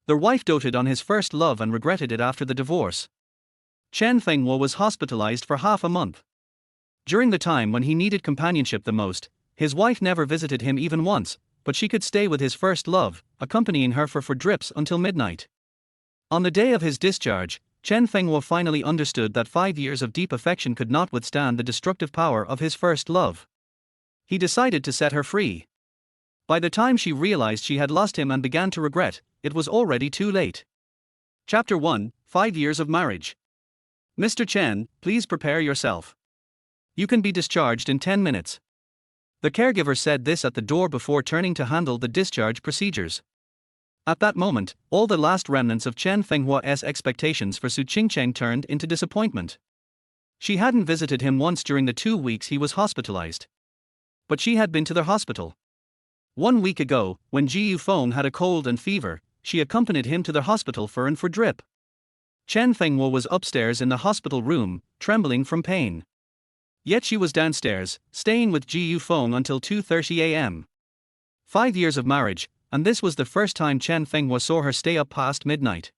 The wife doted on his first love and regretted it after the divorce. Chen Fenghua was hospitalized for half a month. During the time when he needed companionship the most, his wife never visited him even once, but she could stay with his first love, accompanying her for drips until midnight. On the day of his discharge, Chen Fenghua finally understood that 5 years of deep affection could not withstand the destructive power of his first love. He decided to set her free. By the time she realized she had lost him and began to regret, it was already too late. Chapter 1: 5 Years of Marriage. Mr. Chen, please prepare yourself. You can be discharged in 10 minutes. The caregiver said this at the door before turning to handle the discharge procedures. At that moment, all the last remnants of Chen Fenghua's expectations for Su Qingcheng turned into disappointment. She hadn't visited him once during the 2 weeks he was hospitalized. But she had been to the hospital. 1 week ago, when Ji Yufeng had a cold and fever, she accompanied him to the hospital for drip. Chen Fenghua was upstairs in the hospital room, trembling from pain. Yet she was downstairs, staying with Ji Yufeng until 2:30 a.m. 5 years of marriage, and this was the first time Chen Fenghua saw her stay up past midnight.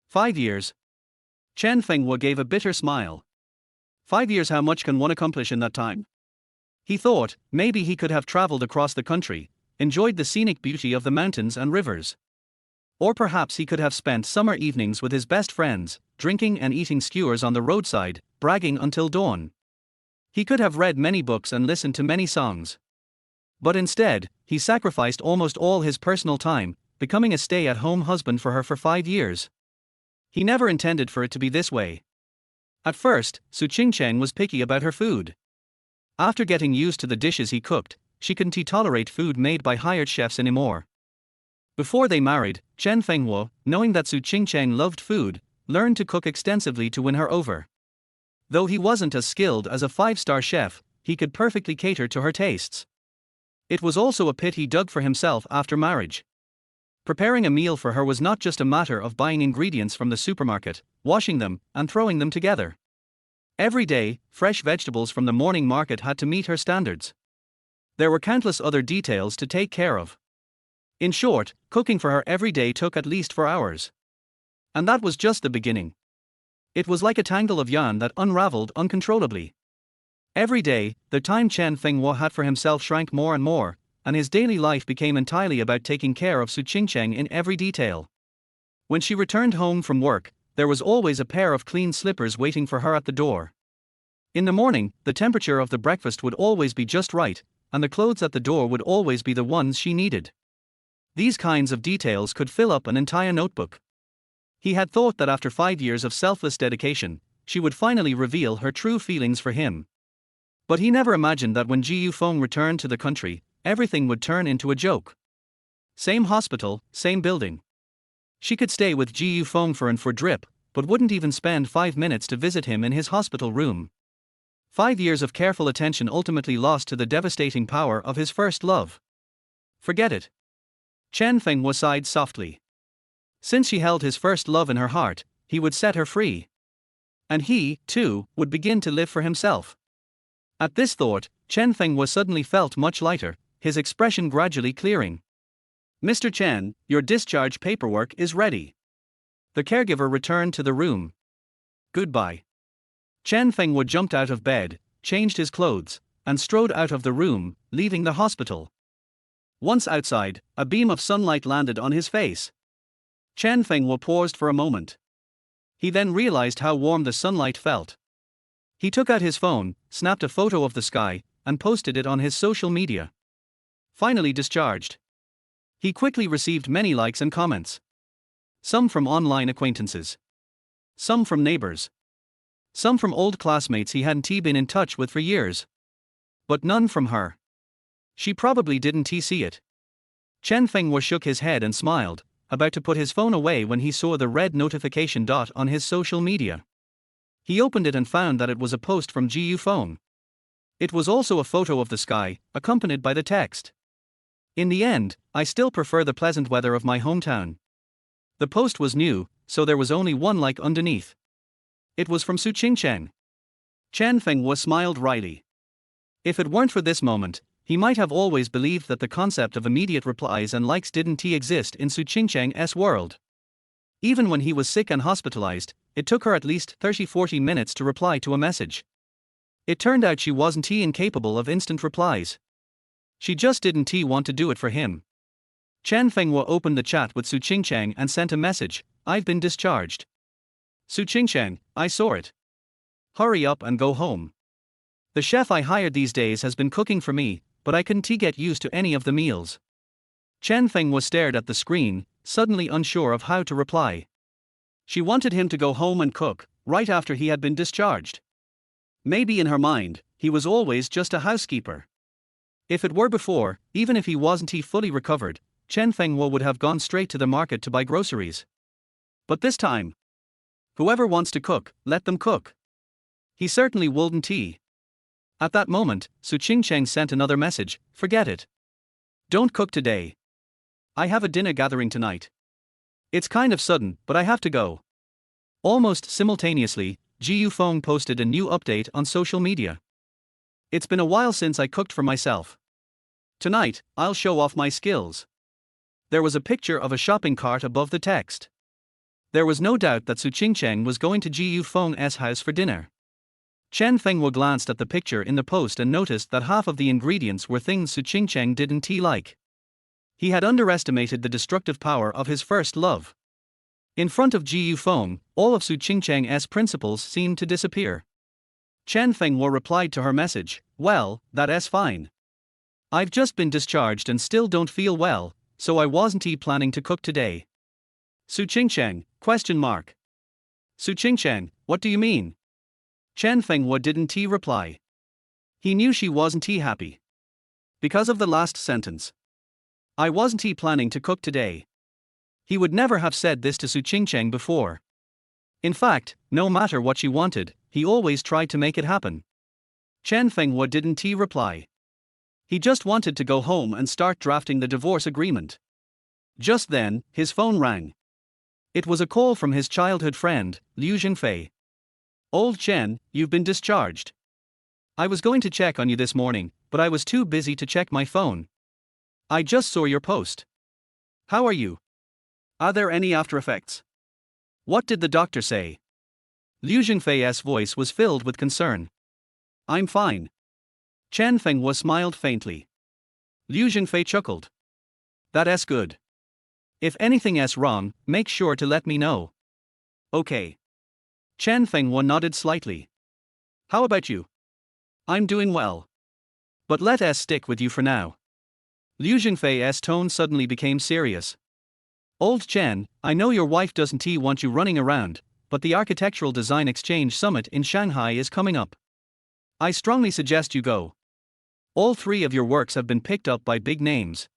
5 years. Chen Fenghua gave a bitter smile. 5 years, how much can one accomplish in that time? He thought, maybe he could have traveled across the country, enjoyed the scenic beauty of the mountains and rivers. Or perhaps he could have spent summer evenings with his best friends, drinking and eating skewers on the roadside, bragging until dawn. He could have read many books and listened to many songs. But instead, he sacrificed almost all his personal time, becoming a stay-at-home husband for her for 5 years. He never intended for it to be this way. At first, Su Qingcheng was picky about her food. After getting used to the dishes he cooked, she couldn't tolerate food made by hired chefs anymore. Before they married, Chen Fenghua, knowing that Su Qingcheng loved food, learned to cook extensively to win her over. Though he wasn't as skilled as a 5-star chef, he could perfectly cater to her tastes. It was also a pit he dug for himself after marriage. Preparing a meal for her was not just a matter of buying ingredients from the supermarket, washing them, and throwing them together. Every day, fresh vegetables from the morning market had to meet her standards. There were countless other details to take care of. In short, cooking for her every day took at least 4 hours. And that was just the beginning. It was like a tangle of yarn that unraveled uncontrollably. Every day, the time Chen Fenghua had for himself shrank more and more, and his daily life became entirely about taking care of Su Qingcheng in every detail. When she returned home from work, there was always a pair of clean slippers waiting for her at the door. In the morning, the temperature of the breakfast would always be just right, and the clothes at the door would always be the ones she needed. These kinds of details could fill up an entire notebook. He had thought that after 5 years of selfless dedication, she would finally reveal her true feelings for him. But he never imagined that when Ji Yufeng returned to the country, everything would turn into a joke. Same hospital, same building. She could stay with Ji Yufeng for drip, but wouldn't even spend 5 minutes to visit him in his hospital room. 5 years of careful attention ultimately lost to the devastating power of his first love. Forget it. Chen Fenghua sighed softly. Since she held his first love in her heart, he would set her free. And he, too, would begin to live for himself. At this thought, Chen Fenghua suddenly felt much lighter, his expression gradually clearing. Mr. Chen, your discharge paperwork is ready. The caregiver returned to the room. Goodbye. Chen Fenghua jumped out of bed, changed his clothes, and strode out of the room, leaving the hospital. Once outside, a beam of sunlight landed on his face. Chen Fenghua paused for a moment. He then realized how warm the sunlight felt. He took out his phone, snapped a photo of the sky, and posted it on his social media. Finally discharged. He quickly received many likes and comments. Some from online acquaintances. Some from neighbors. Some from old classmates he hadn't been in touch with for years. But none from her. She probably didn't see it. Chen Fenghua shook his head and smiled, about to put his phone away when he saw the red notification dot on his social media. He opened it and found that it was a post from Ji Yufeng. It was also a photo of the sky, accompanied by the text. In the end, I still prefer the pleasant weather of my hometown. The post was new, so there was only one like underneath. It was from Su Qingcheng. Chen Fenghua smiled wryly. If it weren't for this moment, he might have always believed that the concept of immediate replies and likes didn't exist in Su Qingcheng's world. Even when he was sick and hospitalized, it took her at least 30-40 minutes to reply to a message. It turned out she wasn't incapable of instant replies. She just didn't want to do it for him. Chen Fenghua opened the chat with Su Qingchang and sent a message, "I've been discharged." "Su Qingchang, I saw it. Hurry up and go home. The chef I hired these days has been cooking for me, but I couldn't get used to any of the meals." Chen Fenghua stared at the screen, suddenly unsure of how to reply. She wanted him to go home and cook, right after he had been discharged. Maybe in her mind, he was always just a housekeeper. If it were before, even if he wasn't fully recovered, Chen Fenghua would have gone straight to the market to buy groceries. But this time, whoever wants to cook, let them cook. He certainly wouldn't. At that moment, Su Qingchang sent another message, "Forget it. Don't cook today. I have a dinner gathering tonight. It's kind of sudden, but I have to go." Almost simultaneously, Ji Yufeng posted a new update on social media. "It's been a while since I cooked for myself. Tonight, I'll show off my skills." There was a picture of a shopping cart above the text. There was no doubt that Su Qingchang was going to Ji Yufeng's house for dinner. Chen Fenghua glanced at the picture in the post and noticed that half of the ingredients were things Su Qingchang didn't like. He had underestimated the destructive power of his first love. In front of Ji Yufeng, all of Su Qingchang's principles seemed to disappear. Chen Fenghua replied to her message, "Well, that's fine. I've just been discharged and still don't feel well, so I wasn't planning to cook today." "Su Qingchang, ? Su Qingchang, what do you mean?" Chen Fenghua didn't reply. He knew she wasn't happy. Because of the last sentence. "I wasn't planning to cook today." He would never have said this to Su Qingchang before. In fact, no matter what she wanted, he always tried to make it happen. Chen Fenghua didn't reply. He just wanted to go home and start drafting the divorce agreement. Just then, his phone rang. It was a call from his childhood friend, Liu Jingfei. "Old Chen, you've been discharged. I was going to check on you this morning, but I was too busy to check my phone. I just saw your post. How are you? Are there any after effects? What did the doctor say?" Liu Jingfei's voice was filled with concern. "I'm fine." Chen Fenghua smiled faintly. Liu Jingfei chuckled. "That's good. If anything's wrong, make sure to let me know." "Okay." Chen Fenghua nodded slightly. "How about you?" "I'm doing well. But let's stick with you for now." Liu Jingfei's tone suddenly became serious. "Old Chen, I know your wife doesn't want you running around, but the Architectural Design Exchange Summit in Shanghai is coming up. I strongly suggest you go. All 3 of your works have been picked up by big names.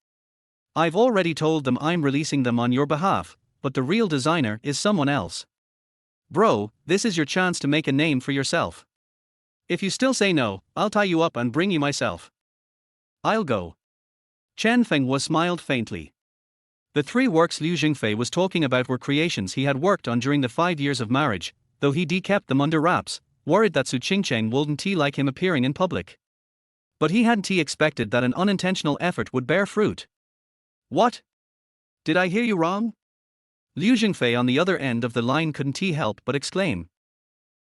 I've already told them I'm releasing them on your behalf, but the real designer is someone else. Bro, this is your chance to make a name for yourself. If you still say no, I'll tie you up and bring you myself." "I'll go." Chen Fenghua smiled faintly. The 3 works Liu Jingfei was talking about were creations he had worked on during the 5 years of marriage, though he kept them under wraps, worried that Su Qingchang wouldn't like him appearing in public. But he hadn't expected that an unintentional effort would bear fruit. "What? Did I hear you wrong?" Liu Jingfei on the other end of the line couldn't help but exclaim.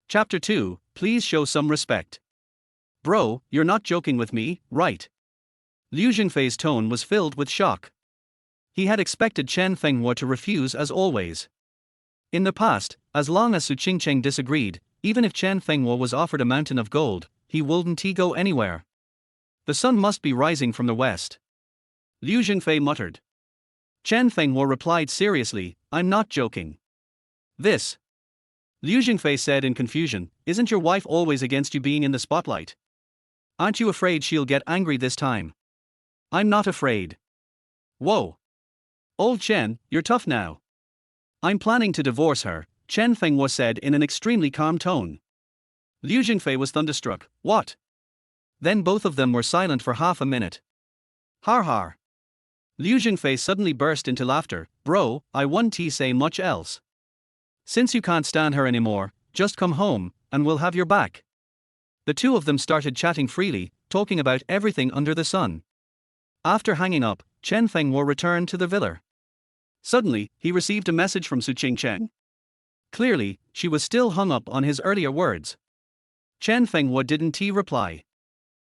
Chapter 2, Please show some respect. "Bro, you're not joking with me, right?" Liu Jingfei's tone was filled with shock. He had expected Chen Fenghua to refuse as always. In the past, as long as Su Qingchang disagreed, even if Chen Fenghua was offered a mountain of gold, he wouldn't go anywhere. The sun must be rising from the west. Liu Jingfei muttered. Chen Fenghua replied seriously, "I'm not joking. This." Liu Jingfei said in confusion, "Isn't your wife always against you being in the spotlight? Aren't you afraid she'll get angry this time?" "I'm not afraid." "Whoa. Old Chen, you're tough now." "I'm planning to divorce her," Chen Fenghua said in an extremely calm tone. Liu Jingfei was thunderstruck. "What?" Then both of them were silent for half a minute. Har har. Liu Jingfei suddenly burst into laughter. "Bro, I won't say much else. Since you can't stand her anymore, just come home, and we'll have your back." The 2 of them started chatting freely, talking about everything under the sun. After hanging up, Chen Fenghua returned to the villa. Suddenly, he received a message from Su Cheng. Clearly, she was still hung up on his earlier words. Chen Fenghua didn't reply.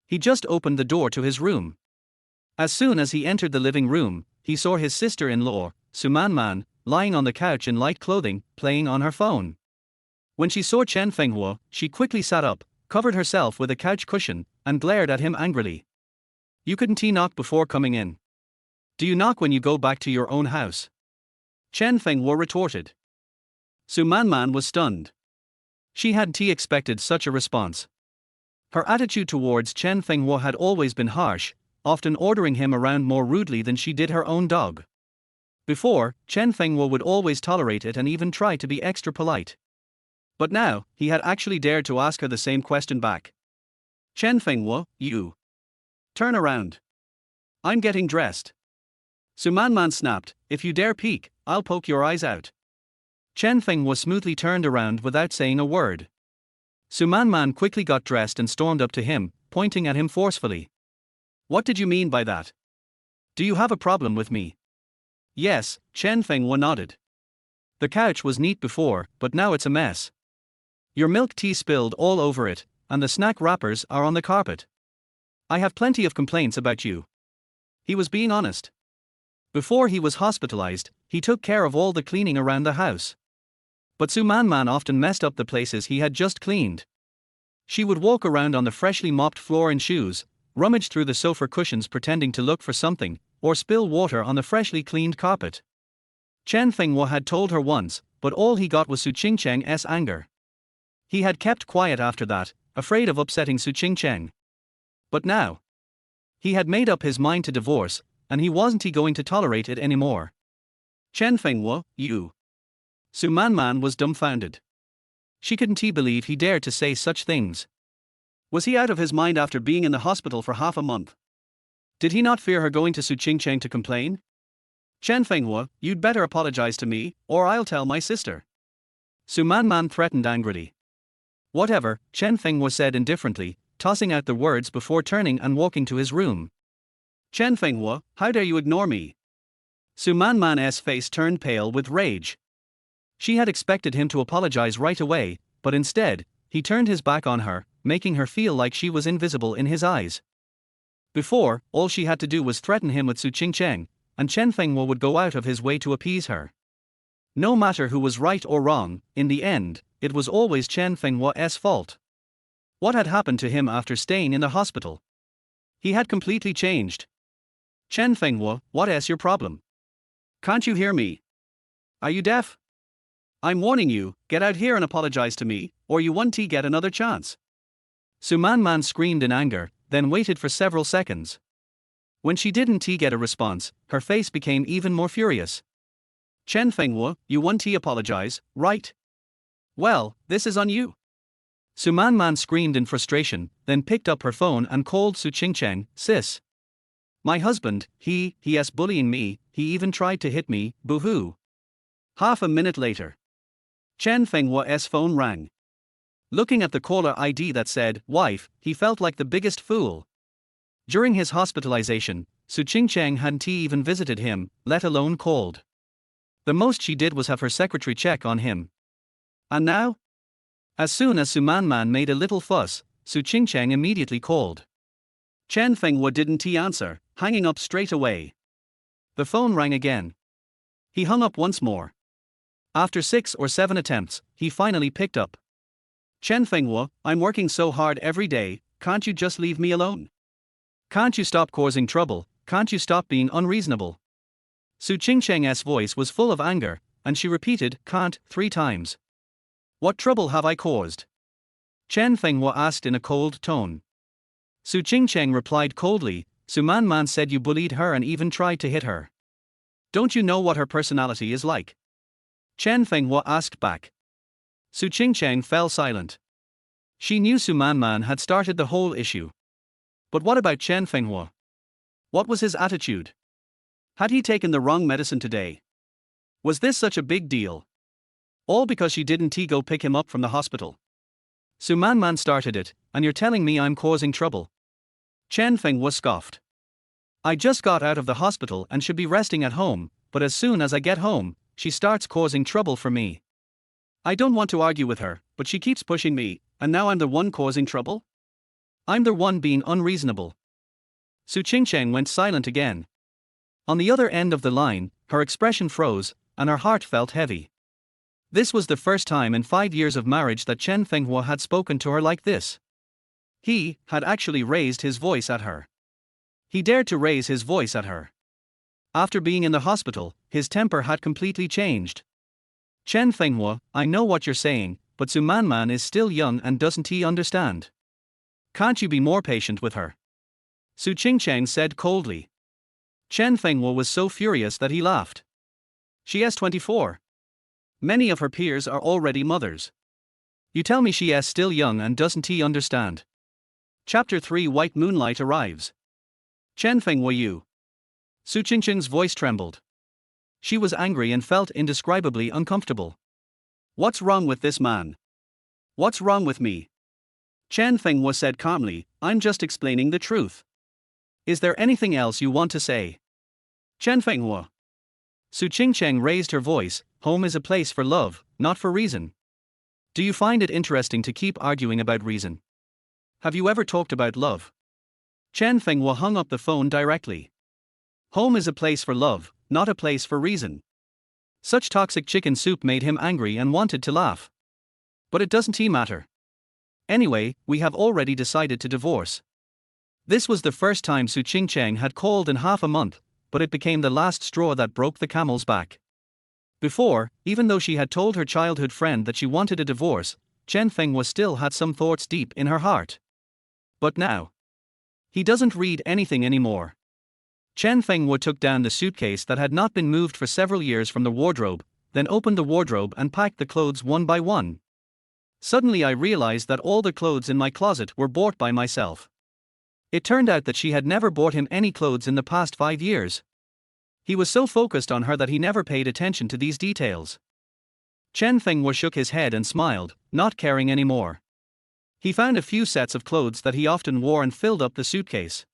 He just opened the door to his room. As soon as he entered the living room, he saw his sister-in-law, Su Man, lying on the couch in light clothing, playing on her phone. When she saw Chen Fenghua, she quickly sat up, covered herself with a couch cushion, and glared at him angrily. You couldn't knock before coming in. Do you knock when you go back to your own house? Chen Fenghua retorted. Su Man was stunned. She hadn't expected such a response. Her attitude towards Chen Fenghua had always been harsh, often ordering him around more rudely than she did her own dog. Before, Chen Fenghua would always tolerate it and even try to be extra polite. But now, he had actually dared to ask her the same question back. Chen Fenghua, you. Turn around. I'm getting dressed. Su Man snapped, if you dare peek, I'll poke your eyes out. Chen Fenghua smoothly turned around without saying a word. Su Man quickly got dressed and stormed up to him, pointing at him forcefully. What did you mean by that? Do you have a problem with me? Yes, Chen Fenghua nodded. The couch was neat before, but now it's a mess. Your milk tea spilled all over it, and the snack wrappers are on the carpet. I have plenty of complaints about you. He was being honest. Before he was hospitalized, he took care of all the cleaning around the house. But Su Man often messed up the places he had just cleaned. She would walk around on the freshly mopped floor in shoes, rummage through the sofa cushions pretending to look for something, or spill water on the freshly cleaned carpet. Chen Fenghua had told her once, but all he got was Su Cheng's anger. He had kept quiet after that, afraid of upsetting Su Cheng. But now, he had made up his mind to divorce, and he wasn't going to tolerate it anymore. Chen Fenghua, you. Su Man was dumbfounded. She couldn't believe he dared to say such things. Was he out of his mind after being in the hospital for half a month? Did he not fear her going to Su Cheng to complain? Chen Fenghua, you'd better apologize to me, or I'll tell my sister. Su Man threatened angrily. Whatever, Chen Fenghua said indifferently, tossing out the words before turning and walking to his room. Chen Fenghua, how dare you ignore me? Su Man's face turned pale with rage. She had expected him to apologize right away, but instead, he turned his back on her, making her feel like she was invisible in his eyes. Before, all she had to do was threaten him with Su Cheng, and Chen Fenghua would go out of his way to appease her. No matter who was right or wrong, in the end, it was always Chen Fenghua's fault. What had happened to him after staying in the hospital? He had completely changed. Chen Fenghua, what's your problem? Can't you hear me? Are you deaf? I'm warning you, get out here and apologize to me, or you won't get another chance. Su Man screamed in anger, then waited for several seconds. When she didn't get a response, her face became even more furious. Chen Fenghua, you won't apologize, right? Well, this is on you. Su Man screamed in frustration, then picked up her phone and called Su Cheng, sis. My husband, he's bullying me, he even tried to hit me, boo-hoo. Half a minute later, Chen Fenghua's phone rang. Looking at the caller ID that said, wife, he felt like the biggest fool. During his hospitalization, Su Cheng hadn't even visited him, let alone called. The most she did was have her secretary check on him. And now? As soon as Su Man made a little fuss, Su Cheng immediately called. Chen Fenghua didn't answer, hanging up straight away. The phone rang again. He hung up once more. After 6 or 7 attempts, he finally picked up. Chen Fenghua, I'm working so hard every day, can't you just leave me alone? Can't you stop causing trouble, can't you stop being unreasonable? Su Cheng's voice was full of anger, and she repeated, can't, 3 times. What trouble have I caused? Chen Fenghua asked in a cold tone. Su Cheng replied coldly, Su Man said you bullied her and even tried to hit her. Don't you know what her personality is like? Chen Fenghua asked back. Su Cheng fell silent. She knew Su Man had started the whole issue. But what about Chen Fenghua? What was his attitude? Had he taken the wrong medicine today? Was this such a big deal? All because she didn't go pick him up from the hospital. Su Man started it, and you're telling me I'm causing trouble? Chen Fenghua scoffed. I just got out of the hospital and should be resting at home, but as soon as I get home, she starts causing trouble for me. I don't want to argue with her, but she keeps pushing me, and now I'm the one causing trouble? I'm the one being unreasonable. Su Qingcheng went silent again. On the other end of the line, her expression froze, and her heart felt heavy. This was the first time in 5 years of marriage that Chen Fenghua had spoken to her like this. He had actually raised his voice at her. He dared to raise his voice at her. After being in the hospital, his temper had completely changed. Chen Fenghua, I know what you're saying, but Su Manman is still young and doesn't he understand? Can't you be more patient with her? Su Qingcheng said coldly. Chen Fenghua was so furious that he laughed. She is 24. Many of her peers are already mothers. You tell me she is still young and doesn't he understand? Chapter 3 White Moonlight arrives. Chen Fenghua you. Su Qingcheng's voice trembled. She was angry and felt indescribably uncomfortable. What's wrong with this man? What's wrong with me? Chen Fenghua said calmly, I'm just explaining the truth. Is there anything else you want to say? Chen Fenghua. Su Qingcheng raised her voice, home is a place for love, not for reason. Do you find it interesting to keep arguing about reason? Have you ever talked about love? Chen Fenghua hung up the phone directly. Home is a place for love, not a place for reason. Such toxic chicken soup made him angry and wanted to laugh. But it doesn't matter. Anyway, we have already decided to divorce. This was the first time Su Qingcheng had called in half a month, but it became the last straw that broke the camel's back. Before, even though she had told her childhood friend that she wanted a divorce, Chen Fenghua still had some thoughts deep in her heart. But now, he doesn't read anything anymore. Chen Fenghua took down the suitcase that had not been moved for several years from the wardrobe, then opened the wardrobe and packed the clothes one by one. Suddenly I realized that all the clothes in my closet were bought by myself. It turned out that she had never bought him any clothes in the past 5 years. He was so focused on her that he never paid attention to these details. Chen Fenghua shook his head and smiled, not caring anymore. He found a few sets of clothes that he often wore and filled up the suitcase.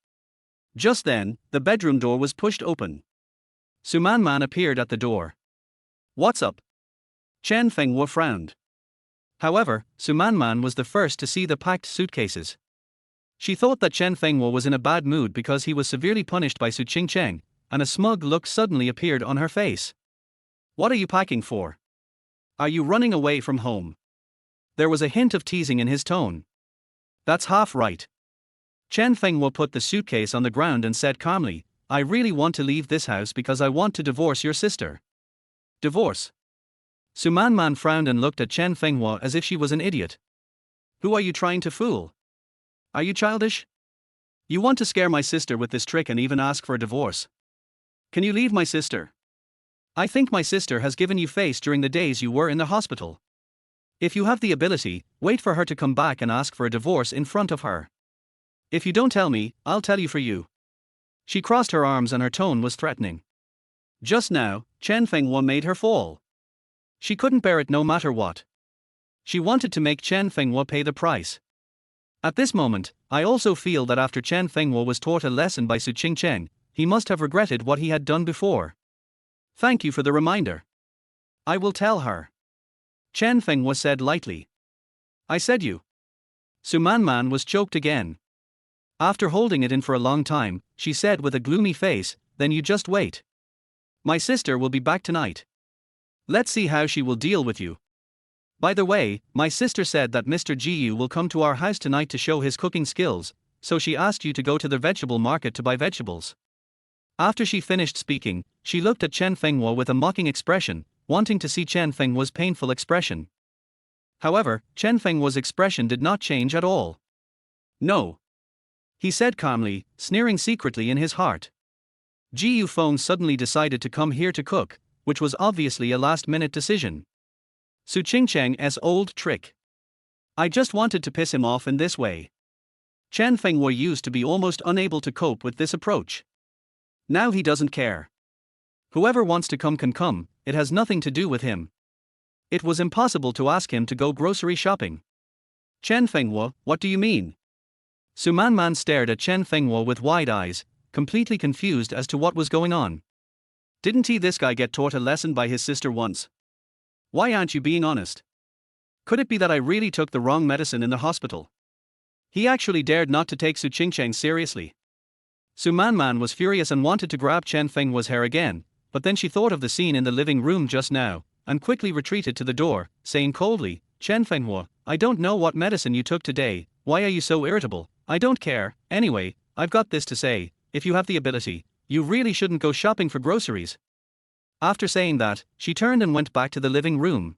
Just then, the bedroom door was pushed open. Su Manman appeared at the door. What's up? Chen Fenghua frowned. However, Su Manman was the first to see the packed suitcases. She thought that Chen Fenghua was in a bad mood because he was severely punished by Su Qingcheng, and a smug look suddenly appeared on her face. What are you packing for? Are you running away from home? There was a hint of teasing in his tone. That's half right. Chen Fenghua put the suitcase on the ground and said calmly, I really want to leave this house because I want to divorce your sister. Divorce? Su Manman frowned and looked at Chen Fenghua as if she was an idiot. Who are you trying to fool? Are you childish? You want to scare my sister with this trick and even ask for a divorce? Can you leave my sister? I think my sister has given you face during the days you were in the hospital. If you have the ability, wait for her to come back and ask for a divorce in front of her. If you don't tell me, I'll tell you for you. She crossed her arms and her tone was threatening. Just now, Chen Fenghua made her fall. She couldn't bear it no matter what. She wanted to make Chen Fenghua pay the price. At this moment, I also feel that after Chen Fenghua was taught a lesson by Su Qingcheng, he must have regretted what he had done before. Thank you for the reminder. I will tell her. Chen Fenghua said lightly. I said you. Su Manman was choked again. After holding it in for a long time, she said with a gloomy face, then you just wait. My sister will be back tonight. Let's see how she will deal with you. By the way, my sister said that Mr. Jiyu will come to our house tonight to show his cooking skills, so she asked you to go to the vegetable market to buy vegetables. After she finished speaking, she looked at Chen Fenghua with a mocking expression, wanting to see Chen Fenghua's painful expression. However, Chen Fenghua's expression did not change at all. No. He said calmly, sneering secretly in his heart. Jiyu Feng suddenly decided to come here to cook, which was obviously a last-minute decision. Su Qingcheng's old trick. I just wanted to piss him off in this way. Chen Fenghua used to be almost unable to cope with this approach. Now he doesn't care. Whoever wants to come can come, it has nothing to do with him. It was impossible to ask him to go grocery shopping. Chen Fenghua, what do you mean? Su Manman stared at Chen Fenghua with wide eyes, completely confused as to what was going on. Didn't he this guy get taught a lesson by his sister once? Why aren't you being honest? Could it be that I really took the wrong medicine in the hospital? He actually dared not to take Su Qingcheng seriously. Su Manman was furious and wanted to grab Chen Fenghua's hair again, but then she thought of the scene in the living room just now, and quickly retreated to the door, saying coldly, Chen Fenghua, I don't know what medicine you took today, why are you so irritable? I don't care, anyway, I've got this to say, if you have the ability, you really shouldn't go shopping for groceries. After saying that, she turned and went back to the living room.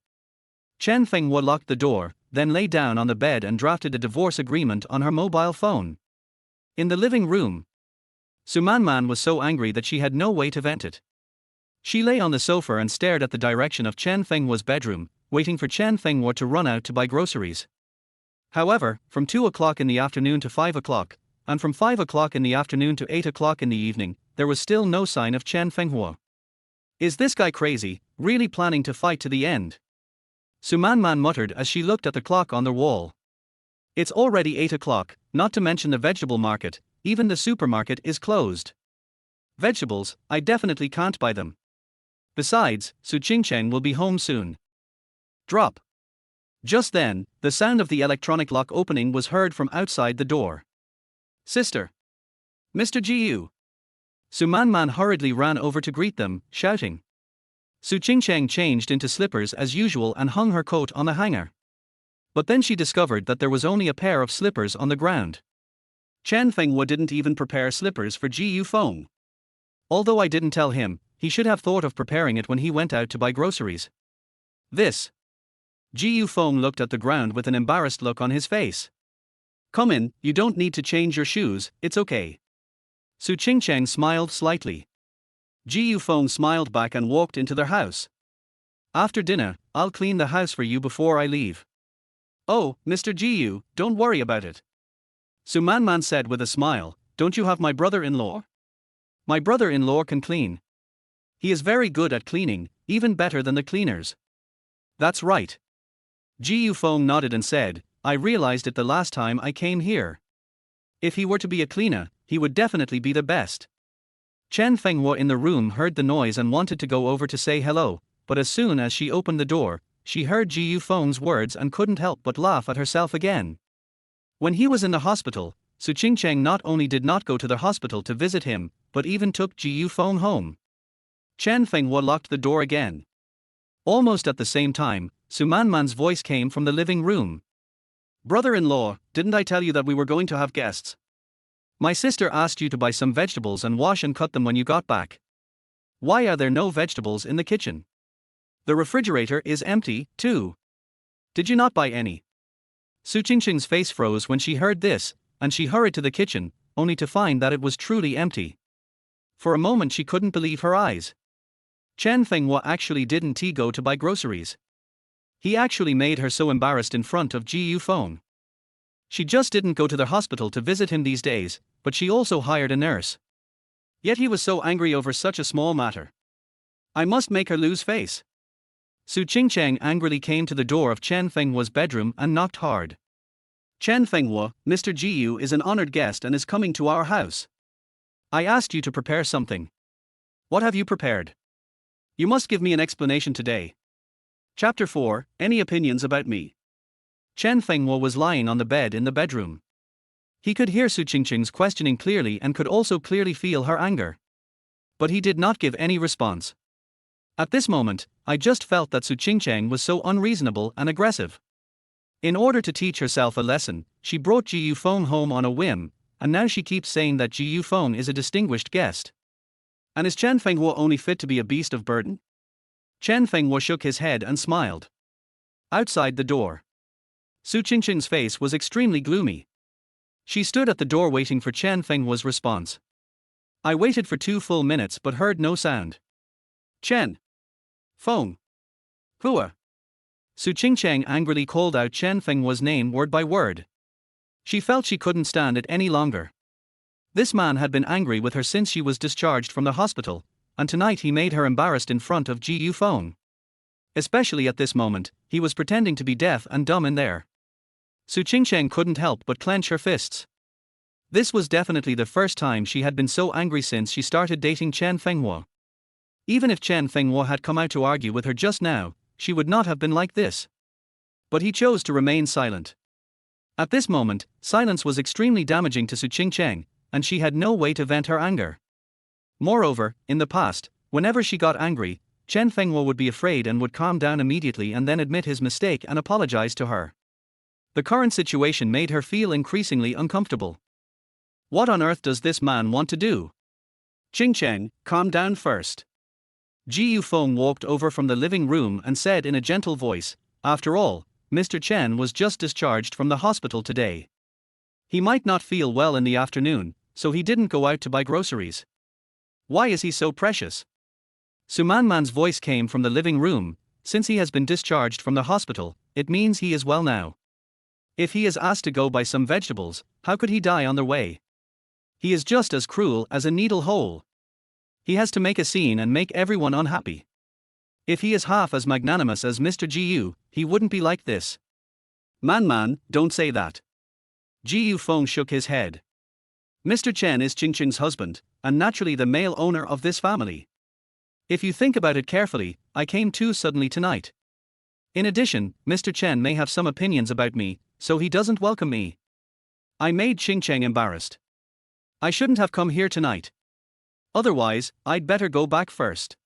Chen Fenghua locked the door, then lay down on the bed and drafted a divorce agreement on her mobile phone. In the living room, Su Manman was so angry that she had no way to vent it. She lay on the sofa and stared at the direction of Chen Fenghua's bedroom, waiting for Chen Fenghua to run out to buy groceries. However, from 2 o'clock in the afternoon to 5 o'clock, and from 5 o'clock in the afternoon to 8 o'clock in the evening, there was still no sign of Chen Fenghua. Is this guy crazy, really planning to fight to the end? Su Manman muttered as she looked at the clock on the wall. It's already 8 o'clock, not to mention the vegetable market, even the supermarket is closed. Vegetables, I definitely can't buy them. Besides, Su Qingcheng will be home soon. Drop. Just then, the sound of the electronic lock opening was heard from outside the door. Sister! Mr. Jiyu! Su Manman hurriedly ran over to greet them, shouting. Su Qingcheng changed into slippers as usual and hung her coat on the hanger. But then she discovered that there was only a pair of slippers on the ground. Chen Fenghua didn't even prepare slippers for Jiyu Feng. Although I didn't tell him, he should have thought of preparing it when he went out to buy groceries. This. Jiyu Feng looked at the ground with an embarrassed look on his face. Come in, you don't need to change your shoes, it's okay. Su Qingcheng smiled slightly. Jiyu Feng smiled back and walked into their house. After dinner, I'll clean the house for you before I leave. Oh, Mr. Jiyu, don't worry about it. Su Manman said with a smile, don't you have my brother-in-law? My brother-in-law can clean. He is very good at cleaning, even better than the cleaners. That's right. Jiyu Feng nodded and said, I realized it the last time I came here. If he were to be a cleaner, he would definitely be the best. Chen Fenghua in the room heard the noise and wanted to go over to say hello, but as soon as she opened the door, she heard Jiyu Feng's words and couldn't help but laugh at herself again. When he was in the hospital, Su Qingcheng not only did not go to the hospital to visit him, but even took Jiyu Feng home. Chen Fenghua locked the door again. Almost at the same time, Su Manman's voice came from the living room. Brother-in-law, didn't I tell you that we were going to have guests? My sister asked you to buy some vegetables and wash and cut them when you got back. Why are there no vegetables in the kitchen? The refrigerator is empty, too. Did you not buy any? Su Qingcheng's face froze when she heard this, and she hurried to the kitchen, only to find that it was truly empty. For a moment she couldn't believe her eyes. Chen Fenghua actually didn't go to buy groceries. He actually made her so embarrassed in front of Jiyu Feng. She just didn't go to the hospital to visit him these days, but she also hired a nurse. Yet he was so angry over such a small matter. I must make her lose face. Su Qingcheng angrily came to the door of Chen Fenghua's bedroom and knocked hard. Chen Fenghua, Mr. Jiyu is an honored guest and is coming to our house. I asked you to prepare something. What have you prepared? You must give me an explanation today. Chapter 4, Any Opinions About Me? Chen Fenghua was lying on the bed in the bedroom. He could hear Su Qingcheng's questioning clearly and could also clearly feel her anger. But he did not give any response. At this moment, I just felt that Su Qingcheng was so unreasonable and aggressive. In order to teach herself a lesson, she brought Jiyu Feng home on a whim, and now she keeps saying that Jiyu Feng is a distinguished guest. And is Chen Fenghua only fit to be a beast of burden? Chen Fenghua shook his head and smiled. Outside the door, Su Qingcheng's face was extremely gloomy. She stood at the door waiting for Chen Fenghua's response. I waited for 2 full minutes but heard no sound. Chen Feng Hua. Su Qingcheng angrily called out Chen Fenghua's name word by word. She felt she couldn't stand it any longer. This man had been angry with her since she was discharged from the hospital, and tonight he made her embarrassed in front of Jiyu Feng. Especially at this moment, he was pretending to be deaf and dumb in there. Su Qingcheng couldn't help but clench her fists. This was definitely the first time she had been so angry since she started dating Chen Fenghua. Even if Chen Fenghua had come out to argue with her just now, she would not have been like this. But he chose to remain silent. At this moment, silence was extremely damaging to Su Qingcheng, and she had no way to vent her anger. Moreover, in the past, whenever she got angry, Chen Fenghua would be afraid and would calm down immediately and then admit his mistake and apologize to her. The current situation made her feel increasingly uncomfortable. What on earth does this man want to do? Qingcheng, calm down first. Ji Yufeng walked over from the living room and said in a gentle voice, "After all, Mr. Chen was just discharged from the hospital today. He might not feel well in the afternoon, so he didn't go out to buy groceries. Why is he so precious?" Su Manman's voice came from the living room. "Since he has been discharged from the hospital, it means he is well now. If he is asked to go buy some vegetables, how could he die on their way? He is just as cruel as a needle hole. He has to make a scene and make everyone unhappy. If he is half as magnanimous as Mr. Jiu, he wouldn't be like this." "Man, don't say that." Ji Yufeng shook his head. "Mr. Chen is Qingcheng's husband, and naturally the male owner of this family. If you think about it carefully, I came too suddenly tonight. In addition, Mr. Chen may have some opinions about me, so he doesn't welcome me. I made Qingcheng embarrassed. I shouldn't have come here tonight. Otherwise, I'd better go back first."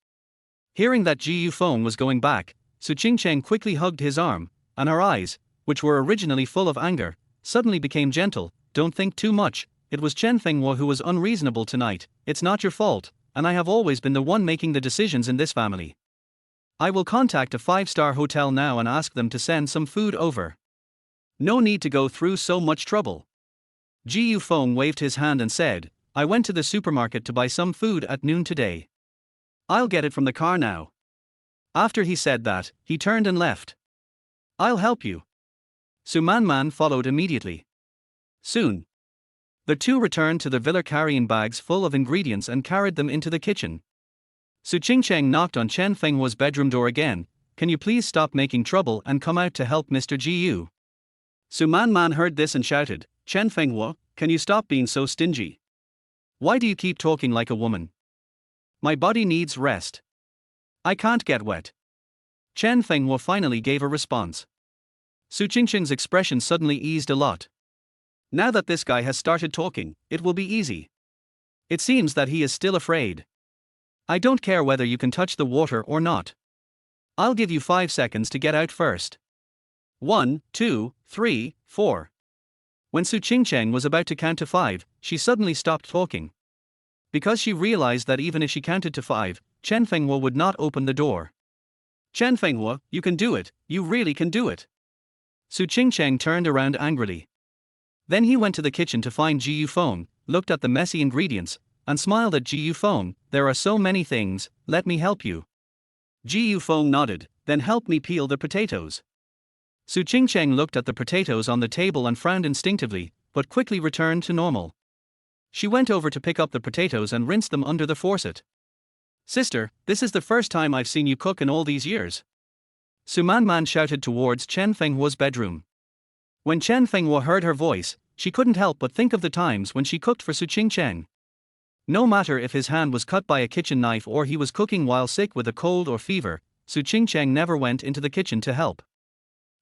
Hearing that Ji Yufeng was going back, Su Qingcheng quickly hugged his arm, and her eyes, which were originally full of anger, suddenly became gentle. "Don't think too much, it was Chen Fenghua who was unreasonable tonight. It's not your fault, and I have always been the one making the decisions in this family. I will contact a 5-star hotel now and ask them to send some food over. No need to go through so much trouble." Ji Yufeng waved his hand and said, "I went to the supermarket to buy some food at noon today. I'll get it from the car now." After he said that, he turned and left. "I'll help you." Su Manman followed immediately. Soon, the two returned to the villa carrying bags full of ingredients and carried them into the kitchen. Su Qingcheng knocked on Chen Fenghua's bedroom door again. "Can you please stop making trouble and come out to help Mr. Jiu?" Su Manman heard this and shouted, "Chen Fenghua, can you stop being so stingy? Why do you keep talking like a woman? My body needs rest. I can't get wet." Chen Fenghua finally gave a response. Su Qingcheng's expression suddenly eased a lot. Now that this guy has started talking, it will be easy. It seems that he is still afraid. "I don't care whether you can touch the water or not. I'll give you 5 seconds to get out first. 1, 2, 3, 4. When Su Qingcheng was about to count to 5, she suddenly stopped talking. Because she realized that even if she counted to 5, Chen Fenghua would not open the door. "Chen Fenghua, you can do it, you really can do it." Su Qingcheng turned around angrily. Then he went to the kitchen to find Ji Yufeng, looked at the messy ingredients, and smiled at Ji Yufeng. "There are so many things, let me help you." Ji Yufeng nodded, "Then help me peel the potatoes." Su Qingcheng looked at the potatoes on the table and frowned instinctively, but quickly returned to normal. She went over to pick up the potatoes and rinsed them under the faucet. "Sister, this is the first time I've seen you cook in all these years." Su Manman shouted towards Chen Fenghua's bedroom. When Chen Fenghua heard her voice, she couldn't help but think of the times when she cooked for Su Qingcheng. No matter if his hand was cut by a kitchen knife or he was cooking while sick with a cold or fever, Su Qingcheng never went into the kitchen to help.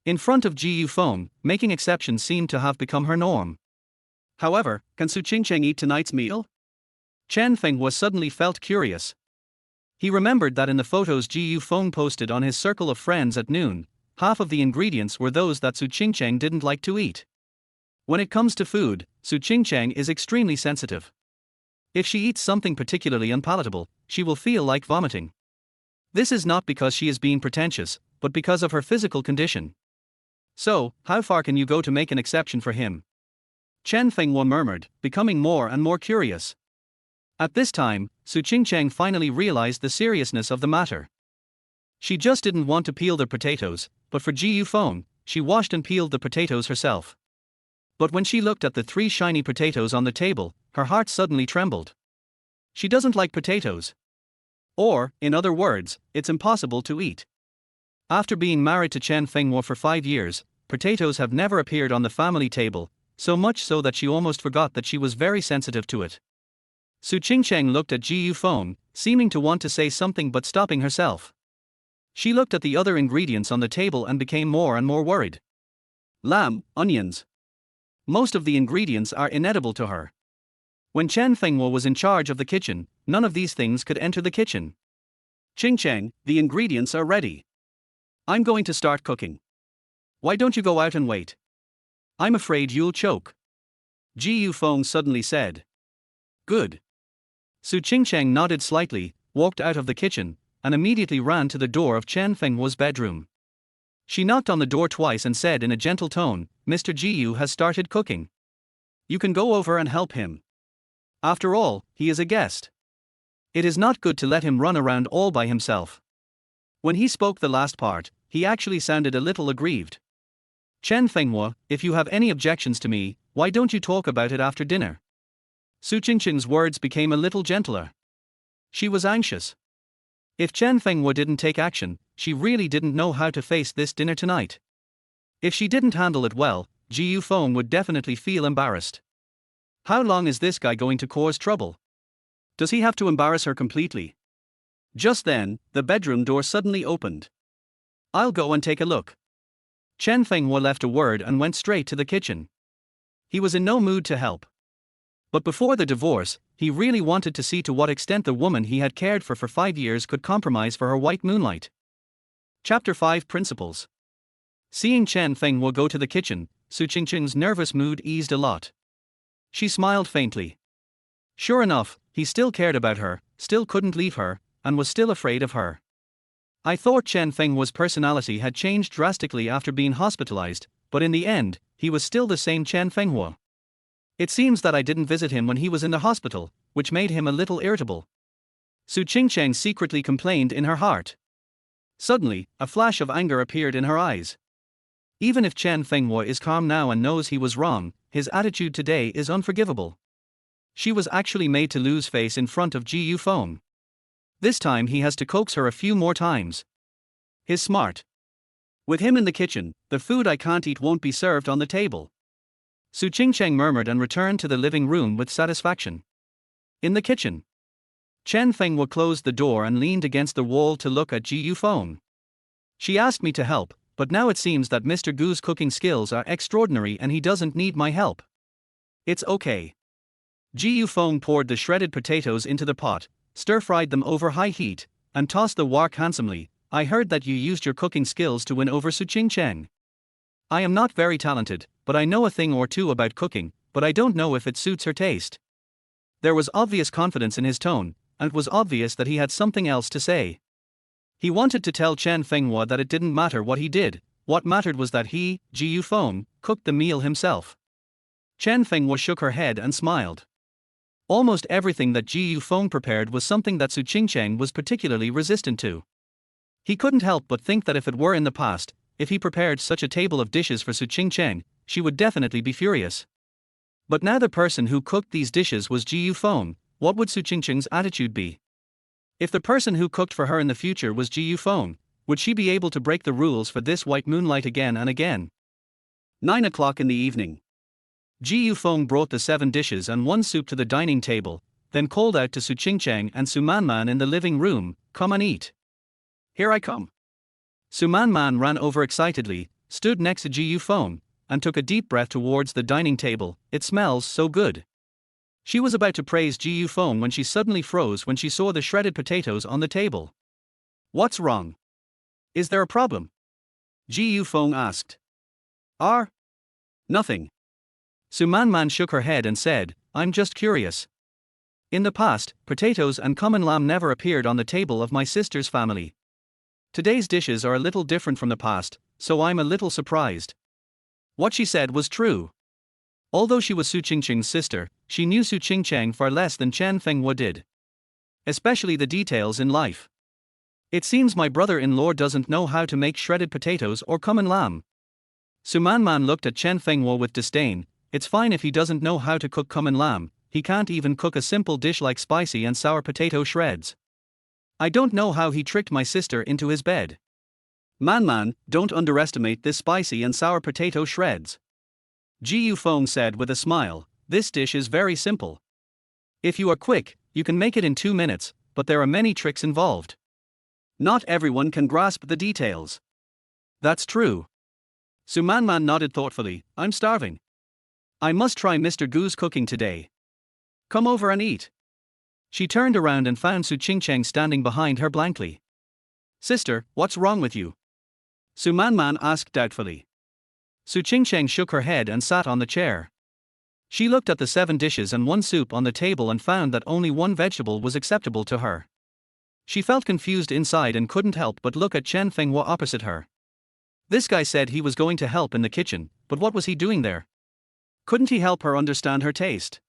In front of Ji Yufeng, making exceptions seemed to have become her norm. However, can Su Qingcheng eat tonight's meal? Chen Fenghua suddenly felt curious. He remembered that in the photos Ji Yufeng posted on his circle of friends at noon, half of the ingredients were those that Su Qingcheng didn't like to eat. When it comes to food, Su Qingcheng is extremely sensitive. If she eats something particularly unpalatable, she will feel like vomiting. This is not because she is being pretentious, but because of her physical condition. "So, how far can you go to make an exception for him?" Chen Fenghua murmured, becoming more and more curious. At this time, Su Qingcheng finally realized the seriousness of the matter. She just didn't want to peel the potatoes, but for Ji Yufeng, she washed and peeled the potatoes herself. But when she looked at the 3 shiny potatoes on the table, her heart suddenly trembled. She doesn't like potatoes. Or, in other words, it's impossible to eat. After being married to Chen Fenghua for 5 years, potatoes have never appeared on the family table, so much so that she almost forgot that she was very sensitive to it. Su Qingcheng looked at Ji Yufeng, seeming to want to say something but stopping herself. She looked at the other ingredients on the table and became more and more worried. Lamb, onions. Most of the ingredients are inedible to her. When Chen Fenghua was in charge of the kitchen, none of these things could enter the kitchen. Qingcheng, the ingredients are ready. I'm going to start cooking. Why don't you go out and wait? I'm afraid you'll choke. Ji Yufeng suddenly said. Good. Su Qingcheng nodded slightly, walked out of the kitchen, and immediately ran to the door of Chen Fenghua's bedroom. She knocked on the door twice and said in a gentle tone, Mr. Jiyu has started cooking. You can go over and help him. After all, he is a guest. It is not good to let him run around all by himself. When he spoke the last part, he actually sounded a little aggrieved. Chen Fenghua, if you have any objections to me, why don't you talk about it after dinner? Su Qingcheng's words became a little gentler. She was anxious. If Chen Fenghua didn't take action, she really didn't know how to face this dinner tonight. If she didn't handle it well, Ji Yufeng would definitely feel embarrassed. How long is this guy going to cause trouble? Does he have to embarrass her completely? Just then, the bedroom door suddenly opened. I'll go and take a look. Chen Fenghua left a word and went straight to the kitchen. He was in no mood to help. But before the divorce, he really wanted to see to what extent the woman he had cared for 5 years could compromise for her white moonlight. Chapter 5 Principles. Seeing Chen Fenghua go to the kitchen, Su Qingcheng's nervous mood eased a lot. She smiled faintly. Sure enough, he still cared about her, still couldn't leave her, and was still afraid of her. I thought Chen Fenghua's personality had changed drastically after being hospitalized, but in the end, he was still the same Chen Fenghua. It seems that I didn't visit him when he was in the hospital, which made him a little irritable. Su Qingcheng secretly complained in her heart. Suddenly, a flash of anger appeared in her eyes. Even if Chen Fenghua is calm now and knows he was wrong, his attitude today is unforgivable. She was actually made to lose face in front of Ji Yufeng. This time he has to coax her a few more times. He's smart. With him in the kitchen, the food I can't eat won't be served on the table. Su Qingcheng murmured and returned to the living room with satisfaction. In the kitchen, Chen Fenghua closed the door and leaned against the wall to look at Ji Yufeng. She asked me to help, but now it seems that Mr. Gu's cooking skills are extraordinary and he doesn't need my help. It's okay. Ji Yufeng poured the shredded potatoes into the pot, stir-fried them over high heat, and tossed the wok handsomely. I heard that you used your cooking skills to win over Su Qingcheng. I am not very talented, but I know a thing or two about cooking, but I don't know if it suits her taste. There was obvious confidence in his tone, and it was obvious that he had something else to say. He wanted to tell Chen Fenghua that it didn't matter what he did, what mattered was that he, Ji Yufeng, cooked the meal himself. Chen Fenghua shook her head and smiled. Almost everything that Ji Yufeng prepared was something that Su Qingcheng was particularly resistant to. He couldn't help but think that if it were in the past, if he prepared such a table of dishes for Su Qingcheng, she would definitely be furious. But now the person who cooked these dishes was Ji Yufeng, what would Su Qingcheng's attitude be? If the person who cooked for her in the future was Ji Yufeng, would she be able to break the rules for this white moonlight again and again? 9 o'clock in the evening. Ji Yufeng brought the 7 dishes and 1 soup to the dining table, then called out to Su Qingcheng and Su Manman in the living room, "Come and eat." "Here I come." Su Manman ran over excitedly, stood next to Ji Yufeng, and took a deep breath towards the dining table. "It smells so good." She was about to praise Ji Yufeng when she suddenly froze when she saw the shredded potatoes on the table. "What's wrong? Is there a problem?" Ji Yufeng asked. Nothing." Su Manman shook her head and said, "I'm just curious. In the past, potatoes and common lamb never appeared on the table of my sister's family. Today's dishes are a little different from the past, so I'm a little surprised." What she said was true. Although she was Su Qingcheng's sister, she knew Su Qingcheng far less than Chen Fenghua did. Especially the details in life. "It seems my brother-in-law doesn't know how to make shredded potatoes or common lamb." Su Manman looked at Chen Fenghua with disdain. "It's fine if he doesn't know how to cook common lamb, he can't even cook a simple dish like spicy and sour potato shreds. I don't know how he tricked my sister into his bed." "Manman, don't underestimate this spicy and sour potato shreds," Ji Yufeng said with a smile. "This dish is very simple. If you are quick, you can make it in 2 minutes, but there are many tricks involved. Not everyone can grasp the details. That's true. Su Manman nodded thoughtfully. I'm starving. I must try Mr. Gu's cooking today. Come over and eat. She turned around and found Su Qingcheng standing behind her blankly. Sister, what's wrong with you? Su Manman asked doubtfully. Su Qingcheng shook her head and sat on the chair. She looked at the 7 dishes and 1 soup on the table and found that only 1 vegetable was acceptable to her. She felt confused inside and couldn't help but look at Chen Fenghua opposite her. This guy said he was going to help in the kitchen, but what was he doing there? Couldn't he help her understand her taste?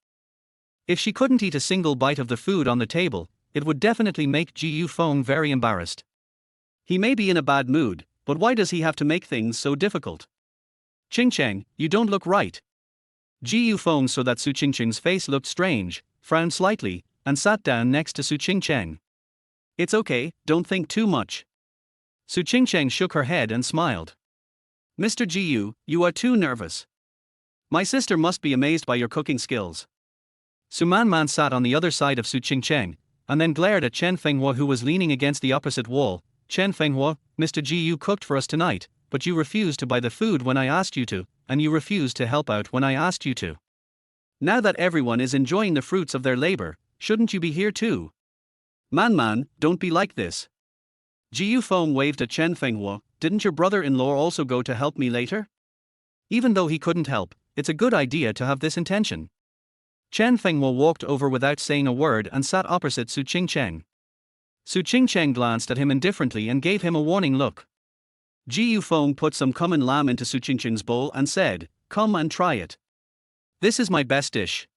If she couldn't eat a single bite of the food on the table, it would definitely make Ji Yufeng very embarrassed. He may be in a bad mood, but why does he have to make things so difficult? Qingcheng, you don't look right. Ji Yufeng saw that Su Qingcheng's face looked strange, frowned slightly, and sat down next to Su Qingcheng. It's okay, don't think too much. Su Qingcheng shook her head and smiled. Mr. Ji, you are too nervous. My sister must be amazed by your cooking skills. Su Manman sat on the other side of Su Qingcheng, and then glared at Chen Fenghua, who was leaning against the opposite wall. Chen Fenghua, Mr. Ji cooked for us tonight, but you refused to buy the food when I asked you to, and you refused to help out when I asked you to. Now that everyone is enjoying the fruits of their labor, shouldn't you be here too? Man, don't be like this. Ji Yufeng waved at Chen Fenghua. Didn't your brother-in-law also go to help me later? Even though he couldn't help, it's a good idea to have this intention. Chen Fenghua walked over without saying a word and sat opposite Su Qingcheng. Su Qingcheng glanced at him indifferently and gave him a warning look. Ji Yufeng put some common lamb into Su Qingcheng's bowl and said, "Come and try it. This is my best dish.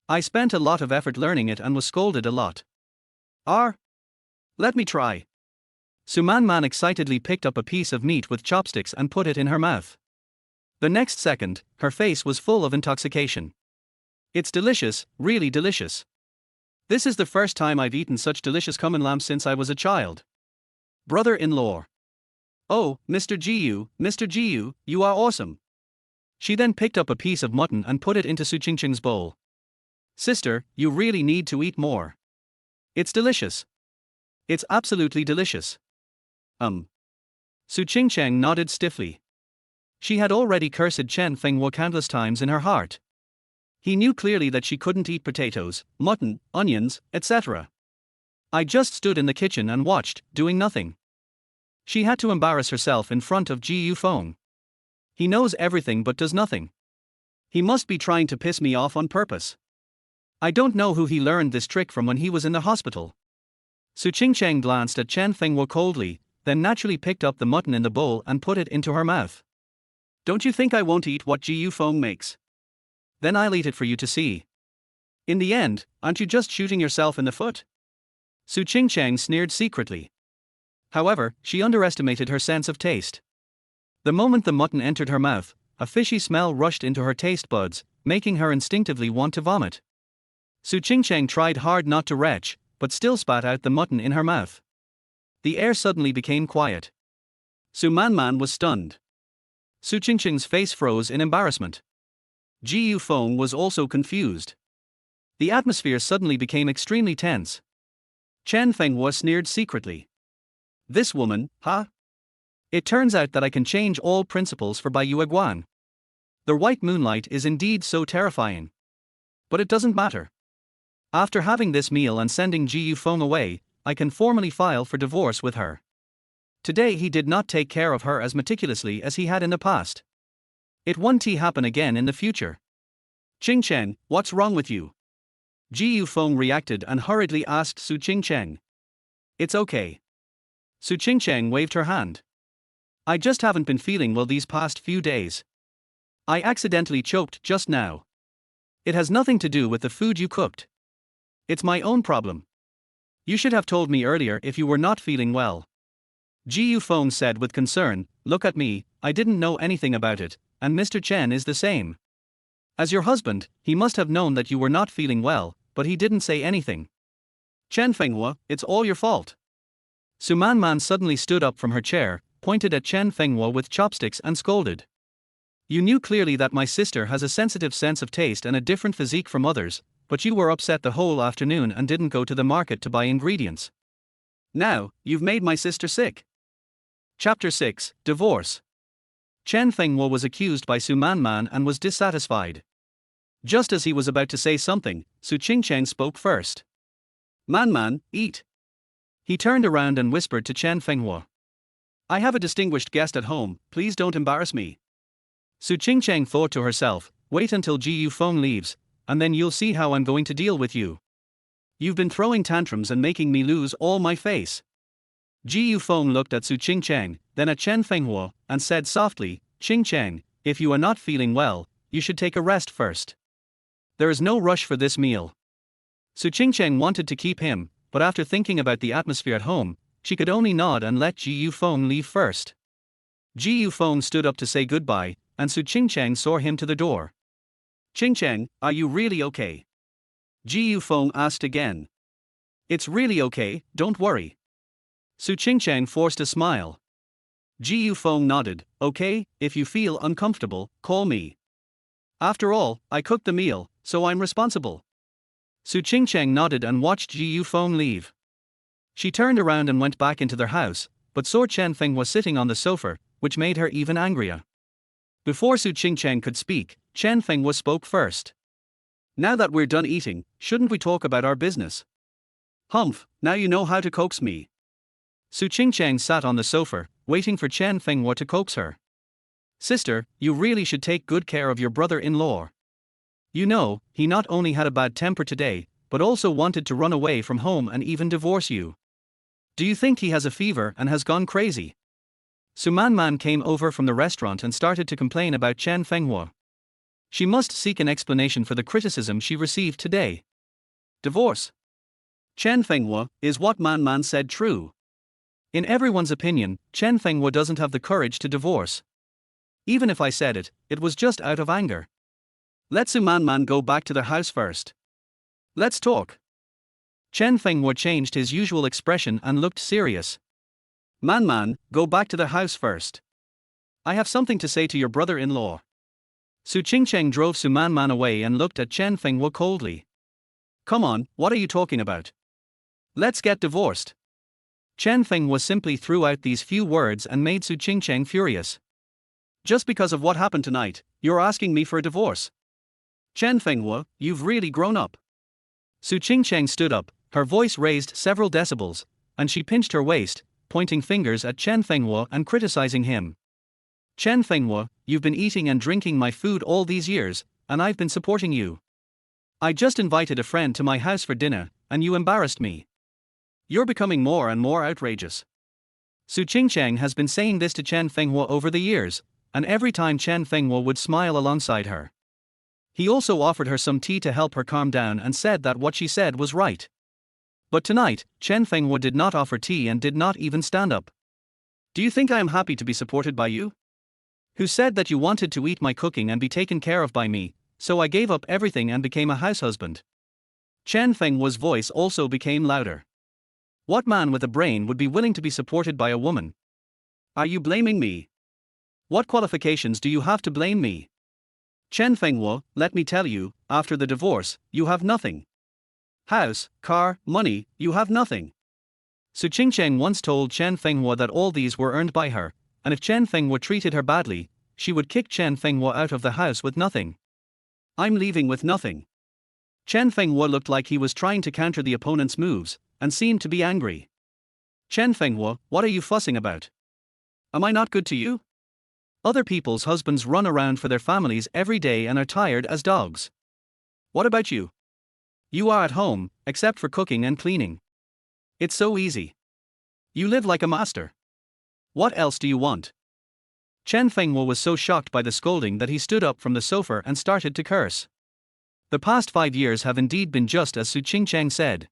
I spent a lot of effort learning it and was scolded a lot. Let me try." Su Manman excitedly picked up a piece of meat with chopsticks and put it in her mouth. The next second, her face was full of intoxication. It's delicious, really delicious. This is the first time I've eaten such delicious common lamb since I was a child. Brother-in-law. Oh, Mr. Ji, you are awesome. She then picked up a piece of mutton and put it into Su Qingcheng's bowl. Sister, you really need to eat more. It's delicious. It's absolutely delicious. Su Qingcheng nodded stiffly. She had already cursed Chen Fenghua countless times in her heart. He knew clearly that she couldn't eat potatoes, mutton, onions, etc. I just stood in the kitchen and watched, doing nothing. She had to embarrass herself in front of Ji Yufeng. He knows everything but does nothing. He must be trying to piss me off on purpose. I don't know who he learned this trick from when he was in the hospital. Su Qingcheng glanced at Chen Fenghua coldly, then naturally picked up the mutton in the bowl and put it into her mouth. Don't you think I won't eat what Ji Yufeng makes? Then I'll eat it for you to see. In the end, aren't you just shooting yourself in the foot? Su Qingcheng sneered secretly. However, she underestimated her sense of taste. The moment the mutton entered her mouth, a fishy smell rushed into her taste buds, making her instinctively want to vomit. Su Qingcheng tried hard not to retch, but still spat out the mutton in her mouth. The air suddenly became quiet. Su Manman was stunned. Su Qingcheng's face froze in embarrassment. Ji Yufeng was also confused. The atmosphere suddenly became extremely tense. Chen Fenghua sneered secretly. This woman, huh? It turns out that I can change all principles for Bai Yueguan. The white moonlight is indeed so terrifying. But it doesn't matter. After having this meal and sending Ji Yufeng away, I can formally file for divorce with her. Today he did not take care of her as meticulously as he had in the past. It won't happen again in the future. Qingcheng, what's wrong with you? Ji Yufeng reacted and hurriedly asked Su Qingcheng. It's okay. Su Qingcheng waved her hand. I just haven't been feeling well these past few days. I accidentally choked just now. It has nothing to do with the food you cooked. It's my own problem. You should have told me earlier if you were not feeling well. Ji Yufeng said with concern, look at me, I didn't know anything about it, and Mr. Chen is the same. As your husband, he must have known that you were not feeling well, but he didn't say anything. Chen Fenghua, it's all your fault. Su Manman suddenly stood up from her chair, pointed at Chen Fenghua with chopsticks and scolded. You knew clearly that my sister has a sensitive sense of taste and a different physique from others, but you were upset the whole afternoon and didn't go to the market to buy ingredients. Now, you've made my sister sick. Chapter 6, Divorce. Chen Fenghua was accused by Su Manman and was dissatisfied. Just as he was about to say something, Su Qingcheng spoke first. "Man, eat." He turned around and whispered to Chen Fenghua. "I have a distinguished guest at home, please don't embarrass me." Su Qingcheng thought to herself, "Wait until Ji Yufeng leaves, and then you'll see how I'm going to deal with you. You've been throwing tantrums and making me lose all my face." Ji Yufeng looked at Su Qingcheng, then at Chen Fenghua, and said softly, "Qingcheng, if you are not feeling well, you should take a rest first. There is no rush for this meal." Su Qingcheng wanted to keep him, but after thinking about the atmosphere at home, she could only nod and let Ji Yufeng leave first. Ji Yufeng stood up to say goodbye, and Su Qingcheng saw him to the door. "Qingcheng, are you really okay?" Ji Yufeng asked again. "It's really okay, don't worry." Su Qingcheng forced a smile. Ji Yufeng nodded. "Okay, if you feel uncomfortable, call me. After all, I cooked the meal, so I'm responsible." Su Qingcheng nodded and watched Ji Yufeng leave. She turned around and went back into their house, but saw Chen Fenghua sitting on the sofa, which made her even angrier. Before Su Qingcheng could speak, Chen Fenghua spoke first. "Now that we're done eating, shouldn't we talk about our business?" "Humph, now you know how to coax me." Su Qingcheng sat on the sofa, waiting for Chen Fenghua to coax her. "Sister, you really should take good care of your brother-in-law. You know, he not only had a bad temper today, but also wanted to run away from home and even divorce you. Do you think he has a fever and has gone crazy?" Su Manman came over from the restaurant and started to complain about Chen Fenghua. She must seek an explanation for the criticism she received today. Divorce. Chen Fenghua, is what Manman said true? In everyone's opinion, Chen Fenghua doesn't have the courage to divorce. Even if I said it, it was just out of anger. Let Su Manman go back to their house first. Let's talk. Chen Fenghua changed his usual expression and looked serious. "Man, go back to the house first. I have something to say to your brother-in-law." Su Qingcheng drove Su Manman away and looked at Chen Fenghua coldly. "Come on, what are you talking about? Let's get divorced." Chen Fenghua simply threw out these few words and made Su Qingcheng furious. "Just because of what happened tonight, you're asking me for a divorce? Chen Fenghua, you've really grown up." Su Qingcheng stood up, her voice raised several decibels, and she pinched her waist, pointing fingers at Chen Fenghua and criticizing him. "Chen Fenghua, you've been eating and drinking my food all these years, and I've been supporting you. I just invited a friend to my house for dinner, and you embarrassed me. You're becoming more and more outrageous." Su Qingcheng has been saying this to Chen Fenghua over the years, and every time Chen Fenghua would smile alongside her. He also offered her some tea to help her calm down and said that what she said was right. But tonight, Chen Fenghua did not offer tea and did not even stand up. "Do you think I am happy to be supported by you? Who said that you wanted to eat my cooking and be taken care of by me, so I gave up everything and became a house husband?" Chen Fenghua's voice also became louder. "What man with a brain would be willing to be supported by a woman? Are you blaming me? What qualifications do you have to blame me? Chen Fenghua, let me tell you, after the divorce, you have nothing. House, car, money, you have nothing." Su Qingcheng once told Chen Fenghua that all these were earned by her, and if Chen Fenghua treated her badly, she would kick Chen Fenghua out of the house with nothing. "I'm leaving with nothing." Chen Fenghua looked like he was trying to counter the opponent's moves, and seemed to be angry. "Chen Fenghua, what are you fussing about? Am I not good to you? Other people's husbands run around for their families every day and are tired as dogs. What about you? You are at home, except for cooking and cleaning. It's so easy. You live like a master. What else do you want?" Chen Fenghua was so shocked by the scolding that he stood up from the sofa and started to curse. The past 5 years have indeed been just as Su Qingcheng said.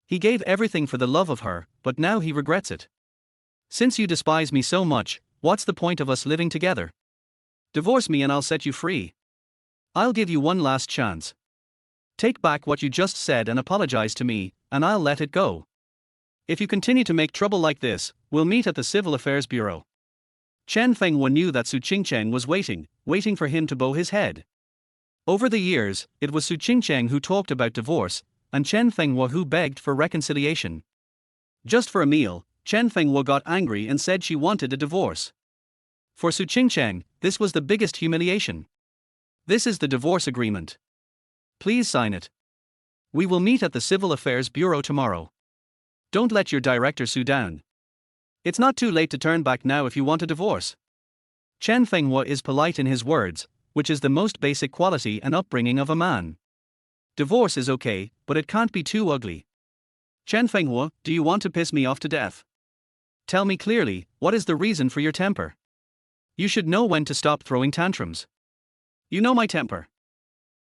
He gave everything for the love of her, but now he regrets it. "Since you despise me so much, what's the point of us living together? Divorce me and I'll set you free. I'll give you one last chance. Take back what you just said and apologize to me, and I'll let it go. If you continue to make trouble like this, we'll meet at the Civil Affairs Bureau." Chen Fenghua knew that Su Qingcheng was waiting for him to bow his head. Over the years, it was Su Qingcheng who talked about divorce, and Chen Fenghua who begged for reconciliation. Just for a meal, Chen Fenghua got angry and said she wanted a divorce. For Su Qingcheng, this was the biggest humiliation. This is the divorce agreement. Please sign it. We will meet at the Civil Affairs Bureau tomorrow. Don't let your director sue down. It's not too late to turn back now if you want a divorce. Chen Fenghua is polite in his words, which is the most basic quality and upbringing of a man. Divorce is okay, but it can't be too ugly. Chen Fenghua, do you want to piss me off to death? Tell me clearly, what is the reason for your temper? You should know when to stop throwing tantrums. You know my temper.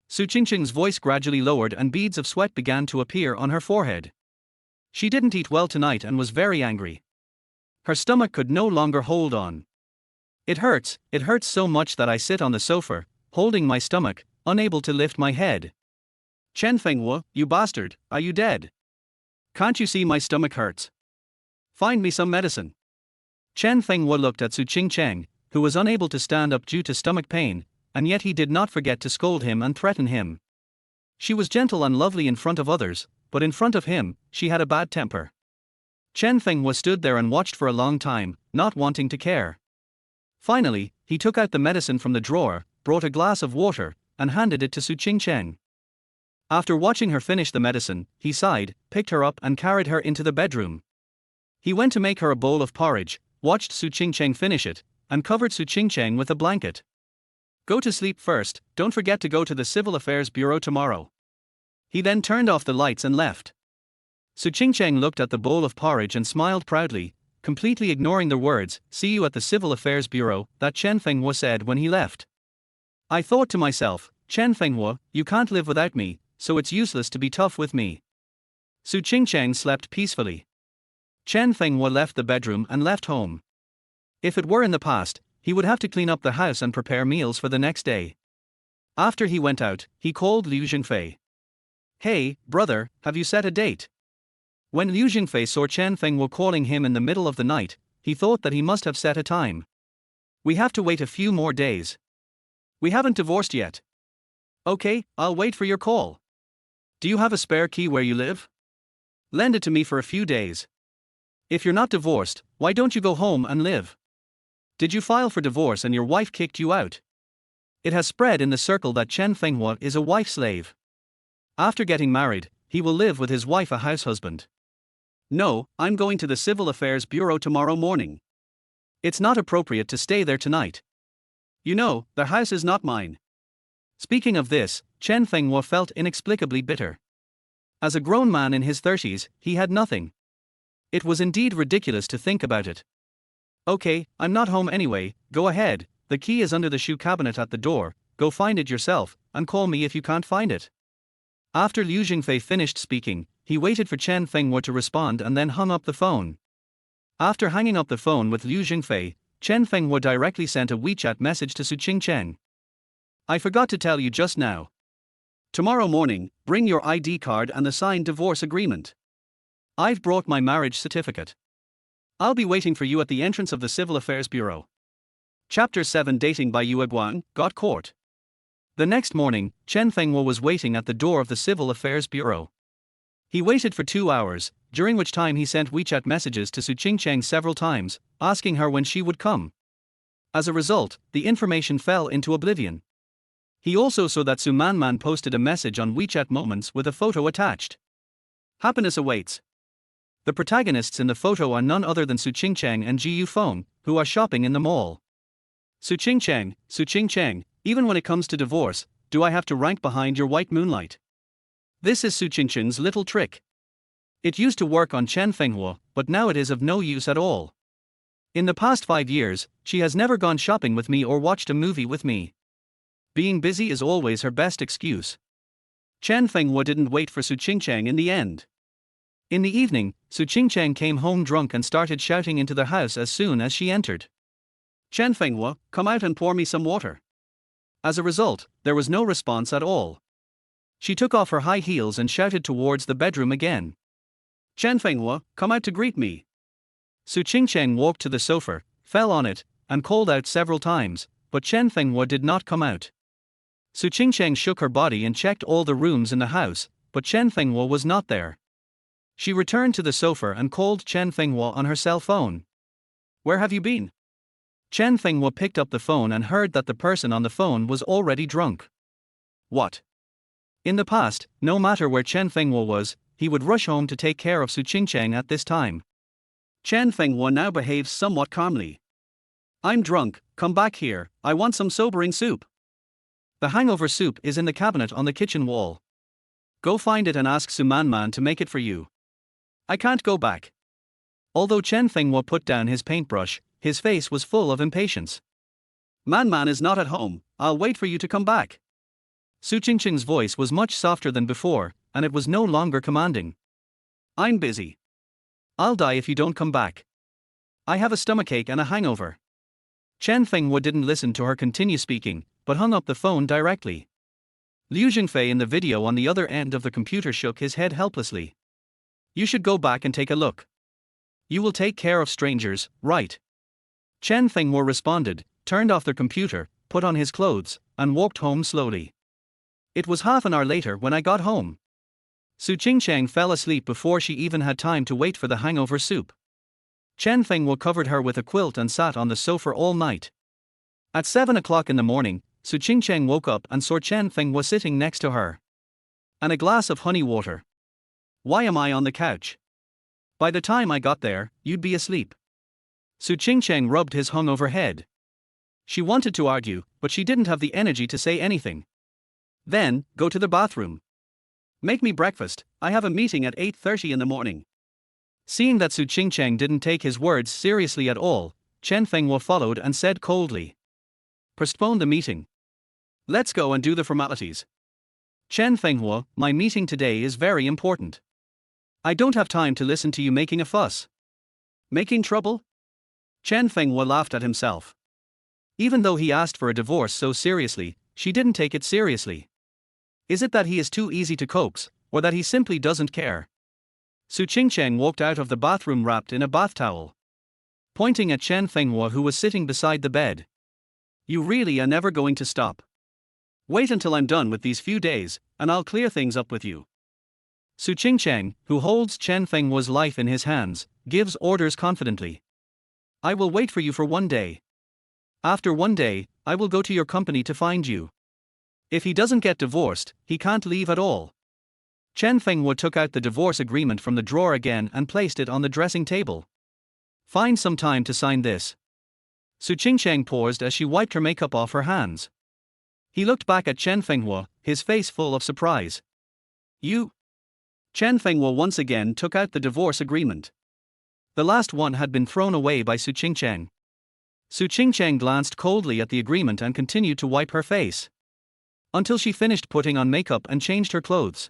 Su Qingcheng's voice gradually lowered and beads of sweat began to appear on her forehead. She didn't eat well tonight and was very angry. Her stomach could no longer hold on. It hurts so much that I sit on the sofa, holding my stomach, unable to lift my head. Chen Fenghua, you bastard, are you dead? Can't you see my stomach hurts? Find me some medicine. Chen Fenghua looked at Su Qingcheng, who was unable to stand up due to stomach pain, and yet he did not forget to scold him and threaten him. She was gentle and lovely in front of others, but in front of him, she had a bad temper. Chen Fenghua stood there and watched for a long time, not wanting to care. Finally, he took out the medicine from the drawer, brought a glass of water, and handed it to Su Qingcheng. After watching her finish the medicine, he sighed, picked her up and carried her into the bedroom. He went to make her a bowl of porridge, watched Su Qingcheng finish it, and covered Su Qingcheng with a blanket. Go to sleep first, don't forget to go to the Civil Affairs Bureau tomorrow. He then turned off the lights and left. Su Qingcheng looked at the bowl of porridge and smiled proudly, completely ignoring the words, "See you at the Civil Affairs Bureau," that Chen Fenghua said when he left. I thought to myself, Chen Fenghua, you can't live without me, so it's useless to be tough with me. Su Qingcheng slept peacefully. Chen Fenghua left the bedroom and left home. If it were in the past, he would have to clean up the house and prepare meals for the next day. After he went out, he called Liu Jingfei. Hey, brother, have you set a date? When Liu Jingfei saw Chen Fenghua calling him in the middle of the night, he thought that he must have set a time. We have to wait a few more days. We haven't divorced yet. Okay, I'll wait for your call. Do you have a spare key where you live? Lend it to me for a few days. If you're not divorced, why don't you go home and live? Did you file for divorce and your wife kicked you out? It has spread in the circle that Chen Fenghua is a wife slave. After getting married, he will live with his wife, a house husband. No, I'm going to the Civil Affairs Bureau tomorrow morning. It's not appropriate to stay there tonight. You know, the house is not mine. Speaking of this, Chen Fenghua felt inexplicably bitter. As a grown man in his 30s, he had nothing. It was indeed ridiculous to think about it. Okay, I'm not home anyway, go ahead, the key is under the shoe cabinet at the door, go find it yourself, and call me if you can't find it. After Liu Jingfei finished speaking, he waited for Chen Fenghua to respond and then hung up the phone. After hanging up the phone with Liu Jingfei, Chen Fenghua directly sent a WeChat message to Su Qingcheng. I forgot to tell you just now. Tomorrow morning, bring your ID card and the signed divorce agreement. I've brought my marriage certificate. I'll be waiting for you at the entrance of the Civil Affairs Bureau. Chapter 7 Dating by Yue Guang, got caught. The next morning, Chen Fenghua was waiting at the door of the Civil Affairs Bureau. He waited for 2 hours, during which time he sent WeChat messages to Su Qingcheng several times, asking her when she would come. As a result, the information fell into oblivion. He also saw that Su Manman posted a message on WeChat Moments with a photo attached. Happiness awaits. The protagonists in the photo are none other than Su Qingcheng and Ji Yufeng, who are shopping in the mall. Su Qingcheng, even when it comes to divorce, do I have to rank behind your white moonlight? This is Su Qingcheng's little trick. It used to work on Chen Fenghua, but now it is of no use at all. In the past 5 years, she has never gone shopping with me or watched a movie with me. Being busy is always her best excuse. Chen Fenghua didn't wait for Su Qingcheng in the end. In the evening, Su Qingcheng came home drunk and started shouting into the house as soon as she entered. Chen Fenghua, come out and pour me some water. As a result, there was no response at all. She took off her high heels and shouted towards the bedroom again. Chen Fenghua, come out to greet me. Su Qingcheng walked to the sofa, fell on it, and called out several times, but Chen Fenghua did not come out. Su Qingcheng shook her body and checked all the rooms in the house, but Chen Fenghua was not there. She returned to the sofa and called Chen Fenghua on her cell phone. "Where have you been?" Chen Fenghua picked up the phone and heard that the person on the phone was already drunk. What? In the past, no matter where Chen Fenghua was, he would rush home to take care of Su Qingcheng at this time. Chen Fenghua now behaves somewhat calmly. "I'm drunk, come back here, I want some sobering soup." "The hangover soup is in the cabinet on the kitchen wall. Go find it and ask Su Man to make it for you." "I can't go back." Although Chen Fenghua put down his paintbrush, his face was full of impatience. Man is not at home, I'll wait for you to come back." Su Qingcheng's voice was much softer than before, and it was no longer commanding. "I'm busy. I'll die if you don't come back. I have a stomachache and a hangover." Chen Fenghua didn't listen to her continue speaking, but hung up the phone directly. Liu Jingfei in the video on the other end of the computer shook his head helplessly. "You should go back and take a look. You will take care of strangers, right?" Chen Fenghua responded, turned off their computer, put on his clothes, and walked home slowly. "It was half an hour later when I got home." Su Qingcheng fell asleep before she even had time to wait for the hangover soup. Chen Fenghua covered her with a quilt and sat on the sofa all night. At 7 o'clock in the morning, Su Qingcheng woke up and saw Chen Fenghua sitting next to her. "And a glass of honey water. Why am I on the couch? By the time I got there, you'd be asleep." Su Qingcheng rubbed his hungover head. She wanted to argue, but she didn't have the energy to say anything. "Then, go to the bathroom. Make me breakfast, I have a meeting at 8:30 in the morning." Seeing that Su Qingcheng didn't take his words seriously at all, Chen Fenghua followed and said coldly, "Postpone the meeting. Let's go and do the formalities." "Chen Fenghua, my meeting today is very important. I don't have time to listen to you making a fuss." "Making trouble?" Chen Fenghua laughed at himself. Even though he asked for a divorce so seriously, she didn't take it seriously. Is it that he is too easy to coax, or that he simply doesn't care? Su Qingcheng walked out of the bathroom wrapped in a bath towel, pointing at Chen Fenghua who was sitting beside the bed. "You really are never going to stop. Wait until I'm done with these few days, and I'll clear things up with you." Su Qingcheng, who holds Chen Fenghua's life in his hands, gives orders confidently. "I will wait for you for 1 day. After 1 day, I will go to your company to find you. If he doesn't get divorced, he can't leave at all." Chen Fenghua took out the divorce agreement from the drawer again and placed it on the dressing table. "Find some time to sign this." Su Qingcheng paused as she wiped her makeup off her hands. He looked back at Chen Fenghua, his face full of surprise. "You?" Chen Fenghua once again took out the divorce agreement. The last one had been thrown away by Su Qingcheng. Su Qingcheng glanced coldly at the agreement and continued to wipe her face until she finished putting on makeup and changed her clothes.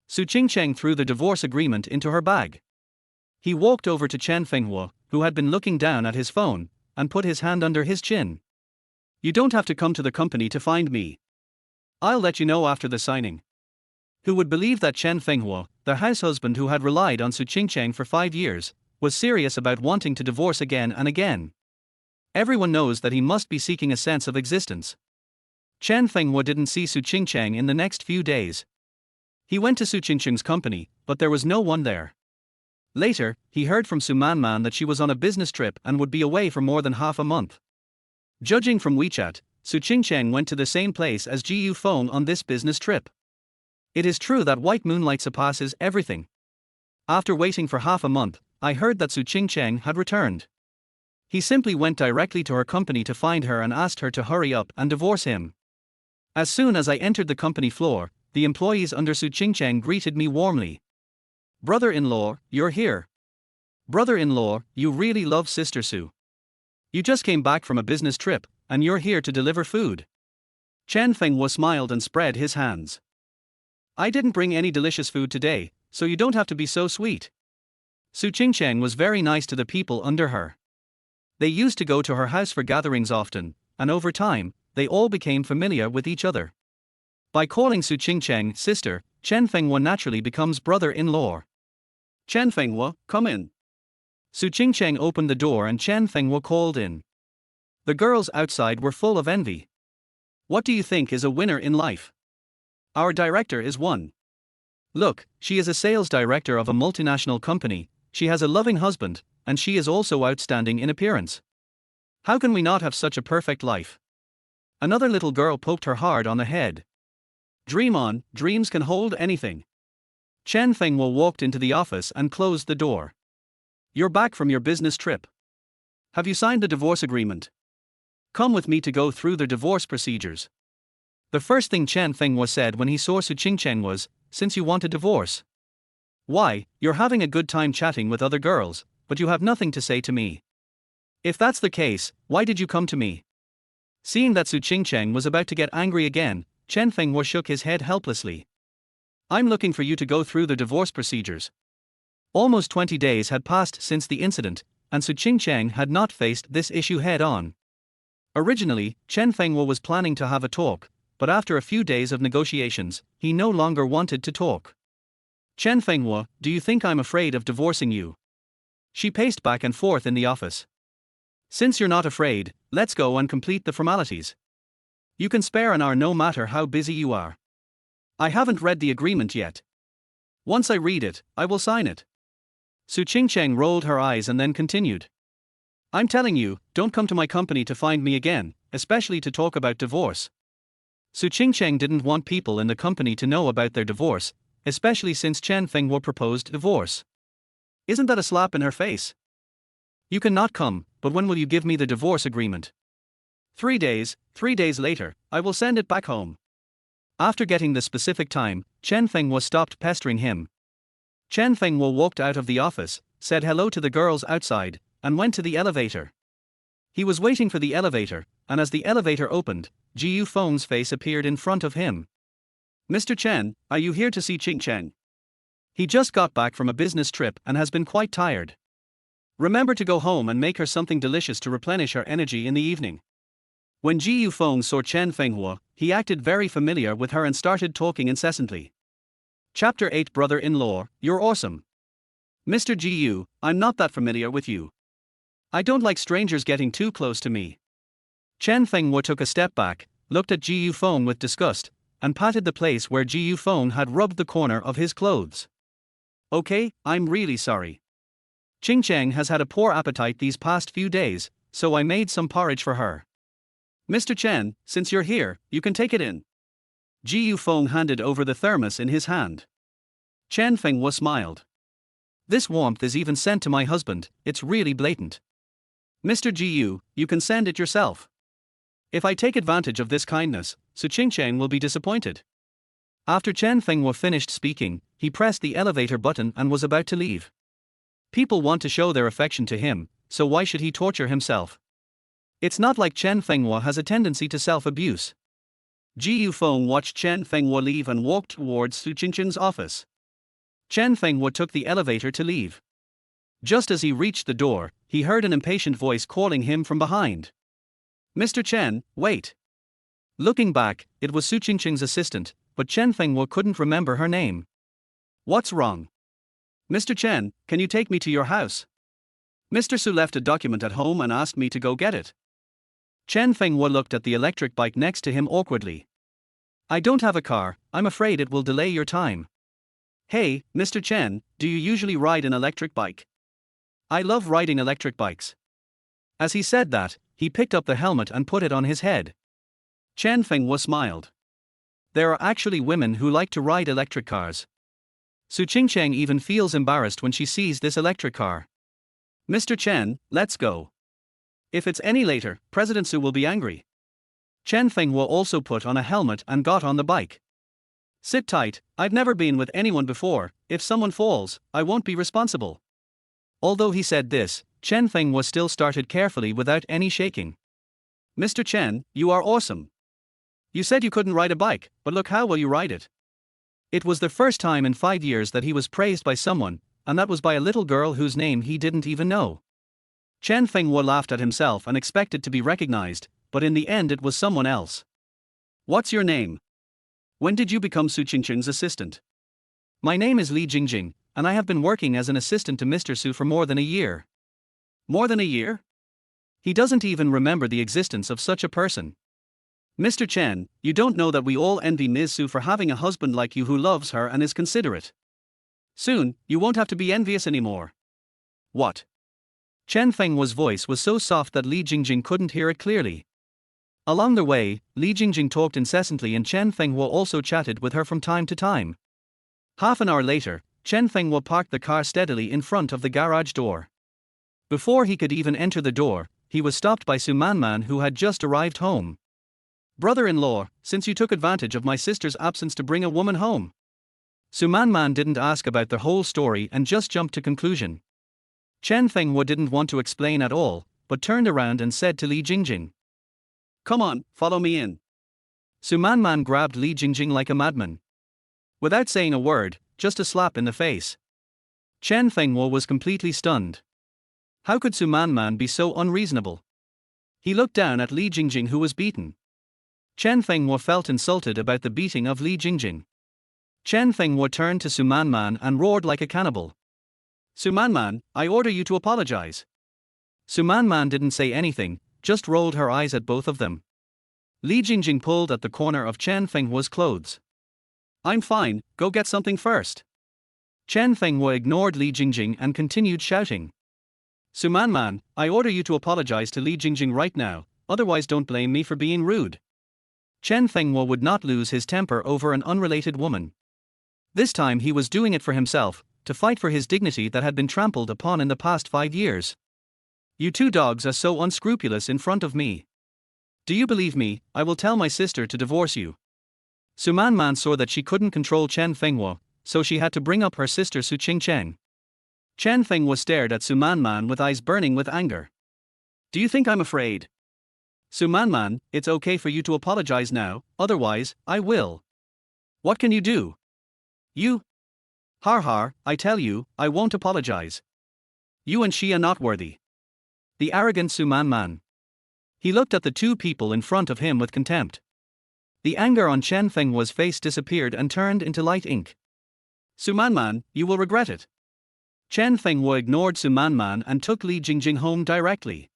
Su Qingcheng threw the divorce agreement into her bag. He walked over to Chen Fenghua, who had been looking down at his phone, and put his hand under his chin. "You don't have to come to the company to find me. I'll let you know after the signing." Who would believe that Chen Fenghua, the house husband who had relied on Su Qingcheng for 5 years, was serious about wanting to divorce again and again? Everyone knows that he must be seeking a sense of existence. Chen Fenghua didn't see Su Qingcheng in the next few days. He went to Su Qingcheng's company, but there was no one there. Later, he heard from Su Man that she was on a business trip and would be away for more than half a month. Judging from WeChat, Su Qingcheng went to the same place as Gu Feng on this business trip. It is true that white moonlight surpasses everything. After waiting for half a month, I heard that Su Qingcheng had returned. He simply went directly to her company to find her and asked her to hurry up and divorce him. As soon as I entered the company floor, the employees under Su Qingcheng greeted me warmly. "Brother-in-law, you're here. Brother-in-law, you really love Sister Su. You just came back from a business trip, and you're here to deliver food." Chen Fenghua smiled and spread his hands. "I didn't bring any delicious food today, so you don't have to be so sweet." Su Qingcheng was very nice to the people under her. They used to go to her house for gatherings often, and over time, they all became familiar with each other. By calling Su Qingcheng sister, Chen Fenghua naturally becomes brother-in-law. "Chen Fenghua, come in." Su Qingcheng opened the door and Chen Fenghua called in. The girls outside were full of envy. What do you think is a winner in life? Our director is one. Look, she is a sales director of a multinational company, she has a loving husband, and she is also outstanding in appearance. How can we not have such a perfect life? Another little girl poked her hard on the head. Dream on, dreams can hold anything. Chen Fenghua walked into the office and closed the door. You're back from your business trip. Have you signed the divorce agreement? Come with me to go through the divorce procedures. The first thing Chen Fenghua said when he saw Su Qingcheng was, since you want a divorce. Why, you're having a good time chatting with other girls, but you have nothing to say to me. If that's the case, why did you come to me? Seeing that Su Qingcheng was about to get angry again, Chen Fenghua shook his head helplessly. I'm looking for you to go through the divorce procedures. Almost 20 days had passed since the incident, and Su Qingcheng had not faced this issue head-on. Originally, Chen Fenghua was planning to have a talk, but after a few days of negotiations, he no longer wanted to talk. Chen Fenghua, do you think I'm afraid of divorcing you? She paced back and forth in the office. Since you're not afraid, let's go and complete the formalities. You can spare an hour no matter how busy you are. I haven't read the agreement yet. Once I read it, I will sign it. Su Qingcheng rolled her eyes and then continued. I'm telling you, don't come to my company to find me again, especially to talk about divorce. Su Qingcheng didn't want people in the company to know about their divorce, especially since Chen Fenghua proposed divorce. Isn't that a slap in her face? You cannot come, but when will you give me the divorce agreement? 3 days, 3 days later, I will send it back home. After getting the specific time, Chen Fenghua stopped pestering him. Chen Fenghua walked out of the office, said hello to the girls outside, and went to the elevator. He was waiting for the elevator, and as the elevator opened, Ji Yufeng's face appeared in front of him. Mr. Chen, are you here to see Qingcheng? He just got back from a business trip and has been quite tired. Remember to go home and make her something delicious to replenish her energy in the evening. When Ji Yufeng saw Chen Fenghua, he acted very familiar with her and started talking incessantly. Chapter 8 Brother-in-law, you're awesome. Mr. Ji Yu, I'm not that familiar with you. I don't like strangers getting too close to me. Chen Fenghua took a step back, looked at Ji Yufeng with disgust, and patted the place where Ji Yufeng had rubbed the corner of his clothes. Okay, I'm really sorry. Qingcheng has had a poor appetite these past few days, so I made some porridge for her. Mr. Chen, since you're here, you can take it in. Ji Yufeng handed over the thermos in his hand. Chen Fenghua smiled. This warmth is even sent to my husband, it's really blatant. Mr. Ji Yu, you can send it yourself. If I take advantage of this kindness, Su Qingcheng will be disappointed. After Chen Fenghua finished speaking, he pressed the elevator button and was about to leave. People want to show their affection to him, so why should he torture himself? It's not like Chen Fenghua has a tendency to self-abuse. Ji Yufeng watched Chen Fenghua leave and walked towards Su Qingcheng's office. Chen Fenghua took the elevator to leave. Just as he reached the door, he heard an impatient voice calling him from behind. Mr. Chen, wait. Looking back, it was Su Qingcheng's assistant, but Chen Fenghua couldn't remember her name. What's wrong? Mr. Chen, can you take me to your house? Mr. Su left a document at home and asked me to go get it. Chen Fenghua looked at the electric bike next to him awkwardly. I don't have a car, I'm afraid it will delay your time. Hey, Mr. Chen, do you usually ride an electric bike? I love riding electric bikes. As he said that, he picked up the helmet and put it on his head. Chen Fenghua smiled. There are actually women who like to ride electric cars. Su Qingcheng even feels embarrassed when she sees this electric car. Mr. Chen, let's go. If it's any later, President Su will be angry. Chen Fenghua also put on a helmet and got on the bike. Sit tight, I've never been with anyone before, if someone falls, I won't be responsible. Although he said this, Chen Fenghua still started carefully without any shaking. Mr. Chen, you are awesome. You said you couldn't ride a bike, but look how well you ride it. It was the first time in 5 years that he was praised by someone, and that was by a little girl whose name he didn't even know. Chen Fenghua laughed at himself and expected to be recognized, but in the end it was someone else. What's your name? When did you become Su Qingcheng's assistant? My name is Li Jingjing, and I have been working as an assistant to Mr. Su for more than a year. More than a year? He doesn't even remember the existence of such a person. Mr. Chen, you don't know that we all envy Ms. Su for having a husband like you who loves her and is considerate. Soon, you won't have to be envious anymore. What? Chen Fenghua's voice was so soft that Li Jingjing couldn't hear it clearly. Along the way, Li Jingjing talked incessantly and Chen Fenghua also chatted with her from time to time. Half an hour later, Chen Fenghua parked the car steadily in front of the garage door. Before he could even enter the door, he was stopped by Su Manman, who had just arrived home. Brother-in-law, since you took advantage of my sister's absence to bring a woman home. Su Manman didn't ask about the whole story and just jumped to conclusion. Chen Fenghua didn't want to explain at all, but turned around and said to Li Jingjing, "Come on, follow me in." Su Manman grabbed Li Jingjing like a madman. Without saying a word, just a slap in the face. Chen Fenghua was completely stunned. How could Su Manman be so unreasonable? He looked down at Li Jingjing, who was beaten. Chen Fenghua felt insulted about the beating of Li Jingjing. Chen Fenghua turned to Su Manman and roared like a cannibal. "Su Manman, I order you to apologize." Su Manman didn't say anything, just rolled her eyes at both of them. Li Jingjing pulled at the corner of Chen Fenghua's clothes. "I'm fine, go get something first." Chen Fenghua ignored Li Jingjing and continued shouting. "Su Manman, I order you to apologize to Li Jingjing right now, otherwise don't blame me for being rude." Chen Fenghua would not lose his temper over an unrelated woman. This time he was doing it for himself, to fight for his dignity that had been trampled upon in the past 5 years. "You two dogs are so unscrupulous in front of me. Do you believe me? I will tell my sister to divorce you." Su Manman saw that she couldn't control Chen Fenghua, so she had to bring up her sister Su Qingcheng. Chen Fenghua stared at Su Manman with eyes burning with anger. "Do you think I'm afraid?" "Su Manman, it's okay for you to apologize now, otherwise, I will." "What can you do?" "You." "Har har, I tell you, I won't apologize. You and she are not worthy." The arrogant Su Manman. He looked at the two people in front of him with contempt. The anger on Chen Fenghua's face disappeared and turned into light ink. "Su Manman, you will regret it." Chen Fenghua ignored Su Manman and took Li Jingjing home directly.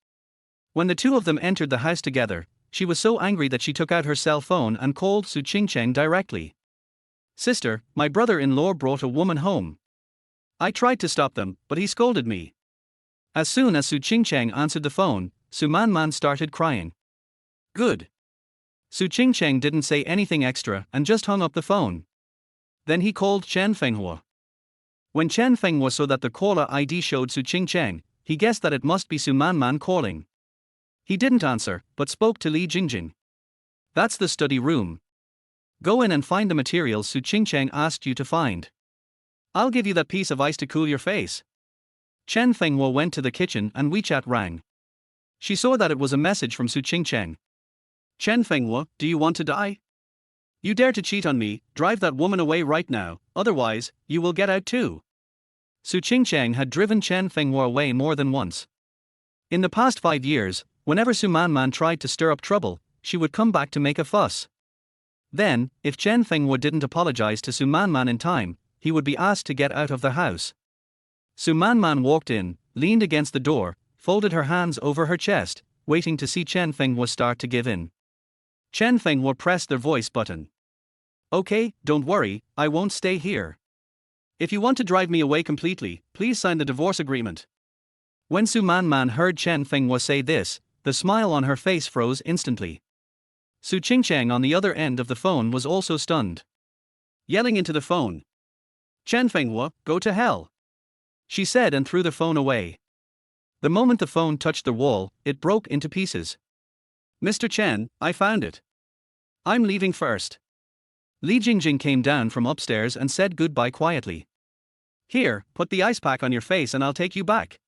When the two of them entered the house together, she was so angry that she took out her cell phone and called Su Qingcheng directly. "Sister, my brother-in-law brought a woman home. I tried to stop them, but he scolded me." As soon as Su Qingcheng answered the phone, Su Manman started crying. "Good." Su Qingcheng didn't say anything extra and just hung up the phone. Then he called Chen Fenghua. When Chen Fenghua saw that the caller ID showed Su Qingcheng, he guessed that it must be Su Manman calling. He didn't answer, but spoke to Li Jingjing. "That's the study room. Go in and find the materials Su Qingcheng asked you to find. I'll give you that piece of ice to cool your face." Chen Fenghua went to the kitchen and WeChat rang. She saw that it was a message from Su Qingcheng. "Chen Fenghua, do you want to die? You dare to cheat on me, drive that woman away right now, otherwise, you will get out too." Su Qingcheng had driven Chen Fenghua away more than once. In the past 5 years, whenever Su Manman tried to stir up trouble, she would come back to make a fuss. Then, if Chen Fenghua didn't apologize to Su Manman in time, he would be asked to get out of the house. Su Manman walked in, leaned against the door, folded her hands over her chest, waiting to see Chen Fenghua start to give in. Chen Fenghua pressed the voice button. "Okay, don't worry, I won't stay here. If you want to drive me away completely, please sign the divorce agreement." When Su Manman heard Chen Fenghua say this, the smile on her face froze instantly. Su Qingcheng on the other end of the phone was also stunned. Yelling into the phone, "Chen Fenghua, go to hell," she said and threw the phone away. The moment the phone touched the wall, it broke into pieces. "Mr. Chen, I found it. I'm leaving first." Li Jingjing came down from upstairs and said goodbye quietly. "Here, put the ice pack on your face and I'll take you back."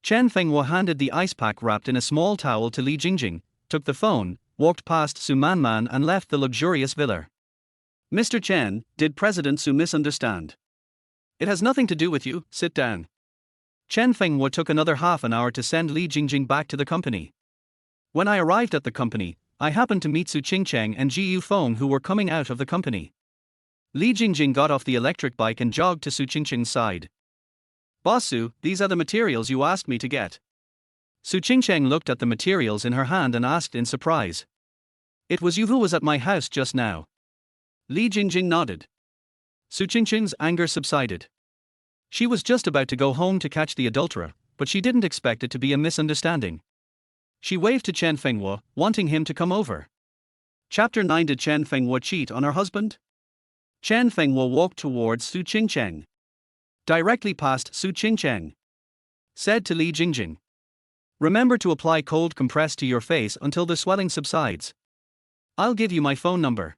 Chen Fenghua handed the ice pack wrapped in a small towel to Li Jingjing, took the phone, walked past Su Manman and left the luxurious villa. "Mr. Chen, did President Su misunderstand?" "It has nothing to do with you, sit down." Chen Fenghua took another half an hour to send Li Jingjing back to the company. When I arrived at the company, I happened to meet Su Qingcheng and Ji Yufeng, who were coming out of the company. Li Jingjing got off the electric bike and jogged to Su Qingcheng's side. "Boss Su, these are the materials you asked me to get." Su Qingcheng looked at the materials in her hand and asked in surprise. It was you who was at my house just now. Li Jingjing nodded. Su Qingqing's anger subsided. She was just about to go home to catch the adulterer, but she didn't expect it to be a misunderstanding. She waved to Chen Fenghua, wanting him to come over. Chapter 9. Did Chen Fenghua cheat on her husband? Chen Fenghua walked towards Su Qingcheng. Directly past Su Qingcheng. Said to Li Jingjing. Remember to apply cold compress to your face until the swelling subsides. I'll give you my phone number.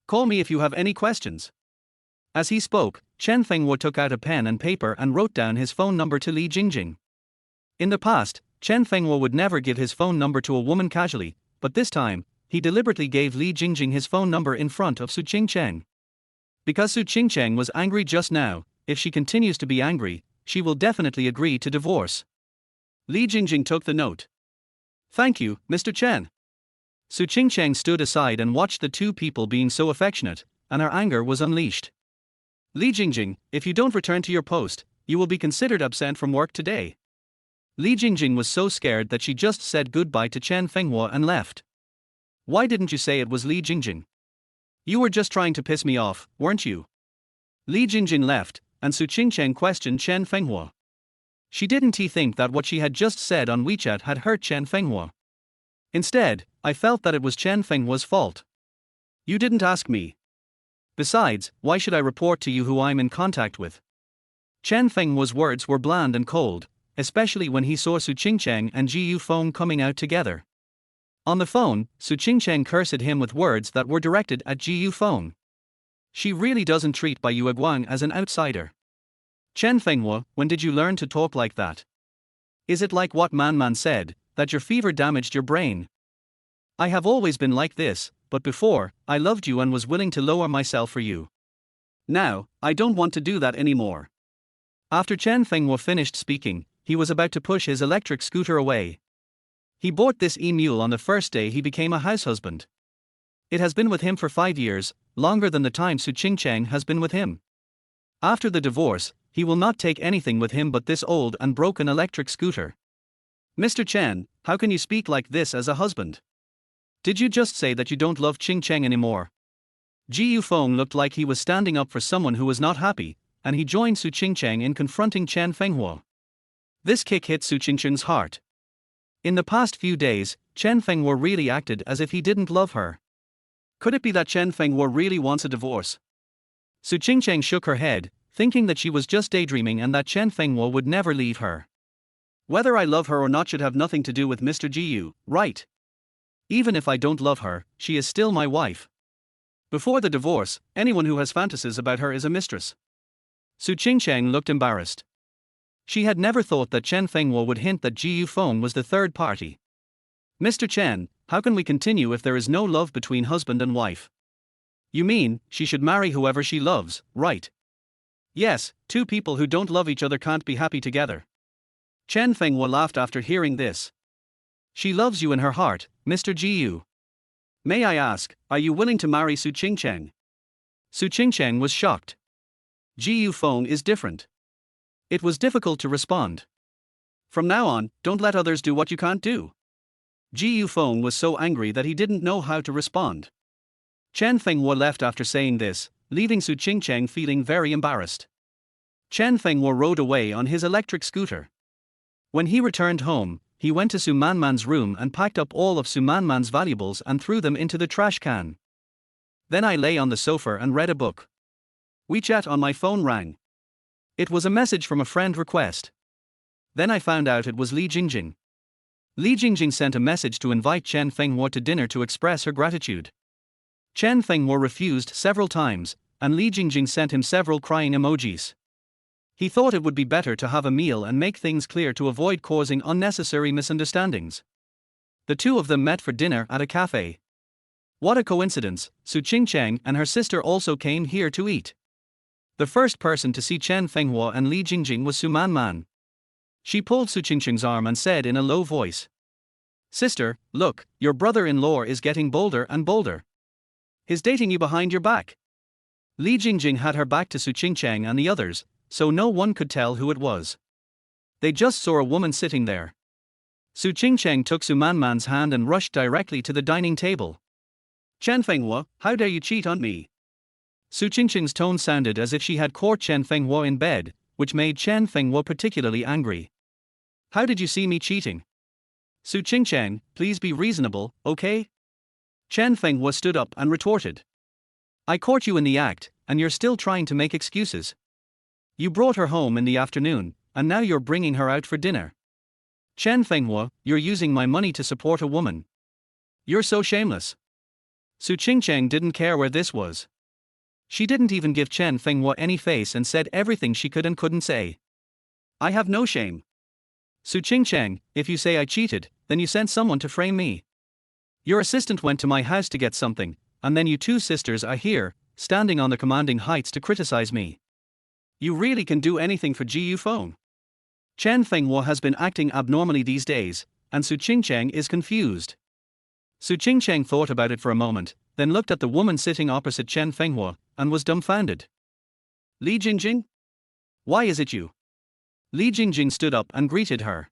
Call me if you have any questions. As he spoke, Chen Fenghua took out a pen and paper and wrote down his phone number to Li Jingjing. In the past, Chen Fenghua would never give his phone number to a woman casually, but this time, he deliberately gave Li Jingjing his phone number in front of Su Qingcheng. Because Su Qingcheng was angry just now, if she continues to be angry, she will definitely agree to divorce. Li Jingjing took the note. Thank you, Mr. Chen. Su Qingcheng stood aside and watched the two people being so affectionate, and her anger was unleashed. Li Jingjing, if you don't return to your post, you will be considered absent from work today. Li Jingjing was so scared that she just said goodbye to Chen Fenghua and left. Why didn't you say it was Li Jingjing? You were just trying to piss me off, weren't you? Li Jingjing left, and Su Qingcheng questioned Chen Fenghua. Didn't he think that what she had just said on WeChat had hurt Chen Fenghua? Instead, I felt that it was Chen Fenghua's fault. You didn't ask me. Besides, why should I report to you who I'm in contact with? Chen Fenghua's words were bland and cold, especially when he saw Su Qingcheng and Ji Yufeng coming out together. On the phone, Su Qingcheng cursed him with words that were directed at Ji Yufeng. She really doesn't treat Bai Yueguang as an outsider. Chen Fenghua, when did you learn to talk like that? Is it like what Man said, that your fever damaged your brain? I have always been like this, but before, I loved you and was willing to lower myself for you. Now, I don't want to do that anymore. After Chen Fenghua finished speaking, he was about to push his electric scooter away. He bought this e-mule on the first day he became a house husband. It has been with him for 5 years, longer than the time Su Qingcheng has been with him. After the divorce, he will not take anything with him but this old and broken electric scooter. Mr. Chen, how can you speak like this as a husband? Did you just say that you don't love Qingcheng anymore? Ji Yufeng looked like he was standing up for someone who was not happy, and he joined Su Qingcheng in confronting Chen Fenghua. This kick hit Su Qingcheng's heart. In the past few days, Chen Fenghua really acted as if he didn't love her. Could it be that Chen Fenghua really wants a divorce? Su Qingcheng shook her head, thinking that she was just daydreaming and that Chen Fenghua would never leave her. Whether I love her or not should have nothing to do with Mr. Jiyu, right? Even if I don't love her, she is still my wife. Before the divorce, anyone who has fantasies about her is a mistress. Su Qingcheng looked embarrassed. She had never thought that Chen Fenghua would hint that Ji Yufeng was the third party. Mr. Chen, how can we continue if there is no love between husband and wife? You mean, she should marry whoever she loves, right? Yes, two people who don't love each other can't be happy together. Chen Fenghua laughed after hearing this. She loves you in her heart, Mr. Jiyu. May I ask, are you willing to marry Su Qingcheng? Su Qingcheng was shocked. Ji Yufeng is different. It was difficult to respond. From now on, don't let others do what you can't do. Ji Yufeng was so angry that he didn't know how to respond. Chen Fenghua left after saying this, leaving Su Qingcheng feeling very embarrassed. Chen Fenghua rode away on his electric scooter. When he returned home, he went to Su Manman's room and packed up all of Su Manman's valuables and threw them into the trash can. Then I lay on the sofa and read a book. WeChat on my phone rang. It was a message from a friend request. Then I found out it was Li Jingjing. Li Jingjing sent a message to invite Chen Fenghua to dinner to express her gratitude. Chen Fenghua refused several times, and Li Jingjing sent him several crying emojis. He thought it would be better to have a meal and make things clear to avoid causing unnecessary misunderstandings. The two of them met for dinner at a cafe. What a coincidence, Su Qingcheng and her sister also came here to eat. The first person to see Chen Fenghua and Li Jingjing was Su Manman. She pulled Su Qingcheng's arm and said in a low voice, "Sister, look, your brother-in-law is getting bolder and bolder. He's dating you behind your back." Li Jingjing had her back to Su Qingcheng and the others, so no one could tell who it was. They just saw a woman sitting there. Su Qingcheng took Su Manman's hand and rushed directly to the dining table. Chen Fenghua, how dare you cheat on me? Su Qingqing's tone sounded as if she had caught Chen Fenghua in bed, which made Chen Fenghua particularly angry. How did you see me cheating? Su Qingqing, please be reasonable, okay? Chen Fenghua stood up and retorted. I caught you in the act, and you're still trying to make excuses. You brought her home in the afternoon, and now you're bringing her out for dinner. Chen Fenghua, you're using my money to support a woman. You're so shameless. Su Qingqing didn't care where this was. She didn't even give Chen Fenghua any face and said everything she could and couldn't say. I have no shame. Su Qingqing, if you say I cheated, then you sent someone to frame me. Your assistant went to my house to get something, and then you two sisters are here, standing on the commanding heights to criticize me. You really can do anything for Gu Feng. Chen Fenghua has been acting abnormally these days, and Su Qingqing is confused. Su Qingqing thought about it for a moment, then looked at the woman sitting opposite Chen Fenghua, and was dumbfounded. Li Jingjing? Why is it you? Li Jingjing stood up and greeted her.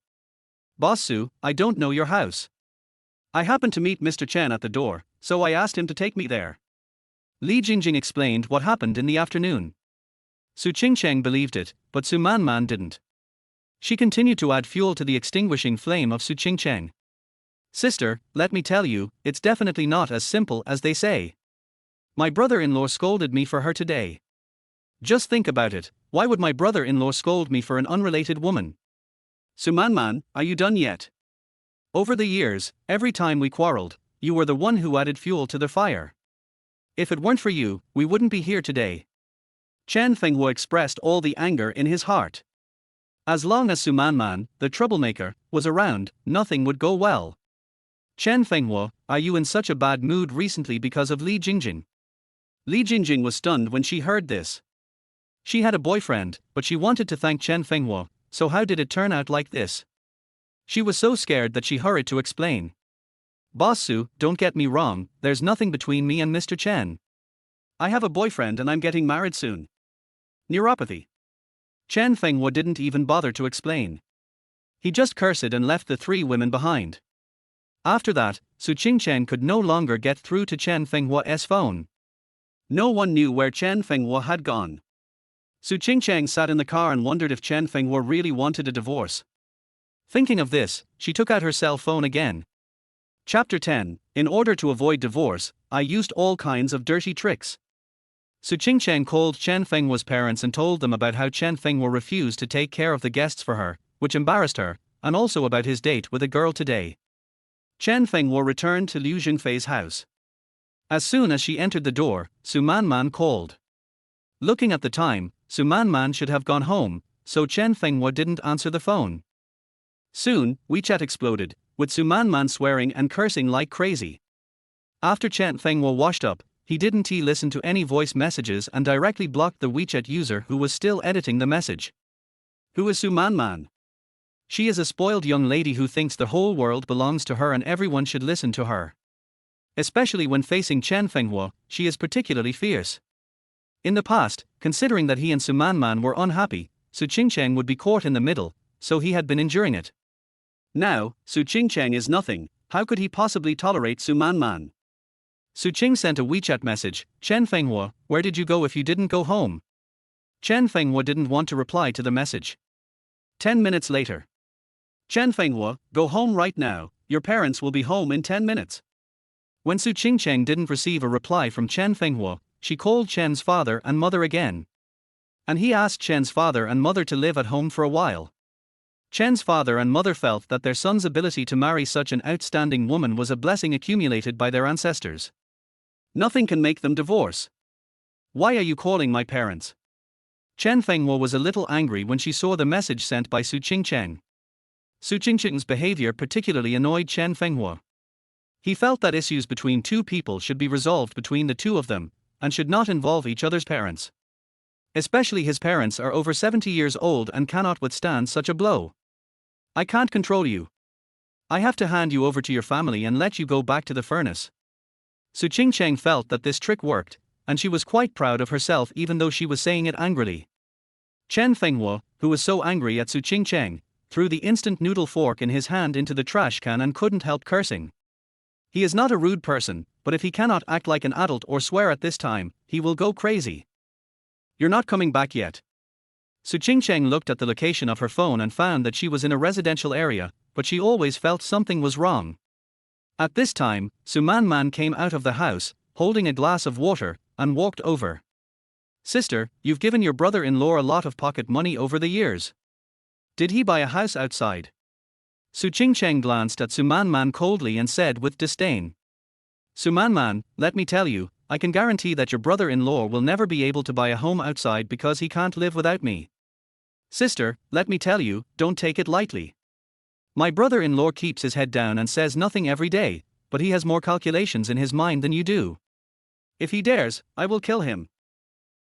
Boss Su, I don't know your house. I happened to meet Mr. Chen at the door, so I asked him to take me there. Li Jingjing explained what happened in the afternoon. Su Qingqing believed it, but Su Manman didn't. She continued to add fuel to the extinguishing flame of Su Qingqing. Sister, let me tell you, it's definitely not as simple as they say. My brother-in-law scolded me for her today. Just think about it, why would my brother-in-law scold me for an unrelated woman? Su Manman, are you done yet? Over the years, every time we quarreled, you were the one who added fuel to the fire. If it weren't for you, we wouldn't be here today. Chen Fenghua expressed all the anger in his heart. As long as Su Manman, the troublemaker, was around, nothing would go well. Chen Fenghua, are you in such a bad mood recently because of Li Jingjing? Li Jingjing was stunned when she heard this. She had a boyfriend, but she wanted to thank Chen Fenghua, so how did it turn out like this? She was so scared that she hurried to explain. Boss Su, don't get me wrong, there's nothing between me and Mr. Chen. I have a boyfriend and I'm getting married soon. Neuropathy. Chen Fenghua didn't even bother to explain. He just cursed and left the three women behind. After that, Su Qingqing could no longer get through to Chen Fenghua's phone. No one knew where Chen Fenghua had gone. Su Qingqing sat in the car and wondered if Chen Fenghua really wanted a divorce. Thinking of this, she took out her cell phone again. Chapter 10, In order to avoid divorce, I used all kinds of dirty tricks. Su Qingqing called Chen Fenghua's parents and told them about how Chen Fenghua refused to take care of the guests for her, which embarrassed her, and also about his date with a girl today. Chen Fenghua returned to Liu Zhengfei's house. As soon as she entered the door, Su Manman called. Looking at the time, Su Manman should have gone home, so Chen Fenghua didn't answer the phone. Soon, WeChat exploded, with Su Manman swearing and cursing like crazy. After Chen Fenghua washed up, he didn't listen to any voice messages and directly blocked the WeChat user who was still editing the message. Who is Su Manman? She is a spoiled young lady who thinks the whole world belongs to her and everyone should listen to her. Especially when facing Chen Fenghua, she is particularly fierce. In the past, considering that he and Su Manman were unhappy, Su Qingqing would be caught in the middle, so he had been enduring it. Now, Su Qingqing is nothing, how could he possibly tolerate Su Manman? Su Qing sent a WeChat message, Chen Fenghua, where did you go if you didn't go home? Chen Fenghua didn't want to reply to the message. 10 minutes later. Chen Fenghua, go home right now, your parents will be home in 10 minutes. When Su Qingqing didn't receive a reply from Chen Fenghua, she called Chen's father and mother again. And he asked Chen's father and mother to live at home for a while. Chen's father and mother felt that their son's ability to marry such an outstanding woman was a blessing accumulated by their ancestors. Nothing can make them divorce. Why are you calling my parents? Chen Fenghua was a little angry when she saw the message sent by Su Qingqing. Su Qingqing's behavior particularly annoyed Chen Fenghua. He felt that issues between two people should be resolved between the two of them, and should not involve each other's parents. Especially his parents are over 70 years old and cannot withstand such a blow. I can't control you. I have to hand you over to your family and let you go back to the furnace. Su Qingqing felt that this trick worked, and she was quite proud of herself even though she was saying it angrily. Chen Fenghua, who was so angry at Su Qingqing, threw the instant noodle fork in his hand into the trash can and couldn't help cursing. He is not a rude person, but if he cannot act like an adult or swear at this time, he will go crazy. You're not coming back yet. Su Qingcheng looked at the location of her phone and found that she was in a residential area, but she always felt something was wrong. At this time, Su Man came out of the house, holding a glass of water, and walked over. Sister, you've given your brother-in-law a lot of pocket money over the years. Did he buy a house outside? Su Qingcheng glanced at Su Man coldly and said with disdain. Su Man, let me tell you, I can guarantee that your brother-in-law will never be able to buy a home outside because he can't live without me. Sister, let me tell you, don't take it lightly. My brother-in-law keeps his head down and says nothing every day, but he has more calculations in his mind than you do. If he dares, I will kill him.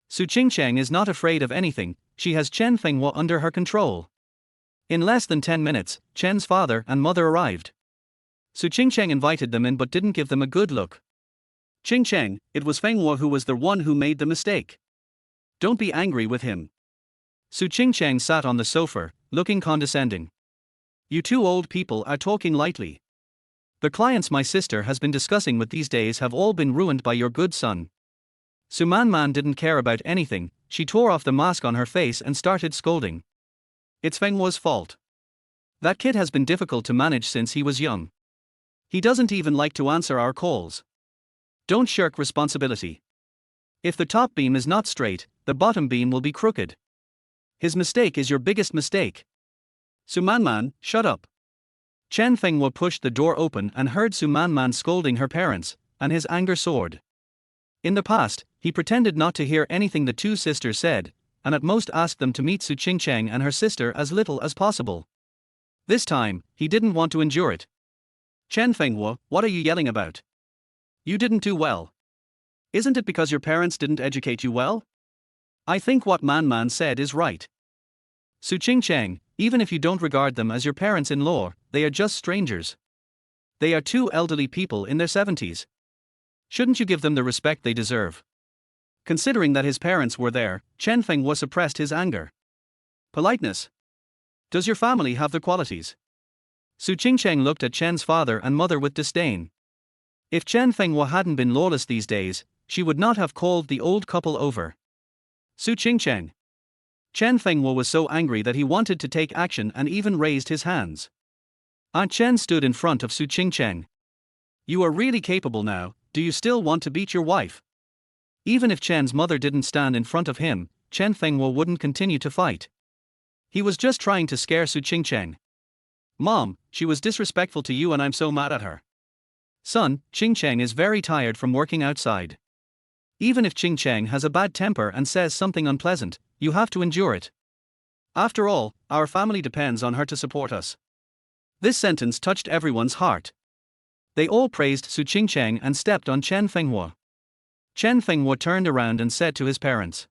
Su Qingcheng is not afraid of anything, she has Chen Fenghua under her control. In less than 10 minutes, Chen's father and mother arrived. Su Qingcheng invited them in but didn't give them a good look. Qingcheng, it was Fenghua who was the one who made the mistake. Don't be angry with him. Su Qingcheng sat on the sofa, looking condescending. You two old people are talking lightly. The clients my sister has been discussing with these days have all been ruined by your good son. Su Man didn't care about anything, she tore off the mask on her face and started scolding. It's Fenghua's fault. That kid has been difficult to manage since he was young. He doesn't even like to answer our calls. Don't shirk responsibility. If the top beam is not straight, the bottom beam will be crooked. His mistake is your biggest mistake. Su Man, shut up. Chen Fenghua pushed the door open and heard Su Man scolding her parents, and his anger soared. In the past, he pretended not to hear anything the two sisters said, and at most asked them to meet Su Qingcheng and her sister as little as possible. This time, he didn't want to endure it. Chen Fenghua, what are you yelling about? You didn't do well. Isn't it because your parents didn't educate you well? I think what Man said is right. Su Qingcheng, even if you don't regard them as your parents-in-law, they are just strangers. They are two elderly people in their 70s. Shouldn't you give them the respect they deserve? Considering that his parents were there, Chen Fenghua suppressed his anger. Politeness. Does your family have the qualities? Su Qingcheng looked at Chen's father and mother with disdain. If Chen Fenghua hadn't been lawless these days, she would not have called the old couple over. Su Qingcheng. Chen Fenghua was so angry that he wanted to take action and even raised his hands. Aunt Chen stood in front of Su Qingcheng. You are really capable now, do you still want to beat your wife? Even if Chen's mother didn't stand in front of him, Chen Fenghua wouldn't continue to fight. He was just trying to scare Su Qingcheng. Mom, she was disrespectful to you and I'm so mad at her. Son, Qingcheng is very tired from working outside. Even if Qingcheng has a bad temper and says something unpleasant, you have to endure it. After all, our family depends on her to support us. This sentence touched everyone's heart. They all praised Su Qingcheng and stepped on Chen Fenghua. Chen Fenghua turned around and said to his parents,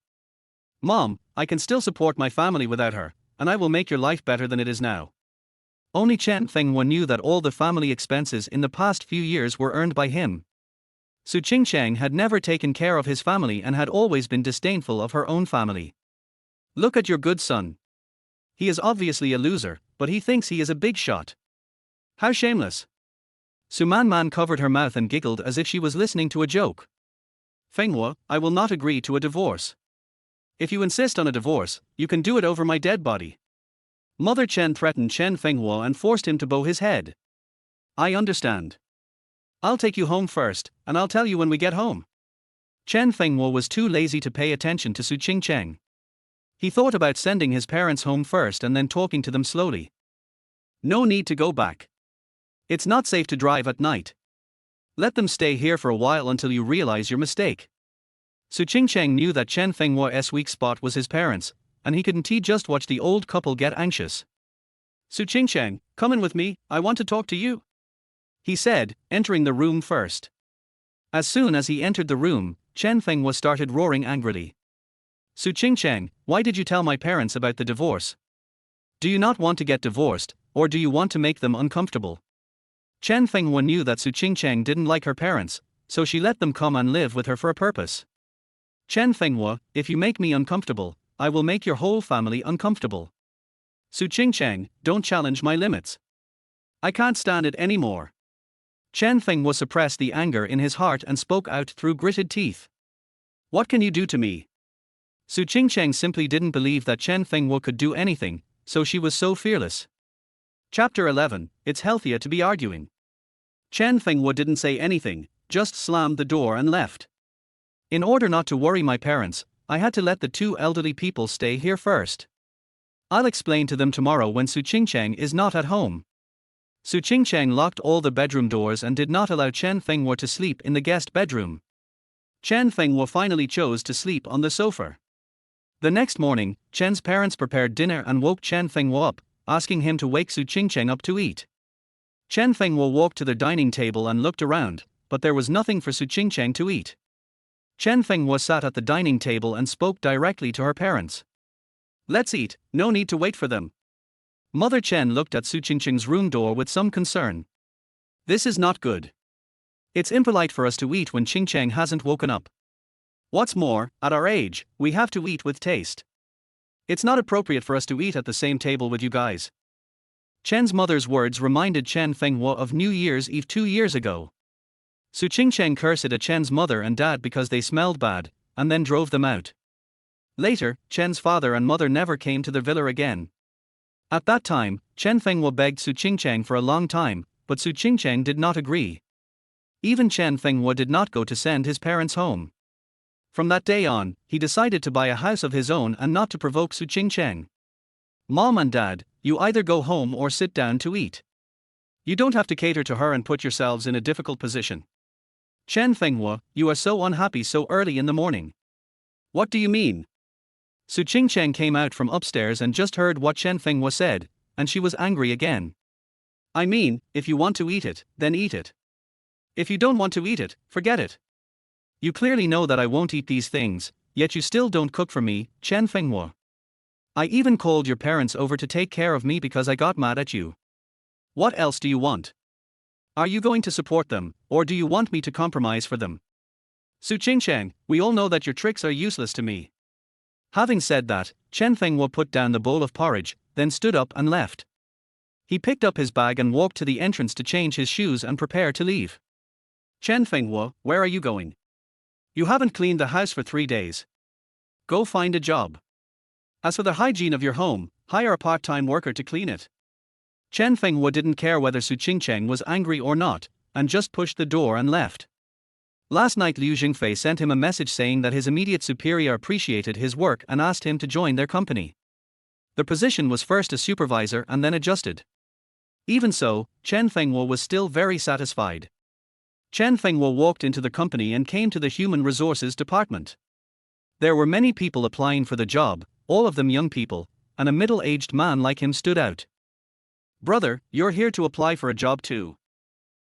Mom, I can still support my family without her, and I will make your life better than it is now. Only Chen Fenghua knew that all the family expenses in the past few years were earned by him. Su Qingcheng had never taken care of his family and had always been disdainful of her own family. Look at your good son. He is obviously a loser, but he thinks he is a big shot. How shameless. Su Man covered her mouth and giggled as if she was listening to a joke. Fenghua, I will not agree to a divorce. If you insist on a divorce, you can do it over my dead body. Mother Chen threatened Chen Fenghua and forced him to bow his head. I understand. I'll take you home first, and I'll tell you when we get home. Chen Fenghua was too lazy to pay attention to Su Qingcheng. He thought about sending his parents home first and then talking to them slowly. No need to go back. It's not safe to drive at night. Let them stay here for a while until you realize your mistake. Su Qingcheng knew that Chen Fenghua's weak spot was his parents, and he couldn't just watch the old couple get anxious. Su Qingcheng, come in with me, I want to talk to you, he said, entering the room first. As soon as he entered the room, Chen Fenghua started roaring angrily. Su Qingcheng, why did you tell my parents about the divorce? Do you not want to get divorced, or do you want to make them uncomfortable? Chen Fenghua knew that Su Qingcheng didn't like her parents, so she let them come and live with her for a purpose. Chen Fenghua, if you make me uncomfortable, I will make your whole family uncomfortable. Su Qingcheng, don't challenge my limits. I can't stand it anymore. Chen Fenghua suppressed the anger in his heart and spoke out through gritted teeth. What can you do to me? Su Qingcheng simply didn't believe that Chen Fenghua could do anything, so she was so fearless. Chapter 11, It's healthier to be arguing. Chen Fenghua didn't say anything, just slammed the door and left. In order not to worry my parents, I had to let the two elderly people stay here first. I'll explain to them tomorrow when Su Qingcheng is not at home. Su Qingcheng locked all the bedroom doors and did not allow Chen Fenghua to sleep in the guest bedroom. Chen Fenghua finally chose to sleep on the sofa. The next morning, Chen's parents prepared dinner and woke Chen Fenghua up, asking him to wake Su Qingcheng up to eat. Chen Fenghua walked to the dining table and looked around, but there was nothing for Su Qingcheng to eat. Chen Fenghua sat at the dining table and spoke directly to her parents. Let's eat, no need to wait for them. Mother Chen looked at Su Qingcheng's room door with some concern. This is not good. It's impolite for us to eat when Qingcheng hasn't woken up. What's more, at our age, we have to eat with taste. It's not appropriate for us to eat at the same table with you guys. Chen's mother's words reminded Chen Fenghua of New Year's Eve 2 years ago. Su Qingcheng cursed at Chen's mother and dad because they smelled bad, and then drove them out. Later, Chen's father and mother never came to the villa again. At that time, Chen Fenghua begged Su Qingcheng for a long time, but Su Qingcheng did not agree. Even Chen Fenghua did not go to send his parents home. From that day on, he decided to buy a house of his own and not to provoke Su Qingcheng. Mom and Dad, you either go home or sit down to eat. You don't have to cater to her and put yourselves in a difficult position. Chen Fenghua, you are so unhappy so early in the morning. What do you mean? Su Qingcheng came out from upstairs and just heard what Chen Fenghua said, and she was angry again. I mean, if you want to eat it, then eat it. If you don't want to eat it, forget it. You clearly know that I won't eat these things, yet you still don't cook for me, Chen Fenghua. I even called your parents over to take care of me because I got mad at you. What else do you want? Are you going to support them, or do you want me to compromise for them? Su Qingcheng, we all know that your tricks are useless to me. Having said that, Chen Fenghua put down the bowl of porridge, then stood up and left. He picked up his bag and walked to the entrance to change his shoes and prepare to leave. Chen Fenghua, where are you going? You haven't cleaned the house for 3 days. Go find a job. As for the hygiene of your home, hire a part-time worker to clean it. Chen Fenghua didn't care whether Su Qingcheng was angry or not, and just pushed the door and left. Last night Liu Jingfei sent him a message saying that his immediate superior appreciated his work and asked him to join their company. The position was first a supervisor and then adjusted. Even so, Chen Fenghua was still very satisfied. Chen Fenghua walked into the company and came to the Human Resources Department. There were many people applying for the job, all of them young people, and a middle-aged man like him stood out. Brother, you're here to apply for a job too.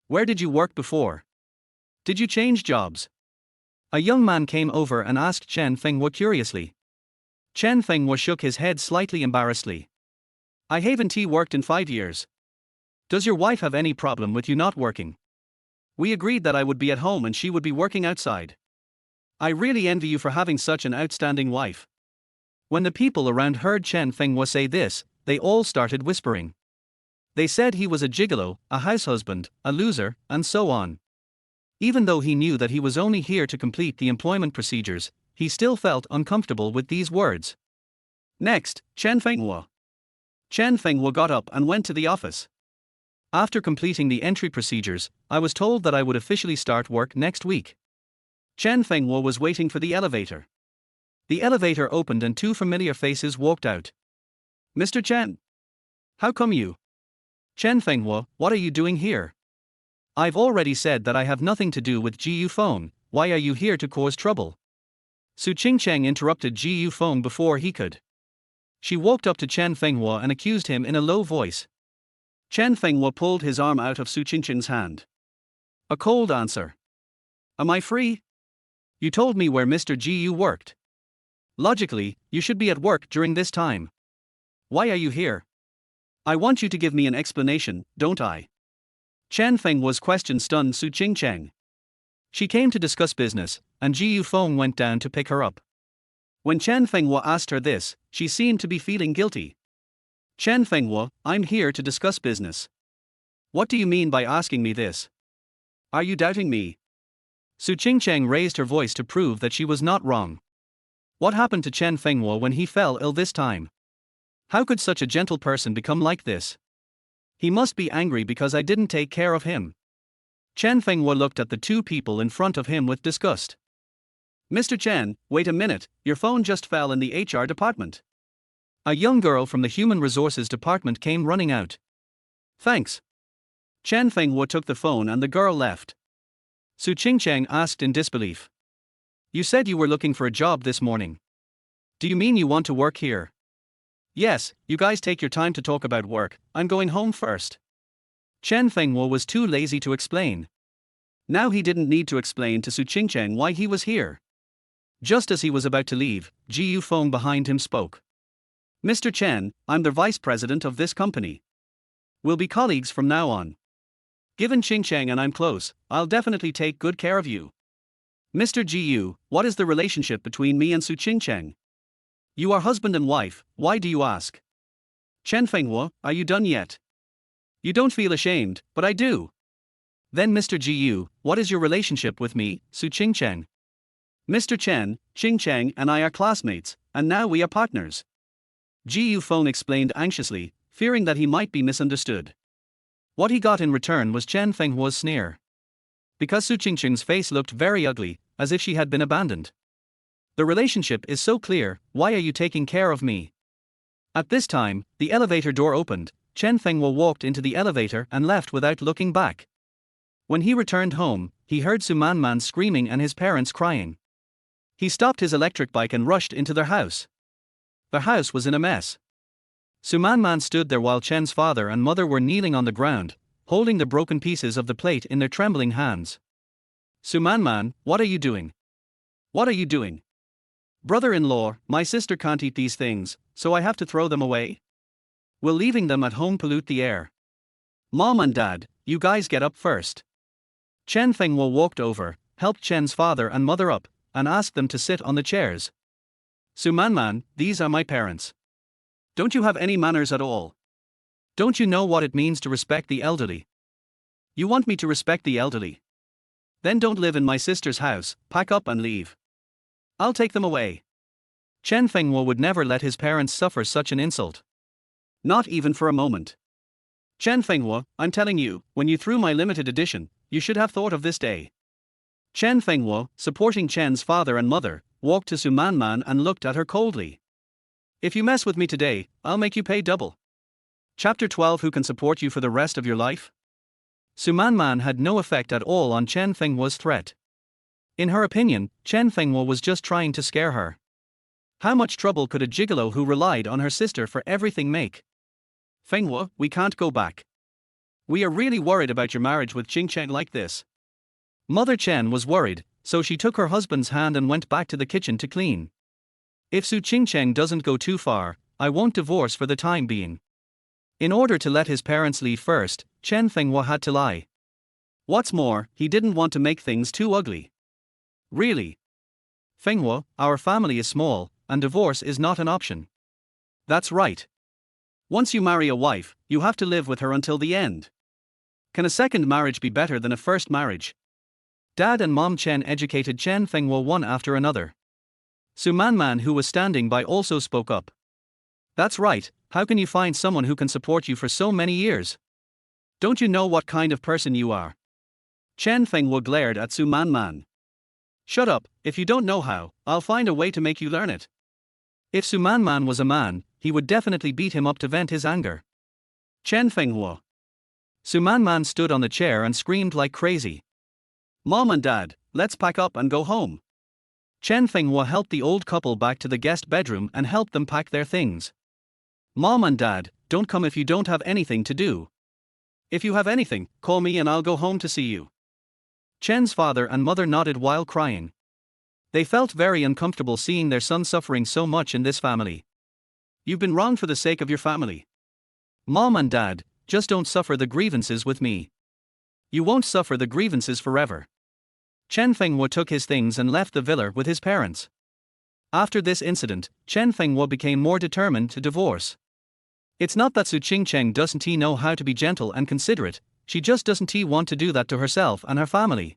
Where did you work before? Did you change jobs? A young man came over and asked Chen Fenghua curiously. Chen Fenghua shook his head slightly embarrassedly. I haven't worked in 5 years. Does your wife have any problem with you not working? We agreed that I would be at home and she would be working outside. I really envy you for having such an outstanding wife. When the people around heard Chen Fenghua say this, they all started whispering. They said he was a gigolo, a house husband, a loser, and so on. Even though he knew that he was only here to complete the employment procedures, he still felt uncomfortable with these words. Next, Chen Fenghua. Chen Fenghua got up and went to the office. After completing the entry procedures, I was told that I would officially start work next week. Chen Fenghua was waiting for the elevator. The elevator opened and 2 familiar faces walked out. Mr. Chen. How come you? Chen Fenghua, what are you doing here? I've already said that I have nothing to do with Gu Feng, why are you here to cause trouble? Su Qingcheng interrupted Gu Feng before he could. She walked up to Chen Fenghua and accused him in a low voice. Chen Fenghua pulled his arm out of Su Qingcheng's hand. A cold answer. Am I free? You told me where Mr. Gu worked. Logically, you should be at work during this time. Why are you here? I want you to give me an explanation, don't I? Chen Fenghua's question stunned Su Qingcheng. She came to discuss business, and Ji Yufeng went down to pick her up. When Chen Fenghua asked her this, she seemed to be feeling guilty. Chen Fenghua, I'm here to discuss business. What do you mean by asking me this? Are you doubting me? Su Qingcheng raised her voice to prove that she was not wrong. What happened to Chen Fenghua when he fell ill this time? How could such a gentle person become like this? He must be angry because I didn't take care of him. Chen Fenghua looked at the two people in front of him with disgust. Mr. Chen, wait a minute, your phone just fell in the HR department. A young girl from the Human Resources department came running out. Thanks. Chen Fenghua took the phone and the girl left. Su Qingcheng asked in disbelief. You said you were looking for a job this morning. Do you mean you want to work here? Yes, you guys take your time to talk about work, I'm going home first. Chen Fenghua was too lazy to explain. Now he didn't need to explain to Su Qingcheng why he was here. Just as he was about to leave, Ji Yufeng behind him spoke. Mr. Chen, I'm the vice president of this company. We'll be colleagues from now on. Given Qingcheng and I'm close, I'll definitely take good care of you. Mr. Ji Yu, what is the relationship between me and Su Qingcheng? You are husband and wife, why do you ask? Chen Fenghua, are you done yet? You don't feel ashamed, but I do. Then Mr. Ji Yu, what is your relationship with me, Su Qingcheng? Mr. Chen, Qingcheng and I are classmates, and now we are partners. Ji Yufeng explained anxiously, fearing that he might be misunderstood. What he got in return was Chen Fenghua's sneer. Because Su Qingcheng's face looked very ugly, as if she had been abandoned. The relationship is so clear, why are you taking care of me? At this time, the elevator door opened, Chen Fenghua walked into the elevator and left without looking back. When he returned home, he heard Su Manman screaming and his parents crying. He stopped his electric bike and rushed into their house. Their house was in a mess. Su Manman stood there while Chen's father and mother were kneeling on the ground, holding the broken pieces of the plate in their trembling hands. Su Manman, what are you doing? What are you doing? Brother-in-law, my sister can't eat these things, so I have to throw them away? Will leaving them at home pollute the air? Mom and Dad, you guys get up first. Chen Fenghua walked over, helped Chen's father and mother up, and asked them to sit on the chairs. Su Manman, these are my parents. Don't you have any manners at all? Don't you know what it means to respect the elderly? You want me to respect the elderly? Then don't live in my sister's house, pack up and leave. I'll take them away. Chen Fenghua would never let his parents suffer such an insult. Not even for a moment. Chen Fenghua, I'm telling you, when you threw my limited edition, you should have thought of this day. Chen Fenghua, supporting Chen's father and mother, walked to Su Manman and looked at her coldly. If you mess with me today, I'll make you pay double. Chapter 12. Who can support you for the rest of your life? Su Manman had no effect at all on Chen Fenghua's threat. In her opinion, Chen Fenghua was just trying to scare her. How much trouble could a gigolo who relied on her sister for everything make? Fenghua, we can't go back. We are really worried about your marriage with Qingcheng like this. Mother Chen was worried, so she took her husband's hand and went back to the kitchen to clean. If Su Qingcheng doesn't go too far, I won't divorce for the time being. In order to let his parents leave first, Chen Fenghua had to lie. What's more, he didn't want to make things too ugly. Really? Fenghua, our family is small, and divorce is not an option. That's right. Once you marry a wife, you have to live with her until the end. Can a second marriage be better than a first marriage? Dad and Mom Chen educated Chen Fenghua one after another. Su Manman, who was standing by, also spoke up. That's right, how can you find someone who can support you for so many years? Don't you know what kind of person you are? Chen Fenghua glared at Su Manman. Shut up, if you don't know how, I'll find a way to make you learn it. If Su Manman was a man, he would definitely beat him up to vent his anger. Chen Fenghua. Su Manman stood on the chair and screamed like crazy. Mom and Dad, let's pack up and go home. Chen Fenghua helped the old couple back to the guest bedroom and helped them pack their things. Mom and Dad, don't come if you don't have anything to do. If you have anything, call me and I'll go home to see you. Chen's father and mother nodded while crying. They felt very uncomfortable seeing their son suffering so much in this family. You've been wrong for the sake of your family. Mom and Dad, just don't suffer the grievances with me. You won't suffer the grievances forever. Chen Fenghua took his things and left the villa with his parents. After this incident, Chen Fenghua became more determined to divorce. It's not that Su Qingcheng doesn't know how to be gentle and considerate, she just doesn't want to do that to herself and her family.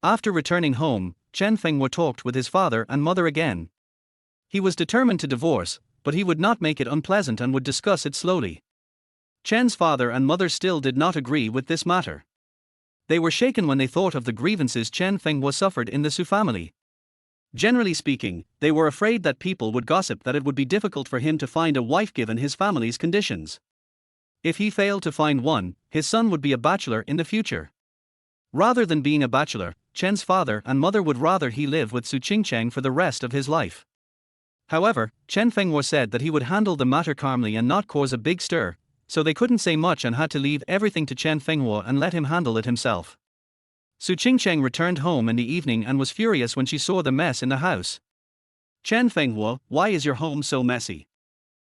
After returning home, Chen Fenghua talked with his father and mother again. He was determined to divorce, but he would not make it unpleasant and would discuss it slowly. Chen's father and mother still did not agree with this matter. They were shaken when they thought of the grievances Chen Fenghua suffered in the Su family. Generally speaking, they were afraid that people would gossip that it would be difficult for him to find a wife given his family's conditions. If he failed to find one, his son would be a bachelor in the future. Rather than being a bachelor, Chen's father and mother would rather he live with Su Qingcheng for the rest of his life. However, Chen Fenghua said that he would handle the matter calmly and not cause a big stir, so they couldn't say much and had to leave everything to Chen Fenghua and let him handle it himself. Su Qingcheng returned home in the evening and was furious when she saw the mess in the house. Chen Fenghua, why is your home so messy?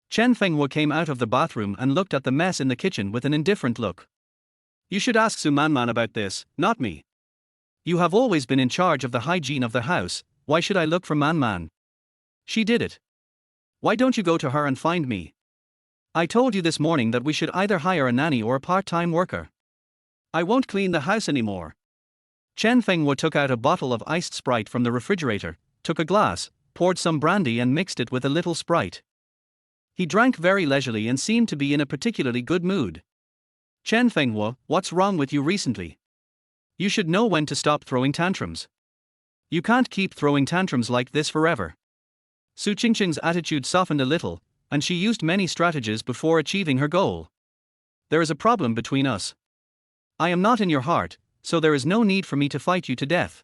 Chen Fenghua came out of the bathroom and looked at the mess in the kitchen with an indifferent look. You should ask Su Manman about this, not me. You have always been in charge of the hygiene of the house, why should I look for Manman? She did it. Why don't you go to her and find me? I told you this morning that we should either hire a nanny or a part-time worker. I won't clean the house anymore. Chen Fenghua took out a bottle of iced Sprite from the refrigerator, took a glass, poured some brandy and mixed it with a little Sprite. He drank very leisurely and seemed to be in a particularly good mood. Chen Fenghua, what's wrong with you recently? You should know when to stop throwing tantrums. You can't keep throwing tantrums like this forever. Su Qingcheng's attitude softened a little, and she used many strategies before achieving her goal. There is a problem between us. I am not in your heart, so there is no need for me to fight you to death.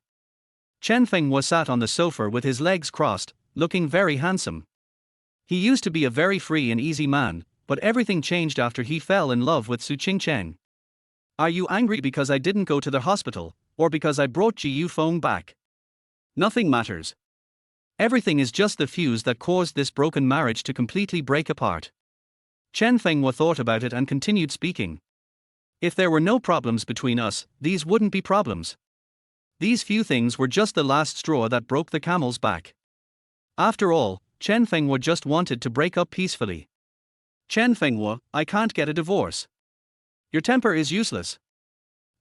Chen Fenghua sat on the sofa with his legs crossed, looking very handsome. He used to be a very free and easy man, but everything changed after he fell in love with Su Qingcheng. Are you angry because I didn't go to the hospital, or because I brought Ji Yufeng back? Nothing matters. Everything is just the fuse that caused this broken marriage to completely break apart. Chen Fenghua thought about it and continued speaking. If there were no problems between us, these wouldn't be problems. These few things were just the last straw that broke the camel's back. After all, Chen Fenghua just wanted to break up peacefully. Chen Fenghua, I can't get a divorce. Your temper is useless.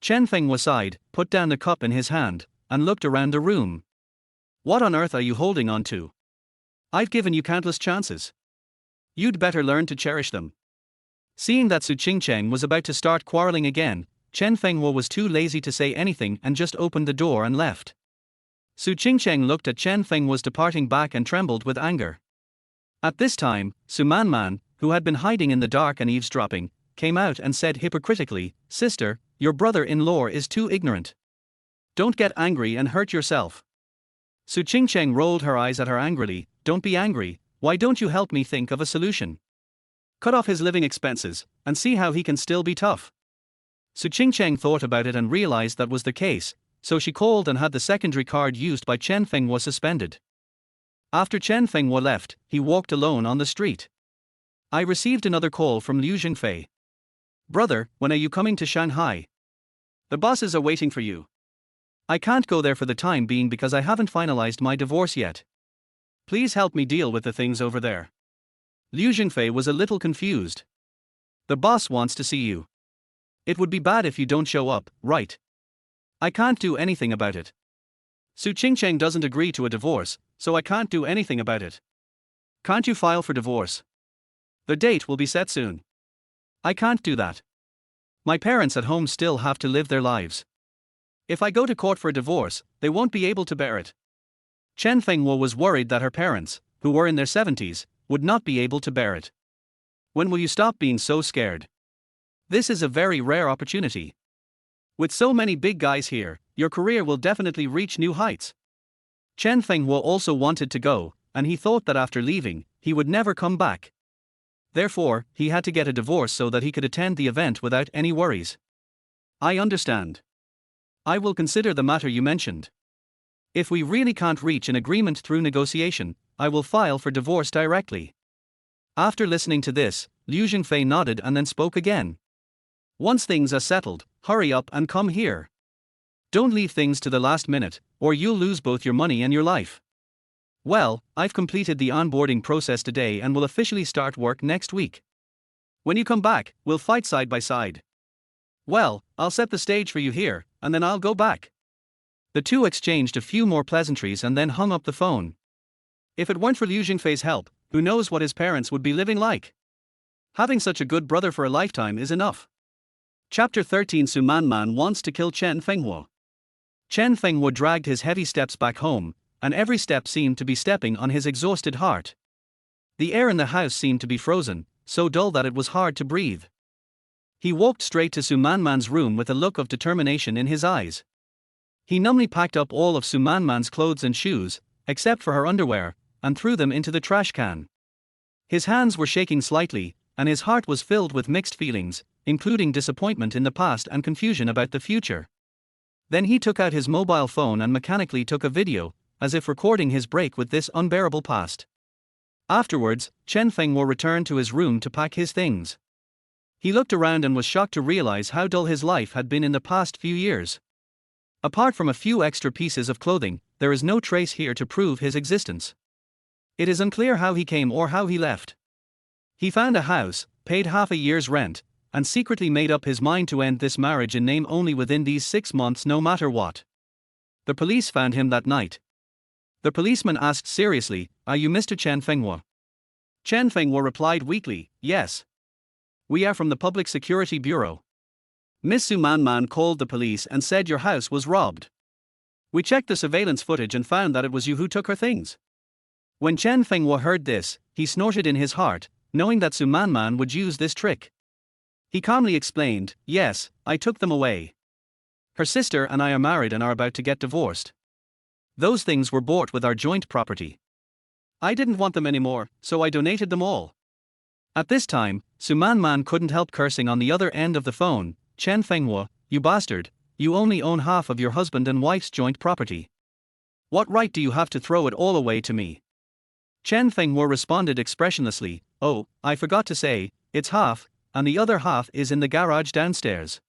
Chen Fenghua sighed, put down the cup in his hand, and looked around the room. What on earth are you holding on to? I've given you countless chances. You'd better learn to cherish them. Seeing that Su Qingcheng was about to start quarreling again, Chen Fenghua was too lazy to say anything and just opened the door and left. Su Qingcheng looked at Chen Fenhua's departing back and trembled with anger. At this time, Su Manman, who had been hiding in the dark and eavesdropping, came out and said hypocritically, Sister, your brother-in-law is too ignorant. Don't get angry and hurt yourself. Su Qingcheng rolled her eyes at her angrily, Don't be angry, why don't you help me think of a solution? Cut off his living expenses, and see how he can still be tough. Su Qingcheng thought about it and realized that was the case, so she called and had the secondary card used by Chen Fenghua suspended. After Chen Fenghua left, he walked alone on the street. I received another call from Liu Jingfei. Brother, when are you coming to Shanghai? The bosses are waiting for you. I can't go there for the time being because I haven't finalized my divorce yet. Please help me deal with the things over there. Liu Jingfei was a little confused. The boss wants to see you. It would be bad if you don't show up, right? I can't do anything about it. Su Qingcheng doesn't agree to a divorce, so I can't do anything about it. Can't you file for divorce? The date will be set soon. I can't do that. My parents at home still have to live their lives. If I go to court for a divorce, they won't be able to bear it. Chen Fenghua was worried that her parents, who were in their 70s, would not be able to bear it. When will you stop being so scared? This is a very rare opportunity. With so many big guys here, your career will definitely reach new heights. Chen Fenghua also wanted to go, and he thought that after leaving, he would never come back. Therefore, he had to get a divorce so that he could attend the event without any worries. I understand. I will consider the matter you mentioned. If we really can't reach an agreement through negotiation, I will file for divorce directly. After listening to this, Liu Jingfei nodded and then spoke again. Once things are settled, hurry up and come here. Don't leave things to the last minute, or you'll lose both your money and your life. Well, I've completed the onboarding process today and will officially start work next week. When you come back, we'll fight side by side. Well, I'll set the stage for you here, and then I'll go back. The two exchanged a few more pleasantries and then hung up the phone. If it weren't for Liu Jingfei's help, who knows what his parents would be living like? Having such a good brother for a lifetime is enough. Chapter 13. Su Manman wants to kill Chen Fenghua. Chen Fenghua dragged his heavy steps back home, and every step seemed to be stepping on his exhausted heart. The air in the house seemed to be frozen, so dull that it was hard to breathe. He walked straight to Su Manman's room with a look of determination in his eyes. He numbly packed up all of Su Manman's clothes and shoes, except for her underwear, and threw them into the trash can. His hands were shaking slightly, and his heart was filled with mixed feelings, including disappointment in the past and confusion about the future. Then he took out his mobile phone and mechanically took a video, as if recording his break with this unbearable past. Afterwards, Chen Fenghua returned to his room to pack his things. He looked around and was shocked to realize how dull his life had been in the past few years. Apart from a few extra pieces of clothing, there is no trace here to prove his existence. It is unclear how he came or how he left. He found a house, paid half a year's rent, and secretly made up his mind to end this marriage in name only within these 6 months no matter what. The police found him that night. The policeman asked seriously, "Are you Mr. Chen Fenghua?" Chen Fenghua replied weakly, "Yes. We are from the Public Security Bureau. Miss Su Manman called the police and said your house was robbed. We checked the surveillance footage and found that it was you who took her things." When Chen Fenghua heard this, he snorted in his heart, knowing that Su Manman would use this trick. He calmly explained, "Yes, I took them away. Her sister and I are married and are about to get divorced. Those things were bought with our joint property. I didn't want them anymore, so I donated them all." At this time, Su Manman couldn't help cursing on the other end of the phone, "Chen Fenghua, you bastard, you only own half of your husband and wife's joint property. What right do you have to throw it all away to me?" Chen Fenghua responded expressionlessly, "Oh, I forgot to say, it's half, and the other half is in the garage downstairs."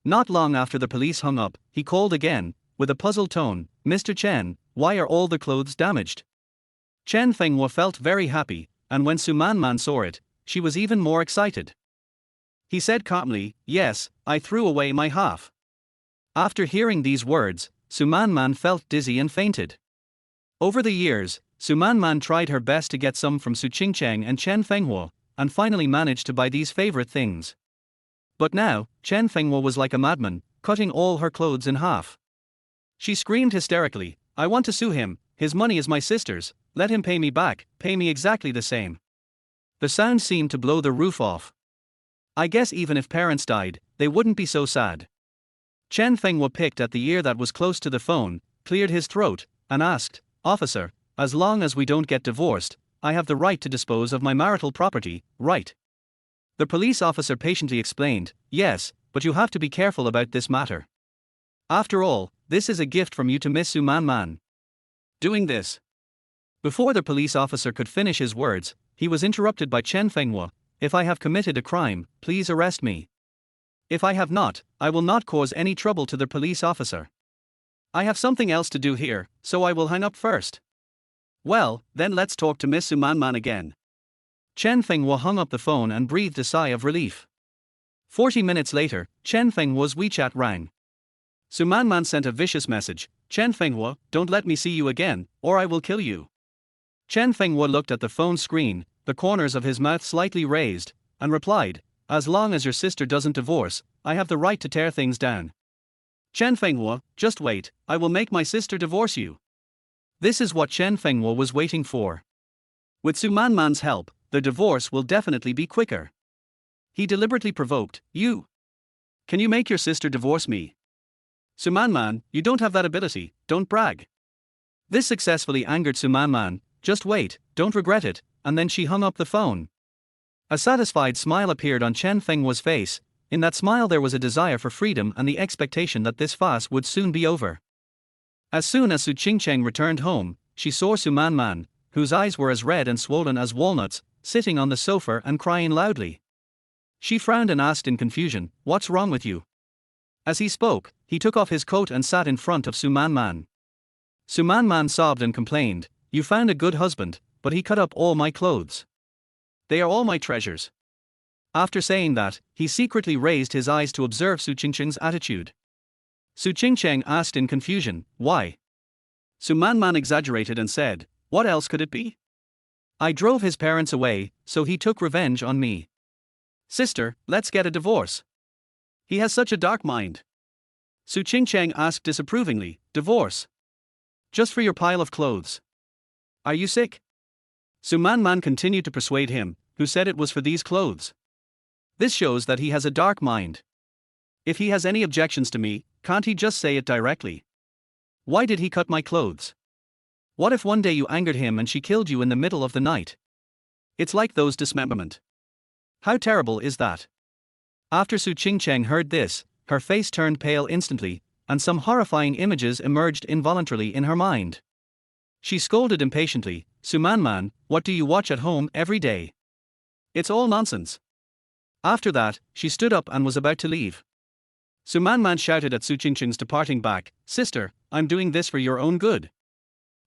Not long after the police hung up, he called again, with a puzzled tone, "Mr. Chen, why are all the clothes damaged?" Chen Fenghua felt very happy, and when Su Manman saw it, she was even more excited. He said calmly, "Yes, I threw away my half." After hearing these words, Su Manman felt dizzy and fainted. Over the years, Su Manman tried her best to get some from Su Qingcheng and Chen Fenghua, and finally managed to buy these favorite things. But now, Chen Fenghua was like a madman, cutting all her clothes in half. She screamed hysterically, "I want to sue him, his money is my sister's, let him pay me back, pay me exactly the same." The sound seemed to blow the roof off. I guess even if parents died, they wouldn't be so sad. Chen Fenghua picked at the ear that was close to the phone, cleared his throat, and asked, "Officer, as long as we don't get divorced, I have the right to dispose of my marital property, right?" The police officer patiently explained, "Yes, but you have to be careful about this matter. After all, this is a gift from you to Miss Su Manman." Doing this. Before the police officer could finish his words, he was interrupted by Chen Fenghua, "If I have committed a crime, please arrest me. If I have not, I will not cause any trouble to the police officer. I have something else to do here, so I will hang up first." "Well, then let's talk to Miss Su Manman again." Chen Fenghua hung up the phone and breathed a sigh of relief. 40 minutes later, Chen Fenghua's WeChat rang. Su Manman sent a vicious message, "Chen Fenghua, don't let me see you again, or I will kill you." Chen Fenghua looked at the phone screen, the corners of his mouth slightly raised, and replied, "As long as your sister doesn't divorce, I have the right to tear things down." "Chen Fenghua, just wait, I will make my sister divorce you." This is what Chen Fenghua was waiting for. With Su Manman's help, the divorce will definitely be quicker. He deliberately provoked, "You. Can you make your sister divorce me?" "Su Manman, you don't have that ability, don't brag." This successfully angered Su Manman, "Just wait, don't regret it," and then she hung up the phone. A satisfied smile appeared on Chen Fenghua's face. In that smile there was a desire for freedom and the expectation that this farce would soon be over. As soon as Su Qingcheng returned home, she saw Su Manman, whose eyes were as red and swollen as walnuts, sitting on the sofa and crying loudly. She frowned and asked in confusion, "What's wrong with you?" As he spoke, he took off his coat and sat in front of Su Manman. Su Manman sobbed and complained, "You found a good husband, but he cut up all my clothes. They are all my treasures. After saying that, he secretly raised his eyes to observe Su Qingqing's attitude. Su Qingqing asked in confusion, "Why?" Su Manman exaggerated and said, "What else could it be? I drove his parents away, so he took revenge on me. Sister, let's get a divorce. He has such a dark mind." Su Qingqing asked disapprovingly, "Divorce? Just for your pile of clothes? Are you sick?" Su Manman continued to persuade him, who said it was for these clothes. This shows that he has a dark mind. If he has any objections to me, can't he just say it directly? Why did he cut my clothes? What if one day you angered him and she killed you in the middle of the night? It's like those dismemberment. How terrible is that? After Su Qingqing heard this, her face turned pale instantly, and some horrifying images emerged involuntarily in her mind. She scolded impatiently, "Su Manman, what do you watch at home every day? It's all nonsense." After that, she stood up and was about to leave. Su Manman shouted at Su Qingqing's departing back, "Sister, I'm doing this for your own good."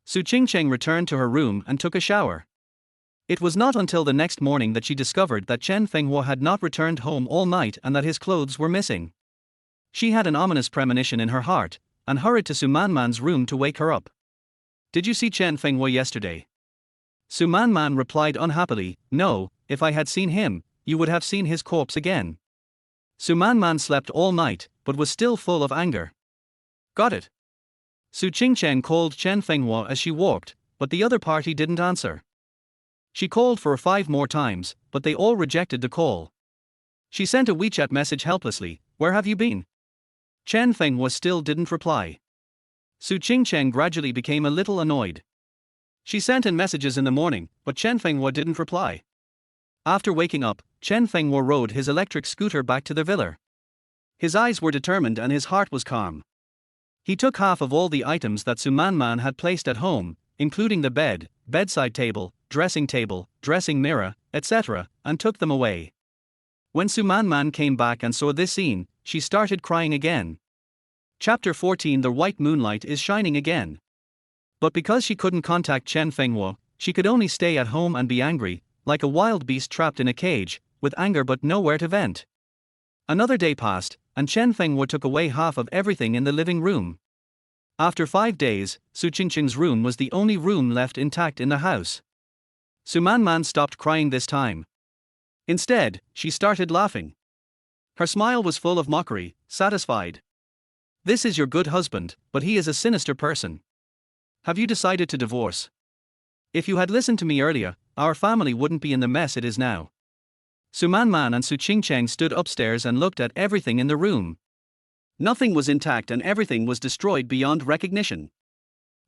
Su Qingqing returned to her room and took a shower. It was not until the next morning that she discovered that Chen Fenghua had not returned home all night and that his clothes were missing. She had an ominous premonition in her heart, and hurried to Su Manman's room to wake her up. "Did you see Chen Fenghua yesterday?" Su Manman replied unhappily, "No, if I had seen him, you would have seen his corpse again." Su Manman slept all night, but was still full of anger. "Got it." Su Qingqing called Chen Fenghua as she walked, but the other party didn't answer. She called for 5 more times, but they all rejected the call. She sent a WeChat message helplessly, "Where have you been?" Chen Fenghua still didn't reply. Su Qingqing gradually became a little annoyed. She sent in messages in the morning, but Chen Fenghua didn't reply. After waking up, Chen Fenghua rode his electric scooter back to the villa. His eyes were determined and his heart was calm. He took half of all the items that Su Manman had placed at home, including the bed, bedside table, dressing mirror, etc., and took them away. When Su Manman came back and saw this scene, she started crying again. Chapter 14. The white moonlight is shining again. But because she couldn't contact Chen Fenghua, she could only stay at home and be angry, like a wild beast trapped in a cage, with anger but nowhere to vent. Another day passed, and Chen Fenghua took away half of everything in the living room. After 5 days, Su Qingqing's room was the only room left intact in the house. Su Manman stopped crying this time. Instead, she started laughing. Her smile was full of mockery, satisfied. "This is your good husband, but he is a sinister person. Have you decided to divorce? If you had listened to me earlier, our family wouldn't be in the mess it is now." Su Manman and Su Qingqing stood upstairs and looked at everything in the room. Nothing was intact and everything was destroyed beyond recognition.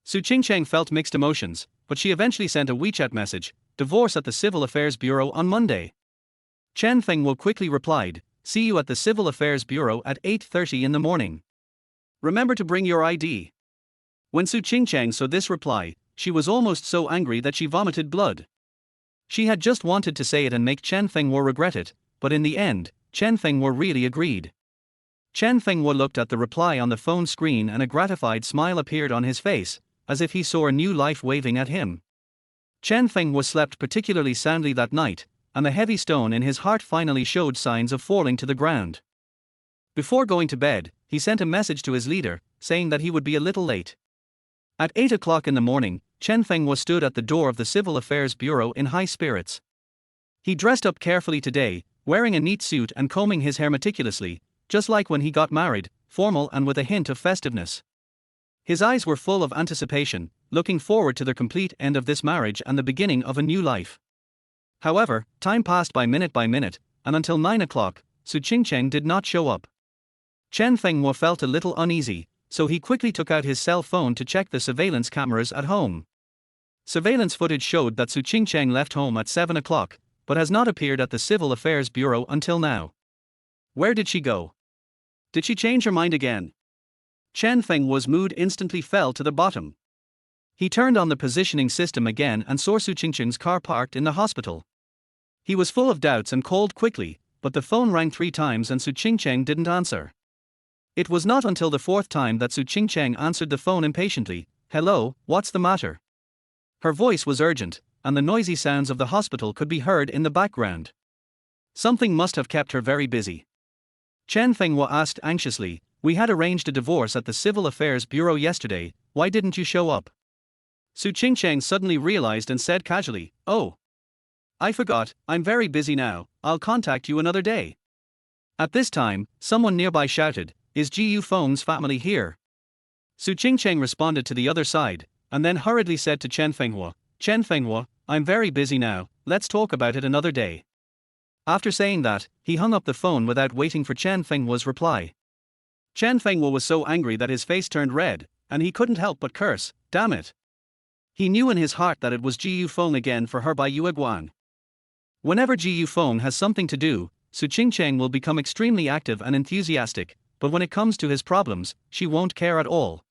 Su Qingqing felt mixed emotions, but she eventually sent a WeChat message, "Divorce at the Civil Affairs Bureau on Monday." Chen Fenghua quickly replied, "See you at the Civil Affairs Bureau at 8:30 in the morning. Remember to bring your ID." When Su Qingqing saw this reply, she was almost so angry that she vomited blood. She had just wanted to say it and make Chen Fenghua regret it, but in the end, Chen Fenghua really agreed. Chen Fenghua looked at the reply on the phone screen and a gratified smile appeared on his face, as if he saw a new life waving at him. Chen Fenghua slept particularly soundly that night, and the heavy stone in his heart finally showed signs of falling to the ground. Before going to bed, he sent a message to his leader, saying that he would be a little late. At 8 o'clock in the morning, Chen Fenghua stood at the door of the Civil Affairs Bureau in high spirits. He dressed up carefully today, wearing a neat suit and combing his hair meticulously, just like when he got married, formal and with a hint of festiveness. His eyes were full of anticipation, looking forward to the complete end of this marriage and the beginning of a new life. However, time passed by minute, and until 9 o'clock, Su Qingqing did not show up. Chen Fenghua felt a little uneasy, so he quickly took out his cell phone to check the surveillance cameras at home. Surveillance footage showed that Su Qingqing left home at 7 o'clock, but has not appeared at the Civil Affairs Bureau until now. Where did she go? Did she change her mind again? Chen Fenghua's mood instantly fell to the bottom. He turned on the positioning system again and saw Su Qingqing's car parked in the hospital. He was full of doubts and called quickly, but the phone rang 3 times and Su Qingqing didn't answer. It was not until the 4th time that Su Qingqing answered the phone impatiently. "Hello, what's the matter?" Her voice was urgent, and the noisy sounds of the hospital could be heard in the background. Something must have kept her very busy. Chen Fenghua asked anxiously, "We had arranged a divorce at the Civil Affairs Bureau yesterday, why didn't you show up?" Su Qingcheng suddenly realized and said casually, "Oh, I forgot, I'm very busy now, I'll contact you another day." At this time, someone nearby shouted, "Is Ji Yufeng's family here?" Su Qingcheng responded to the other side, and then hurriedly said to Chen Fenghua, "Chen Fenghua, I'm very busy now, let's talk about it another day." After saying that, he hung up the phone without waiting for Chen Fenghua's reply. Chen Fenghua was so angry that his face turned red, and he couldn't help but curse, "Damn it." He knew in his heart that it was Ji Yufeng again for her by Yue Guang. Whenever Ji Yufeng has something to do, Su Qingcheng will become extremely active and enthusiastic, but when it comes to his problems, she won't care at all.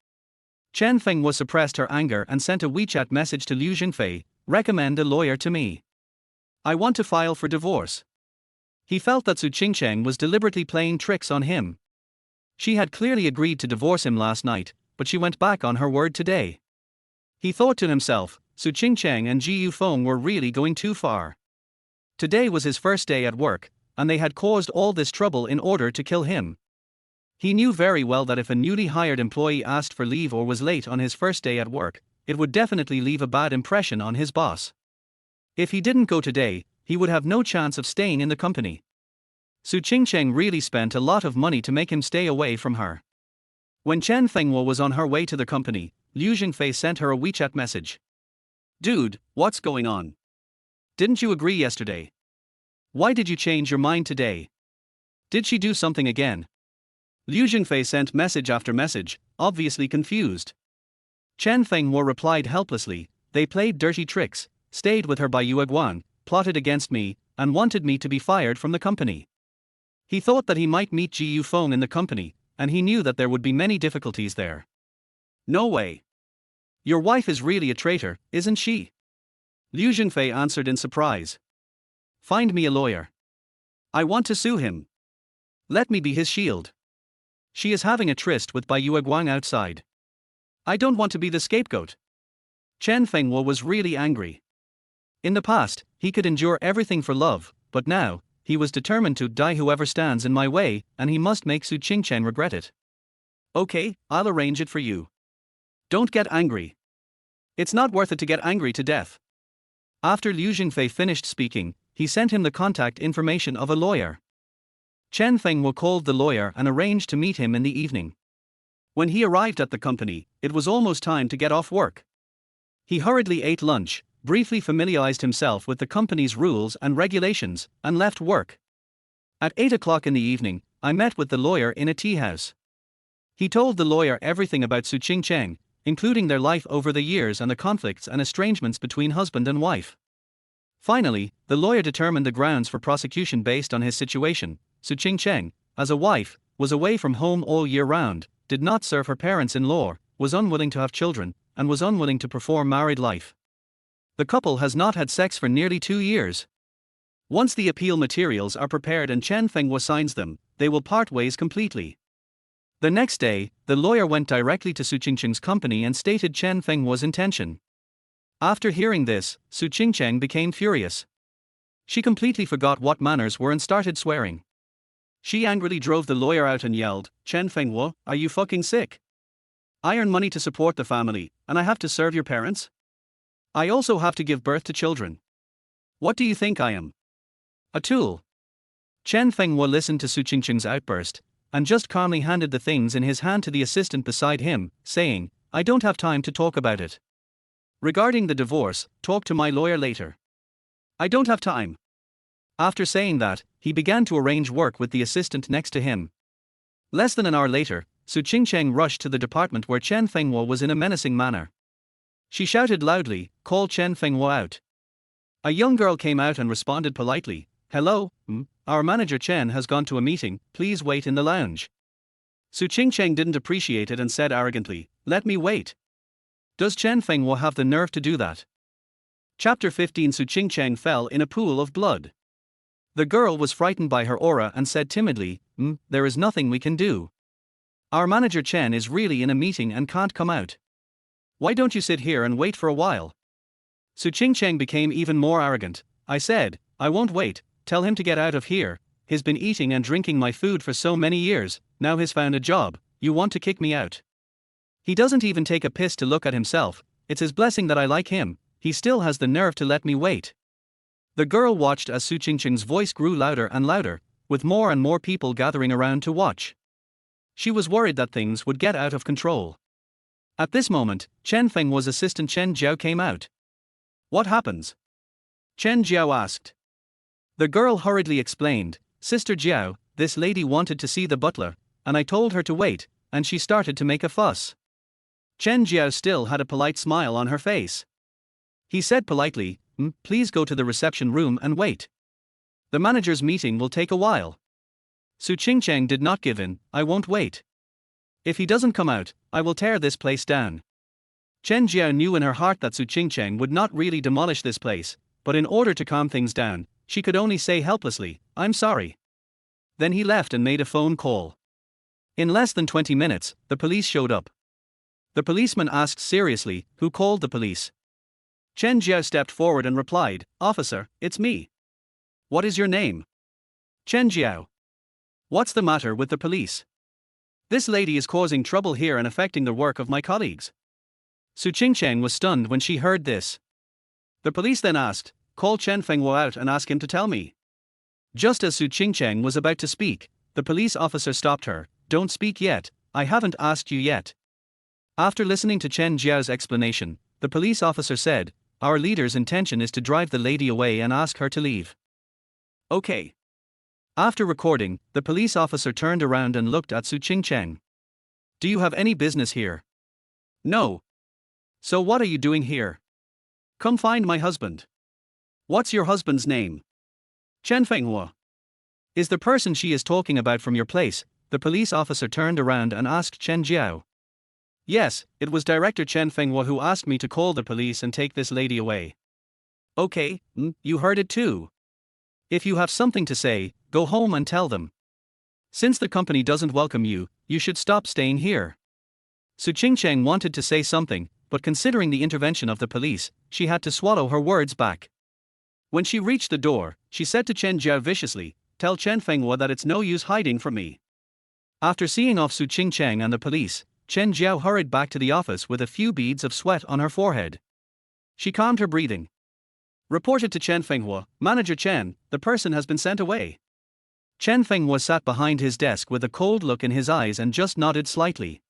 Chen Fenghua suppressed her anger and sent a WeChat message to Liu Jingfei, "Recommend a lawyer to me. I want to file for divorce." He felt that Su Qingcheng was deliberately playing tricks on him. She had clearly agreed to divorce him last night, but she went back on her word today. He thought to himself, Su Qingcheng and Ji Yufeng were really going too far. Today was his first day at work, and they had caused all this trouble in order to kill him. He knew very well that if a newly hired employee asked for leave or was late on his first day at work, it would definitely leave a bad impression on his boss. If he didn't go today, he would have no chance of staying in the company. Su Qingcheng really spent a lot of money to make him stay away from her. When Chen Fenghua was on her way to the company, Liu Jingfei sent her a WeChat message. "Dude, what's going on? Didn't you agree yesterday? Why did you change your mind today? Did she do something again?" Liu Jingfei sent message after message, obviously confused. Chen Fenghua replied helplessly, "They played dirty tricks, stayed with her by Yue Guang, plotted against me, and wanted me to be fired from the company." He thought that he might meet Ji Yufeng in the company, and he knew that there would be many difficulties there. "No way. Your wife is really a traitor, isn't she?" Liu Jingfei answered in surprise. "Find me a lawyer. I want to sue him. Let me be his shield. She is having a tryst with Bai Yue Guang outside. I don't want to be the scapegoat." Chen Fenghua was really angry. In the past, he could endure everything for love, but now, he was determined to die whoever stands in my way, and he must make Su Qingcheng regret it. "Okay, I'll arrange it for you. Don't get angry. It's not worth it to get angry to death." After Liu Jingfei finished speaking, he sent him the contact information of a lawyer. Chen Fenghua called the lawyer and arranged to meet him in the evening. When he arrived at the company, it was almost time to get off work. He hurriedly ate lunch, briefly familiarized himself with the company's rules and regulations, and left work. At 8 o'clock in the evening, I met with the lawyer in a tea house. He told the lawyer everything about Su Qingcheng, including their life over the years and the conflicts and estrangements between husband and wife. Finally, the lawyer determined the grounds for prosecution based on his situation. Su Qingcheng, as a wife, was away from home all year round, did not serve her parents-in-law, was unwilling to have children, and was unwilling to perform married life. The couple has not had sex for nearly 2 years. Once the appeal materials are prepared and Chen Fenghua signs them, they will part ways completely. The next day, the lawyer went directly to Su Qingcheng's company and stated Chen Fenghua's intention. After hearing this, Su Qingcheng became furious. She completely forgot what manners were and started swearing. She angrily drove the lawyer out and yelled, "Chen Fenghua, are you fucking sick? I earn money to support the family, and I have to serve your parents? I also have to give birth to children. What do you think I am? A tool?" Chen Fenghua listened to Su Qingcheng's outburst, and just calmly handed the things in his hand to the assistant beside him, saying, "I don't have time to talk about it. Regarding the divorce, talk to my lawyer later. I don't have time." After saying that, he began to arrange work with the assistant next to him. Less than an hour later, Su Qingcheng rushed to the department where Chen Fenghua was in a menacing manner. She shouted loudly, "Call Chen Fenghua out." A young girl came out and responded politely, "Hello, our manager Chen has gone to a meeting, please wait in the lounge." Su Qingcheng didn't appreciate it and said arrogantly, "Let me wait. Does Chen Fenghua have the nerve to do that?" Chapter 15. Su Qingcheng fell in a pool of blood. The girl was frightened by her aura and said timidly, "There is nothing we can do. Our manager Chen is really in a meeting and can't come out. Why don't you sit here and wait for a while?" Su Qingcheng became even more arrogant. "I said, I won't wait, tell him to get out of here. He's been eating and drinking my food for so many years, now he's found a job, you want to kick me out. He doesn't even take a piss to look at himself, it's his blessing that I like him, he still has the nerve to let me wait. The girl watched as Su Qingqing's voice grew louder and louder, with more and more people gathering around to watch. She was worried that things would get out of control. At this moment, Chen Fenghua's assistant Chen Jiao came out. What happens? Chen Jiao asked. The girl hurriedly explained, Sister Jiao, this lady wanted to see the butler, and I told her to wait, and she started to make a fuss. Chen Jiao still had a polite smile on her face. He said politely, please go to the reception room and wait. The manager's meeting will take a while. Su Qingcheng did not give in, I won't wait. If he doesn't come out, I will tear this place down. Chen Jiao knew in her heart that Su Qingcheng would not really demolish this place, but in order to calm things down, she could only say helplessly, I'm sorry. Then he left and made a phone call. In less than 20 minutes, the police showed up. The policeman asked seriously, who called the police? Chen Jiao stepped forward and replied, Officer, it's me. What is your name? Chen Jiao. What's the matter with the police? This lady is causing trouble here and affecting the work of my colleagues. Su Qingcheng was stunned when she heard this. The police then asked, call Chen Fenghua out and ask him to tell me. Just as Su Qingcheng was about to speak, the police officer stopped her, don't speak yet, I haven't asked you yet. After listening to Chen Jiao's explanation, the police officer said, our leader's intention is to drive the lady away and ask her to leave. Okay. After recording, the police officer turned around and looked at Su Qingcheng. Do you have any business here? No. So what are you doing here? Come find my husband. What's your husband's name? Chen Fenghua. Is the person she is talking about from your place? The police officer turned around and asked Chen Jiao. Yes, it was Director Chen Fenghua who asked me to call the police and take this lady away. Okay, you heard it too. If you have something to say, go home and tell them. Since the company doesn't welcome you, you should stop staying here. Su Qingcheng wanted to say something, but considering the intervention of the police, she had to swallow her words back. When she reached the door, she said to Chen Jiao viciously, tell Chen Fenghua that it's no use hiding from me. After seeing off Su Qingcheng and the police, Chen Jiao hurried back to the office with a few beads of sweat on her forehead. She calmed her breathing. Reported to Chen Fenghua, Manager Chen, the person has been sent away. Chen Fenghua sat behind his desk with a cold look in his eyes and just nodded slightly.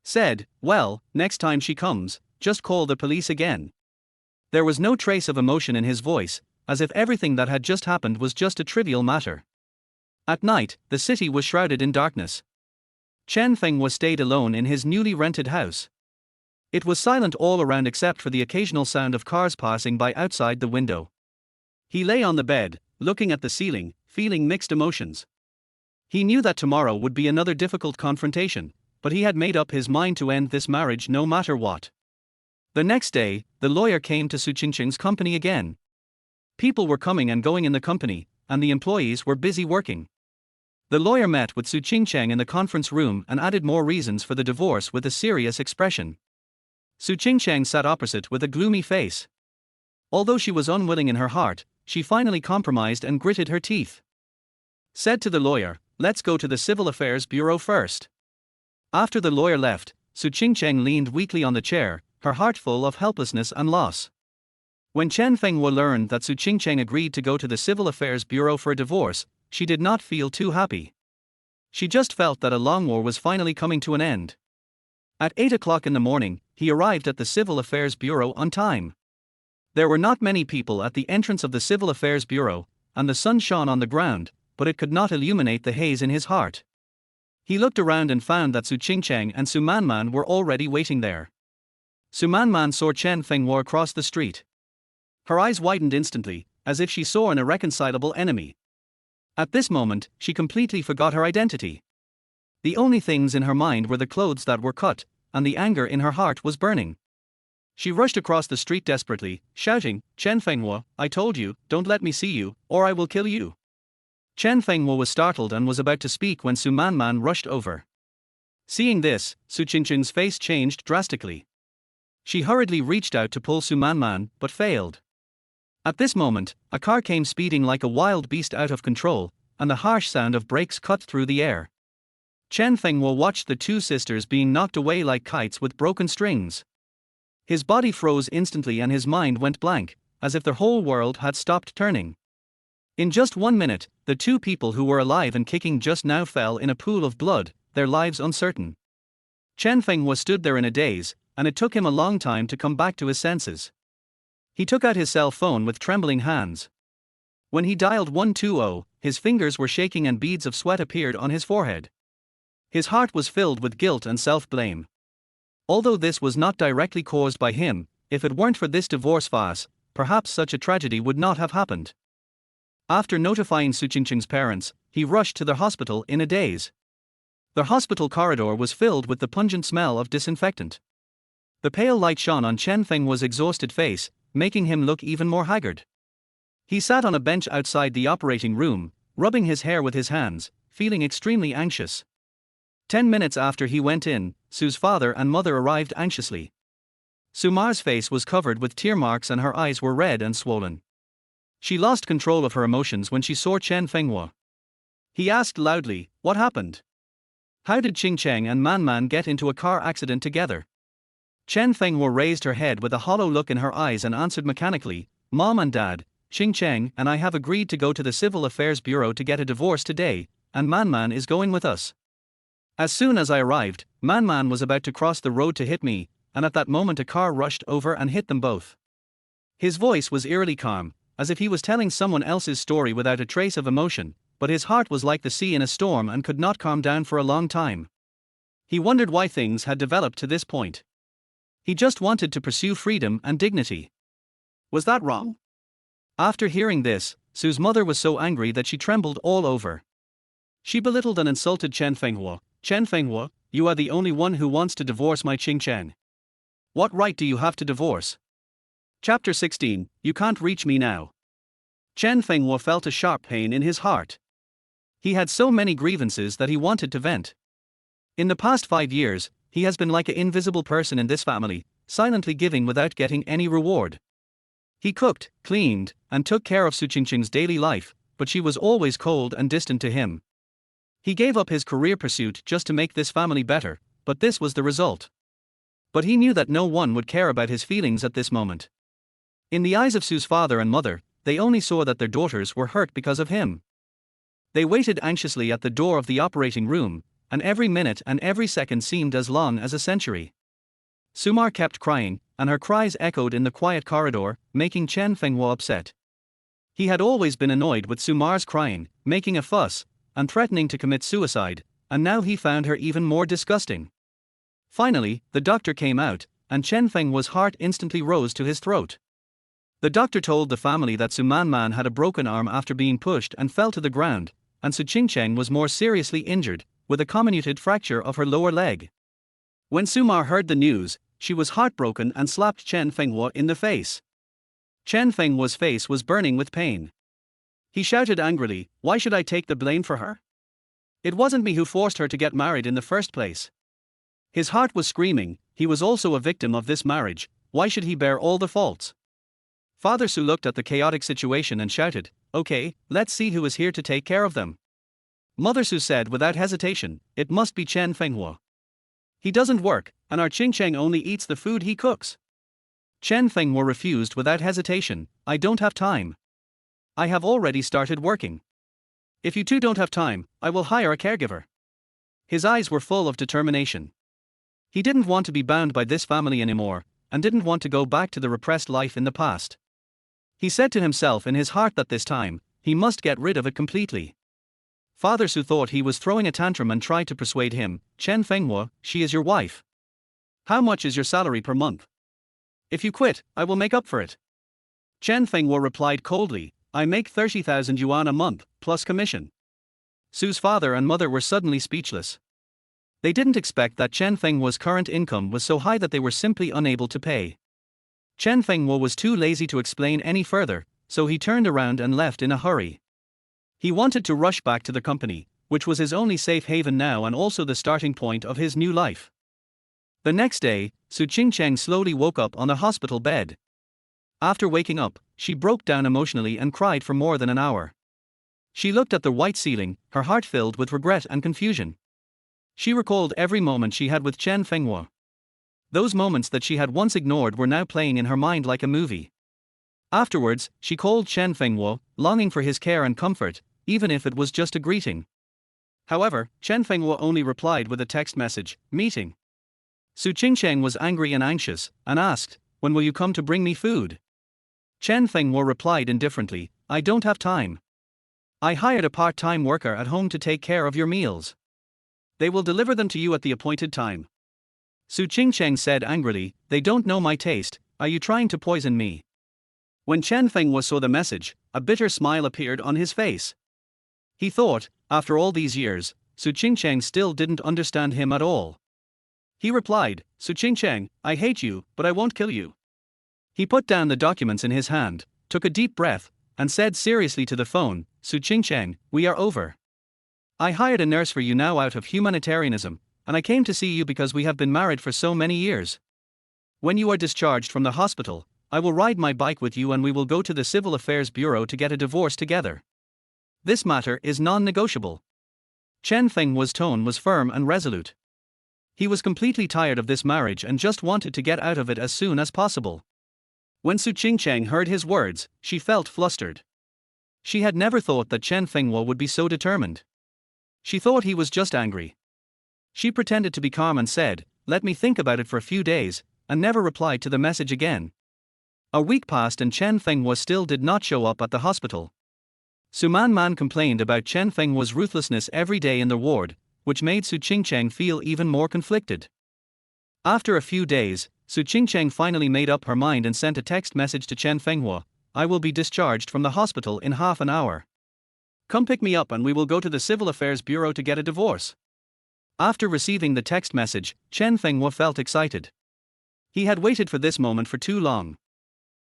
Said, well, next time she comes, just call the police again. There was no trace of emotion in his voice, as if everything that had just happened was just a trivial matter. At night, the city was shrouded in darkness. Chen Fenghua stayed alone in his newly rented house. It was silent all around except for the occasional sound of cars passing by outside the window. He lay on the bed, looking at the ceiling, feeling mixed emotions. He knew that tomorrow would be another difficult confrontation, but he had made up his mind to end this marriage no matter what. The next day, the lawyer came to Su Qingcheng's company again. People were coming and going in the company, and the employees were busy working. The lawyer met with Su Qingcheng in the conference room and added more reasons for the divorce with a serious expression. Su Qingcheng sat opposite with a gloomy face. Although she was unwilling in her heart, she finally compromised and gritted her teeth. Said to the lawyer, let's go to the Civil Affairs Bureau first. After the lawyer left, Su Qingcheng leaned weakly on the chair, her heart full of helplessness and loss. When Chen Fenghua learned that Su Qingcheng agreed to go to the Civil Affairs Bureau for a divorce, she did not feel too happy. She just felt that a long war was finally coming to an end. At 8 o'clock in the morning, he arrived at the Civil Affairs Bureau on time. There were not many people at the entrance of the Civil Affairs Bureau, and the sun shone on the ground, but it could not illuminate the haze in his heart. He looked around and found that Su Qingcheng and Su Manman were already waiting there. Su Manman saw Chen Fenghua across the street. Her eyes widened instantly, as if she saw an irreconcilable enemy. At this moment, she completely forgot her identity. The only things in her mind were the clothes that were cut, and the anger in her heart was burning. She rushed across the street desperately, shouting, Chen Fenghua, I told you, don't let me see you, or I will kill you. Chen Fenghua was startled and was about to speak when Su Manman rushed over. Seeing this, Su Qingcheng's face changed drastically. She hurriedly reached out to pull Su Manman, but failed. At this moment, a car came speeding like a wild beast out of control, and the harsh sound of brakes cut through the air. Chen Fenghua watched the two sisters being knocked away like kites with broken strings. His body froze instantly and his mind went blank, as if the whole world had stopped turning. In just 1 minute, the two people who were alive and kicking just now fell in a pool of blood, their lives uncertain. Chen Fenghua stood there in a daze, and it took him a long time to come back to his senses. He took out his cell phone with trembling hands. When he dialed 120, his fingers were shaking and beads of sweat appeared on his forehead. His heart was filled with guilt and self-blame. Although this was not directly caused by him, if it weren't for this divorce farce, perhaps such a tragedy would not have happened. After notifying Su Qingqing's parents, he rushed to the hospital in a daze. The hospital corridor was filled with the pungent smell of disinfectant. The pale light shone on Chen Fenghua's exhausted face, making him look even more haggard. He sat on a bench outside the operating room, rubbing his hair with his hands, feeling extremely anxious. 10 minutes after he went in, Su's father and mother arrived anxiously. Sumar's face was covered with tear marks and her eyes were red and swollen. She lost control of her emotions when she saw Chen Fenghua. He asked loudly, "What happened? How did Qingcheng and Manman get into a car accident together?" Chen Fenghua raised her head with a hollow look in her eyes and answered mechanically, "Mom and Dad, Qingcheng and I have agreed to go to the Civil Affairs Bureau to get a divorce today, and Manman is going with us. As soon as I arrived, Manman was about to cross the road to hit me, and at that moment a car rushed over and hit them both." His voice was eerily calm, as if he was telling someone else's story without a trace of emotion, but his heart was like the sea in a storm and could not calm down for a long time. He wondered why things had developed to this point. He just wanted to pursue freedom and dignity. Was that wrong? After hearing this, Su's mother was so angry that she trembled all over. She belittled and insulted Chen Fenghua. "Chen Fenghua, you are the only one who wants to divorce my Qingcheng. What right do you have to divorce?" Chapter 16, You Can't Reach Me Now. Chen Fenghua felt a sharp pain in his heart. He had so many grievances that he wanted to vent. In the past 5 years, he has been like an invisible person in this family, silently giving without getting any reward. He cooked, cleaned, and took care of Su Qingqing's daily life, but she was always cold and distant to him. He gave up his career pursuit just to make this family better, but this was the result. But he knew that no one would care about his feelings at this moment. In the eyes of Su's father and mother, they only saw that their daughters were hurt because of him. They waited anxiously at the door of the operating room, and every minute and every second seemed as long as a century. Sumar kept crying, and her cries echoed in the quiet corridor, making Chen Fenghua upset. He had always been annoyed with Sumar's crying, making a fuss, and threatening to commit suicide, and now he found her even more disgusting. Finally, the doctor came out, and Chen Fenghua's heart instantly rose to his throat. The doctor told the family that Su Manman had a broken arm after being pushed and fell to the ground, and Su Qingcheng was more seriously injured, with a comminuted fracture of her lower leg. When Sumar heard the news, she was heartbroken and slapped Chen Fenghua in the face. Chen Fenghua's face was burning with pain. He shouted angrily, "Why should I take the blame for her? It wasn't me who forced her to get married in the first place." His heart was screaming, he was also a victim of this marriage, why should he bear all the faults? Father Su looked at the chaotic situation and shouted, "Okay, let's see who is here to take care of them." Mother Su said without hesitation, "It must be Chen Fenghua. He doesn't work, and our Qingcheng only eats the food he cooks." Chen Fenghua refused without hesitation, "I don't have time. I have already started working. If you two don't have time, I will hire a caregiver." His eyes were full of determination. He didn't want to be bound by this family anymore, and didn't want to go back to the repressed life in the past. He said to himself in his heart that this time, he must get rid of it completely. Father Su thought he was throwing a tantrum and tried to persuade him, "Chen Fenghua, she is your wife. How much is your salary per month? If you quit, I will make up for it." Chen Fenghua replied coldly, "I make 30,000 yuan a month, plus commission." Su's father and mother were suddenly speechless. They didn't expect that Chen Fenghua's current income was so high that they were simply unable to pay. Chen Fenghua was too lazy to explain any further, so he turned around and left in a hurry. He wanted to rush back to the company, which was his only safe haven now and also the starting point of his new life. The next day, Su Qingcheng slowly woke up on the hospital bed. After waking up, she broke down emotionally and cried for more than an hour. She looked at the white ceiling, her heart filled with regret and confusion. She recalled every moment she had with Chen Fenghua. Those moments that she had once ignored were now playing in her mind like a movie. Afterwards, she called Chen Fenghua, longing for his care and comfort, even if it was just a greeting. However, Chen Fenghua only replied with a text message, "Meeting." Su Qingcheng was angry and anxious, and asked, "When will you come to bring me food?" Chen Fenghua replied indifferently, "I don't have time. I hired a part-time worker at home to take care of your meals. They will deliver them to you at the appointed time." Su Qingcheng said angrily, "They don't know my taste, are you trying to poison me?" When Chen Fenghua saw the message, a bitter smile appeared on his face. He thought, after all these years, Su Qingcheng still didn't understand him at all. He replied, "Su Qingcheng, I hate you, but I won't kill you." He put down the documents in his hand, took a deep breath, and said seriously to the phone, "Su Qingcheng, we are over. I hired a nurse for you now out of humanitarianism, and I came to see you because we have been married for so many years. When you are discharged from the hospital, I will ride my bike with you and we will go to the Civil Affairs Bureau to get a divorce together. This matter is non-negotiable." Chen Fenghua's tone was firm and resolute. He was completely tired of this marriage and just wanted to get out of it as soon as possible. When Su Qingcheng heard his words, she felt flustered. She had never thought that Chen Fenghua would be so determined. She thought he was just angry. She pretended to be calm and said, "Let me think about it for a few days," and never replied to the message again. A week passed and Chen Fenghua still did not show up at the hospital. Su Man complained about Chen Fenghua's ruthlessness every day in the ward, which made Su Qingcheng feel even more conflicted. After a few days, Su Qingcheng finally made up her mind and sent a text message to Chen Fenghua, "I will be discharged from the hospital in half an hour. Come pick me up and we will go to the Civil Affairs Bureau to get a divorce." After receiving the text message, Chen Fenghua felt excited. He had waited for this moment for too long.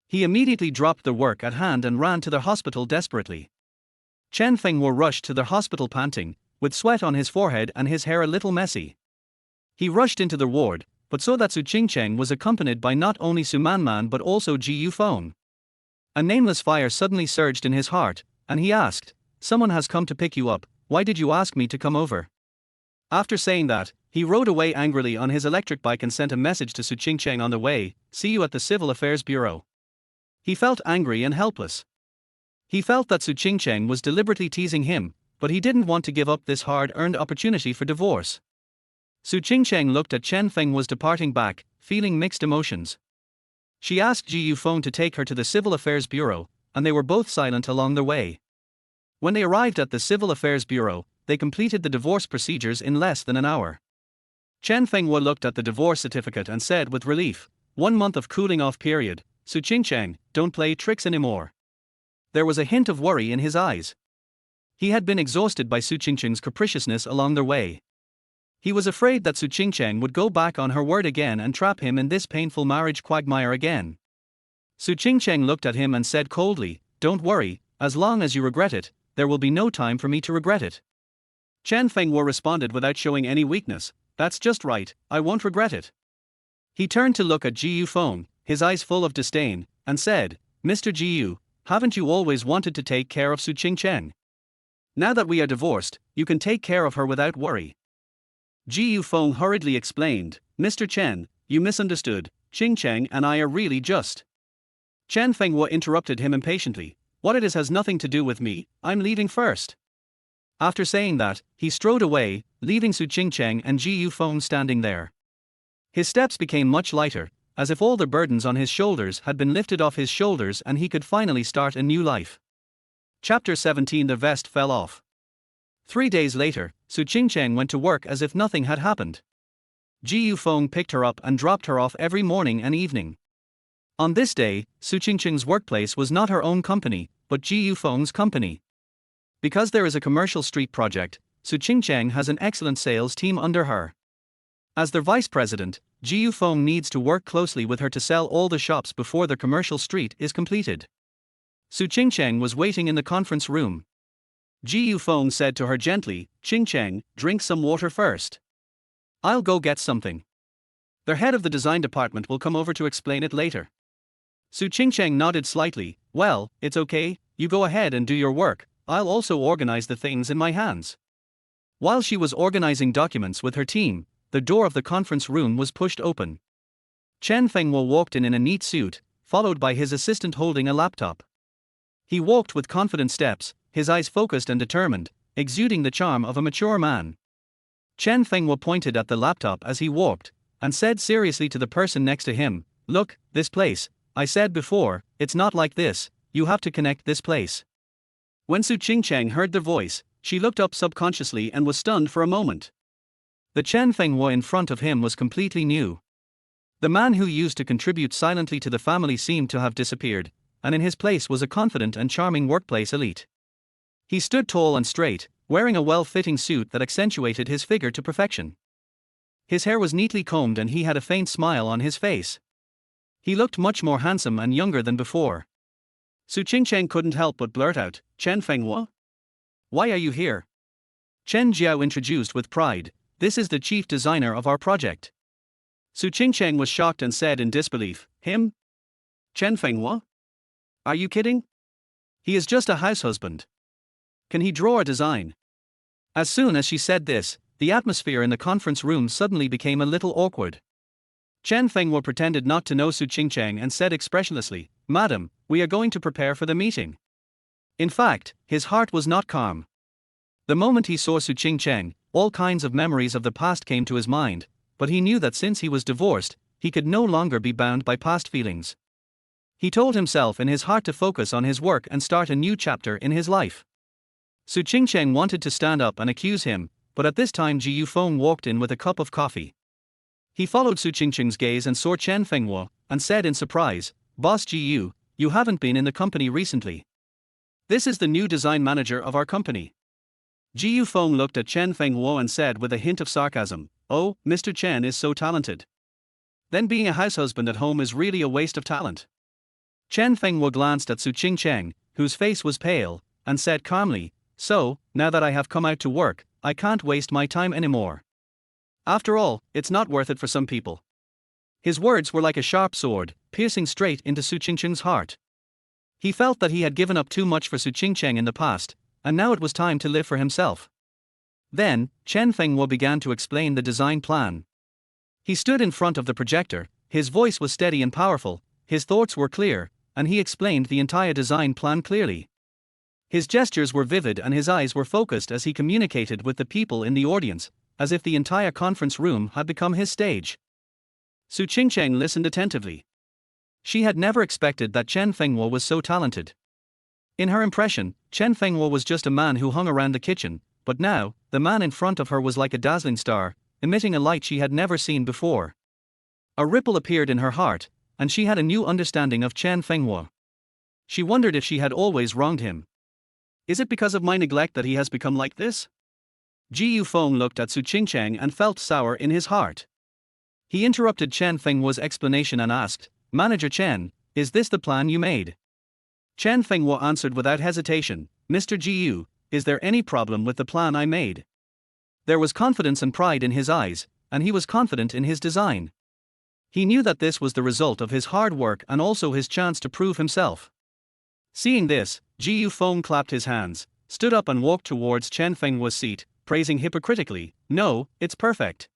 He immediately dropped the work at hand and ran to the hospital desperately. Chen Fenghua rushed to the hospital panting, with sweat on his forehead and his hair a little messy. He rushed into the ward, but saw that Su Qingcheng was accompanied by not only Su Man but also Ji Yufeng. A nameless fire suddenly surged in his heart, and he asked, "Someone has come to pick you up, why did you ask me to come over?" After saying that, he rode away angrily on his electric bike and sent a message to Su Qingcheng on the way, "See you at the Civil Affairs Bureau." He felt angry and helpless. He felt that Su Qingcheng was deliberately teasing him, but he didn't want to give up this hard-earned opportunity for divorce. Su Qingcheng looked at Chen Fenghua's departing back, feeling mixed emotions. She asked Ji Yufeng to take her to the Civil Affairs Bureau, and they were both silent along the way. When they arrived at the Civil Affairs Bureau, they completed the divorce procedures in less than an hour. Chen Fenghua looked at the divorce certificate and said with relief, "1 month of cooling off period, Su Qingcheng, don't play tricks anymore." There was a hint of worry in his eyes. He had been exhausted by Su Qingcheng's capriciousness along the way. He was afraid that Su Qingcheng would go back on her word again and trap him in this painful marriage quagmire again. Su Qingcheng looked at him and said coldly, "Don't worry, as long as you regret it, there will be no time for me to regret it." Chen Fenghua responded without showing any weakness, "That's just right, I won't regret it." He turned to look at Ji Yufeng, his eyes full of disdain, and said, "Mr. Ji Yu, haven't you always wanted to take care of Su Qingcheng? Now that we are divorced, you can take care of her without worry." Ji Yufeng hurriedly explained, "Mr. Chen, you misunderstood, Qingcheng and I are really just." Chen Fenghua interrupted him impatiently, "What it is has nothing to do with me, I'm leaving first." After saying that, he strode away, leaving Su Qingcheng and Ji Yufeng standing there. His steps became much lighter, as if all the burdens on his shoulders had been lifted off his shoulders and he could finally start a new life. Chapter 17. The vest fell off. 3 days later, Su Qingcheng went to work as if nothing had happened. Ji Yufeng picked her up and dropped her off every morning and evening. On this day, Su Qingcheng's workplace was not her own company, but Ji Yufeng's company. Because there is a commercial street project, Su Qingcheng has an excellent sales team under her. As their vice president, Ji Yufeng needs to work closely with her to sell all the shops before the commercial street is completed. Su Qingcheng was waiting in the conference room. Ji Yufeng said to her gently, "Qingcheng, drink some water first. I'll go get something. The head of the design department will come over to explain it later." Su Qingcheng nodded slightly. Well, it's okay, you go ahead and do your work, I'll also organize the things in my hands. While she was organizing documents with her team, the door of the conference room was pushed open. Chen Fenghua walked in a neat suit, followed by his assistant holding a laptop. He walked with confident steps, his eyes focused and determined, exuding the charm of a mature man. Chen Fenghua pointed at the laptop as he walked, and said seriously to the person next to him, "Look, this place, I said before, it's not like this, you have to connect this place." When Su Qingcheng heard the voice, she looked up subconsciously and was stunned for a moment. The Chen Fenghua in front of him was completely new. The man who used to contribute silently to the family seemed to have disappeared, and in his place was a confident and charming workplace elite. He stood tall and straight, wearing a well-fitting suit that accentuated his figure to perfection. His hair was neatly combed and he had a faint smile on his face. He looked much more handsome and younger than before. Su Qingcheng couldn't help but blurt out, "Chen Fenghua? Why are you here?" Chen Jiao introduced with pride, "This is the chief designer of our project." Su Qingcheng was shocked and said in disbelief, "Him? Chen Fenghua? Are you kidding? He is just a house husband. Can he draw a design?" As soon as she said this, the atmosphere in the conference room suddenly became a little awkward. Chen Fenghua pretended not to know Su Qingcheng and said expressionlessly, "Madam, we are going to prepare for the meeting." In fact, his heart was not calm. The moment he saw Su Qingcheng, all kinds of memories of the past came to his mind, but he knew that since he was divorced, he could no longer be bound by past feelings. He told himself in his heart to focus on his work and start a new chapter in his life. Su Qingcheng wanted to stand up and accuse him, but at this time Ji Yufeng walked in with a cup of coffee. He followed Su Qingcheng's gaze and saw Chen Fenghua, and said in surprise, "Boss Ji Yu, you haven't been in the company recently. This is the new design manager of our company." Ji Yufeng looked at Chen Fenghua and said with a hint of sarcasm, "Oh, Mr. Chen is so talented. Then being a house husband at home is really a waste of talent." Chen Fenghua glanced at Su Qingcheng, whose face was pale, and said calmly, "So, now that I have come out to work, I can't waste my time anymore. After all, it's not worth it for some people." His words were like a sharp sword, piercing straight into Su Qingcheng's heart. He felt that he had given up too much for Su Qingcheng in the past, and now it was time to live for himself. Then, Chen Fenghua began to explain the design plan. He stood in front of the projector, his voice was steady and powerful, his thoughts were clear, and he explained the entire design plan clearly. His gestures were vivid and his eyes were focused as he communicated with the people in the audience, as if the entire conference room had become his stage. Su Qingcheng listened attentively. She had never expected that Chen Fenghua was so talented. In her impression, Chen Fenghua was just a man who hung around the kitchen, but now, the man in front of her was like a dazzling star, emitting a light she had never seen before. A ripple appeared in her heart, and she had a new understanding of Chen Fenghua. She wondered if she had always wronged him. Is it because of my neglect that he has become like this? Ji Yufeng looked at Su Qingcheng and felt sour in his heart. He interrupted Chen Fenghua's explanation and asked, "Manager Chen, is this the plan you made?" Chen Fenghua answered without hesitation, "Mr. Ji Yu, is there any problem with the plan I made?" There was confidence and pride in his eyes, and he was confident in his design. He knew that this was the result of his hard work and also his chance to prove himself. Seeing this, Ji Yufeng clapped his hands, stood up and walked towards Chen Fenghua's seat, praising hypocritically, "No, it's perfect.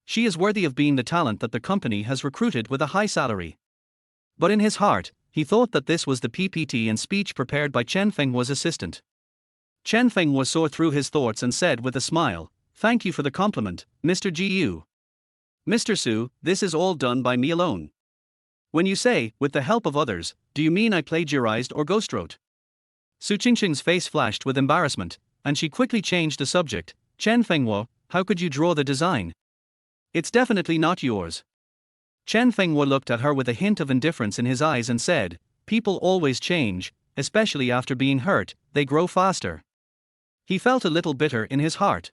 She is worthy of being the talent that the company has recruited with a high salary." But in his heart, he thought that this was the PPT and speech prepared by Chen Fenghua's assistant. Chen Fenghua saw through his thoughts and said with a smile, "Thank you for the compliment, Mr. Ji Yu. Mr. Su, this is all done by me alone. When you say, with the help of others, do you mean I plagiarized or ghostwrote?" Su Qingcheng's face flashed with embarrassment, and she quickly changed the subject. "Chen Fenghua, how could you draw the design? It's definitely not yours." Chen Fenghua looked at her with a hint of indifference in his eyes and said, "People always change, especially after being hurt, they grow faster." He felt a little bitter in his heart.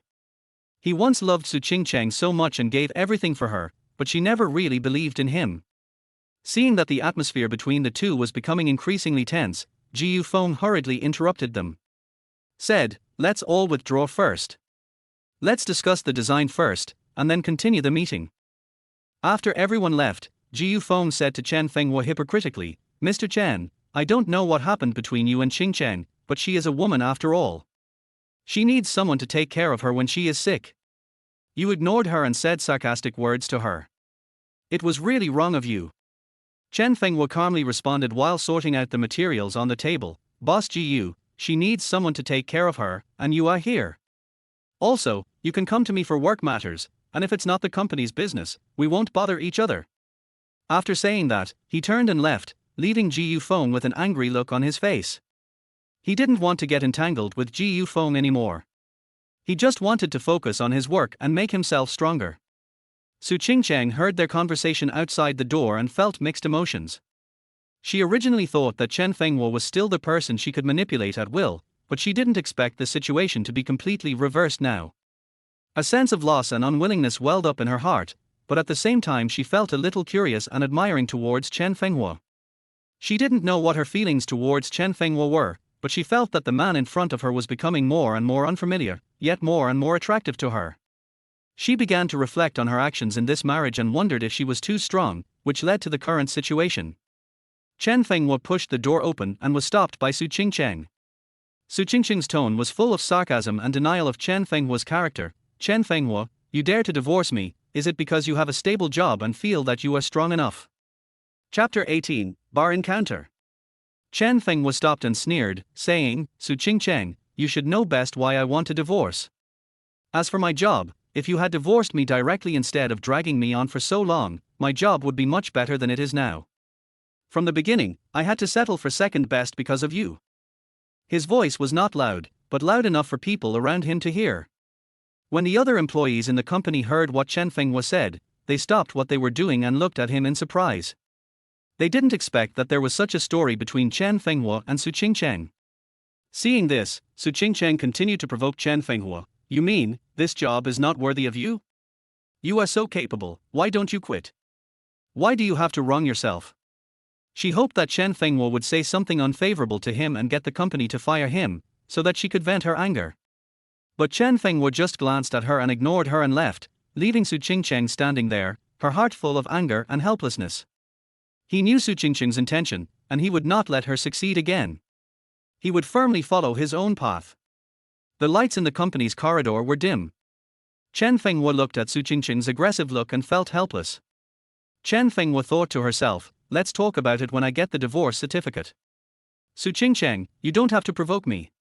He once loved Su Qingcheng so much and gave everything for her, but she never really believed in him. Seeing that the atmosphere between the two was becoming increasingly tense, Ji Yufeng hurriedly interrupted them. Said, "Let's all withdraw first. Let's discuss the design first, and then continue the meeting." After everyone left, Ji Yufeng said to Chen Fenghua hypocritically, Mr. Chen, I don't know what happened between you and Qing Cheng, but she is a woman after all. She needs someone to take care of her when she is sick. You ignored her and said sarcastic words to her. It was really wrong of you. Chen Fenghua calmly responded while sorting out the materials on the table, Boss Ji Yu, she needs someone to take care of her, and you are here. Also, you can come to me for work matters, and if it's not the company's business, we won't bother each other. After saying that, he turned and left, leaving Ji Yufeng with an angry look on his face. He didn't want to get entangled with Ji Yufeng anymore. He just wanted to focus on his work and make himself stronger. Su Qingcheng heard their conversation outside the door and felt mixed emotions. She originally thought that Chen Fenghua was still the person she could manipulate at will, but she didn't expect the situation to be completely reversed now. A sense of loss and unwillingness welled up in her heart, but at the same time she felt a little curious and admiring towards Chen Fenghua. She didn't know what her feelings towards Chen Fenghua were, but she felt that the man in front of her was becoming more and more unfamiliar, yet more and more attractive to her. She began to reflect on her actions in this marriage and wondered if she was too strong, which led to the current situation. Chen Fenghua pushed the door open and was stopped by Su Qingcheng. Su Qingcheng's tone was full of sarcasm and denial of Chen Fenghua's character. Chen Fenghua, you dare to divorce me, is it because you have a stable job and feel that you are strong enough? Chapter 18, Bar Encounter. Chen Fenghua stopped and sneered, saying, Su Qingcheng, you should know best why I want a divorce. As for my job, if you had divorced me directly instead of dragging me on for so long, my job would be much better than it is now. From the beginning, I had to settle for second best because of you. His voice was not loud, but loud enough for people around him to hear. When the other employees in the company heard what Chen Fenghua said, they stopped what they were doing and looked at him in surprise. They didn't expect that there was such a story between Chen Fenghua and Su Qingcheng. Seeing this, Su Qingcheng continued to provoke Chen Fenghua. You mean, this job is not worthy of you? You are so capable, why don't you quit? Why do you have to wrong yourself? She hoped that Chen Fenghua would say something unfavorable to him and get the company to fire him, so that she could vent her anger. But Chen Fenghua just glanced at her and ignored her and left, leaving Su Qingcheng standing there, her heart full of anger and helplessness. He knew Su Qingcheng's intention, and he would not let her succeed again. He would firmly follow his own path. The lights in the company's corridor were dim. Chen Fenghua looked at Su Qingcheng's aggressive look and felt helpless. Chen Fenghua thought to herself, let's talk about it when I get the divorce certificate. Su Qingcheng, you don't have to provoke me.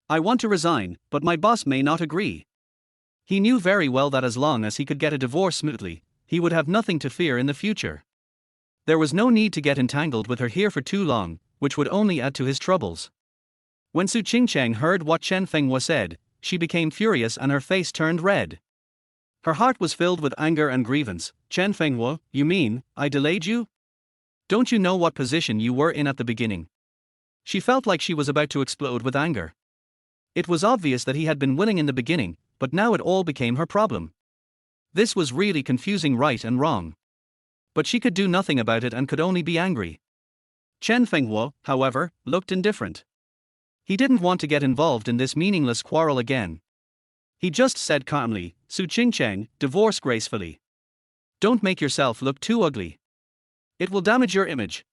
I want to resign, but my boss may not agree. He knew very well that as long as he could get a divorce smoothly, he would have nothing to fear in the future. There was no need to get entangled with her here for too long, which would only add to his troubles. When Su Qingcheng heard what Chen Fenghua said, she became furious and her face turned red. Her heart was filled with anger and grievance. Chen Fenghua, you mean, I delayed you? Don't you know what position you were in at the beginning? She felt like she was about to explode with anger. It was obvious that he had been willing in the beginning, but now it all became her problem. This was really confusing right and wrong. But she could do nothing about it and could only be angry. Chen Fenghua, however, looked indifferent. He didn't want to get involved in this meaningless quarrel again. He just said calmly, Su Qingcheng, divorce gracefully. Don't make yourself look too ugly. It will damage your image.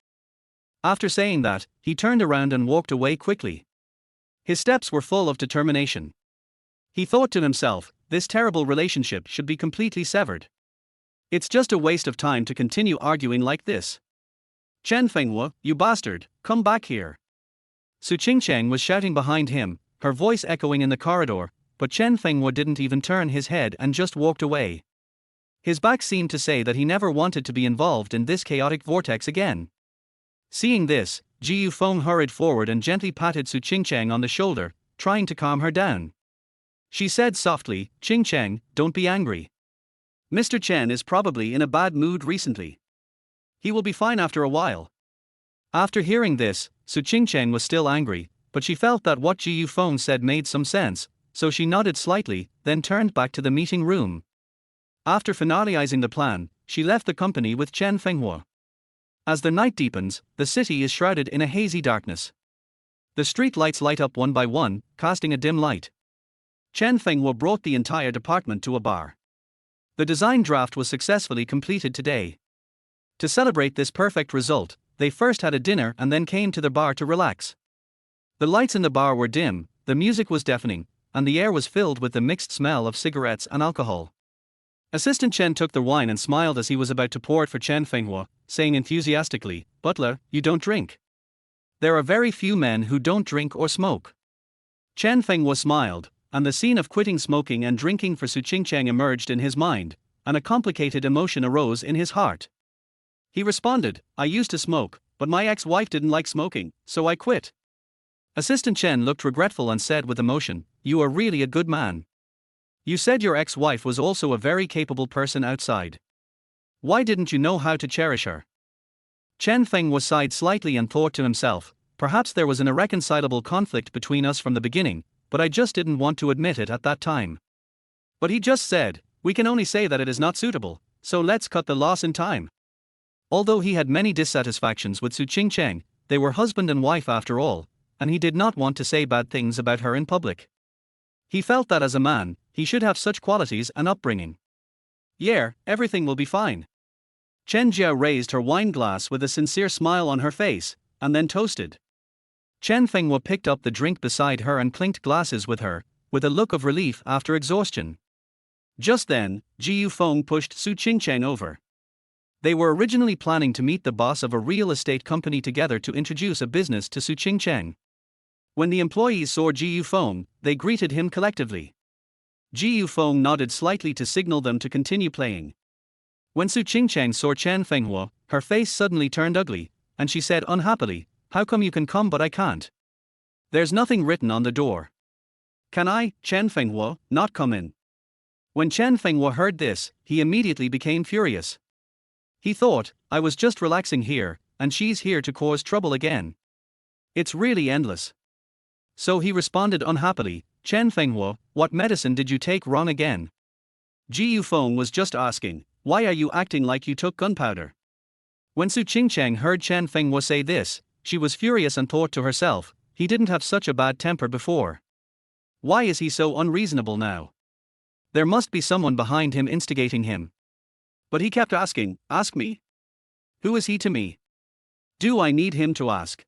After saying that, he turned around and walked away quickly. His steps were full of determination. He thought to himself, this terrible relationship should be completely severed. It's just a waste of time to continue arguing like this. Chen Fenghua, you bastard, come back here. Su Qingcheng was shouting behind him, her voice echoing in the corridor, but Chen Fenghua didn't even turn his head and just walked away. His back seemed to say that he never wanted to be involved in this chaotic vortex again. Seeing this, Ji Yufeng hurried forward and gently patted Su Qingcheng on the shoulder, trying to calm her down. She said softly, Qingcheng, don't be angry. Mr. Chen is probably in a bad mood recently. He will be fine after a while. After hearing this, Su Qingcheng was still angry, but she felt that what Ji Yufeng said made some sense, so she nodded slightly, then turned back to the meeting room. After finalizing the plan, she left the company with Chen Fenghua. As the night deepens, the city is shrouded in a hazy darkness. The street lights light up one by one, casting a dim light. Chen Fenghua brought the entire department to a bar. The design draft was successfully completed today. To celebrate this perfect result, they first had a dinner and then came to the bar to relax. The lights in the bar were dim, the music was deafening, and the air was filled with the mixed smell of cigarettes and alcohol. Assistant Chen took the wine and smiled as he was about to pour it for Chen Fenghua, saying enthusiastically, "Butler, you don't drink." "There are very few men who don't drink or smoke." Chen Fenghua smiled, and the scene of quitting smoking and drinking for Su Qingchang emerged in his mind, and a complicated emotion arose in his heart. He responded, "I used to smoke, but my ex-wife didn't like smoking, so I quit." Assistant Chen looked regretful and said with emotion, "You are really a good man. You said your ex-wife was also a very capable person outside. Why didn't you know how to cherish her?" Chen Fenghua sighed slightly and thought to himself, "Perhaps there was an irreconcilable conflict between us from the beginning, but I just didn't want to admit it at that time." But he just said, "We can only say that it is not suitable, so let's cut the loss in time." Although he had many dissatisfactions with Su Qingchang, they were husband and wife after all, and he did not want to say bad things about her in public. He felt that as a man, he should have such qualities and upbringing. "Yeah, everything will be fine." Chen Jia raised her wine glass with a sincere smile on her face, and then toasted. Chen Fenghua picked up the drink beside her and clinked glasses with her, with a look of relief after exhaustion. Just then, Ji Yufeng pushed Su Qingchang over. They were originally planning to meet the boss of a real estate company together to introduce a business to Su Qingchang. When the employees saw Ji Yufeng, they greeted him collectively. Ji Yufeng nodded slightly to signal them to continue playing. When Su Qingchang saw Chen Fenghua, her face suddenly turned ugly, and she said unhappily, "How come you can come but I can't? There's nothing written on the door. Can I, Chen Fenghua, not come in?" When Chen Fenghua heard this, he immediately became furious. He thought, "I was just relaxing here, and she's here to cause trouble again. It's really endless." So he responded unhappily, "Chen Fenghua, what medicine did you take wrong again? Ji Yufeng was just asking, why are you acting like you took gunpowder?" When Su Qingchang heard Chen Fenghua say this, she was furious and thought to herself, he didn't have such a bad temper before. Why is he so unreasonable now? There must be someone behind him instigating him. But he kept asking, "Ask me? Who is he to me? Do I need him to ask?"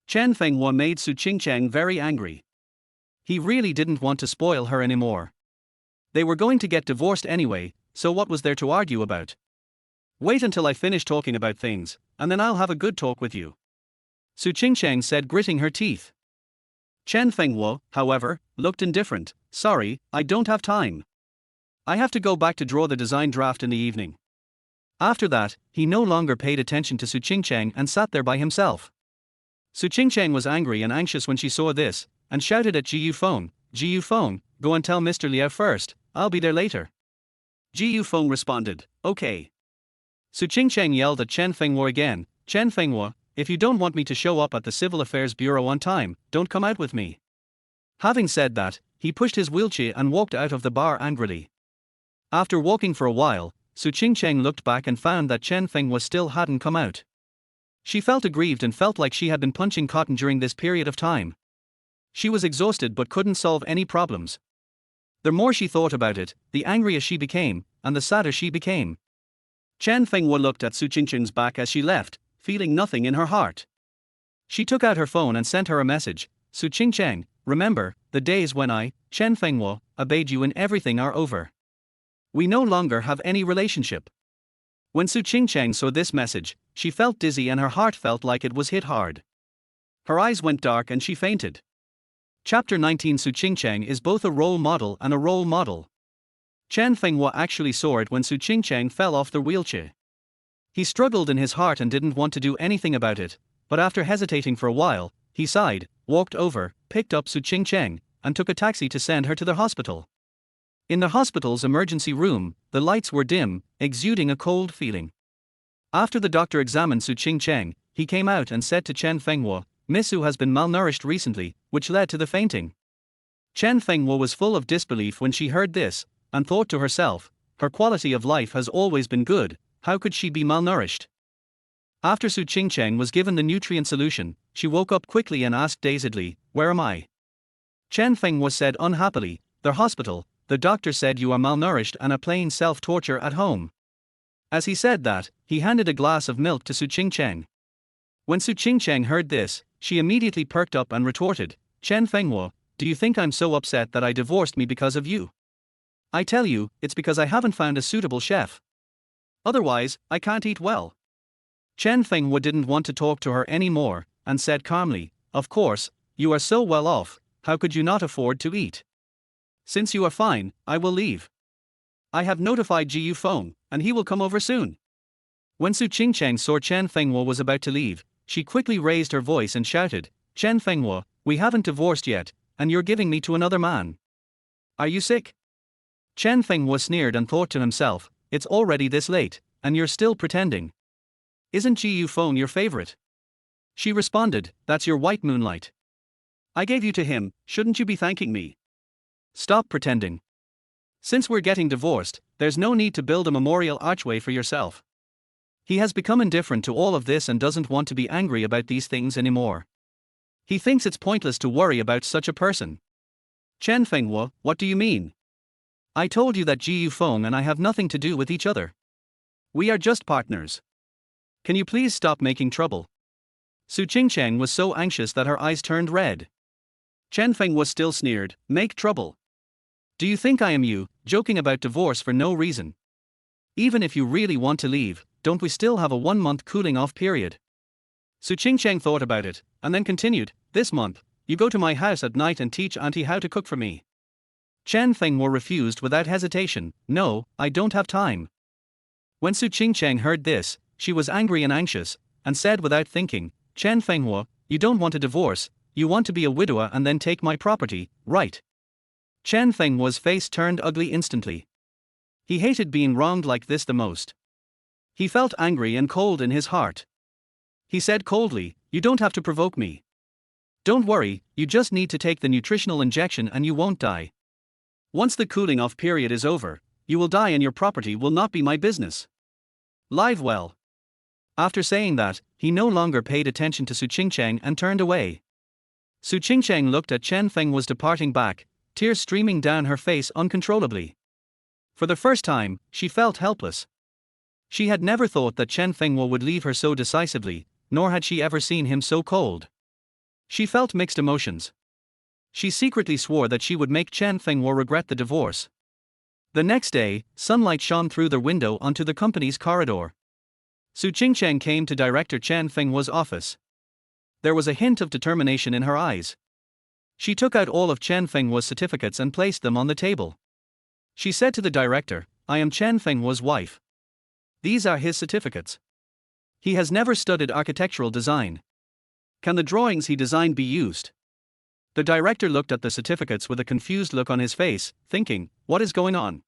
Chen Fenghua made Su Qingchang very angry. He really didn't want to spoil her anymore. They were going to get divorced anyway, so what was there to argue about? "Wait until I finish talking about things, and then I'll have a good talk with you," Su Qingchang said, gritting her teeth. Chen Fenghua, however, looked indifferent. "Sorry, I don't have time. I have to go back to draw the design draft in the evening." After that, he no longer paid attention to Su Qingchang and sat there by himself. Su Qingchang was angry and anxious when she saw this, and shouted at Ji Yufeng, "Ji Yufeng, go and tell Mr. Liao first, I'll be there later." Ji Yufeng responded, "Okay." Su Qingchang yelled at Chen Fenghua again, "Chen Fenghua, if you don't want me to show up at the Civil Affairs Bureau on time, don't come out with me." Having said that, he pushed his wheelchair and walked out of the bar angrily. After walking for a while, Su Qingchang looked back and found that Chen Fenghua still hadn't come out. She felt aggrieved and felt like she had been punching cotton during this period of time. She was exhausted but couldn't solve any problems. The more she thought about it, the angrier she became, and the sadder she became. Chen Fenghua looked at Su Qingchang's back as she left, feeling nothing in her heart. She took out her phone and sent her a message, "Su Qingchang, remember, the days when I, Chen Fenghua, obeyed you in everything are over. We no longer have any relationship." When Su Qingchang saw this message, she felt dizzy and her heart felt like it was hit hard. Her eyes went dark and she fainted. Chapter 19. Su Qingchang is both a role model and a role model. Chen Fenghua actually saw it when Su Qingchang fell off the wheelchair. He struggled in his heart and didn't want to do anything about it, but after hesitating for a while, he sighed, walked over, picked up Su Qingchang, and took a taxi to send her to the hospital. In the hospital's emergency room, the lights were dim, exuding a cold feeling. After the doctor examined Su Qingchang, he came out and said to Chen Fenghua, "Miss Su has been malnourished recently, which led to the fainting." Chen Fenghua was full of disbelief when she heard this, and thought to herself, her quality of life has always been good, how could she be malnourished? After Su Qingchang was given the nutrient solution, she woke up quickly and asked dazedly, "Where am I?" Chen Fenghua said unhappily, "The hospital. The doctor said you are malnourished and are playing self-torture at home." As he said that, he handed a glass of milk to Su Qingcheng. When Su Qingcheng heard this, she immediately perked up and retorted, Chen Fenghua, do you think I'm so upset that I divorced me because of you? I tell you, it's because I haven't found a suitable chef. Otherwise, I can't eat well. Chen Fenghua didn't want to talk to her anymore, and said calmly, of course, you are so well off, how could you not afford to eat? Since you are fine, I will leave. I have notified Jiu Feng, and he will come over soon. When Su Qingcheng saw Chen Fenghua was about to leave, she quickly raised her voice and shouted, Chen Fenghua, we haven't divorced yet, and you're giving me to another man. Are you sick? Chen Fenghua sneered and thought to himself, it's already this late, and you're still pretending. Isn't Jiu Feng your favorite? She responded, that's your white moonlight. I gave you to him, shouldn't you be thanking me? Stop pretending. Since we're getting divorced, there's no need to build a memorial archway for yourself. He has become indifferent to all of this and doesn't want to be angry about these things anymore. He thinks it's pointless to worry about such a person. Chen Fenghua, what do you mean? I told you that Jiu Feng and I have nothing to do with each other. We are just partners. Can you please stop making trouble? Su Qingcheng was so anxious that her eyes turned red. Chen Fenghua still sneered, make trouble. Do you think I am you, joking about divorce for no reason? Even if you really want to leave, don't we still have a 1-month cooling off period? Su Qingcheng thought about it, and then continued, this month, you go to my house at night and teach auntie how to cook for me. Chen Fenghua refused without hesitation, no, I don't have time. When Su Qingcheng heard this, she was angry and anxious, and said without thinking, Chen Fenghua, you don't want a divorce, you want to be a widower and then take my property, right? Chen Fenghua's face turned ugly instantly. He hated being wronged like this the most. He felt angry and cold in his heart. He said coldly, you don't have to provoke me. Don't worry, you just need to take the nutritional injection and you won't die. Once the cooling off period is over, you will die and your property will not be my business. Live well. After saying that, he no longer paid attention to Su Qingcheng and turned away. Su Qingcheng looked at Chen Fenghua's departing back, tears streaming down her face uncontrollably. For the first time, she felt helpless. She had never thought that Chen Fenghua would leave her so decisively, nor had she ever seen him so cold. She felt mixed emotions. She secretly swore that she would make Chen Fenghua regret the divorce. The next day, sunlight shone through the window onto the company's corridor. Su Qingcheng came to Director Chen Fenghua's office. There was a hint of determination in her eyes. She took out all of Chen Fenghua's certificates and placed them on the table. She said to the director, I am Chen Fenghua's wife. These are his certificates. He has never studied architectural design. Can the drawings he designed be used? The director looked at the certificates with a confused look on his face, thinking, what is going on?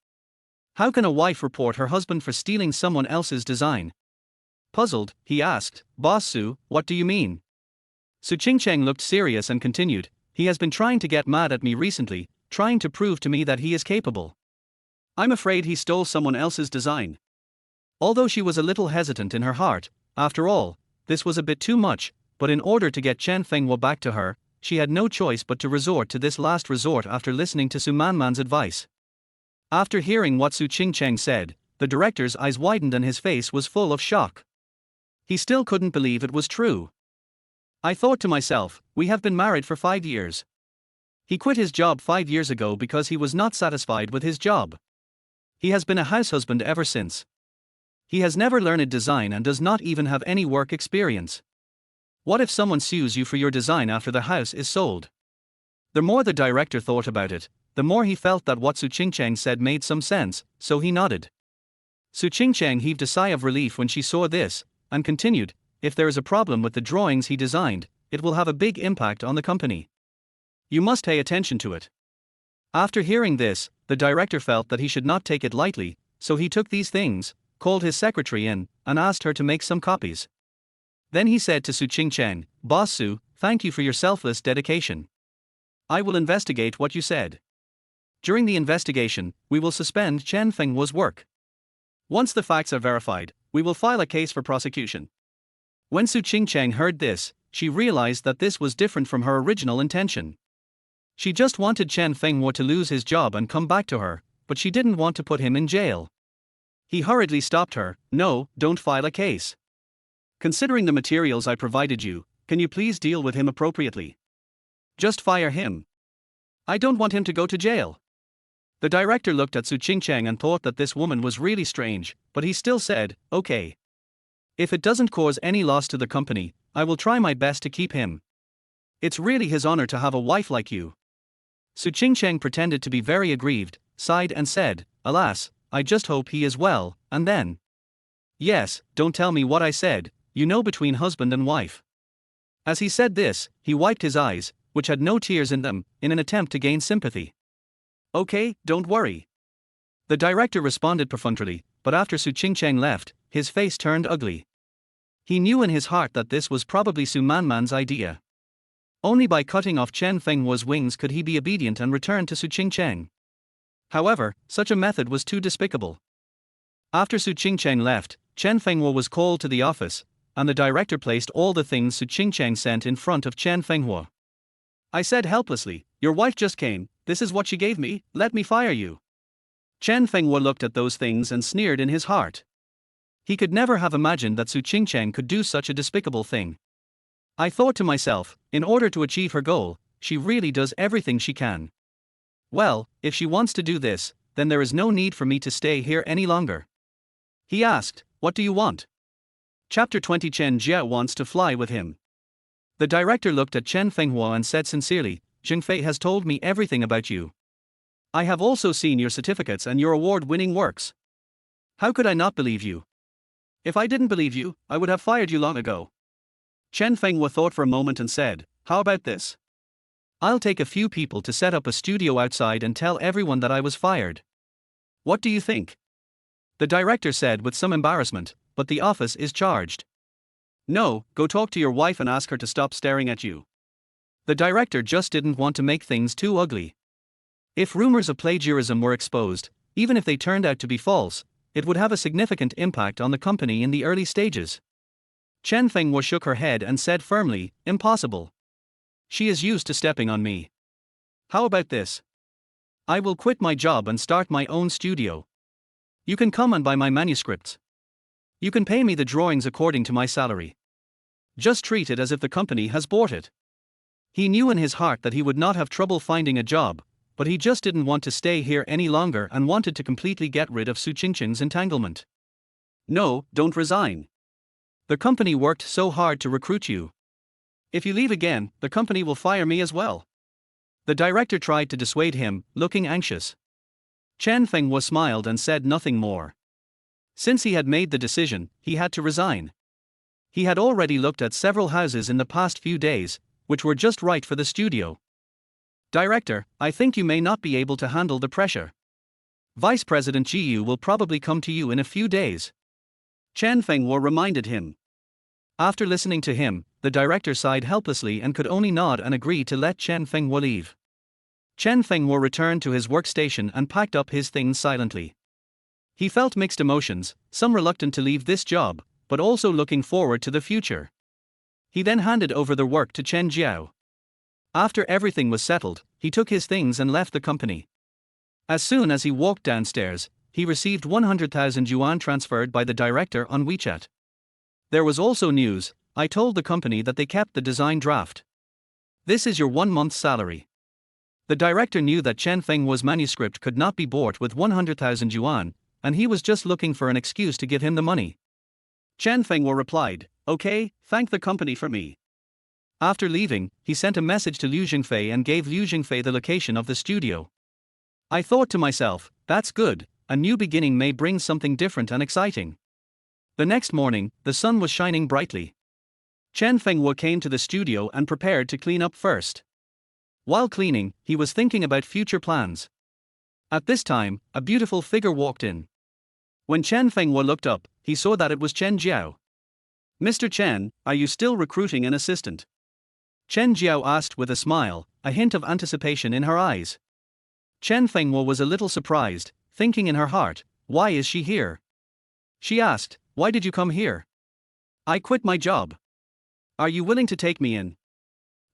How can a wife report her husband for stealing someone else's design? Puzzled, he asked, Boss Su, what do you mean? Su Qingcheng looked serious and continued, he has been trying to get mad at me recently, trying to prove to me that he is capable. I'm afraid he stole someone else's design. Although she was a little hesitant in her heart, after all, this was a bit too much, but in order to get Chen Fenghua back to her, she had no choice but to resort to this last resort after listening to Su Manman's advice. After hearing what Su Qingcheng said, the director's eyes widened and his face was full of shock. He still couldn't believe it was true. I thought to myself, we have been married for 5 years. He quit his job 5 years ago because he was not satisfied with his job. He has been a house husband ever since. He has never learned design and does not even have any work experience. What if someone sues you for your design after the house is sold? The more the director thought about it, the more he felt that what Su Qingcheng said made some sense, so he nodded. Su Qingcheng heaved a sigh of relief when she saw this, and continued, if there is a problem with the drawings he designed, it will have a big impact on the company. You must pay attention to it. After hearing this, the director felt that he should not take it lightly, so he took these things, called his secretary in, and asked her to make some copies. Then he said to Su Qingcheng, Boss Su, thank you for your selfless dedication. I will investigate what you said. During the investigation, we will suspend Chen Fenghua's work. Once the facts are verified, we will file a case for prosecution. When Su Qingcheng heard this, she realized that this was different from her original intention. She just wanted Chen Fenghua to lose his job and come back to her, but she didn't want to put him in jail. He hurriedly stopped her. No, don't file a case. Considering the materials I provided you, can you please deal with him appropriately? Just fire him. I don't want him to go to jail. The director looked at Su Qingcheng and thought that this woman was really strange, but he still said, okay. If it doesn't cause any loss to the company, I will try my best to keep him. It's really his honor to have a wife like you. Su Qingcheng pretended to be very aggrieved, sighed and said, alas, I just hope he is well, and then. Yes, don't tell me what I said, you know, between husband and wife. As he said this, he wiped his eyes, which had no tears in them, in an attempt to gain sympathy. Okay, don't worry. The director responded perfunctorily, but after Su Qingcheng left, his face turned ugly. He knew in his heart that this was probably Su Manman's idea. Only by cutting off Chen Fenghua's wings could he be obedient and return to Su Qingcheng. However, such a method was too despicable. After Su Qingcheng left, Chen Fenghua was called to the office, and the director placed all the things Su Qingcheng sent in front of Chen Fenghua. I said helplessly, your wife just came, this is what she gave me, let me fire you. Chen Fenghua looked at those things and sneered in his heart. He could never have imagined that Su Qingcheng could do such a despicable thing. I thought to myself, in order to achieve her goal, she really does everything she can. Well, if she wants to do this, then there is no need for me to stay here any longer. He asked, what do you want? Chapter 20. Chen Jiao wants to fly with him. The director looked at Chen Fenghua and said sincerely, Zhengfei has told me everything about you. I have also seen your certificates and your award-winning works. How could I not believe you? If I didn't believe you, I would have fired you long ago. Chen Fenghua thought for a moment and said, how about this? I'll take a few people to set up a studio outside and tell everyone that I was fired. What do you think? The director said with some embarrassment, but the office is charged. No, go talk to your wife and ask her to stop staring at you. The director just didn't want to make things too ugly. If rumors of plagiarism were exposed, even if they turned out to be false, it would have a significant impact on the company in the early stages. Chen Fenghua shook her head and said firmly, impossible. She is used to stepping on me. How about this? I will quit my job and start my own studio. You can come and buy my manuscripts. You can pay me the drawings according to my salary. Just treat it as if the company has bought it. He knew in his heart that he would not have trouble finding a job, but he just didn't want to stay here any longer and wanted to completely get rid of Su Qingcheng's entanglement. No, don't resign. The company worked so hard to recruit you. If you leave again, the company will fire me as well. The director tried to dissuade him, looking anxious. Chen Fenghua smiled and said nothing more. Since he had made the decision, he had to resign. He had already looked at several houses in the past few days, which were just right for the studio. Director, I think you may not be able to handle the pressure. Vice President Ji Yu will probably come to you in a few days. Chen Fenghua reminded him. After listening to him, the director sighed helplessly and could only nod and agree to let Chen Fenghua leave. Chen Fenghua returned to his workstation and packed up his things silently. He felt mixed emotions, some reluctant to leave this job, but also looking forward to the future. He then handed over the work to Chen Jiao. After everything was settled, he took his things and left the company. As soon as he walked downstairs, he received 100,000 yuan transferred by the director on WeChat. There was also news. I told the company that they kept the design draft. This is your 1 month's salary. The director knew that Chen Fenghua's manuscript could not be bought with 100,000 yuan, and he was just looking for an excuse to give him the money. Chen Fenghua replied, okay, thank the company for me. After leaving, he sent a message to Liu Jingfei and gave Liu Jingfei the location of the studio. I thought to myself, that's good, a new beginning may bring something different and exciting. The next morning, the sun was shining brightly. Chen Fenghua came to the studio and prepared to clean up first. While cleaning, he was thinking about future plans. At this time, a beautiful figure walked in. When Chen Fenghua looked up, he saw that it was Chen Jiao. Mr. Chen, are you still recruiting an assistant? Chen Jiao asked with a smile, a hint of anticipation in her eyes. Chen Fenghua was a little surprised, thinking in her heart, why is she here? She asked, why did you come here? I quit my job. Are you willing to take me in?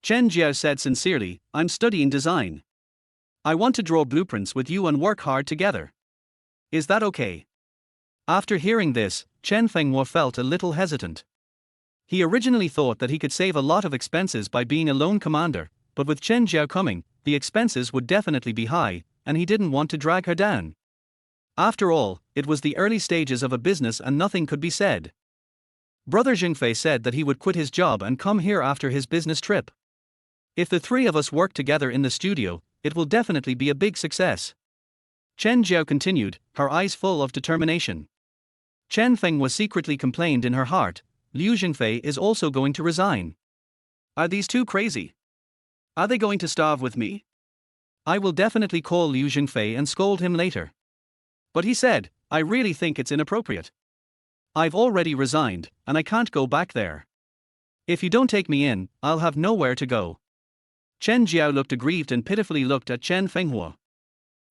Chen Jiao said sincerely, I'm studying design. I want to draw blueprints with you and work hard together. Is that okay? After hearing this, Chen Fenghua felt a little hesitant. He originally thought that he could save a lot of expenses by being a lone commander, but with Chen Jiao coming, the expenses would definitely be high, and he didn't want to drag her down. After all, it was the early stages of a business and nothing could be said. Brother Jingfei said that he would quit his job and come here after his business trip. If the three of us work together in the studio, it will definitely be a big success. Chen Jiao continued, her eyes full of determination. Chen Fenghua secretly complained in her heart, Liu Jingfei is also going to resign. Are these two crazy? Are they going to starve with me? I will definitely call Liu Jingfei and scold him later. But he said, I really think it's inappropriate. I've already resigned, and I can't go back there. If you don't take me in, I'll have nowhere to go. Chen Jiao looked aggrieved and pitifully looked at Chen Fenghua.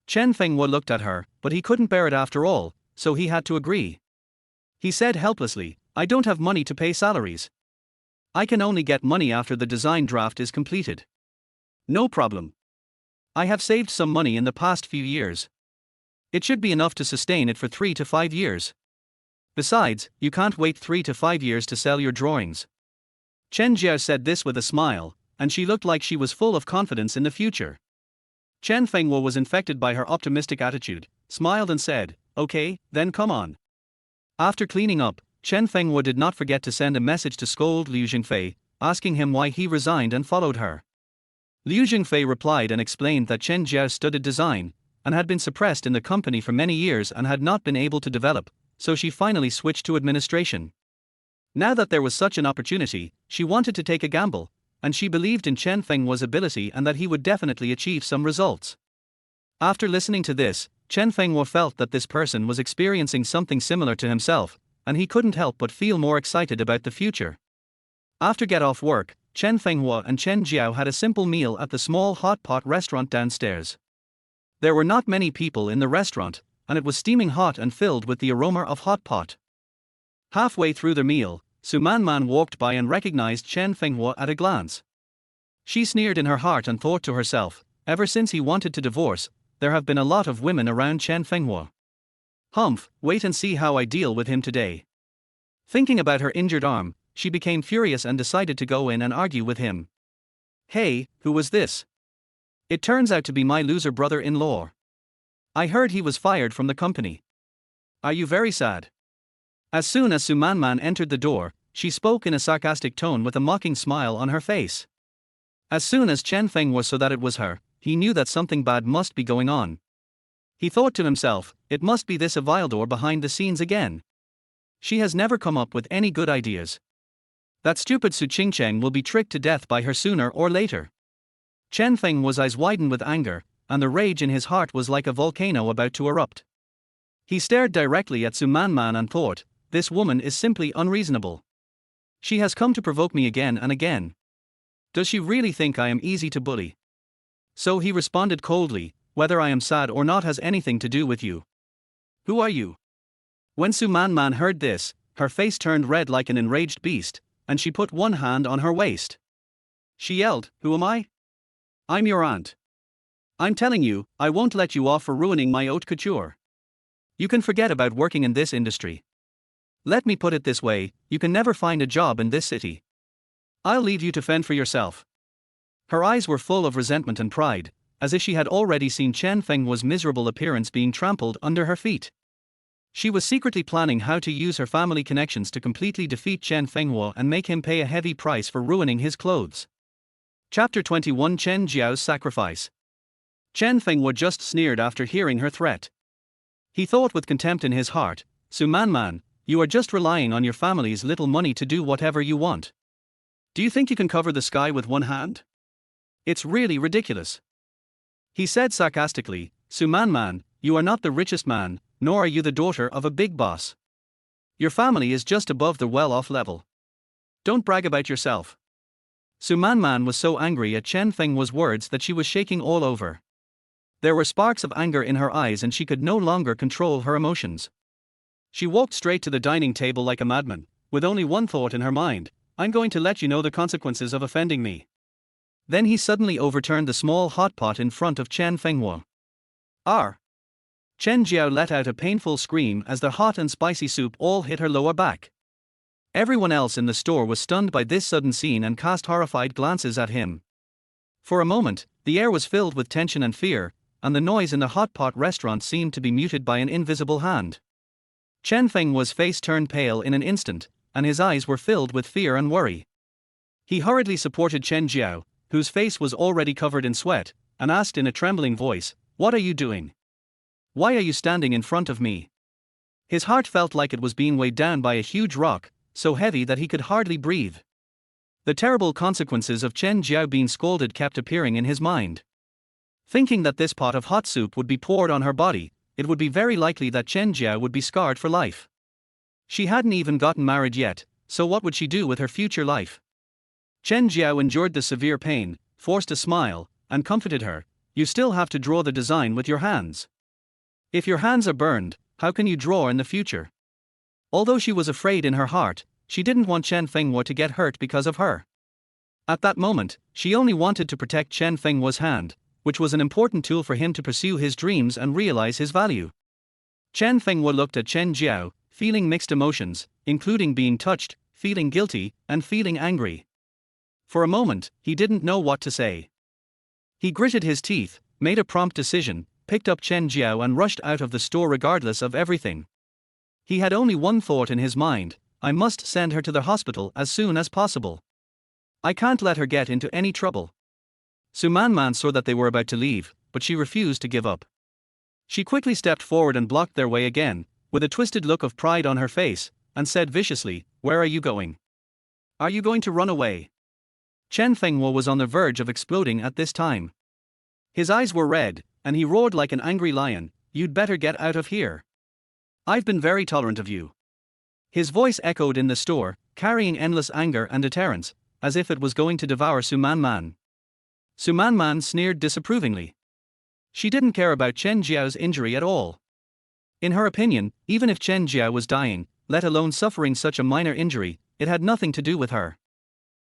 Chen Fenghua looked at her, but he couldn't bear it after all, so he had to agree. He said helplessly, I don't have money to pay salaries. I can only get money after the design draft is completed. No problem. I have saved some money in the past few years. It should be enough to sustain it for 3 to 5 years. Besides, you can't wait 3 to 5 years to sell your drawings. Chen Jiao said this with a smile, and she looked like she was full of confidence in the future. Chen Fenghua was infected by her optimistic attitude, smiled and said, okay, then come on. After cleaning up, Chen Fenghua did not forget to send a message to scold Liu Jingfei, asking him why he resigned and followed her. Liu Jingfei replied and explained that Chen Jiao studied design, and had been suppressed in the company for many years and had not been able to develop, so she finally switched to administration. Now that there was such an opportunity, she wanted to take a gamble, and she believed in Chen Fenghua's ability and that he would definitely achieve some results. After listening to this, Chen Fenghua felt that this person was experiencing something similar to himself, and he couldn't help but feel more excited about the future. After get off work, Chen Fenghua and Chen Jiao had a simple meal at the small hot pot restaurant downstairs. There were not many people in the restaurant, and it was steaming hot and filled with the aroma of hot pot. Halfway through the meal, Su Manman walked by and recognized Chen Fenghua at a glance. She sneered in her heart and thought to herself, ever since he wanted to divorce, there have been a lot of women around Chen Fenghua. Humph, wait and see how I deal with him today. Thinking about her injured arm, she became furious and decided to go in and argue with him. Hey, who was this? It turns out to be my loser brother-in-law. I heard he was fired from the company. Are you very sad? As soon as Su Manman entered the door, she spoke in a sarcastic tone with a mocking smile on her face. As soon as Chen Fenghua saw that it was her, he knew that something bad must be going on. He thought to himself, it must be this Avildor behind the scenes again. She has never come up with any good ideas. That stupid Su Qingcheng will be tricked to death by her sooner or later. Chen Fenghua's eyes widened with anger, and the rage in his heart was like a volcano about to erupt. He stared directly at Su Manman and thought, this woman is simply unreasonable. She has come to provoke me again and again. Does she really think I am easy to bully? So he responded coldly, whether I am sad or not has anything to do with you. Who are you? When Su Manman heard this, her face turned red like an enraged beast, and she put one hand on her waist. She yelled, who am I? I'm your aunt. I'm telling you, I won't let you off for ruining my haute couture. You can forget about working in this industry. Let me put it this way, you can never find a job in this city. I'll leave you to fend for yourself. Her eyes were full of resentment and pride, as if she had already seen Chen Fenghua's miserable appearance being trampled under her feet. She was secretly planning how to use her family connections to completely defeat Chen Fenghua and make him pay a heavy price for ruining his clothes. Chapter 21 Chen Jiao's Sacrifice. Chen Fenghua just sneered after hearing her threat. He thought with contempt in his heart, Su Manman, you are just relying on your family's little money to do whatever you want. Do you think you can cover the sky with one hand? It's really ridiculous. He said sarcastically, Su Manman, you are not the richest man, nor are you the daughter of a big boss. Your family is just above the well-off level. Don't brag about yourself. Su Manman was so angry at Chen Fenghua's words that she was shaking all over. There were sparks of anger in her eyes and she could no longer control her emotions. She walked straight to the dining table like a madman, with only one thought in her mind, I'm going to let you know the consequences of offending me. Then he suddenly overturned the small hot pot in front of Chen Fenghua. Chen Jiao let out a painful scream as the hot and spicy soup all hit her lower back. Everyone else in the store was stunned by this sudden scene and cast horrified glances at him. For a moment, the air was filled with tension and fear, and the noise in the hot pot restaurant seemed to be muted by an invisible hand. Chen Fenghua's face turned pale in an instant, and his eyes were filled with fear and worry. He hurriedly supported Chen Jiao, whose face was already covered in sweat, and asked in a trembling voice, "What are you doing? Why are you standing in front of me?" His heart felt like it was being weighed down by a huge rock, so heavy that he could hardly breathe. The terrible consequences of Chen Jiao being scolded kept appearing in his mind. Thinking that this pot of hot soup would be poured on her body, it would be very likely that Chen Jiao would be scarred for life. She hadn't even gotten married yet, so what would she do with her future life? Chen Jiao endured the severe pain, forced a smile, and comforted her. "You still have to draw the design with your hands. If your hands are burned, how can you draw in the future?" Although she was afraid in her heart, she didn't want Chen Fenghua to get hurt because of her. At that moment, she only wanted to protect Chen Fenghua's hand, which was an important tool for him to pursue his dreams and realize his value. Chen Fenghua looked at Chen Jiao, feeling mixed emotions, including being touched, feeling guilty, and feeling angry. For a moment, he didn't know what to say. He gritted his teeth, made a prompt decision, picked up Chen Jiao and rushed out of the store regardless of everything. He had only one thought in his mind: I must send her to the hospital as soon as possible. I can't let her get into any trouble. Su Manman saw that they were about to leave, but she refused to give up. She quickly stepped forward and blocked their way again, with a twisted look of pride on her face, and said viciously, "Where are you going? Are you going to run away?" Chen Fenghua was on the verge of exploding at this time. His eyes were red, and he roared like an angry lion, "You'd better get out of here. I've been very tolerant of you." His voice echoed in the store, carrying endless anger and deterrence, as if it was going to devour Su Manman. Su Manman sneered disapprovingly. She didn't care about Chen Jiao's injury at all. In her opinion, even if Chen Jiao was dying, let alone suffering such a minor injury, it had nothing to do with her.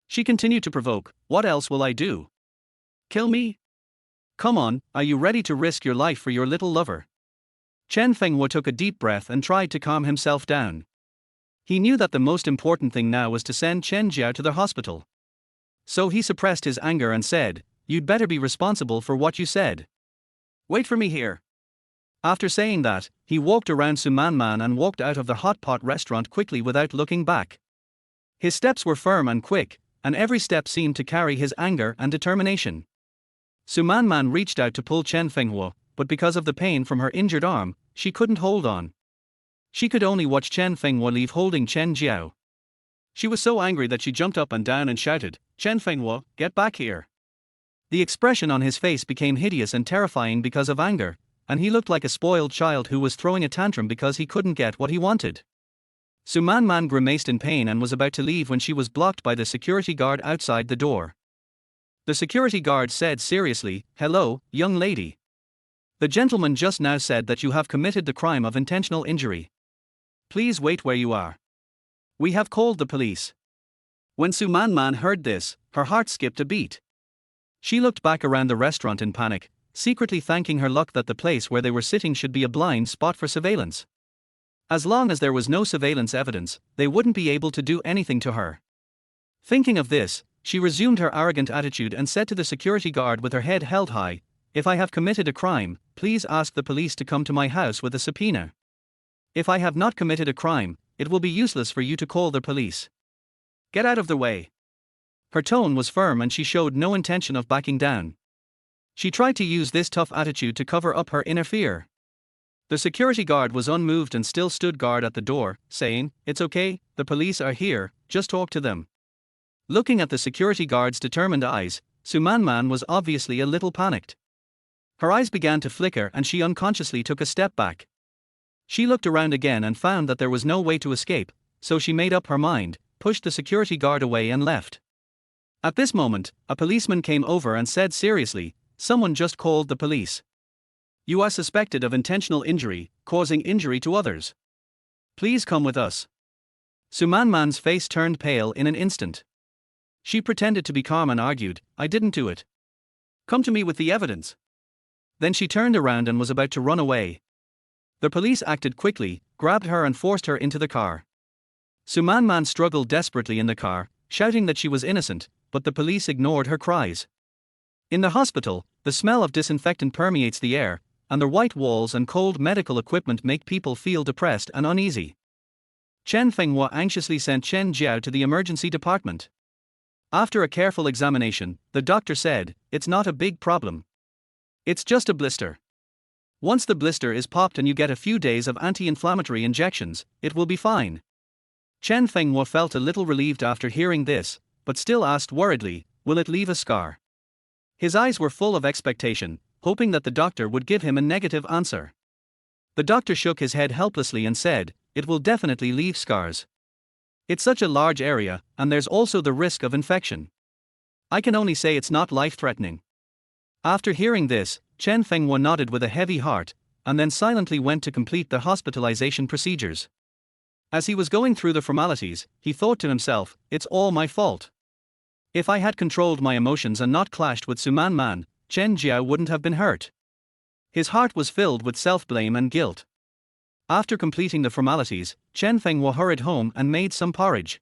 She continued to provoke, "What else will I do? Kill me? Come on, are you ready to risk your life for your little lover?" Chen Fenghua took a deep breath and tried to calm himself down. He knew that the most important thing now was to send Chen Jiao to the hospital. So he suppressed his anger and said, "You'd better be responsible for what you said. Wait for me here." After saying that, he walked around Su Manman and walked out of the hot pot restaurant quickly without looking back. His steps were firm and quick, and every step seemed to carry his anger and determination. Su Manman reached out to pull Chen Fenghua, but because of the pain from her injured arm, she couldn't hold on. She could only watch Chen Fenghua leave holding Chen Jiao. She was so angry that she jumped up and down and shouted, "Chen Fenghua, get back here." The expression on his face became hideous and terrifying because of anger, and he looked like a spoiled child who was throwing a tantrum because he couldn't get what he wanted. Su Manman grimaced in pain and was about to leave when she was blocked by the security guard outside the door. The security guard said seriously, "Hello, young lady. The gentleman just now said that you have committed the crime of intentional injury. Please wait where you are. We have called the police." When Su Manman heard this, her heart skipped a beat. She looked back around the restaurant in panic, secretly thanking her luck that the place where they were sitting should be a blind spot for surveillance. As long as there was no surveillance evidence, they wouldn't be able to do anything to her. Thinking of this, she resumed her arrogant attitude and said to the security guard with her head held high, "If I have committed a crime, please ask the police to come to my house with a subpoena. If I have not committed a crime, it will be useless for you to call the police. Get out of the way." Her tone was firm and she showed no intention of backing down. She tried to use this tough attitude to cover up her inner fear. The security guard was unmoved and still stood guard at the door, saying, "It's okay, the police are here, just talk to them." Looking at the security guard's determined eyes, Su Manman was obviously a little panicked. Her eyes began to flicker and she unconsciously took a step back. She looked around again and found that there was no way to escape, so she made up her mind, pushed the security guard away and left. At this moment, a policeman came over and said seriously, "Someone just called the police. You are suspected of intentional injury, causing injury to others. Please come with us." Su Manman's face turned pale in an instant. She pretended to be calm and argued, "I didn't do it. Come to me with the evidence." Then she turned around and was about to run away. The police acted quickly, grabbed her and forced her into the car. Su Man struggled desperately in the car, shouting that she was innocent, but the police ignored her cries. In the hospital, the smell of disinfectant permeates the air, and the white walls and cold medical equipment make people feel depressed and uneasy. Chen Fenghua anxiously sent Chen Jiao to the emergency department. After a careful examination, the doctor said, "It's not a big problem. It's just a blister. Once the blister is popped and you get a few days of anti-inflammatory injections, it will be fine." Chen Fenghua felt a little relieved after hearing this, but still asked worriedly, "Will it leave a scar?" His eyes were full of expectation, hoping that the doctor would give him a negative answer. The doctor shook his head helplessly and said, "It will definitely leave scars. It's such a large area, and there's also the risk of infection. I can only say it's not life-threatening." After hearing this, Chen Fenghua nodded with a heavy heart, and then silently went to complete the hospitalization procedures. As he was going through the formalities, he thought to himself, "It's all my fault. If I had controlled my emotions and not clashed with Su Man, Chen Jiao wouldn't have been hurt." His heart was filled with self-blame and guilt. After completing the formalities, Chen Fenghua hurried home and made some porridge.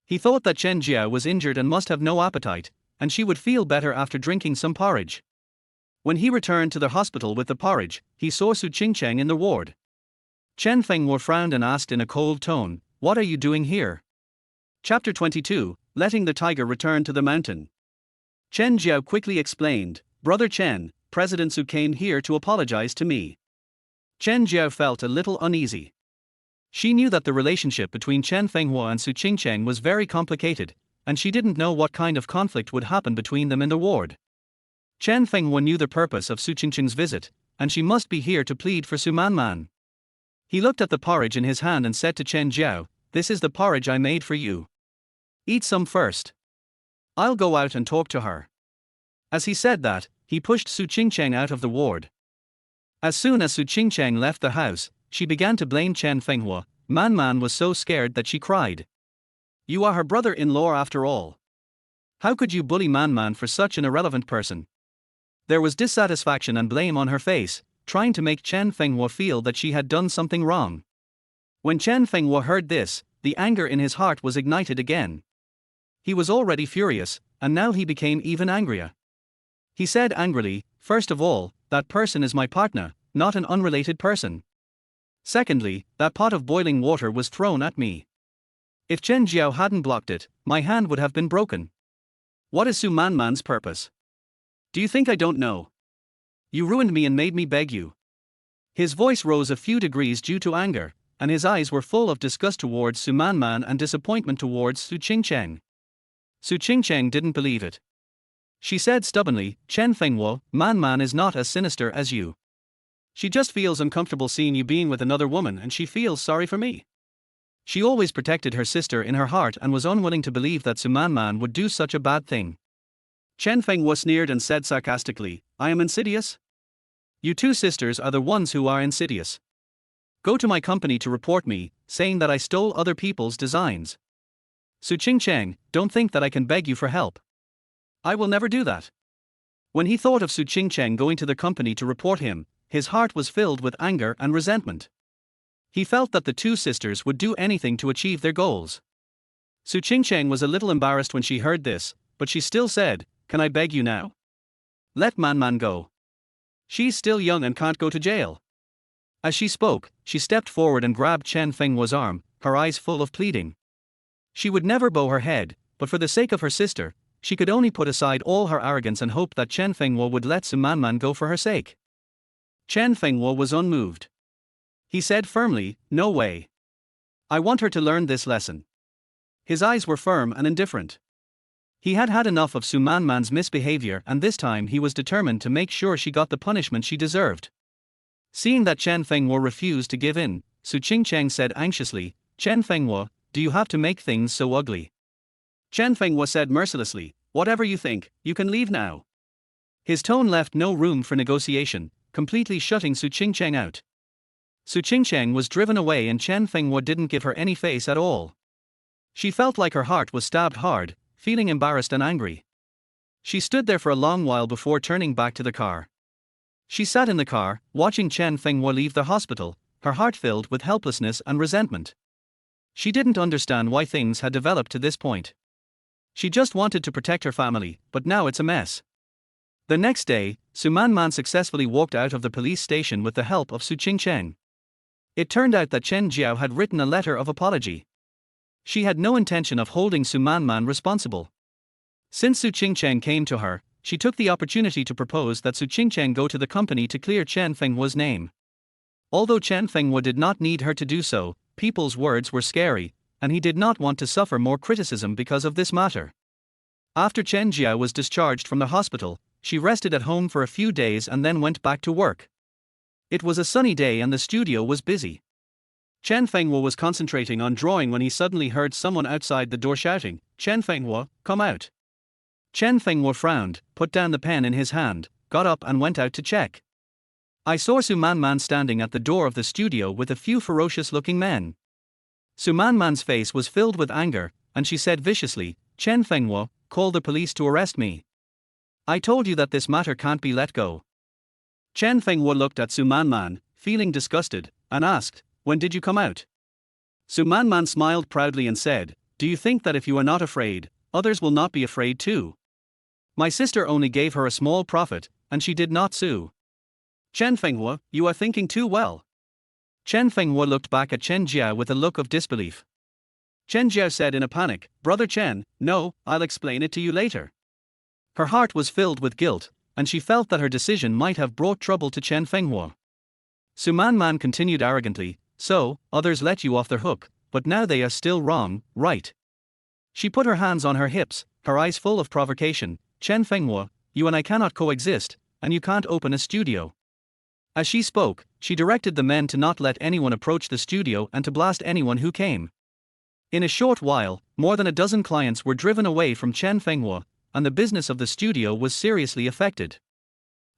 He thought that Chen Jiao was injured and must have no appetite, and she would feel better after drinking some porridge. When he returned to the hospital with the porridge, he saw Su Qingcheng in the ward. Chen Fenghua frowned and asked in a cold tone, "What are you doing here?" Chapter 22, Letting the Tiger Return to the Mountain. Chen Jiao quickly explained, "Brother Chen, President Su came here to apologize to me." Chen Jiao felt a little uneasy. She knew that the relationship between Chen Fenghua and Su Qingcheng was very complicated, and she didn't know what kind of conflict would happen between them in the ward. Chen Fenghua knew the purpose of Su Qingcheng's visit, and she must be here to plead for Su Man. He looked at the porridge in his hand and said to Chen Jiao, "This is the porridge I made for you. Eat some first. I'll go out and talk to her." As he said that, he pushed Su Qingcheng out of the ward. As soon as Su Qingcheng left the house, she began to blame Chen Fenghua. Man was so scared that she cried. "You are her brother-in-law after all. How could you bully Man for such an irrelevant person?" There was dissatisfaction and blame on her face, trying to make Chen Fenghua feel that she had done something wrong. When Chen Fenghua heard this, the anger in his heart was ignited again. He was already furious, and now he became even angrier. He said angrily, "First of all, that person is my partner, not an unrelated person. Secondly, that pot of boiling water was thrown at me. If Chen Jiao hadn't blocked it, my hand would have been broken. What is Su Man's purpose? Do you think I don't know? You ruined me and made me beg you." His voice rose a few degrees due to anger, and his eyes were full of disgust towards Su Man and disappointment towards Su Qingcheng. Su Qingcheng didn't believe it. She said stubbornly, "Chen Fenghua, Man is not as sinister as you. She just feels uncomfortable seeing you being with another woman and she feels sorry for me." She always protected her sister in her heart and was unwilling to believe that Su Man would do such a bad thing. Chen Fenghua sneered and said sarcastically, "I am insidious? You two sisters are the ones who are insidious. Go to my company to report me, saying that I stole other people's designs. Su Qingcheng, don't think that I can beg you for help. I will never do that." When he thought of Su Qingcheng going to the company to report him, his heart was filled with anger and resentment. He felt that the two sisters would do anything to achieve their goals. Su Qingcheng was a little embarrassed when she heard this, but she still said, "Can I beg you now? Let Man go. She's still young and can't go to jail." As she spoke, she stepped forward and grabbed Chen Fenghua's arm, her eyes full of pleading. She would never bow her head, but for the sake of her sister, she could only put aside all her arrogance and hope that Chen Fenghua would let Su Man go for her sake. Chen Fenghua was unmoved. He said firmly, "No way. I want her to learn this lesson." His eyes were firm and indifferent. He had had enough of Su Man's misbehavior, and this time he was determined to make sure she got the punishment she deserved. Seeing that Chen Fenghua refused to give in, Su Qingcheng said anxiously, "Chen Fenghua, do you have to make things so ugly?" Chen Fenghua said mercilessly, "Whatever you think, you can leave now." His tone left no room for negotiation, completely shutting Su Qingcheng out. Su Qingcheng was driven away and Chen Fenghua didn't give her any face at all. She felt like her heart was stabbed hard, feeling embarrassed and angry. She stood there for a long while before turning back to the car. She sat in the car, watching Chen Fenghua leave the hospital, her heart filled with helplessness and resentment. She didn't understand why things had developed to this point. She just wanted to protect her family, but now it's a mess. The next day, Su Manman successfully walked out of the police station with the help of Su Qingcheng. It turned out that Chen Jiao had written a letter of apology. She had no intention of holding Su Manman responsible. Since Su Qingcheng came to her, she took the opportunity to propose that Su Qingcheng go to the company to clear Chen Fenghua's name. Although Chen Fenghua did not need her to do so, people's words were scary, and he did not want to suffer more criticism because of this matter. After Chen Jiao was discharged from the hospital, she rested at home for a few days and then went back to work. It was a sunny day and the studio was busy. Chen Fenghua was concentrating on drawing when he suddenly heard someone outside the door shouting, "Chen Fenghua, come out." Chen Fenghua frowned, put down the pen in his hand, got up and went out to check. I saw Su Manman standing at the door of the studio with a few ferocious-looking men. Su Manman's face was filled with anger, and she said viciously, "Chen Fenghua, call the police to arrest me. I told you that this matter can't be let go." Chen Fenghua looked at Su Manman, feeling disgusted, and asked, "When did you come out?" Su Manman smiled proudly and said, "Do you think that if you are not afraid, others will not be afraid too? My sister only gave her a small profit, and she did not sue." "Chen Fenghua, you are thinking too well." Chen Fenghua looked back at Chen Jiao with a look of disbelief. Chen Jiao said in a panic, "Brother Chen, no, I'll explain it to you later." Her heart was filled with guilt, and she felt that her decision might have brought trouble to Chen Fenghua. Su Manman continued arrogantly, "So, others let you off their hook, but now they are still wrong, right?" She put her hands on her hips, her eyes full of provocation. "Chen Fenghua, you and I cannot coexist, and you can't open a studio." As she spoke, she directed the men to not let anyone approach the studio and to blast anyone who came. In a short while, more than a dozen clients were driven away from Chen Fenghua, and the business of the studio was seriously affected.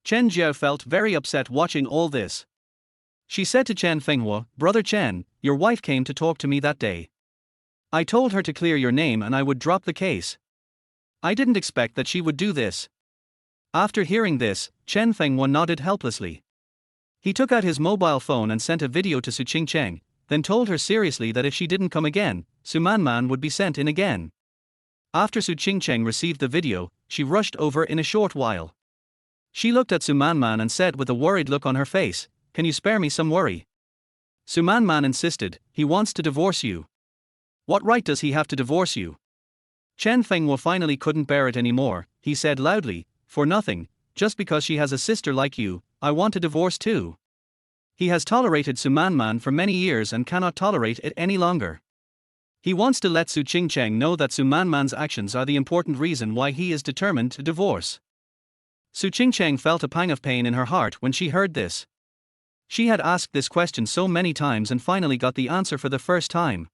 Chen Jiao felt very upset watching all this. She said to Chen Fenghua, "Brother Chen, your wife came to talk to me that day. I told her to clear your name and I would drop the case. I didn't expect that she would do this." After hearing this, Chen Fenghua nodded helplessly. He took out his mobile phone and sent a video to Su Qingcheng, then told her seriously that if she didn't come again, Su Manman would be sent in again. After Su Qingcheng received the video, she rushed over in a short while. She looked at Su Manman and said with a worried look on her face, "Can you spare me some worry?" Su Manman insisted, "He wants to divorce you." "What right does he have to divorce you?" Chen Fenghua finally couldn't bear it anymore. He said loudly, "For nothing, just because she has a sister like you, I want a divorce too." He has tolerated Su Manman for many years and cannot tolerate it any longer. He wants to let Su Qingcheng know that Su Manman's actions are the important reason why he is determined to divorce. Su Qingcheng felt a pang of pain in her heart when she heard this. She had asked this question so many times and finally got the answer for the first time.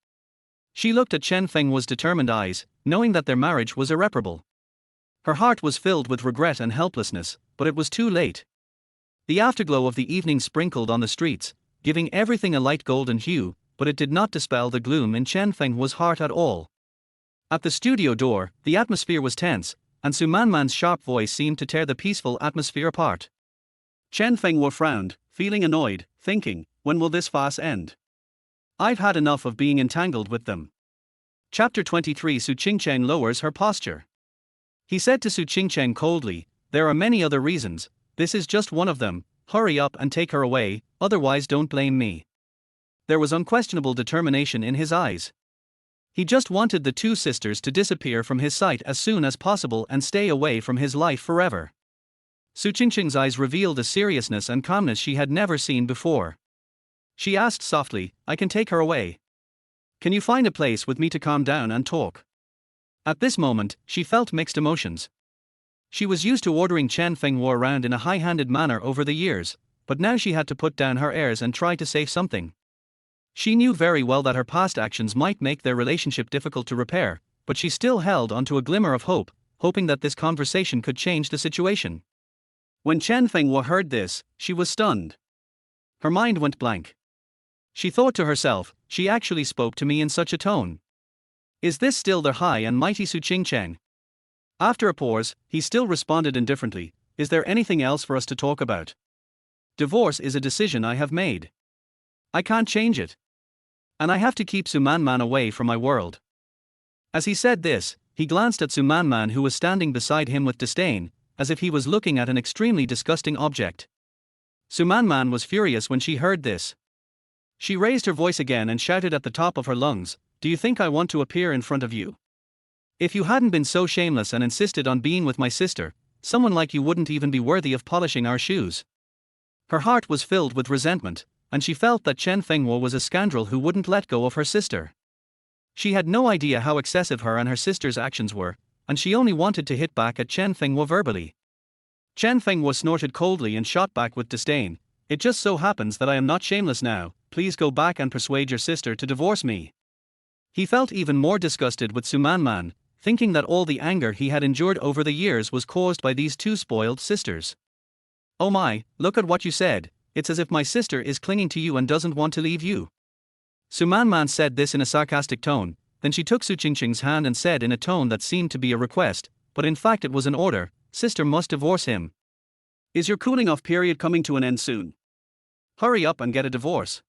She looked at Chen Fenghua's determined eyes, knowing that their marriage was irreparable. Her heart was filled with regret and helplessness, but it was too late. The afterglow of the evening sprinkled on the streets, giving everything a light golden hue, but it did not dispel the gloom in Chen Fenghua's heart at all. At the studio door, the atmosphere was tense, and Su Manman's sharp voice seemed to tear the peaceful atmosphere apart. Chen Fenghua frowned, feeling annoyed, thinking, "When will this farce end? I've had enough of being entangled with them." Chapter 23. Su Qingcheng lowers her posture. He said to Su Qingcheng coldly, "There are many other reasons, this is just one of them. Hurry up and take her away, otherwise don't blame me." There was unquestionable determination in his eyes. He just wanted the two sisters to disappear from his sight as soon as possible and stay away from his life forever. Su Qingcheng's eyes revealed a seriousness and calmness she had never seen before. She asked softly, "I can take her away. Can you find a place with me to calm down and talk?" At this moment, she felt mixed emotions. She was used to ordering Chen Fenghua around in a high-handed manner over the years, but now she had to put down her airs and try to say something. She knew very well that her past actions might make their relationship difficult to repair, but she still held onto a glimmer of hope, hoping that this conversation could change the situation. When Chen Fenghua heard this, she was stunned. Her mind went blank. She thought to herself, "She actually spoke to me in such a tone. Is this still the high and mighty Su Qingcheng?" After a pause, he still responded indifferently, "Is there anything else for us to talk about?" Divorce is a decision I have made. I can't change it. And I have to keep Sumanman away from my world. As he said this, he glanced at Sumanman, who was standing beside him with disdain, as if he was looking at an extremely disgusting object. Sumanman was furious when she heard this. She raised her voice again and shouted at the top of her lungs, "Do you think I want to appear in front of you? If you hadn't been so shameless and insisted on being with my sister, someone like you wouldn't even be worthy of polishing our shoes." Her heart was filled with resentment, and she felt that Chen Fenghua was a scoundrel who wouldn't let go of her sister. She had no idea how excessive her and her sister's actions were, and she only wanted to hit back at Chen Fenghua verbally. Chen Fenghua snorted coldly and shot back with disdain, "It just so happens that I am not shameless now. Please go back and persuade your sister to divorce me." He felt even more disgusted with Sumanman, thinking that all the anger he had endured over the years was caused by these two spoiled sisters. "Oh my, look at what you said. It's as if my sister is clinging to you and doesn't want to leave you." Sumanman said this in a sarcastic tone, then she took Su Qingqing's hand and said in a tone that seemed to be a request, but in fact it was an order, "Sister must divorce him. Is your cooling off period coming to an end soon? Hurry up and get a divorce."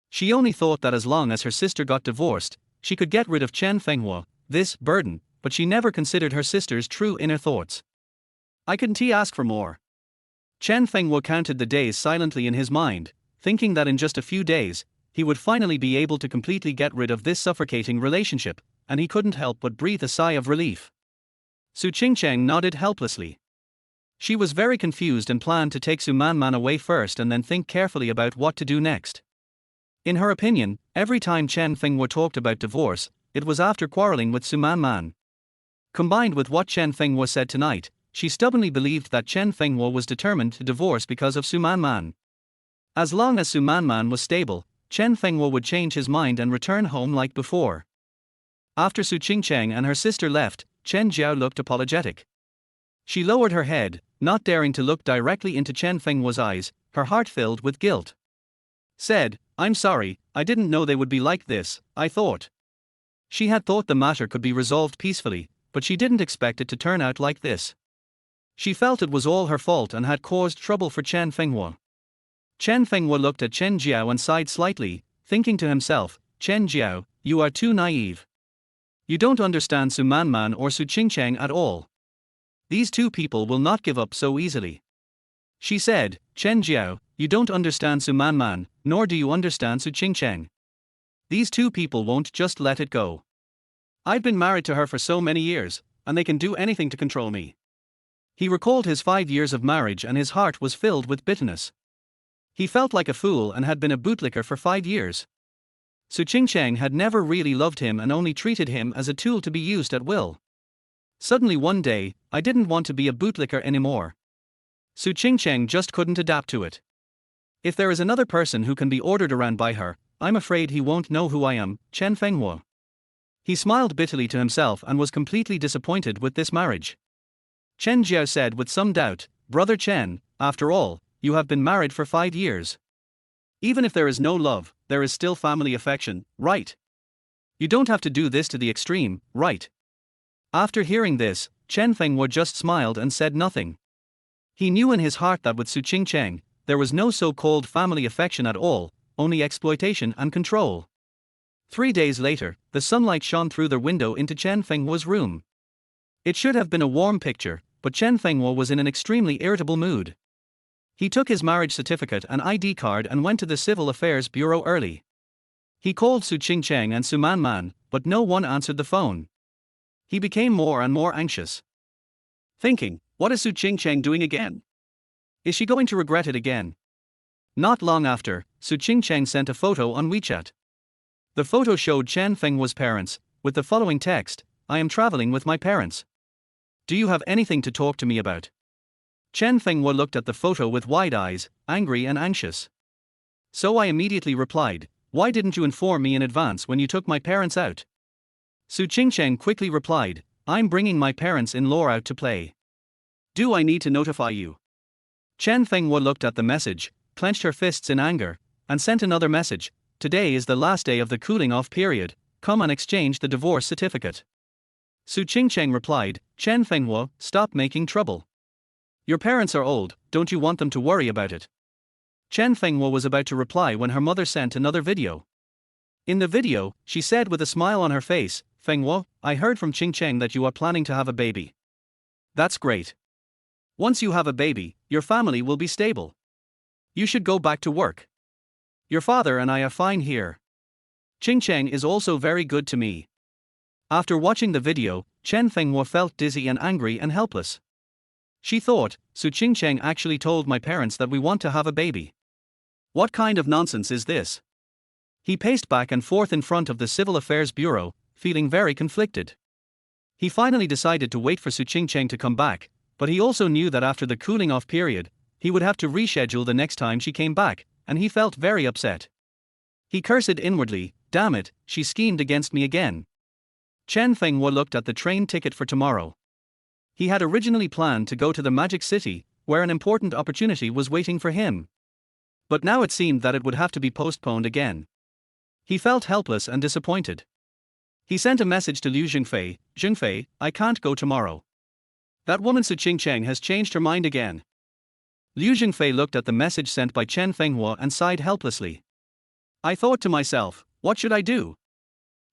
She only thought that as long as her sister got divorced, she could get rid of Chen Fenghua, this burden, but she never considered her sister's true inner thoughts. "I couldn't ask for more." Chen Fenghua counted the days silently in his mind, thinking that in just a few days, he would finally be able to completely get rid of this suffocating relationship, and he couldn't help but breathe a sigh of relief. Su Qingcheng nodded helplessly. She was very confused and planned to take Sumanman away first and then think carefully about what to do next. In her opinion, every time Chen Fenghua talked about divorce, it was after quarreling with Sumanman. Combined with what Chen Fenghua said tonight, she stubbornly believed that Chen Fenghua was determined to divorce because of Sumanman. As long as Sumanman was stable, Chen Fenghua would change his mind and return home like before. After Su Qingcheng and her sister left, Chen Jiao looked apologetic. She lowered her head, not daring to look directly into Chen Fenghua's eyes, her heart filled with guilt. Said, "I'm sorry, I didn't know they would be like this, I thought." She had thought the matter could be resolved peacefully, but she didn't expect it to turn out like this. She felt it was all her fault and had caused trouble for Chen Fenghua. Chen Fenghua looked at Chen Jiao and sighed slightly, thinking to himself, "Chen Jiao, you are too naive. You don't understand Sumanman or Su Qingcheng at all. These two people will not give up so easily." She said, "Chen Jiao, you don't understand Sumanman, nor do you understand Su Qingcheng. These two people won't just let it go. I've been married to her for so many years, and they can do anything to control me." He recalled his 5 years of marriage and his heart was filled with bitterness. He felt like a fool and had been a bootlicker for 5 years. Su Qingcheng had never really loved him and only treated him as a tool to be used at will. Suddenly one day, I didn't want to be a bootlicker anymore. Su Qingcheng just couldn't adapt to it. If there is another person who can be ordered around by her, I'm afraid he won't know who I am, Chen Fenghua. He smiled bitterly to himself and was completely disappointed with this marriage. Chen Jiao said with some doubt, "Brother Chen, after all, you have been married for 5 years. Even if there is no love, there is still family affection, right? You don't have to do this to the extreme, right?" After hearing this, Chen Fenghua just smiled and said nothing. He knew in his heart that with Su Qingcheng, there was no so-called family affection at all, only exploitation and control. 3 days later, the sunlight shone through the window into Chen Fenghua's room. It should have been a warm picture, but Chen Fenghua was in an extremely irritable mood. He took his marriage certificate and ID card and went to the Civil Affairs Bureau early. He called Su Qingcheng and Sumanman, but no one answered the phone. He became more and more anxious. Thinking, what is Su Qingcheng doing again? Is she going to regret it again? Not long after, Su Qingcheng sent a photo on WeChat. The photo showed Chen Fenghua's parents, with the following text, "I am traveling with my parents. Do you have anything to talk to me about?" Chen Fenghua looked at the photo with wide eyes, angry and anxious. So I immediately replied, "Why didn't you inform me in advance when you took my parents out?" Su Qingcheng quickly replied, "I'm bringing my parents-in-law out to play. Do I need to notify you?" Chen Fenghua looked at the message, clenched her fists in anger, and sent another message, "Today is the last day of the cooling-off period, come and exchange the divorce certificate." Su Qingcheng replied, "Chen Fenghua, stop making trouble. Your parents are old, don't you want them to worry about it? Chen Fenghua was about to reply when her mother sent another video. In the video, she said with a smile on her face, "Fenghua, I heard from Ching Cheng that you are planning to have a baby. That's great. Once you have a baby, your family will be stable. You should go back to work. Your father and I are fine here. Ching Cheng is also very good to me." After watching the video, Chen Fenghua felt dizzy and angry and helpless. She thought, "Su Ching Cheng actually told my parents that we want to have a baby. What kind of nonsense is this?" He paced back and forth in front of the Civil Affairs Bureau, feeling very conflicted. He finally decided to wait for Su Ching Cheng to come back, but he also knew that after the cooling off period, he would have to reschedule the next time she came back, and he felt very upset. He cursed inwardly, "Damn it, she schemed against me again." Chen Fenghua looked at the train ticket for tomorrow. He had originally planned to go to the Magic City, where an important opportunity was waiting for him. But now it seemed that it would have to be postponed again. He felt helpless and disappointed. He sent a message to Liu Zhengfei, "Zhengfei, I can't go tomorrow. That woman Su Ching Cheng has changed her mind again." Liu Zhengfei looked at the message sent by Chen Fenghua and sighed helplessly. "I thought to myself, what should I do?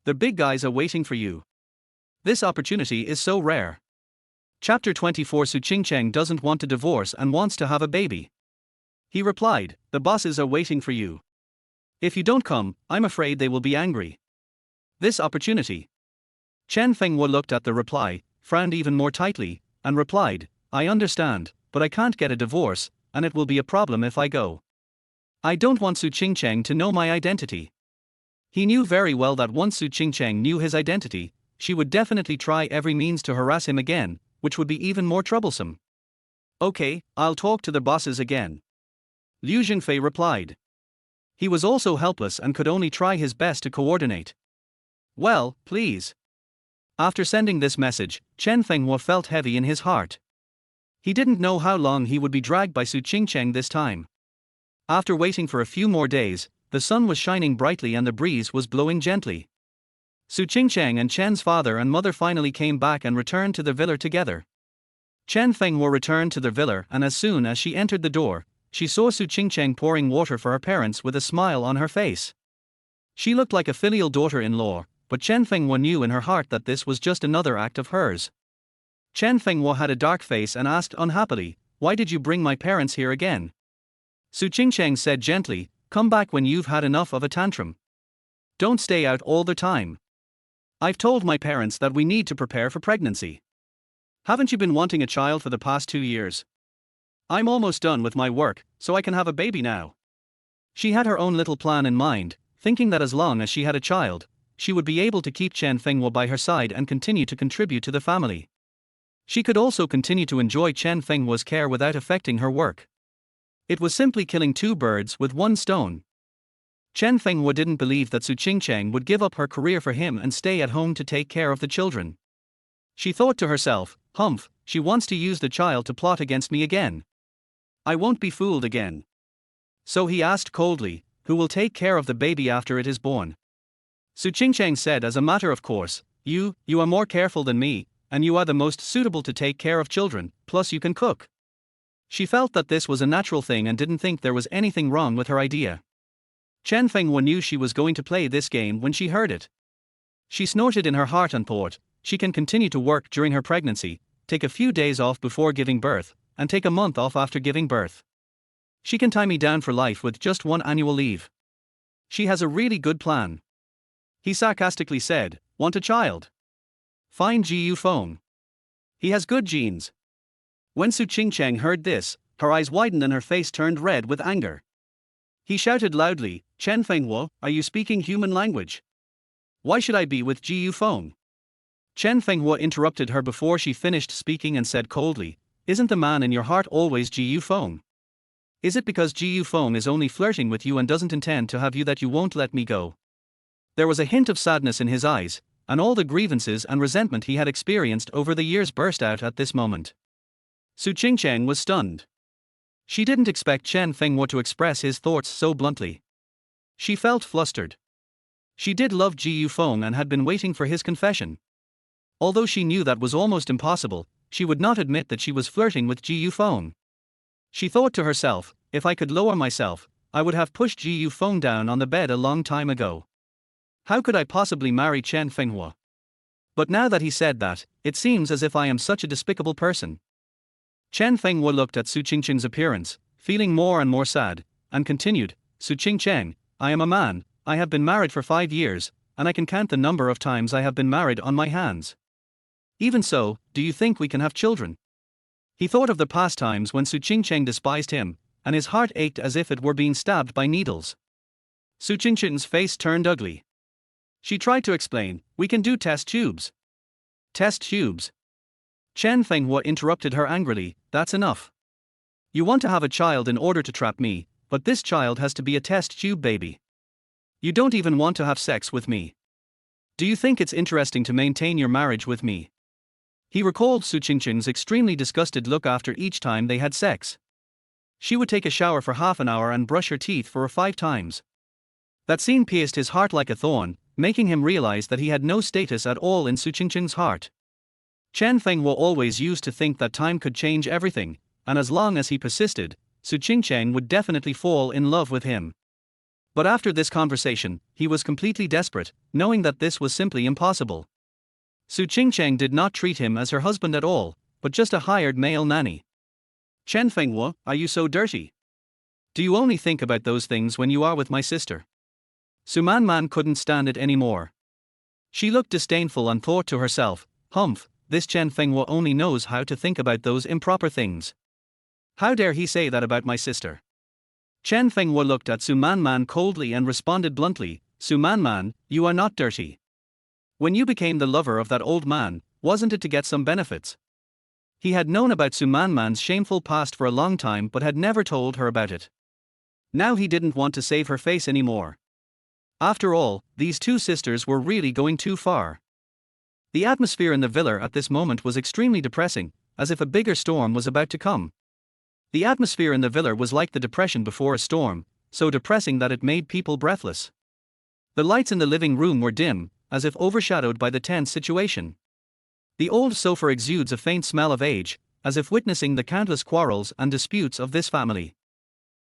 The big guys are waiting for you. This opportunity is so rare." Chapter 24. Su Ching Cheng doesn't want a divorce and wants to have a baby. He replied, "The bosses are waiting for you. If you don't come, I'm afraid they will be angry. This opportunity." Chen Fenghua looked at the reply, frowned even more tightly, and replied, "I understand, but I can't get a divorce, and it will be a problem if I go. I don't want Su Ching Cheng to know my identity." He knew very well that once Su Ching Cheng knew his identity, she would definitely try every means to harass him again, which would be even more troublesome. "Okay, I'll talk to the bosses again," Liu Zhengfei replied. He was also helpless and could only try his best to coordinate. "Well, please." After sending this message, Chen Fenghua felt heavy in his heart. He didn't know how long he would be dragged by Su Ching Cheng this time. After waiting for a few more days, the sun was shining brightly and the breeze was blowing gently. Su Ching Cheng and Chen's father and mother finally came back and returned to the villa together. Chen Fenghua returned to the villa, and as soon as she entered the door, she saw Su Ching Cheng pouring water for her parents with a smile on her face. She looked like a filial daughter-in-law, but Chen Fenghua knew in her heart that this was just another act of hers. Chen Fenghua had a dark face and asked unhappily, "Why did you bring my parents here again?" Su Ching Cheng said gently, "Come back when you've had enough of a tantrum. Don't stay out all the time. I've told my parents that we need to prepare for pregnancy. Haven't you been wanting a child for the past 2 years? I'm almost done with my work, so I can have a baby now." She had her own little plan in mind, thinking that as long as she had a child, she would be able to keep Chen Fenghua by her side and continue to contribute to the family. She could also continue to enjoy Chen Fenghua's care without affecting her work. It was simply killing 2 birds with 1 stone. Chen Fenghua didn't believe that Su Ching Cheng would give up her career for him and stay at home to take care of the children. She thought to herself, "Humph, she wants to use the child to plot against me again. I won't be fooled again." So he asked coldly, "Who will take care of the baby after it is born?" Su Ching Cheng said as a matter of course, You are more careful than me, and you are the most suitable to take care of children, plus you can cook." She felt that this was a natural thing and didn't think there was anything wrong with her idea. Chen Fenghua knew she was going to play this game when she heard it. She snorted in her heart and thought, she can continue to work during her pregnancy, take a few days off before giving birth, and take a month off after giving birth. She can tie me down for life with just 1 annual leave. She has a really good plan. He sarcastically said, "Want a child? Find Jiu Feng. He has good genes." When Su Ching Cheng heard this, her eyes widened and her face turned red with anger. He shouted loudly, "Chen Fenghua, are you speaking human language? Why should I be with Jiu Feng?" Chen Fenghua interrupted her before she finished speaking and said coldly, "Isn't the man in your heart always Jiu Feng? Is it because Jiu Feng is only flirting with you and doesn't intend to have you that you won't let me go?" There was a hint of sadness in his eyes, and all the grievances and resentment he had experienced over the years burst out at this moment. Su Ching Cheng was stunned. She didn't expect Chen Fenghua to express his thoughts so bluntly. She felt flustered. She did love Jiu Feng and had been waiting for his confession. Although she knew that was almost impossible, she would not admit that she was flirting with Jiu Feng. She thought to herself, if I could lower myself, I would have pushed Jiu Feng down on the bed a long time ago. How could I possibly marry Chen Fenghua? But now that he said that, it seems as if I am such a despicable person. Chen Fenghua looked at Su Qingcheng's appearance, feeling more and more sad, and continued, Su Qingcheng, I am a man, I have been married for 5 years, and I can count the number of times I have been married on my hands. Even so, do you think we can have children? He thought of the past times when Su Qingcheng despised him, and his heart ached as if it were being stabbed by needles. Su Qingcheng's face turned ugly. She tried to explain, we can do test tubes. Test tubes. Chen Fenghua interrupted her angrily, that's enough. You want to have a child in order to trap me, but this child has to be a test tube baby. You don't even want to have sex with me. Do you think it's interesting to maintain your marriage with me? He recalled Su Qingcheng's extremely disgusted look after each time they had sex. She would take a shower for half an hour and brush her teeth for 5 times. That scene pierced his heart like a thorn, making him realize that he had no status at all in Su Qingcheng's heart. Chen Fenghua always used to think that time could change everything, and as long as he persisted, Su Qingcheng would definitely fall in love with him. But after this conversation, he was completely desperate, knowing that this was simply impossible. Su Qingcheng did not treat him as her husband at all, but just a hired male nanny. Chen Fenghua, are you so dirty? Do you only think about those things when you are with my sister? Su Man couldn't stand it anymore. She looked disdainful and thought to herself, humph, this Chen Fenghua only knows how to think about those improper things. How dare he say that about my sister? Chen Fenghua looked at Su Man coldly and responded bluntly, Su Man, you are not dirty. When you became the lover of that old man, wasn't it to get some benefits? He had known about Su Man's shameful past for a long time but had never told her about it. Now he didn't want to save her face anymore. After all, these two sisters were really going too far. The atmosphere in the villa at this moment was extremely depressing, as if a bigger storm was about to come. The atmosphere in the villa was like the depression before a storm, so depressing that it made people breathless. The lights in the living room were dim, as if overshadowed by the tense situation. The old sofa exudes a faint smell of age, as if witnessing the countless quarrels and disputes of this family.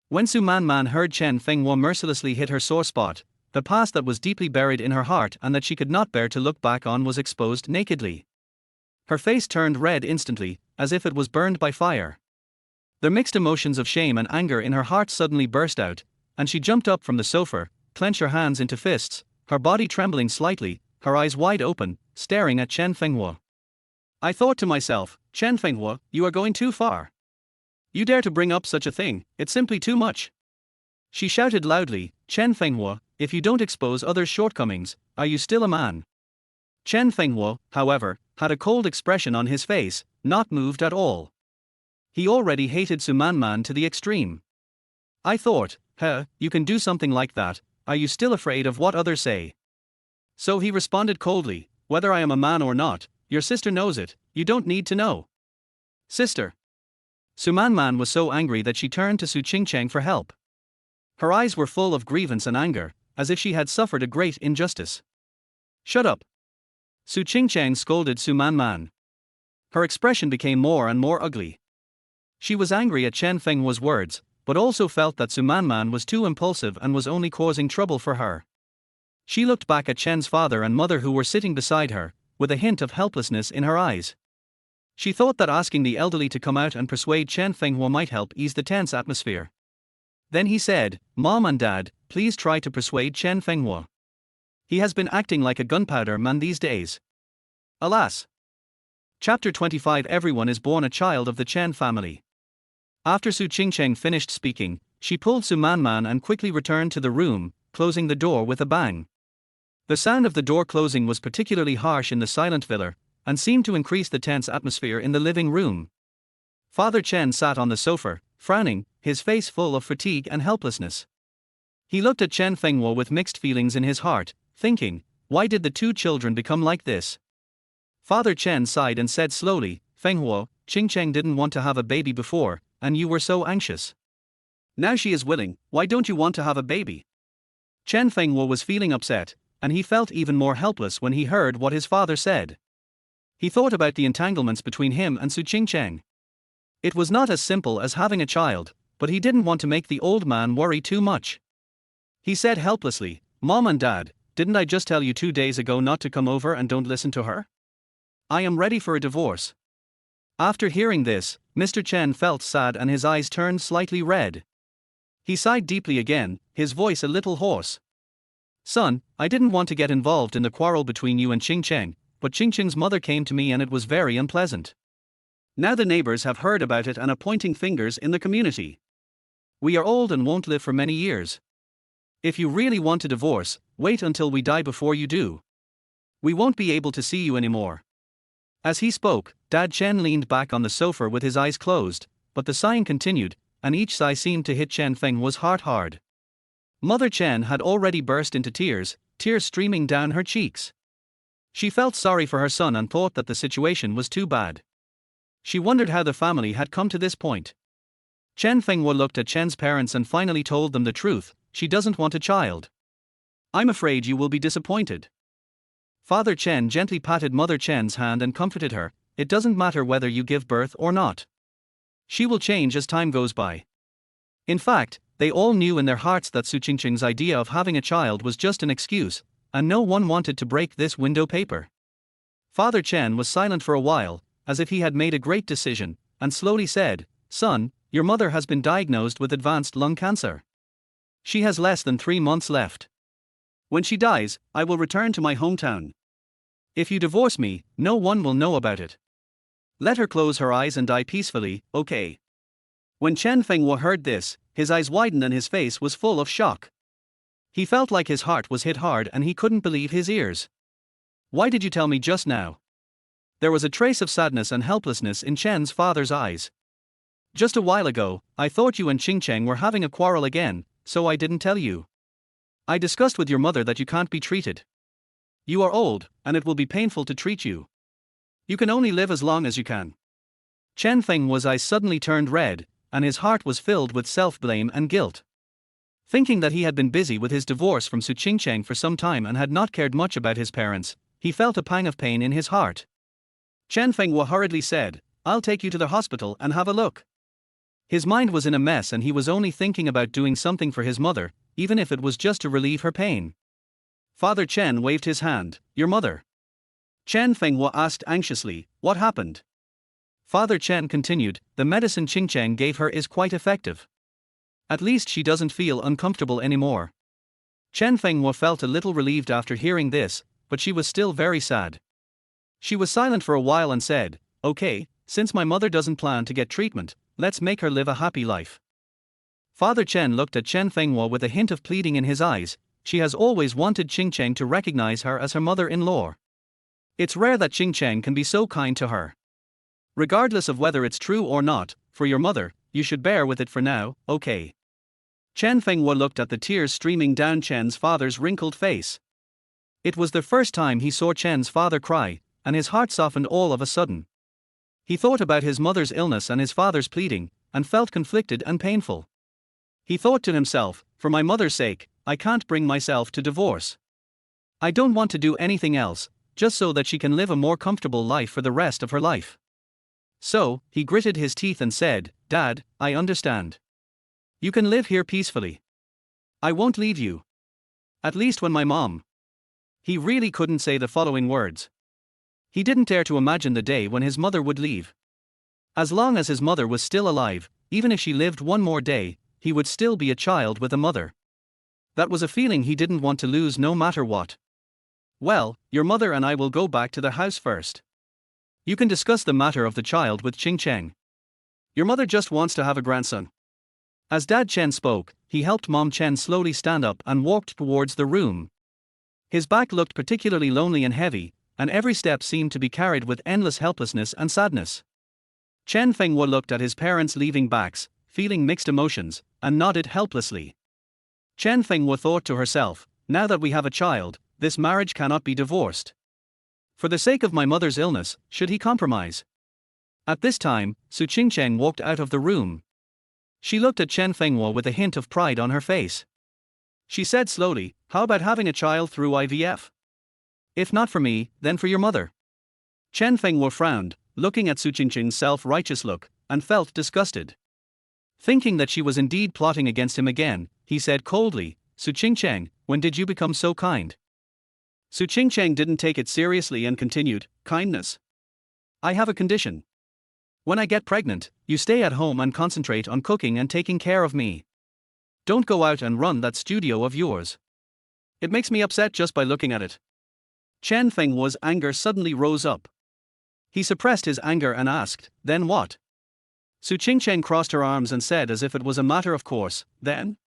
When Su Man heard Chen Fenghua mercilessly hit her sore spot, the past that was deeply buried in her heart and that she could not bear to look back on was exposed nakedly. Her face turned red instantly, as if it was burned by fire. The mixed emotions of shame and anger in her heart suddenly burst out, and she jumped up from the sofa, clenched her hands into fists, her body trembling slightly, her eyes wide open, staring at Chen Fenghua. I thought to myself, Chen Fenghua, you are going too far. You dare to bring up such a thing, it's simply too much. She shouted loudly, Chen Fenghua, if you don't expose others' shortcomings, are you still a man? Chen Fenghua, however, had a cold expression on his face, not moved at all. He already hated Su Man to the extreme. I thought, you can do something like that, are you still afraid of what others say? So he responded coldly, whether I am a man or not, your sister knows it, you don't need to know. Sister. Su Man was so angry that she turned to Su Qingcheng for help. Her eyes were full of grievance and anger, as if she had suffered a great injustice. Shut up. Su Qingcheng scolded Su Man. Her expression became more and more ugly. She was angry at Chen Fenghua's words, but also felt that Su Man was too impulsive and was only causing trouble for her. She looked back at Chen's father and mother who were sitting beside her, with a hint of helplessness in her eyes. She thought that asking the elderly to come out and persuade Chen Fenghua might help ease the tense atmosphere. Then he said, Mom and Dad, please try to persuade Chen Fenghua. He has been acting like a gunpowder man these days. Alas. Chapter 25 Everyone is born a child of the Chen family. After Su Qingcheng finished speaking, she pulled Su Man and quickly returned to the room, closing the door with a bang. The sound of the door closing was particularly harsh in the silent villa, and seemed to increase the tense atmosphere in the living room. Father Chen sat on the sofa, frowning, his face full of fatigue and helplessness. He looked at Chen Fenghua with mixed feelings in his heart, thinking, why did the two children become like this? Father Chen sighed and said slowly, Fenghua, Qingcheng didn't want to have a baby before, and you were so anxious. Now she is willing, why don't you want to have a baby? Chen Fenghua was feeling upset, and he felt even more helpless when he heard what his father said. He thought about the entanglements between him and Su Qingcheng. It was not as simple as having a child, but he didn't want to make the old man worry too much. He said helplessly, "Mom and Dad, didn't I just tell you 2 days ago not to come over and don't listen to her? I am ready for a divorce." After hearing this, Mr. Chen felt sad and his eyes turned slightly red. He sighed deeply again, his voice a little hoarse. "Son, I didn't want to get involved in the quarrel between you and Ching Cheng, but Ching Cheng's mother came to me and it was very unpleasant. Now the neighbors have heard about it and are pointing fingers in the community. We are old and won't live for many years. If you really want a divorce, wait until we die before you do. We won't be able to see you anymore." As he spoke, Dad Chen leaned back on the sofa with his eyes closed, but the sighing continued, and each sigh seemed to hit Chen Fenghua's heart hard. Mother Chen had already burst into tears, tears streaming down her cheeks. She felt sorry for her son and thought that the situation was too bad. She wondered how the family had come to this point. Chen Fenghua looked at Chen's parents and finally told them the truth: she doesn't want a child. "I'm afraid you will be disappointed." Father Chen gently patted Mother Chen's hand and comforted her. "It doesn't matter whether you give birth or not. She will change as time goes by." In fact, they all knew in their hearts that Su Qingqing's idea of having a child was just an excuse, and no one wanted to break this window paper. Father Chen was silent for a while, as if he had made a great decision, and slowly said, "Son, your mother has been diagnosed with advanced lung cancer. She has less than 3 months left. When she dies, I will return to my hometown. If you divorce me, no one will know about it. Let her close her eyes and die peacefully, okay?" When Chen Fenghua heard this, his eyes widened and his face was full of shock. He felt like his heart was hit hard and he couldn't believe his ears. "Why did you tell me just now?" There was a trace of sadness and helplessness in Chen's father's eyes. "Just a while ago, I thought you and Ching Cheng were having a quarrel again, so I didn't tell you. I discussed with your mother that you can't be treated. You are old, and it will be painful to treat you. You can only live as long as you can." Chen Fenghua's eyes suddenly turned red, and his heart was filled with self-blame and guilt. Thinking that he had been busy with his divorce from Su Qingcheng for some time and had not cared much about his parents, he felt a pang of pain in his heart. Chen Fenghua hurriedly said, "I'll take you to the hospital and have a look." His mind was in a mess and he was only thinking about doing something for his mother, even if it was just to relieve her pain. Father Chen waved his hand. "Your mother?" Chen Fenghua asked anxiously, "What happened?" Father Chen continued, "The medicine Ching Cheng gave her is quite effective. At least she doesn't feel uncomfortable anymore." Chen Fenghua felt a little relieved after hearing this, but she was still very sad. She was silent for a while and said, "Okay, since my mother doesn't plan to get treatment, let's make her live a happy life." Father Chen looked at Chen Fenghua with a hint of pleading in his eyes. She has always wanted Ching Cheng to recognize her as her mother-in-law. It's rare that Ching Cheng can be so kind to her. Regardless of whether it's true or not, for your mother, you should bear with it for now, okay? Chen Fenghua looked at the tears streaming down Chen's father's wrinkled face. It was the first time he saw Chen's father cry, and his heart softened all of a sudden. He thought about his mother's illness and his father's pleading, and felt conflicted and painful. He thought to himself, "For my mother's sake, I can't bring myself to divorce. I don't want to do anything else, just so that she can live a more comfortable life for the rest of her life." So, he gritted his teeth and said, "Dad, I understand. You can live here peacefully. I won't leave you. At least when my mom..." He really couldn't say the following words. He didn't dare to imagine the day when his mother would leave. As long as his mother was still alive, even if she lived one more day, he would still be a child with a mother. That was a feeling he didn't want to lose no matter what. "Well, your mother and I will go back to the house first. You can discuss the matter of the child with Ching Cheng. Your mother just wants to have a grandson." As Dad Chen spoke, he helped Mom Chen slowly stand up and walked towards the room. His back looked particularly lonely and heavy, and every step seemed to be carried with endless helplessness and sadness. Chen Fenghua looked at his parents leaving backs, feeling mixed emotions, and nodded helplessly. Chen Fenghua thought to herself, "Now that we have a child, this marriage cannot be divorced. For the sake of my mother's illness, should he compromise?" At this time, Su Qingcheng walked out of the room. She looked at Chen Fenghua with a hint of pride on her face. She said slowly, "How about having a child through IVF? If not for me, then for your mother." Chen Fenghua frowned, looking at Su Qingcheng's self-righteous look, and felt disgusted. Thinking that she was indeed plotting against him again, he said coldly, Su Qingcheng, when did you become so kind? Su Qingcheng didn't take it seriously and continued, kindness. I have a condition. When I get pregnant, you stay at home and concentrate on cooking and taking care of me. Don't go out and run that studio of yours. It makes me upset just by looking at it. Chen Fenghua's anger suddenly rose up. He suppressed his anger and asked, then what? Su Qingcheng crossed her arms and said as if it was a matter of course, then?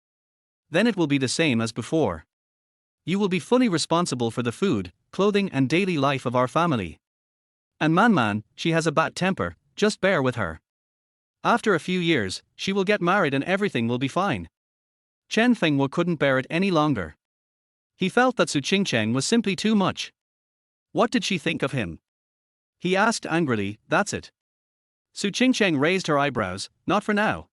Then it will be the same as before. You will be fully responsible for the food, clothing and daily life of our family. And Man, she has a bad temper, just bear with her. After a few years, she will get married and everything will be fine. Chen Fenghua couldn't bear it any longer. He felt that Su Qingcheng was simply too much. What did she think of him? He asked angrily, that's it. Su Qingcheng raised her eyebrows, not for now.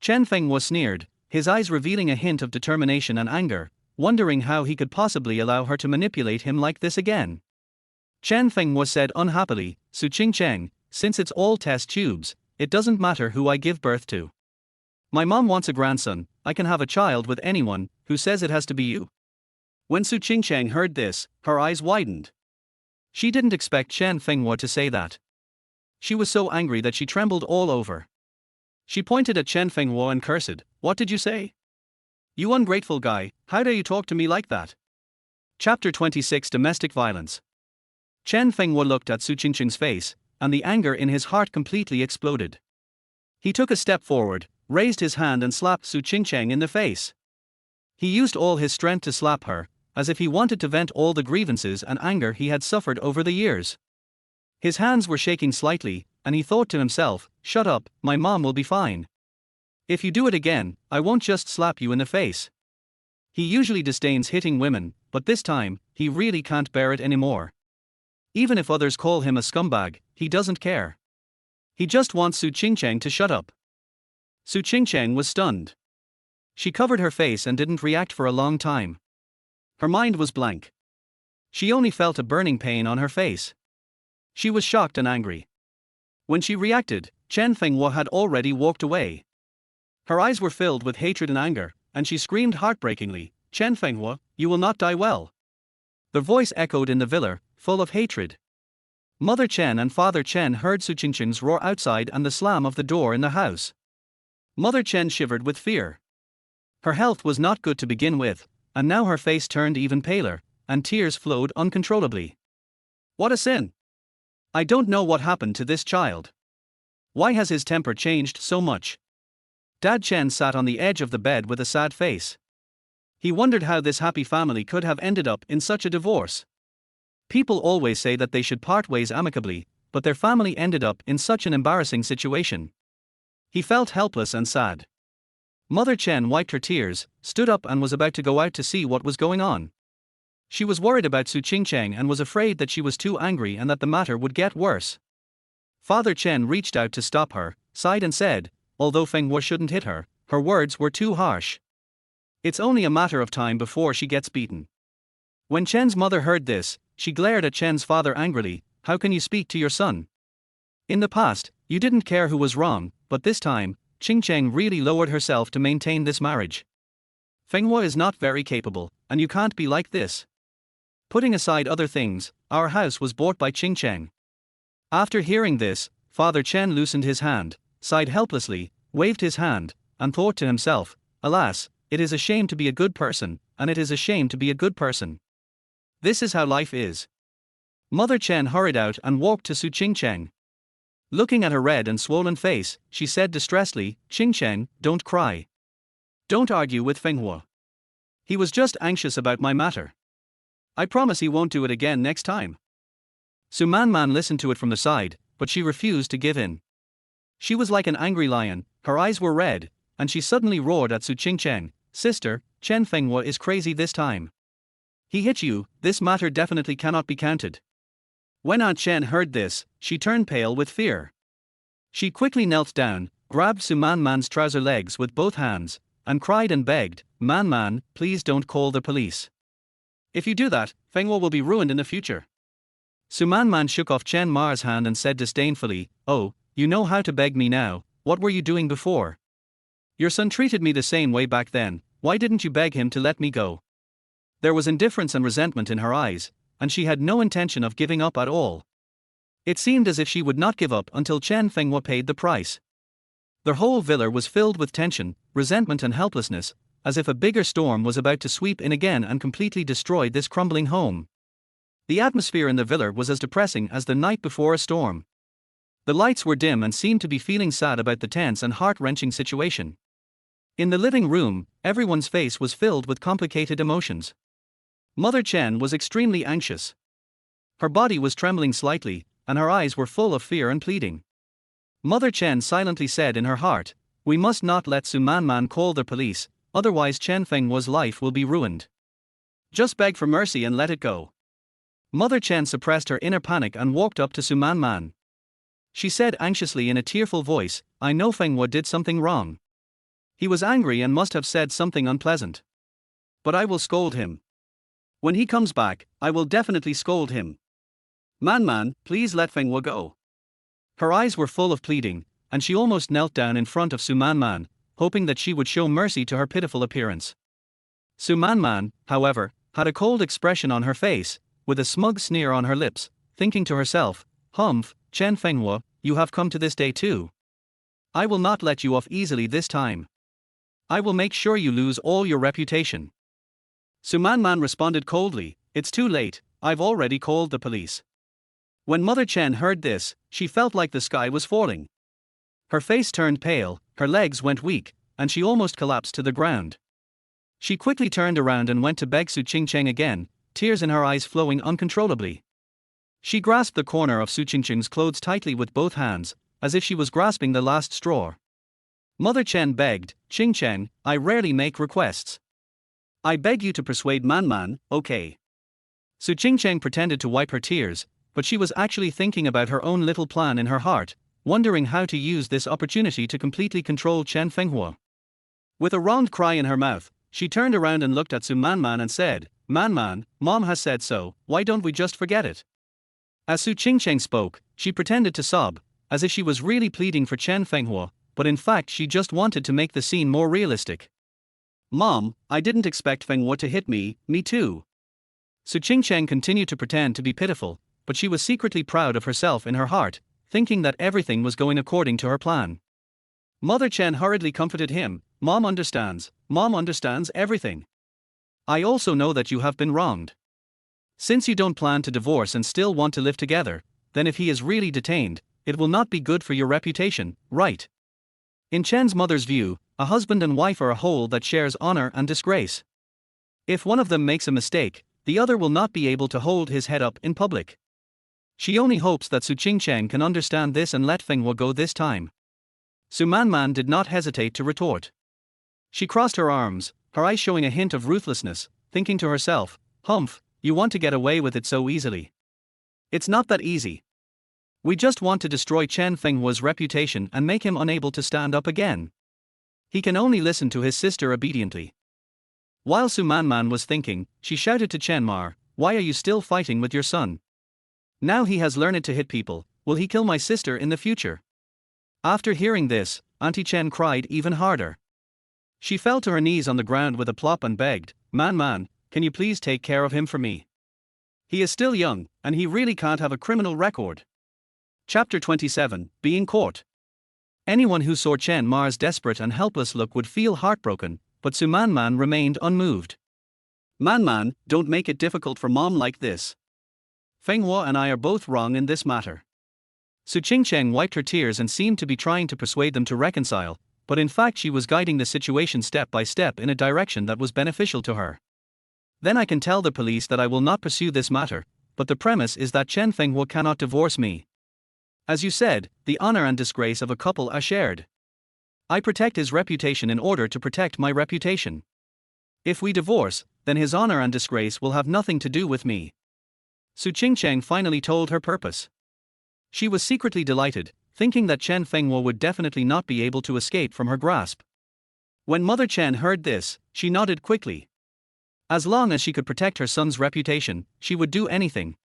Chen Fenghua sneered, his eyes revealing a hint of determination and anger, wondering how he could possibly allow her to manipulate him like this again. Chen Fenghua said unhappily, Su Qingcheng, since it's all test tubes, it doesn't matter who I give birth to. My mom wants a grandson, I can have a child with anyone, who says it has to be you? When Su Qingcheng heard this, her eyes widened. She didn't expect Chen Fenghua to say that. She was so angry that she trembled all over. She pointed at Chen Fenghua and cursed, what did you say? You ungrateful guy, how dare you talk to me like that? Chapter 26 Domestic Violence. Chen Fenghua looked at Su Qingcheng's face, and the anger in his heart completely exploded. He took a step forward, raised his hand and slapped Su Qingcheng in the face. He used all his strength to slap her, as if he wanted to vent all the grievances and anger he had suffered over the years. His hands were shaking slightly, and he thought to himself, shut up, my mom will be fine. If you do it again, I won't just slap you in the face. He usually disdains hitting women, but this time, he really can't bear it anymore. Even if others call him a scumbag, he doesn't care. He just wants Su Qingcheng to shut up. Su Qingcheng was stunned. She covered her face and didn't react for a long time. Her mind was blank. She only felt a burning pain on her face. She was shocked and angry. When she reacted, Chen Fenghua had already walked away. Her eyes were filled with hatred and anger, and she screamed heartbreakingly, Chen Fenghua, you will not die well. The voice echoed in the villa, full of hatred. Mother Chen and Father Chen heard Su Qingcheng's roar outside and the slam of the door in the house. Mother Chen shivered with fear. Her health was not good to begin with, and now her face turned even paler, and tears flowed uncontrollably. What a sin! I don't know what happened to this child. Why has his temper changed so much? Dad Chen sat on the edge of the bed with a sad face. He wondered how this happy family could have ended up in such a divorce. People always say that they should part ways amicably, but their family ended up in such an embarrassing situation. He felt helpless and sad. Mother Chen wiped her tears, stood up and was about to go out to see what was going on. She was worried about Su Qingcheng and was afraid that she was too angry and that the matter would get worse. Father Chen reached out to stop her, sighed and said, although Fenghua shouldn't hit her, her words were too harsh. It's only a matter of time before she gets beaten. When Chen's mother heard this, she glared at Chen's father angrily, how can you speak to your son? In the past, you didn't care who was wrong, but this time, Qingcheng really lowered herself to maintain this marriage. Fenghua is not very capable, and you can't be like this. Putting aside other things, our house was bought by Qingcheng. After hearing this, Father Chen loosened his hand, sighed helplessly, waved his hand, and thought to himself, alas, it is a shame to be a good person, and it is a shame to be a good person. This is how life is. Mother Chen hurried out and walked to Su Qingcheng. Looking at her red and swollen face, she said distressedly, Qingcheng, don't cry. Don't argue with Fenghua. He was just anxious about my matter. I promise he won't do it again next time. Su Man listened to it from the side, but she refused to give in. She was like an angry lion, her eyes were red, and she suddenly roared at Su Qingcheng, sister, Chen Fenghua is crazy this time. He hit you, this matter definitely cannot be counted. When Aunt Chen heard this, she turned pale with fear. She quickly knelt down, grabbed Su Man's trouser legs with both hands, and cried and begged, Man, please don't call the police. If you do that, Fenghua will be ruined in the future. Su Man shook off Chen Ma's hand and said disdainfully, oh, you know how to beg me now. What were you doing before? Your son treated me the same way back then, why didn't you beg him to let me go? There was indifference and resentment in her eyes, and she had no intention of giving up at all. It seemed as if she would not give up until Chen Fenghua paid the price. Their whole villa was filled with tension, resentment and helplessness, as if a bigger storm was about to sweep in again and completely destroy this crumbling home. The atmosphere in the villa was as depressing as the night before a storm. The lights were dim and seemed to be feeling sad about the tense and heart-wrenching situation. In the living room, everyone's face was filled with complicated emotions. Mother Chen was extremely anxious. Her body was trembling slightly, and her eyes were full of fear and pleading. Mother Chen silently said in her heart, "We must not let Su Manman call the police, otherwise Chen Fenghua's life will be ruined. Just beg for mercy and let it go." Mother Chen suppressed her inner panic and walked up to Su Manman. She said anxiously in a tearful voice, "I know Fenghua did something wrong. He was angry and must have said something unpleasant. But I will scold him. When he comes back, I will definitely scold him. Man, please let Fenghua go." Her eyes were full of pleading, and she almost knelt down in front of Su Manman, hoping that she would show mercy to her pitiful appearance. Su Manman, however, had a cold expression on her face, with a smug sneer on her lips, thinking to herself, "Humph, Chen Fenghua, you have come to this day too. I will not let you off easily this time. I will make sure you lose all your reputation." Su Manman responded coldly, "It's too late, I've already called the police." When Mother Chen heard this, she felt like the sky was falling. Her face turned pale, her legs went weak, and she almost collapsed to the ground. She quickly turned around and went to beg Su Qingcheng again, tears in her eyes flowing uncontrollably. She grasped the corner of Su Qingcheng's clothes tightly with both hands, as if she was grasping the last straw. Mother Chen begged, "Qingcheng, I rarely make requests. I beg you to persuade Manman, okay?" Su Qingcheng pretended to wipe her tears, but she was actually thinking about her own little plan in her heart, wondering how to use this opportunity to completely control Chen Fenghua. With a wronged cry in her mouth, she turned around and looked at Su Manman and said, "Manman, Mom has said so, why don't we just forget it?" As Su Qingcheng spoke, she pretended to sob, as if she was really pleading for Chen Fenghua, but in fact she just wanted to make the scene more realistic. "Mom, I didn't expect Fenghua to hit me too." Su Qingcheng continued to pretend to be pitiful, but she was secretly proud of herself in her heart, thinking that everything was going according to her plan. Mother Chen hurriedly comforted him, Mom understands everything. I also know that you have been wronged. Since you don't plan to divorce and still want to live together, then if he is really detained, it will not be good for your reputation, right? In Chen's mother's view, a husband and wife are a whole that shares honor and disgrace. If one of them makes a mistake, the other will not be able to hold his head up in public. She only hopes that Su Qingcheng can understand this and let Fenghua go this time. Su Manman did not hesitate to retort. She crossed her arms, her eyes showing a hint of ruthlessness, thinking to herself, "Humph, you want to get away with it so easily. It's not that easy. We just want to destroy Chen Fenghua's reputation and make him unable to stand up again. He can only listen to his sister obediently." While Su Manman was thinking, she shouted to Chen Mar, "Why are you still fighting with your son? Now he has learned to hit people, will he kill my sister in the future?" After hearing this, Auntie Chen cried even harder. She fell to her knees on the ground with a plop and begged, Man, can you please take care of him for me? He is still young, and he really can't have a criminal record." Chapter 27, Being Caught. Anyone who saw Chen Mar's desperate and helpless look would feel heartbroken, but Su Manman remained unmoved. "Man, don't make it difficult for Mom like this. Fenghua and I are both wrong in this matter." Su Qingcheng wiped her tears and seemed to be trying to persuade them to reconcile, but in fact she was guiding the situation step by step in a direction that was beneficial to her. "Then I can tell the police that I will not pursue this matter, but the premise is that Chen Fenghua cannot divorce me. As you said, the honor and disgrace of a couple are shared. I protect his reputation in order to protect my reputation. If we divorce, then his honor and disgrace will have nothing to do with me." Su Qingcheng finally told her purpose. She was secretly delighted, thinking that Chen Fenghua would definitely not be able to escape from her grasp. When Mother Chen heard this, she nodded quickly. As long as she could protect her son's reputation, she would do anything.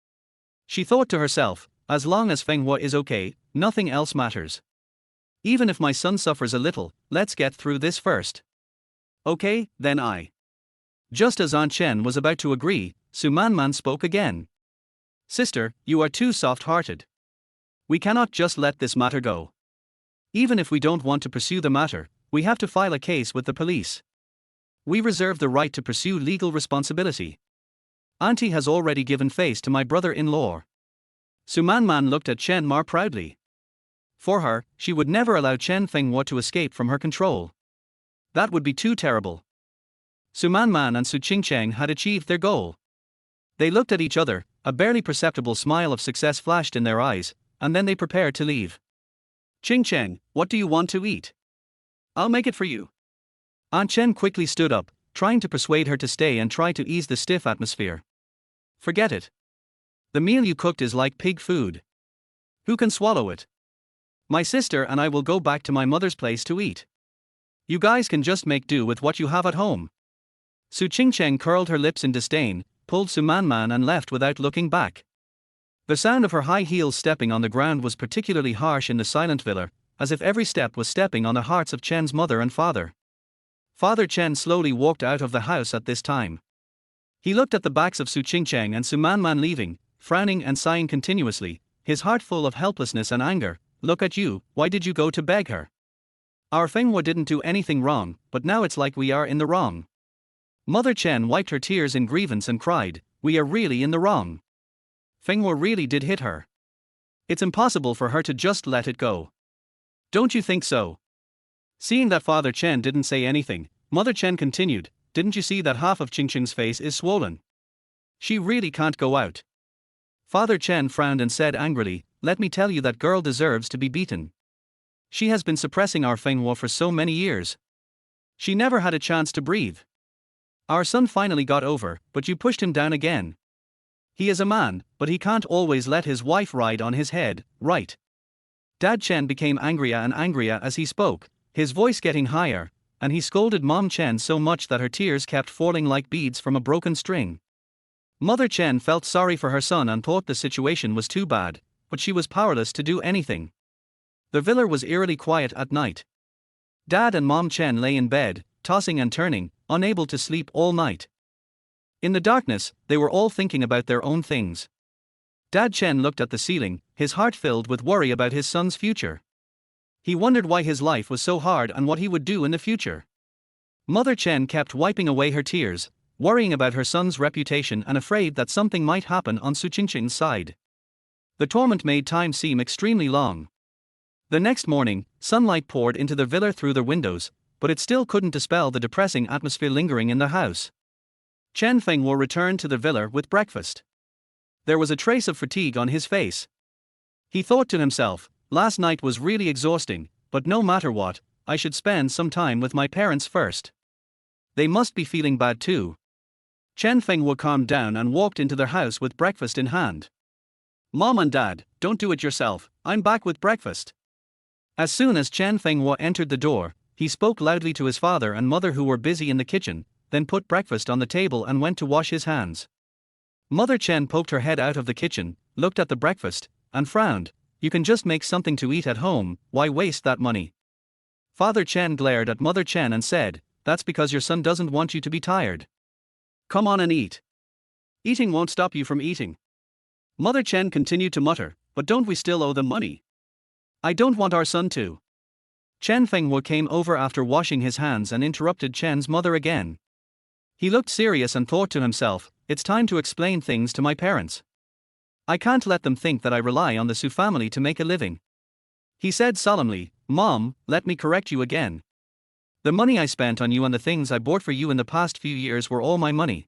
She thought to herself, as long as Fenghua is okay, nothing else matters. Even if my son suffers a little, let's get through this first. Okay, then I. Just as Aunt Chen was about to agree, Su Man spoke again. Sister, you are too soft-hearted. We cannot just let this matter go. Even if we don't want to pursue the matter, we have to file a case with the police. We reserve the right to pursue legal responsibility. Auntie has already given face to my brother-in-law. Su Man looked at Chen Ma proudly. For her, she would never allow Chen Fenghua to escape from her control. That would be too terrible. Su Man and Su Qingcheng had achieved their goal. They looked at each other, a barely perceptible smile of success flashed in their eyes, and then they prepared to leave. Qingcheng, what do you want to eat? I'll make it for you. Aunt Chen quickly stood up, trying to persuade her to stay and try to ease the stiff atmosphere. Forget it. The meal you cooked is like pig food. Who can swallow it? My sister and I will go back to my mother's place to eat. You guys can just make do with what you have at home. Su Qingcheng curled her lips in disdain, pulled Su Man and left without looking back. The sound of her high heels stepping on the ground was particularly harsh in the silent villa, as if every step was stepping on the hearts of Chen's mother and father. Father Chen slowly walked out of the house at this time. He looked at the backs of Su Qingcheng and Su Man leaving, frowning and sighing continuously, his heart full of helplessness and anger. Look at you, why did you go to beg her? Our Fenghua didn't do anything wrong, but now it's like we are in the wrong. Mother Chen wiped her tears in grievance and cried, we are really in the wrong. Fenghua really did hit her. It's impossible for her to just let it go. Don't you think so? Seeing that Father Chen didn't say anything, Mother Chen continued, didn't you see that half of Qingcheng's face is swollen? She really can't go out. Father Chen frowned and said angrily, let me tell you that girl deserves to be beaten. She has been suppressing our Fenghua for so many years. She never had a chance to breathe. Our son finally got over, but you pushed him down again. He is a man, but he can't always let his wife ride on his head, right? Dad Chen became angrier and angrier as he spoke, his voice getting higher, and he scolded Mom Chen so much that her tears kept falling like beads from a broken string. Mother Chen felt sorry for her son and thought the situation was too bad, but she was powerless to do anything. The villa was eerily quiet at night. Dad and Mom Chen lay in bed, tossing and turning, unable to sleep all night. In the darkness, they were all thinking about their own things. Dad Chen looked at the ceiling, his heart filled with worry about his son's future. He wondered why his life was so hard and what he would do in the future. Mother Chen kept wiping away her tears, worrying about her son's reputation and afraid that something might happen on Su Qingcheng's side. The torment made time seem extremely long. The next morning, sunlight poured into the villa through the windows, but it still couldn't dispel the depressing atmosphere lingering in the house. Chen Fenghua returned to the villa with breakfast. There was a trace of fatigue on his face. He thought to himself, last night was really exhausting, but no matter what, I should spend some time with my parents first. They must be feeling bad too. Chen Fenghua calmed down and walked into their house with breakfast in hand. Mom and Dad, don't do it yourself, I'm back with breakfast. As soon as Chen Fenghua entered the door, he spoke loudly to his father and mother who were busy in the kitchen, then put breakfast on the table and went to wash his hands. Mother Chen poked her head out of the kitchen, looked at the breakfast, and frowned. You can just make something to eat at home, why waste that money? Father Chen glared at Mother Chen and said, that's because your son doesn't want you to be tired. Come on and eat. Eating won't stop you from eating. Mother Chen continued to mutter, but don't we still owe them money? I don't want our son to. Chen Fenghua came over after washing his hands and interrupted Chen's mother again. He looked serious and thought to himself, it's time to explain things to my parents. I can't let them think that I rely on the Su family to make a living. He said solemnly, Mom, let me correct you again. The money I spent on you and the things I bought for you in the past few years were all my money.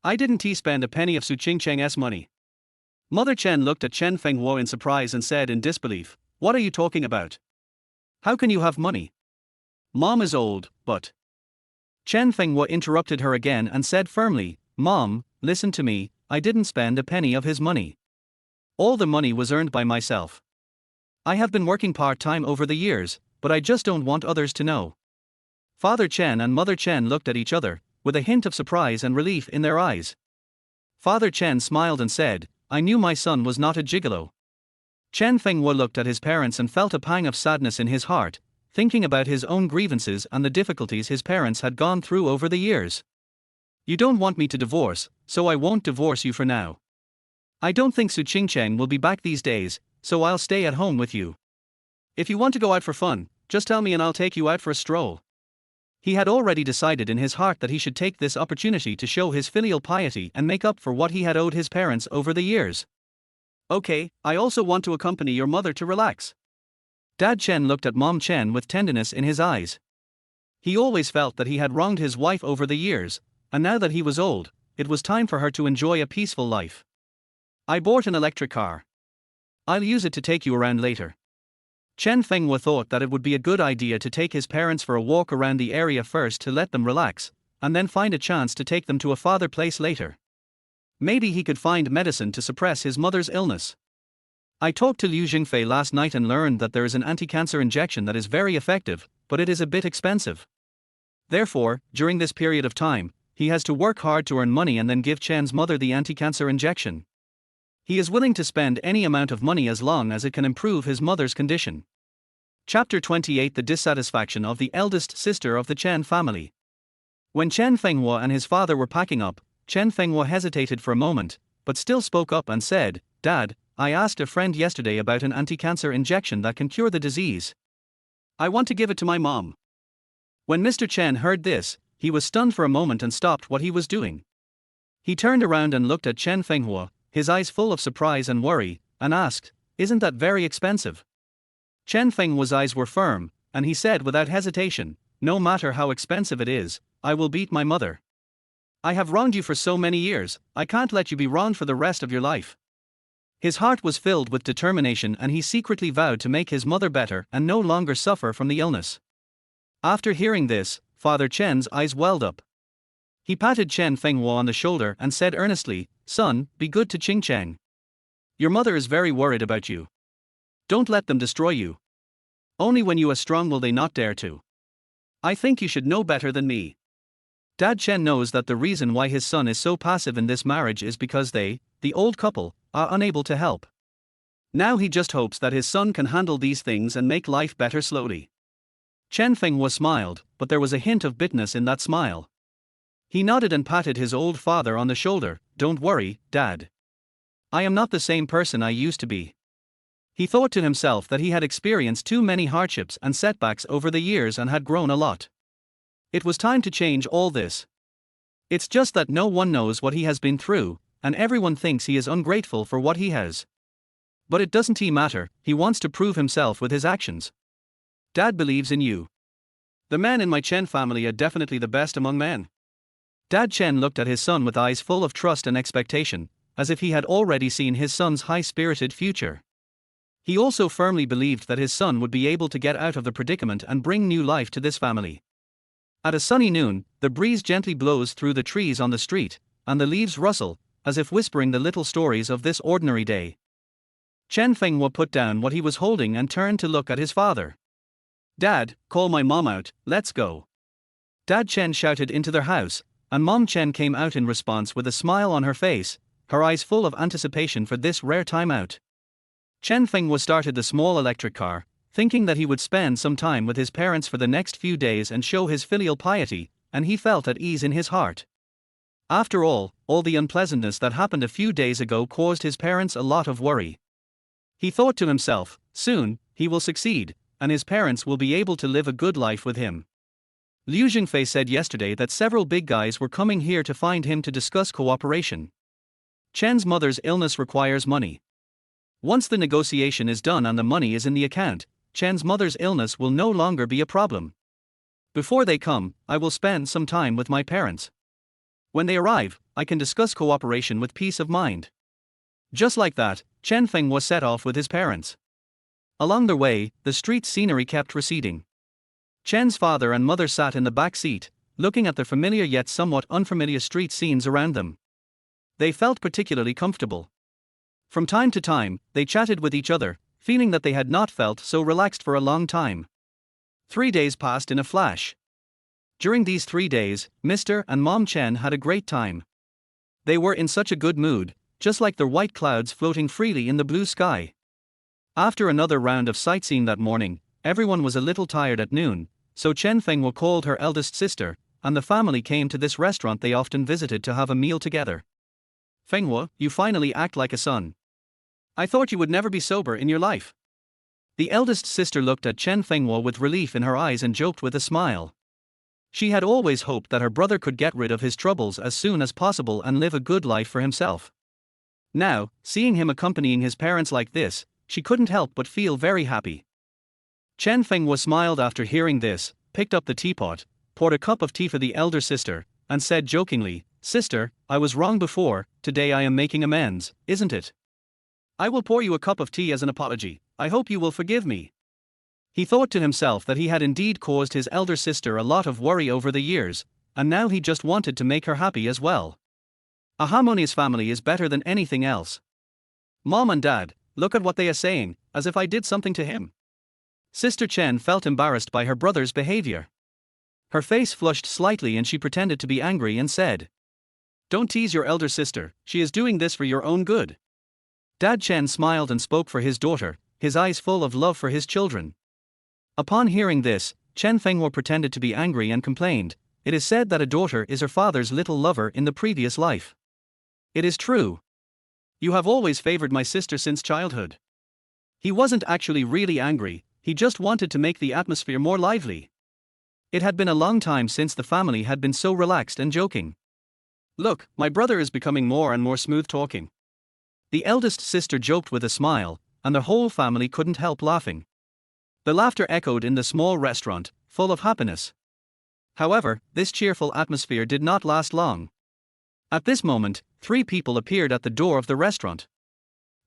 I didn't spend a penny of Su Qingcheng's money. Mother Chen looked at Chen Fenghua in surprise and said in disbelief, what are you talking about? How can you have money? Mom is old, but... Chen Fenghua interrupted her again and said firmly, Mom, listen to me, I didn't spend a penny of his money. All the money was earned by myself. I have been working part-time over the years, but I just don't want others to know. Father Chen and Mother Chen looked at each other, with a hint of surprise and relief in their eyes. Father Chen smiled and said, I knew my son was not a gigolo. Chen Fenghua looked at his parents and felt a pang of sadness in his heart, thinking about his own grievances and the difficulties his parents had gone through over the years. You don't want me to divorce, so I won't divorce you for now. I don't think Su Qingcheng will be back these days, so I'll stay at home with you. If you want to go out for fun, just tell me and I'll take you out for a stroll. He had already decided in his heart that he should take this opportunity to show his filial piety and make up for what he had owed his parents over the years. Okay, I also want to accompany your mother to relax. Dad Chen looked at Mom Chen with tenderness in his eyes. He always felt that he had wronged his wife over the years, and now that he was old, it was time for her to enjoy a peaceful life. I bought an electric car. I'll use it to take you around later. Chen Fenghua thought that it would be a good idea to take his parents for a walk around the area first to let them relax, and then find a chance to take them to a farther place later. Maybe he could find medicine to suppress his mother's illness. I talked to Liu Jingfei last night and learned that there is an anti-cancer injection that is very effective, but it is a bit expensive. Therefore, during this period of time, he has to work hard to earn money and then give Chen's mother the anti-cancer injection. He is willing to spend any amount of money as long as it can improve his mother's condition. Chapter 28: The dissatisfaction of the eldest sister of the Chen family. When Chen Fenghua and his father were packing up, Chen Fenghua hesitated for a moment, but still spoke up and said, "Dad, I asked a friend yesterday about an anti-cancer injection that can cure the disease. I want to give it to my mom." When Mr. Chen heard this, he was stunned for a moment and stopped what he was doing. He turned around and looked at Chen Fenghua, his eyes full of surprise and worry, and asked, "Isn't that very expensive?" Chen Fenghua's eyes were firm, and he said without hesitation, "No matter how expensive it is, I will beat my mother. I have wronged you for so many years, I can't let you be wronged for the rest of your life." His heart was filled with determination and he secretly vowed to make his mother better and no longer suffer from the illness. After hearing this, Father Chen's eyes welled up. He patted Chen Fenghua on the shoulder and said earnestly, "Son, be good to Qingcheng. Your mother is very worried about you. Don't let them destroy you. Only when you are strong will they not dare to. I think you should know better than me." Dad Chen knows that the reason why his son is so passive in this marriage is because they, the old couple, are unable to help. Now he just hopes that his son can handle these things and make life better slowly. Chen Fenghua smiled, but there was a hint of bitterness in that smile. He nodded and patted his old father on the shoulder. "Don't worry, Dad. I am not the same person I used to be." He thought to himself that he had experienced too many hardships and setbacks over the years and had grown a lot. It was time to change all this. It's just that no one knows what he has been through, and everyone thinks he is ungrateful for what he has. But it doesn't matter, he wants to prove himself with his actions. Dad believes in you. The men in my Chen family are definitely the best among men. Dad Chen looked at his son with eyes full of trust and expectation, as if he had already seen his son's high-spirited future. He also firmly believed that his son would be able to get out of the predicament and bring new life to this family. At a sunny noon, the breeze gently blows through the trees on the street, and the leaves rustle, as if whispering the little stories of this ordinary day. Chen Fenghua put down what he was holding and turned to look at his father. "Dad, call my mom out, let's go." Dad Chen shouted into their house, and Mom Chen came out in response with a smile on her face, her eyes full of anticipation for this rare time out. Chen Fenghua started the small electric car, thinking that he would spend some time with his parents for the next few days and show his filial piety, and he felt at ease in his heart. After all the unpleasantness that happened a few days ago caused his parents a lot of worry. He thought to himself, soon, he will succeed, and his parents will be able to live a good life with him. Liu Jingfei said yesterday that several big guys were coming here to find him to discuss cooperation. Chen's mother's illness requires money. Once the negotiation is done and the money is in the account, Chen's mother's illness will no longer be a problem. Before they come, I will spend some time with my parents. When they arrive, I can discuss cooperation with peace of mind. Just like that, Chen Fenghua set off with his parents. Along their way, the street scenery kept receding. Chen's father and mother sat in the back seat, looking at the familiar yet somewhat unfamiliar street scenes around them. They felt particularly comfortable. From time to time, they chatted with each other, feeling that they had not felt so relaxed for a long time. 3 days passed in a flash. During these 3 days, Mr. and Mom Chen had a great time. They were in such a good mood, just like the white clouds floating freely in the blue sky. After another round of sightseeing that morning, everyone was a little tired at noon, so Chen Fenghua called her eldest sister, and the family came to this restaurant they often visited to have a meal together. Fenghua, you finally act like a son. I thought you would never be sober in your life. The eldest sister looked at Chen Fenghua with relief in her eyes and joked with a smile. She had always hoped that her brother could get rid of his troubles as soon as possible and live a good life for himself. Now, seeing him accompanying his parents like this, she couldn't help but feel very happy. Chen Fenghua smiled after hearing this, picked up the teapot, poured a cup of tea for the elder sister, and said jokingly, "Sister, I was wrong before, today I am making amends, isn't it? I will pour you a cup of tea as an apology, I hope you will forgive me." He thought to himself that he had indeed caused his elder sister a lot of worry over the years, and now he just wanted to make her happy as well. A harmonious family is better than anything else. Mom and Dad, look at what they are saying, as if I did something to him. Sister Chen felt embarrassed by her brother's behavior. Her face flushed slightly and she pretended to be angry and said, "Don't tease your elder sister, she is doing this for your own good." Dad Chen smiled and spoke for his daughter, his eyes full of love for his children. Upon hearing this, Chen Fenghua pretended to be angry and complained, "It is said that a daughter is her father's little lover in the previous life. It is true. You have always favored my sister since childhood." He wasn't actually really angry, he just wanted to make the atmosphere more lively. It had been a long time since the family had been so relaxed and joking. "Look, my brother is becoming more and more smooth talking." The eldest sister joked with a smile, and the whole family couldn't help laughing. The laughter echoed in the small restaurant, full of happiness. However, this cheerful atmosphere did not last long. At this moment, 3 people appeared at the door of the restaurant.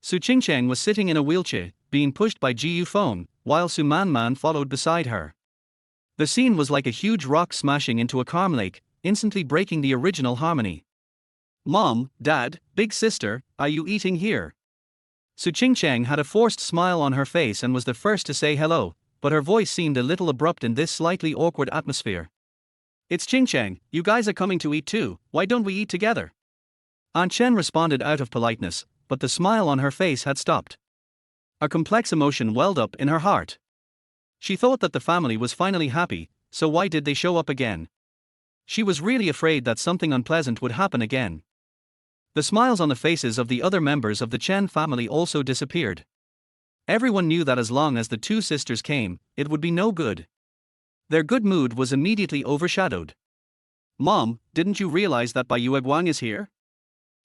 Su Qingcheng was sitting in a wheelchair, being pushed by Ji Yufeng, while Su Manman followed beside her. The scene was like a huge rock smashing into a calm lake, instantly breaking the original harmony. "Mom, Dad, big sister, are you eating here?" Su Qingcheng had a forced smile on her face and was the first to say hello, but her voice seemed a little abrupt in this slightly awkward atmosphere. "It's Qingcheng, you guys are coming to eat too, why don't we eat together?" Aunt Chen responded out of politeness, but the smile on her face had stopped. A complex emotion welled up in her heart. She thought that the family was finally happy, so why did they show up again? She was really afraid that something unpleasant would happen again. The smiles on the faces of the other members of the Chen family also disappeared. Everyone knew that as long as the 2 sisters came, it would be no good. Their good mood was immediately overshadowed. "Mom, didn't you realize that Bai Yueguang is here?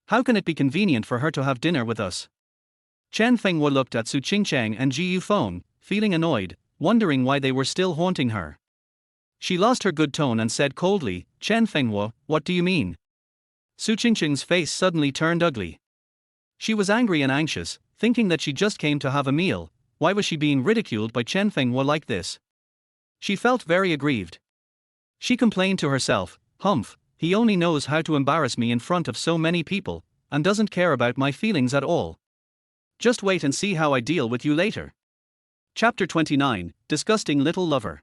How can it be convenient for her to have dinner with us?" Chen Fenghua looked at Su Qingcheng and Ji Yufeng, feeling annoyed, wondering why they were still haunting her. She lost her good tone and said coldly, "Chen Fenghua, what do you mean?" Su Qingcheng's face suddenly turned ugly. She was angry and anxious, thinking that she just came to have a meal. Why was she being ridiculed by Chen Fenghua like this? She felt very aggrieved. She complained to herself, "Humph, he only knows how to embarrass me in front of so many people, and doesn't care about my feelings at all. Just wait and see how I deal with you later." Chapter 29, Disgusting Little Lover.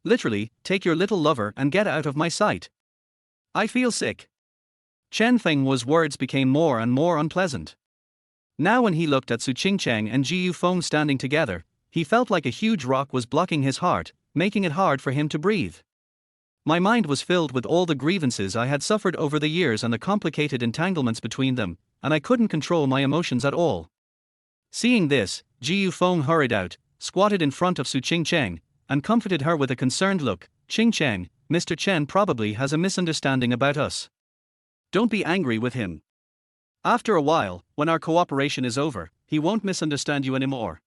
Literally, take your little lover and get out of my sight. I feel sick. Chen Fenghua's words became more and more unpleasant. Now when he looked at Su Qingcheng and Ji Yufeng standing together, he felt like a huge rock was blocking his heart, making it hard for him to breathe. My mind was filled with all the grievances I had suffered over the years and the complicated entanglements between them, and I couldn't control my emotions at all. Seeing this, Ji Yufeng hurried out, squatted in front of Su Qingcheng, and comforted her with a concerned look. "Qingcheng, Mr. Chen probably has a misunderstanding about us. Don't be angry with him. After a while, when our cooperation is over, he won't misunderstand you anymore."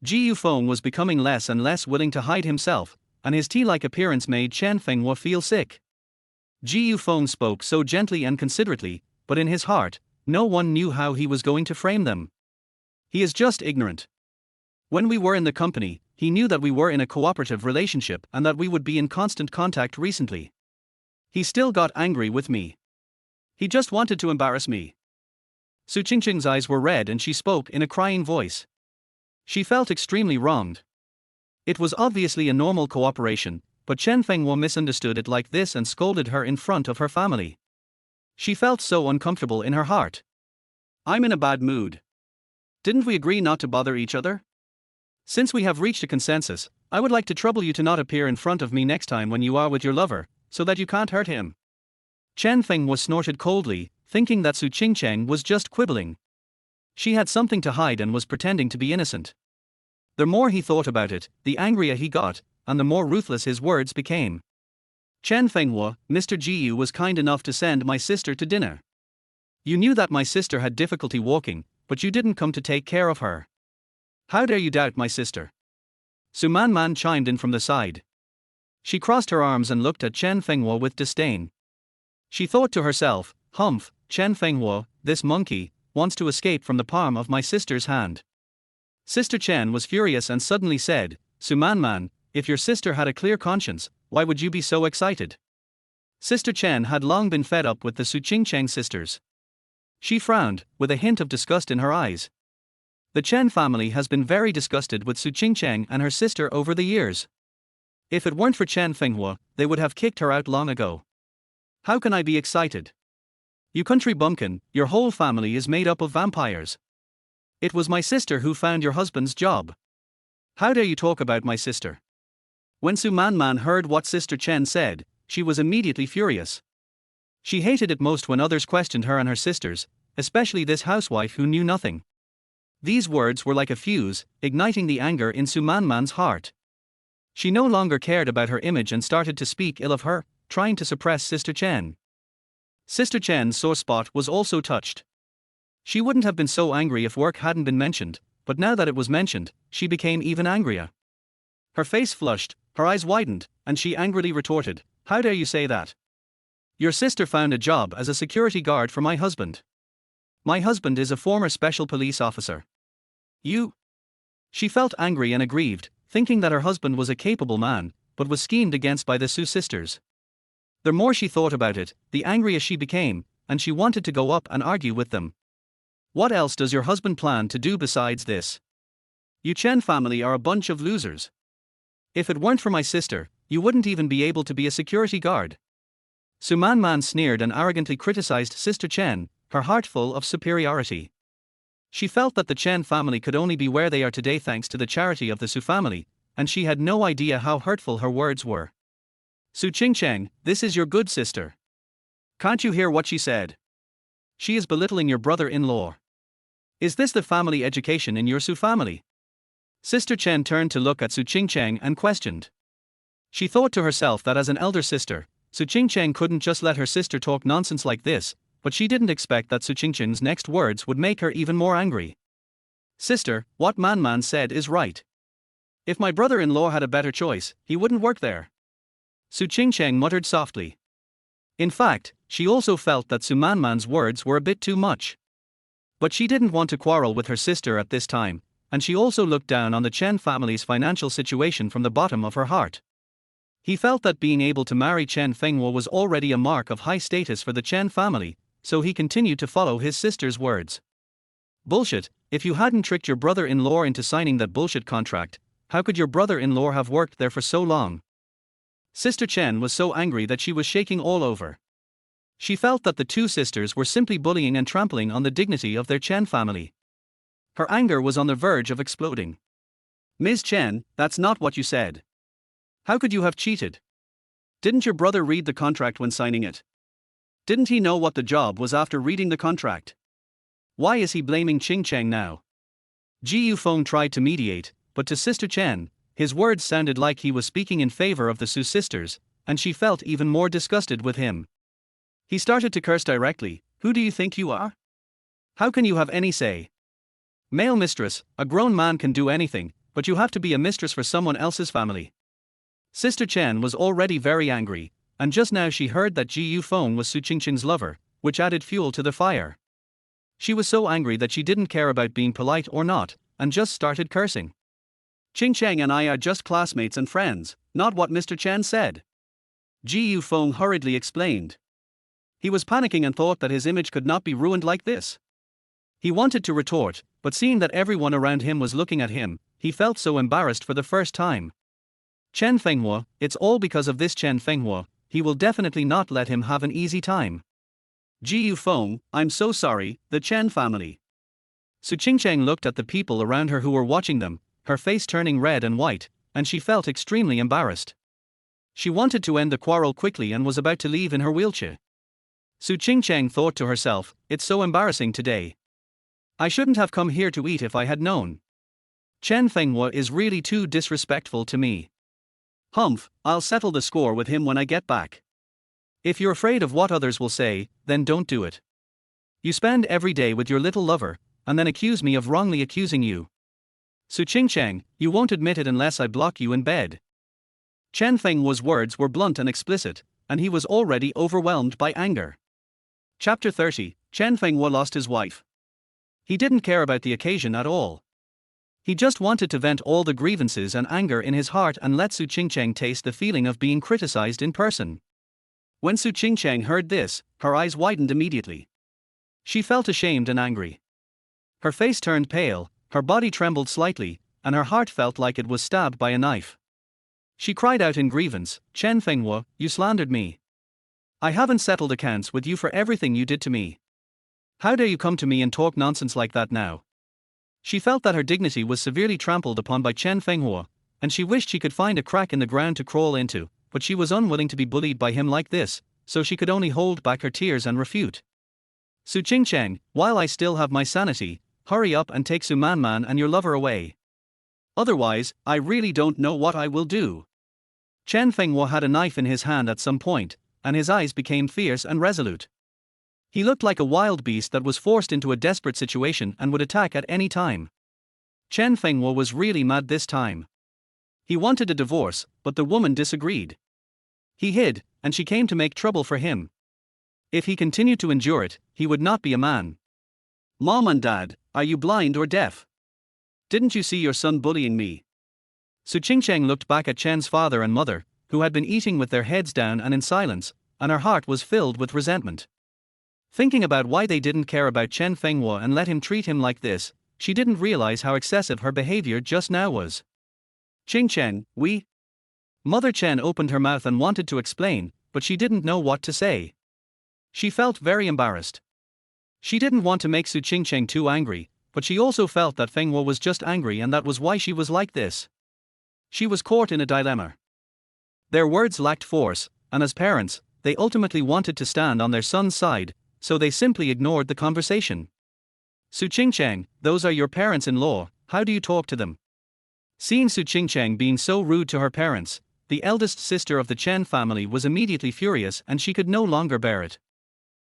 Ji Yufeng was becoming less and less willing to hide himself, and his tea-like appearance made Chen Fenghua feel sick. Ji Yufeng spoke so gently and considerately, but in his heart, no one knew how he was going to frame them. "He is just ignorant. When we were in the company, he knew that we were in a cooperative relationship and that we would be in constant contact recently. He still got angry with me. He just wanted to embarrass me." Su Qingcheng's eyes were red and she spoke in a crying voice. She felt extremely wronged. It was obviously a normal cooperation, but Chen Fenghua misunderstood it like this and scolded her in front of her family. She felt so uncomfortable in her heart. "I'm in a bad mood. Didn't we agree not to bother each other? Since we have reached a consensus, I would like to trouble you to not appear in front of me next time when you are with your lover, so that you can't hurt him. Chen Fenghua snorted coldly, thinking that Su Qingcheng was just quibbling. She had something to hide and was pretending to be innocent. The more he thought about it, the angrier he got, and the more ruthless his words became. Chen Fenghua, Mr. Jiyu was kind enough to send my sister to dinner. You knew that my sister had difficulty walking, but you didn't come to take care of her. How dare you doubt my sister? Su Manman chimed in from the side. She crossed her arms and looked at Chen Fenghua with disdain. She thought to herself, humph, Chen Fenghua, this monkey, wants to escape from the palm of my sister's hand. Sister Chen was furious and suddenly said, Su Manman, if your sister had a clear conscience, why would you be so excited? Sister Chen had long been fed up with the Su Qingcheng sisters. She frowned, with a hint of disgust in her eyes. The Chen family has been very disgusted with Su Qingcheng and her sister over the years. If it weren't for Chen Fenghua, they would have kicked her out long ago. How can I be excited? You country bumpkin, your whole family is made up of vampires. It was my sister who found your husband's job. How dare you talk about my sister? When Su Manman heard what Sister Chen said, she was immediately furious. She hated it most when others questioned her and her sisters, especially this housewife who knew nothing. These words were like a fuse, igniting the anger in Su Manman's heart. She no longer cared about her image and started to speak ill of her, trying to suppress Sister Chen. Sister Chen's sore spot was also touched. She wouldn't have been so angry if work hadn't been mentioned, but now that it was mentioned, she became even angrier. Her face flushed, her eyes widened, and she angrily retorted, How dare you say that? Your sister found a job as a security guard for my husband. My husband is a former special police officer. You? She felt angry and aggrieved, thinking that her husband was a capable man, but was schemed against by the Su sisters. The more she thought about it, the angrier she became, and she wanted to go up and argue with them. What else does your husband plan to do besides this? You Chen family are a bunch of losers. If it weren't for my sister, you wouldn't even be able to be a security guard. Su Manman sneered and arrogantly criticized Sister Chen, her heart full of superiority. She felt that the Chen family could only be where they are today thanks to the charity of the Su family, and she had no idea how hurtful her words were. Su Qingcheng, this is your good sister. Can't you hear what she said? She is belittling your brother-in-law. Is this the family education in your Su family? Sister Chen turned to look at Su Qingcheng and questioned. She thought to herself that as an elder sister, Su Qingcheng couldn't just let her sister talk nonsense like this, but she didn't expect that Su Qingcheng's next words would make her even more angry. Sister, what Manman said is right. If my brother-in-law had a better choice, he wouldn't work there. Su Qingcheng muttered softly. In fact, she also felt that Su Manman's words were a bit too much. But she didn't want to quarrel with her sister at this time, and she also looked down on the Chen family's financial situation from the bottom of her heart. He felt that being able to marry Chen Fenghua was already a mark of high status for the Chen family, so he continued to follow his sister's words. Bullshit, if you hadn't tricked your brother-in-law into signing that bullshit contract, how could your brother-in-law have worked there for so long? Sister Chen was so angry that she was shaking all over. She felt that the two sisters were simply bullying and trampling on the dignity of their Chen family. Her anger was on the verge of exploding. Ms. Chen, that's not what you said. How could you have cheated? Didn't your brother read the contract when signing it? Didn't he know what the job was after reading the contract? Why is he blaming Qingcheng now? Ji Yufeng tried to mediate, but to Sister Chen, his words sounded like he was speaking in favor of the Su sisters, and she felt even more disgusted with him. He started to curse directly, Who do you think you are? How can you have any say? Male mistress, a grown man can do anything, but you have to be a mistress for someone else's family. Sister Chen was already very angry, and just now she heard that Ji Yufeng was Su Qingcheng's lover, which added fuel to the fire. She was so angry that she didn't care about being polite or not, and just started cursing. Qingcheng and I are just classmates and friends, not what Mr. Chen said. Ji Yufeng hurriedly explained. He was panicking and thought that his image could not be ruined like this. He wanted to retort, but seeing that everyone around him was looking at him, he felt so embarrassed for the first time. Chen Fenghua, it's all because of this Chen Fenghua, he will definitely not let him have an easy time. Ji Yufeng, I'm so sorry, the Chen family. Su Qingcheng looked at the people around her who were watching them, her face turning red and white, and she felt extremely embarrassed. She wanted to end the quarrel quickly and was about to leave in her wheelchair. Su Qingcheng thought to herself, "It's so embarrassing today. I shouldn't have come here to eat if I had known. Chen Fenghua is really too disrespectful to me. Humph, I'll settle the score with him when I get back. If you're afraid of what others will say, then don't do it. You spend every day with your little lover, and then accuse me of wrongly accusing you. Su Qingcheng, you won't admit it unless I block you in bed." Chen Fenghua's words were blunt and explicit, and he was already overwhelmed by anger. Chapter 30, Chen Fenghua lost his wife. He didn't care about the occasion at all. He just wanted to vent all the grievances and anger in his heart and let Su Qingcheng taste the feeling of being criticized in person. When Su Qingcheng heard this, her eyes widened immediately. She felt ashamed and angry. Her face turned pale, her body trembled slightly, and her heart felt like it was stabbed by a knife. She cried out in grievance, "Chen Fenghua, you slandered me. I haven't settled accounts with you for everything you did to me. How dare you come to me and talk nonsense like that now?" She felt that her dignity was severely trampled upon by Chen Fenghua, and she wished she could find a crack in the ground to crawl into, but she was unwilling to be bullied by him like this, so she could only hold back her tears and refute. "Su Qingcheng, while I still have my sanity, hurry up and take Su Manman and your lover away. Otherwise, I really don't know what I will do." Chen Fenghua had a knife in his hand at some point, and his eyes became fierce and resolute. He looked like a wild beast that was forced into a desperate situation and would attack at any time. Chen Fenghua was really mad this time. He wanted a divorce, but the woman disagreed. He hid, and she came to make trouble for him. If he continued to endure it, he would not be a man. "Mom and Dad, are you blind or deaf? Didn't you see your son bullying me?" Su Qingcheng looked back at Chen's father and mother, who had been eating with their heads down and in silence, and her heart was filled with resentment. Thinking about why they didn't care about Chen Fenghua and let him treat him like this, she didn't realize how excessive her behavior just now was. "Qingcheng, we..." Mother Chen opened her mouth and wanted to explain, but she didn't know what to say. She felt very embarrassed. She didn't want to make Su Qingcheng too angry, but she also felt that Fenghua was just angry and that was why she was like this. She was caught in a dilemma. Their words lacked force, and as parents, they ultimately wanted to stand on their son's side, so they simply ignored the conversation. "Su Qingcheng, those are your parents-in-law, how do you talk to them?" Seeing Su Qingcheng being so rude to her parents, the eldest sister of the Chen family was immediately furious and she could no longer bear it.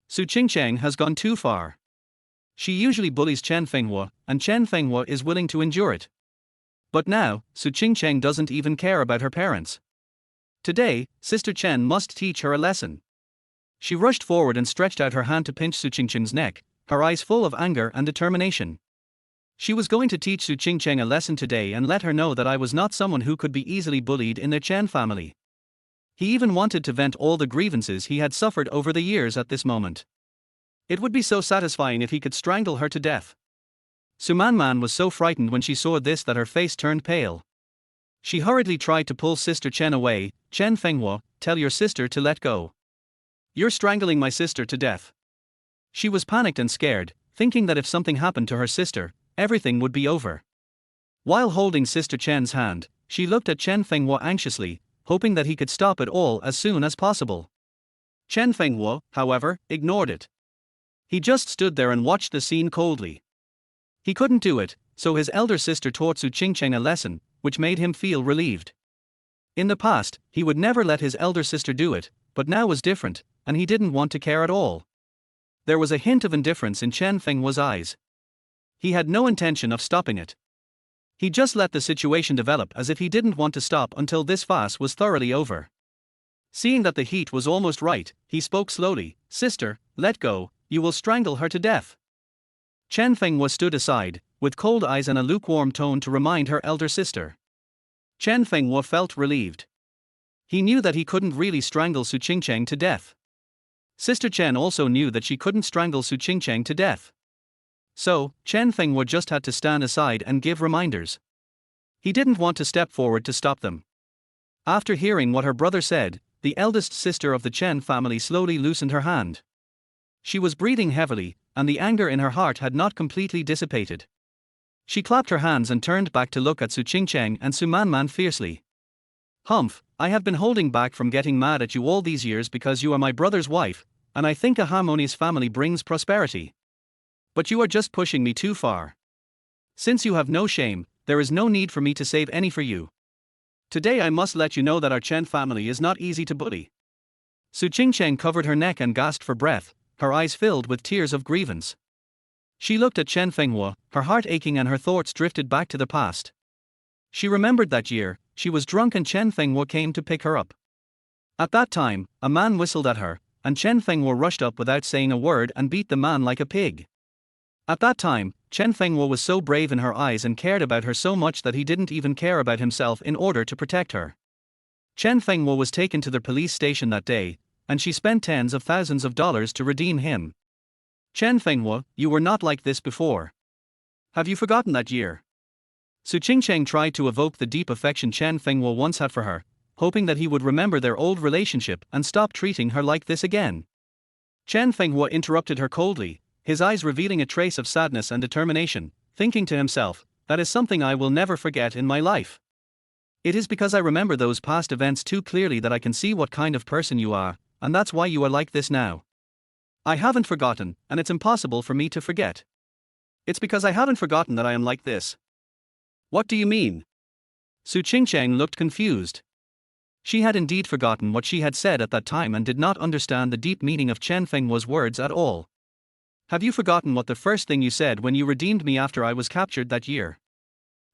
Su Qingcheng has gone too far. She usually bullies Chen Fenghua, and Chen Fenghua is willing to endure it. But now, Su Qingcheng doesn't even care about her parents. Today, Sister Chen must teach her a lesson. She rushed forward and stretched out her hand to pinch Su Qingcheng's neck, her eyes full of anger and determination. She was going to teach Su Qingcheng a lesson today and let her know that I was not someone who could be easily bullied in their Chen family. He even wanted to vent all the grievances he had suffered over the years at this moment. It would be so satisfying if he could strangle her to death. Su Manman was so frightened when she saw this that her face turned pale. She hurriedly tried to pull Sister Chen away. "Chen Fenghua, tell your sister to let go. You're strangling my sister to death." She was panicked and scared, thinking that if something happened to her sister, everything would be over. While holding Sister Chen's hand, she looked at Chen Fenghua anxiously, hoping that he could stop it all as soon as possible. Chen Fenghua, however, ignored it. He just stood there and watched the scene coldly. He couldn't do it, so his elder sister taught Su Qingcheng a lesson, which made him feel relieved. In the past, he would never let his elder sister do it, but now was different, and he didn't want to care at all. There was a hint of indifference in Chen Fenghua's eyes. He had no intention of stopping it. He just let the situation develop as if he didn't want to stop until this fuss was thoroughly over. Seeing that the heat was almost right, he spoke slowly. "Sister, let go, you will strangle her to death." Chen Fenghua stood aside, with cold eyes and a lukewarm tone to remind her elder sister. Chen Fenghua felt relieved. He knew that he couldn't really strangle Su Qingcheng to death. Sister Chen also knew that she couldn't strangle Su Qingcheng to death. So, Chen Fenghua just had to stand aside and give reminders. He didn't want to step forward to stop them. After hearing what her brother said, the eldest sister of the Chen family slowly loosened her hand. She was breathing heavily, and the anger in her heart had not completely dissipated. She clapped her hands and turned back to look at Su Qingcheng and Su Manman fiercely. Humph, I have been holding back from getting mad at you all these years because you are my brother's wife, and I think a harmonious family brings prosperity. But you are just pushing me too far. Since you have no shame, there is no need for me to save any for you. Today I must let you know that our Chen family is not easy to bully. Su Qingcheng covered her neck and gasped for breath, her eyes filled with tears of grievance. She looked at Chen Fenghua, her heart aching and her thoughts drifted back to the past. She remembered that year, she was drunk and Chen Fenghua came to pick her up. At that time, a man whistled at her, and Chen Fenghua rushed up without saying a word and beat the man like a pig. At that time, Chen Fenghua was so brave in her eyes and cared about her so much that he didn't even care about himself in order to protect her. Chen Fenghua was taken to the police station that day, and she spent tens of thousands of dollars to redeem him. Chen Fenghua, you were not like this before. Have you forgotten that year? Su Qingcheng tried to evoke the deep affection Chen Fenghua once had for her, hoping that he would remember their old relationship and stop treating her like this again. Chen Fenghua interrupted her coldly, his eyes revealing a trace of sadness and determination, thinking to himself, that is something I will never forget in my life. It is because I remember those past events too clearly that I can see what kind of person you are, and that's why you are like this now. I haven't forgotten, and it's impossible for me to forget. It's because I haven't forgotten that I am like this. What do you mean? Su Qingcheng looked confused. She had indeed forgotten what she had said at that time and did not understand the deep meaning of Chen Fenghua's words at all. Have you forgotten what the first thing you said when you redeemed me after I was captured that year?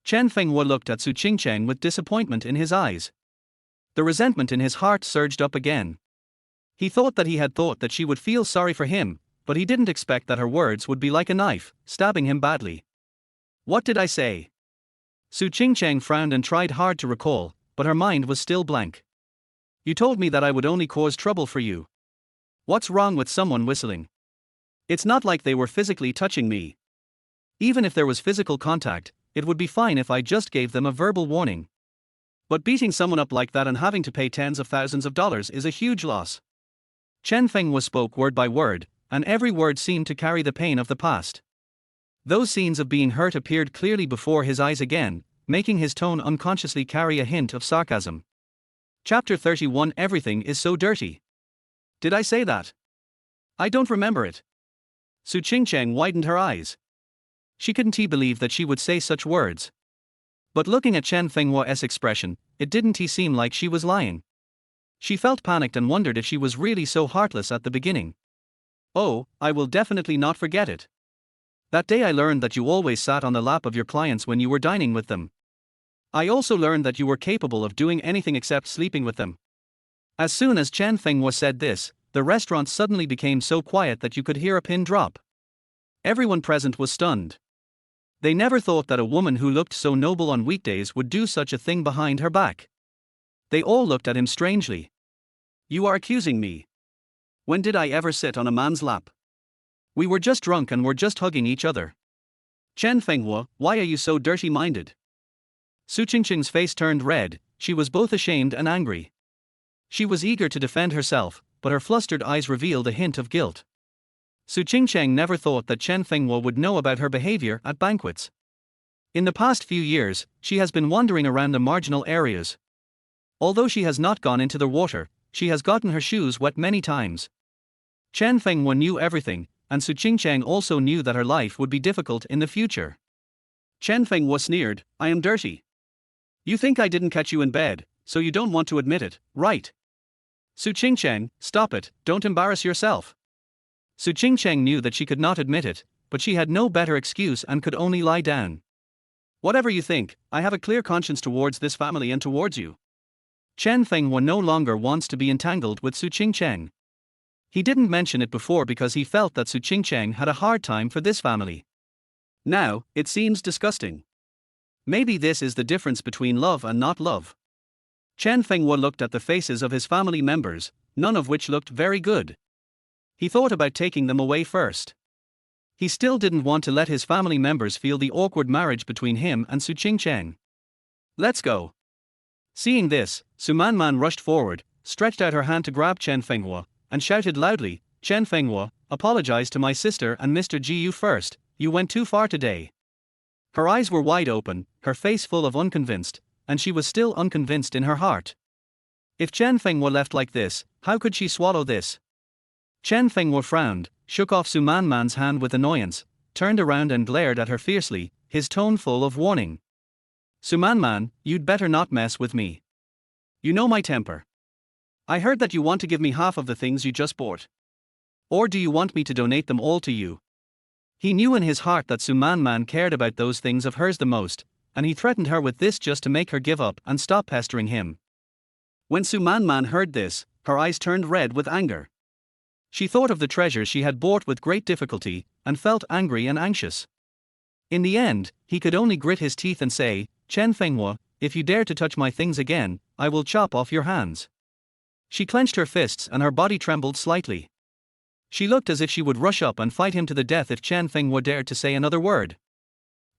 Chen Fenghua looked at Su Qingcheng with disappointment in his eyes. The resentment in his heart surged up again. He thought that she would feel sorry for him, but he didn't expect that her words would be like a knife, stabbing him badly. What did I say? Su Qingcheng frowned and tried hard to recall, but her mind was still blank. You told me that I would only cause trouble for you. What's wrong with someone whistling? It's not like they were physically touching me. Even if there was physical contact, it would be fine if I just gave them a verbal warning. But beating someone up like that and having to pay tens of thousands of dollars is a huge loss. Chen Fenghua spoke word by word, and every word seemed to carry the pain of the past. Those scenes of being hurt appeared clearly before his eyes again, making his tone unconsciously carry a hint of sarcasm. Chapter 31 Everything is so dirty. Did I say that? I don't remember it. Su Qingcheng widened her eyes. She couldn't believe that she would say such words. But looking at Chen Fenghua's expression, it didn't seem like she was lying. She felt panicked and wondered if she was really so heartless at the beginning. Oh, I will definitely not forget it. That day I learned that you always sat on the lap of your clients when you were dining with them. I also learned that you were capable of doing anything except sleeping with them. As soon as Chen Fenghua said this, the restaurant suddenly became so quiet that you could hear a pin drop. Everyone present was stunned. They never thought that a woman who looked so noble on weekdays would do such a thing behind her back. They all looked at him strangely. You are accusing me. When did I ever sit on a man's lap? We were just drunk and were just hugging each other. Chen Fenghua, why are you so dirty-minded? Su Qingcheng's face turned red, she was both ashamed and angry. She was eager to defend herself, but her flustered eyes revealed a hint of guilt. Su Qingcheng never thought that Chen Fenghua would know about her behavior at banquets. In the past few years, she has been wandering around the marginal areas. Although she has not gone into the water, she has gotten her shoes wet many times. Chen Fenghua knew everything, and Su Qingcheng also knew that her life would be difficult in the future. Chen Fenghua sneered, I am dirty. You think I didn't catch you in bed, so you don't want to admit it, right? Su Qingcheng, stop it, don't embarrass yourself. Su Qingcheng knew that she could not admit it, but she had no better excuse and could only lie down. Whatever you think, I have a clear conscience towards this family and towards you. Chen Fenghua no longer wants to be entangled with Su Qingcheng. He didn't mention it before because he felt that Su Qingcheng had a hard time for this family. Now, it seems disgusting. Maybe this is the difference between love and not love. Chen Fenghua looked at the faces of his family members, none of which looked very good. He thought about taking them away first. He still didn't want to let his family members feel the awkward marriage between him and Su Qingcheng. Let's go. Seeing this, Su Manman rushed forward, stretched out her hand to grab Chen Fenghua, and shouted loudly, Chen Fenghua, apologize to my sister and Mr. Gu first, you went too far today. Her eyes were wide open, her face full of unconvinced, and she was still unconvinced in her heart. If Chen Fenghua left like this, how could she swallow this? Chen Fenghua frowned, shook off Su Manman's hand with annoyance, turned around and glared at her fiercely, his tone full of warning. Su Manman, you'd better not mess with me. You know my temper. I heard that you want to give me half of the things you just bought. Or do you want me to donate them all to you? He knew in his heart that Su Manman cared about those things of hers the most, and he threatened her with this just to make her give up and stop pestering him. When Su Manman heard this, her eyes turned red with anger. She thought of the treasures she had bought with great difficulty, and felt angry and anxious. In the end, he could only grit his teeth and say, Chen Fenghua, if you dare to touch my things again, I will chop off your hands. She clenched her fists and her body trembled slightly. She looked as if she would rush up and fight him to the death if Chen Fenghua dared to say another word.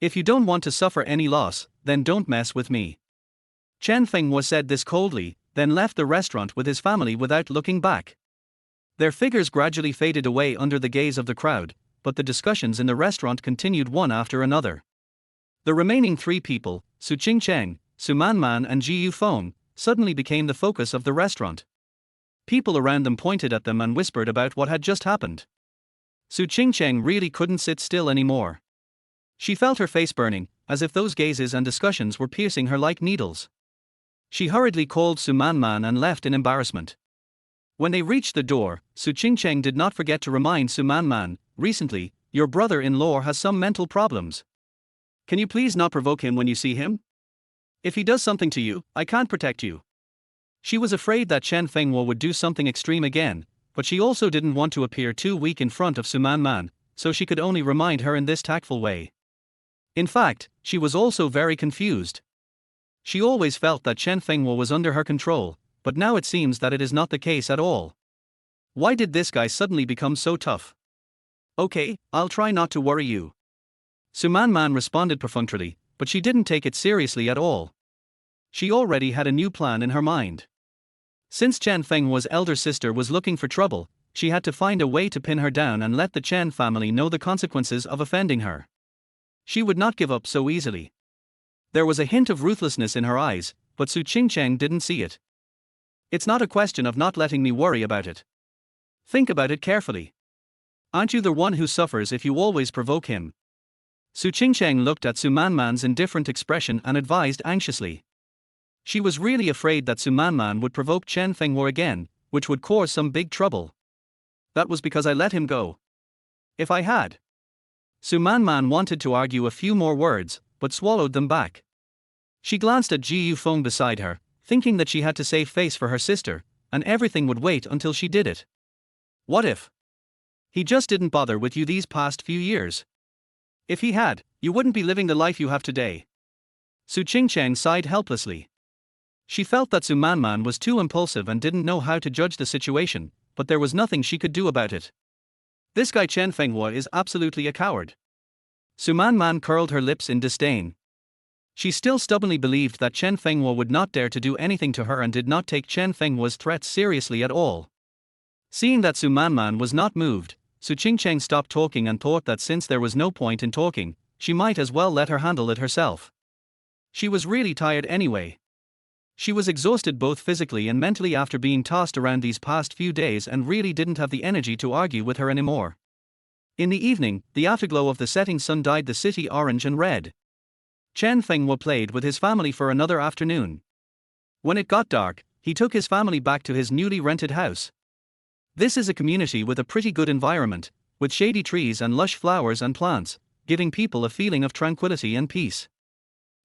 If you don't want to suffer any loss, then don't mess with me. Chen Fenghua said this coldly, then left the restaurant with his family without looking back. Their figures gradually faded away under the gaze of the crowd, but the discussions in the restaurant continued one after another. The remaining three people, Su Qingcheng, Su Manman and Ji Yufeng, suddenly became the focus of the restaurant. People around them pointed at them and whispered about what had just happened. Su Qingcheng really couldn't sit still anymore. She felt her face burning, as if those gazes and discussions were piercing her like needles. She hurriedly called Su Manman and left in embarrassment. When they reached the door, Su Qingcheng did not forget to remind Su Manman, recently, your brother-in-law has some mental problems. Can you please not provoke him when you see him? If he does something to you, I can't protect you. She was afraid that Chen Fenghua would do something extreme again, but she also didn't want to appear too weak in front of Su Manman, so she could only remind her in this tactful way. In fact, she was also very confused. She always felt that Chen Fenghua was under her control, but now it seems that it is not the case at all. Why did this guy suddenly become so tough? Okay, I'll try not to worry you. Su Manman responded perfunctorily, but she didn't take it seriously at all. She already had a new plan in her mind. Since Chen Fenghua's elder sister was looking for trouble, she had to find a way to pin her down and let the Chen family know the consequences of offending her. She would not give up so easily. There was a hint of ruthlessness in her eyes, but Su Qingcheng didn't see it. It's not a question of not letting me worry about it. Think about it carefully. Aren't you the one who suffers if you always provoke him? Su Qingcheng looked at Su Manman's indifferent expression and advised anxiously. She was really afraid that Su Manman would provoke Chen Fenghua again, which would cause some big trouble. That was because I let him go. If I had. Su Manman wanted to argue a few more words, but swallowed them back. She glanced at Ji Yufeng beside her, thinking that she had to save face for her sister, and everything would wait until she did it. What if he just didn't bother with you these past few years? If he had, you wouldn't be living the life you have today. Su Qingcheng sighed helplessly. She felt that Su Manman was too impulsive and didn't know how to judge the situation, but there was nothing she could do about it. This guy Chen Fenghua is absolutely a coward. Su Manman curled her lips in disdain. She still stubbornly believed that Chen Fenghua would not dare to do anything to her and did not take Chen Fenghua's threats seriously at all. Seeing that Su Manman was not moved, Su Qingcheng stopped talking and thought that since there was no point in talking, she might as well let her handle it herself. She was really tired anyway. She was exhausted both physically and mentally after being tossed around these past few days and really didn't have the energy to argue with her anymore. In the evening, the afterglow of the setting sun dyed the city orange and red. Chen Fenghua played with his family for another afternoon. When it got dark, he took his family back to his newly rented house. This is a community with a pretty good environment, with shady trees and lush flowers and plants, giving people a feeling of tranquility and peace.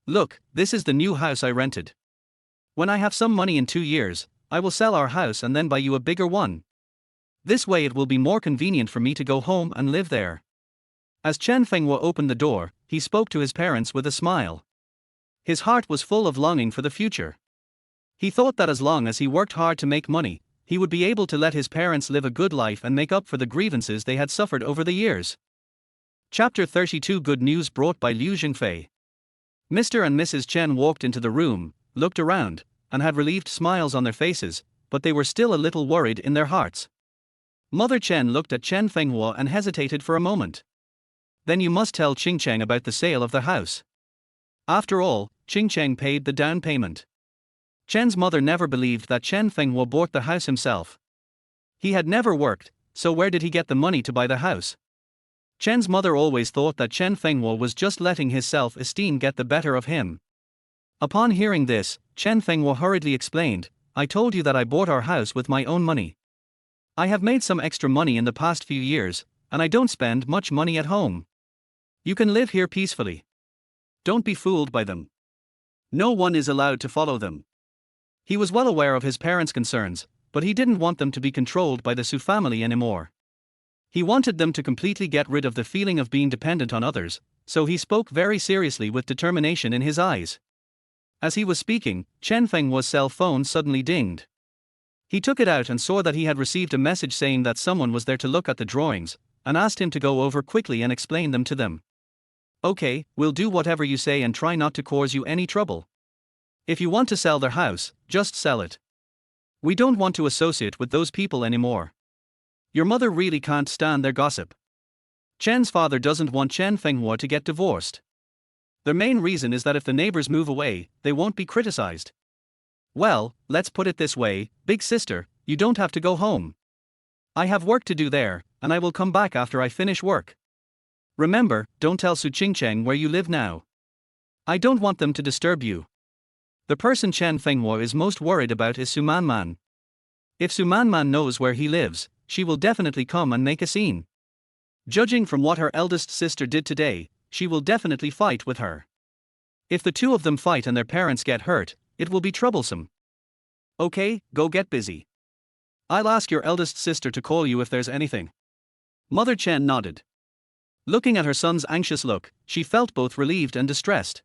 Look, this is the new house I rented. When I have some money in 2 years, I will sell our house and then buy you a bigger one. This way it will be more convenient for me to go home and live there. As Chen Fenghua opened the door, he spoke to his parents with a smile. His heart was full of longing for the future. He thought that as long as he worked hard to make money, he would be able to let his parents live a good life and make up for the grievances they had suffered over the years. Chapter 32 Good News brought by Liu Jingfei. Mr. and Mrs. Chen walked into the room, looked around, and had relieved smiles on their faces, but they were still a little worried in their hearts. Mother Chen looked at Chen Fenghua and hesitated for a moment. Then you must tell Qing Cheng about the sale of the house. After all, Qing Cheng paid the down payment. Chen's mother never believed that Chen Fenghua bought the house himself. He had never worked, so where did he get the money to buy the house? Chen's mother always thought that Chen Fenghua was just letting his self-esteem get the better of him. Upon hearing this, Chen Fenghua hurriedly explained, I told you that I bought our house with my own money. I have made some extra money in the past few years, and I don't spend much money at home. You can live here peacefully. Don't be fooled by them. No one is allowed to follow them. He was well aware of his parents' concerns, but he didn't want them to be controlled by the Su family anymore. He wanted them to completely get rid of the feeling of being dependent on others, so he spoke very seriously with determination in his eyes. As he was speaking, Chen Fenghua's cell phone suddenly dinged. He took it out and saw that he had received a message saying that someone was there to look at the drawings, and asked him to go over quickly and explain them to them. Okay, we'll do whatever you say and try not to cause you any trouble. If you want to sell their house, just sell it. We don't want to associate with those people anymore. Your mother really can't stand their gossip. Chen's father doesn't want Chen Fenghua to get divorced. The main reason is that if the neighbors move away, they won't be criticized. Well, let's put it this way, big sister, you don't have to go home. I have work to do there, and I will come back after I finish work. Remember, don't tell Su Qingcheng where you live now. I don't want them to disturb you. The person Chen Fenghua is most worried about is Su Manman. If Su Manman knows where he lives, she will definitely come and make a scene. Judging from what her eldest sister did today, she will definitely fight with her. If the two of them fight and their parents get hurt, it will be troublesome. Okay, go get busy. I'll ask your eldest sister to call you if there's anything. Mother Chen nodded. Looking at her son's anxious look, she felt both relieved and distressed.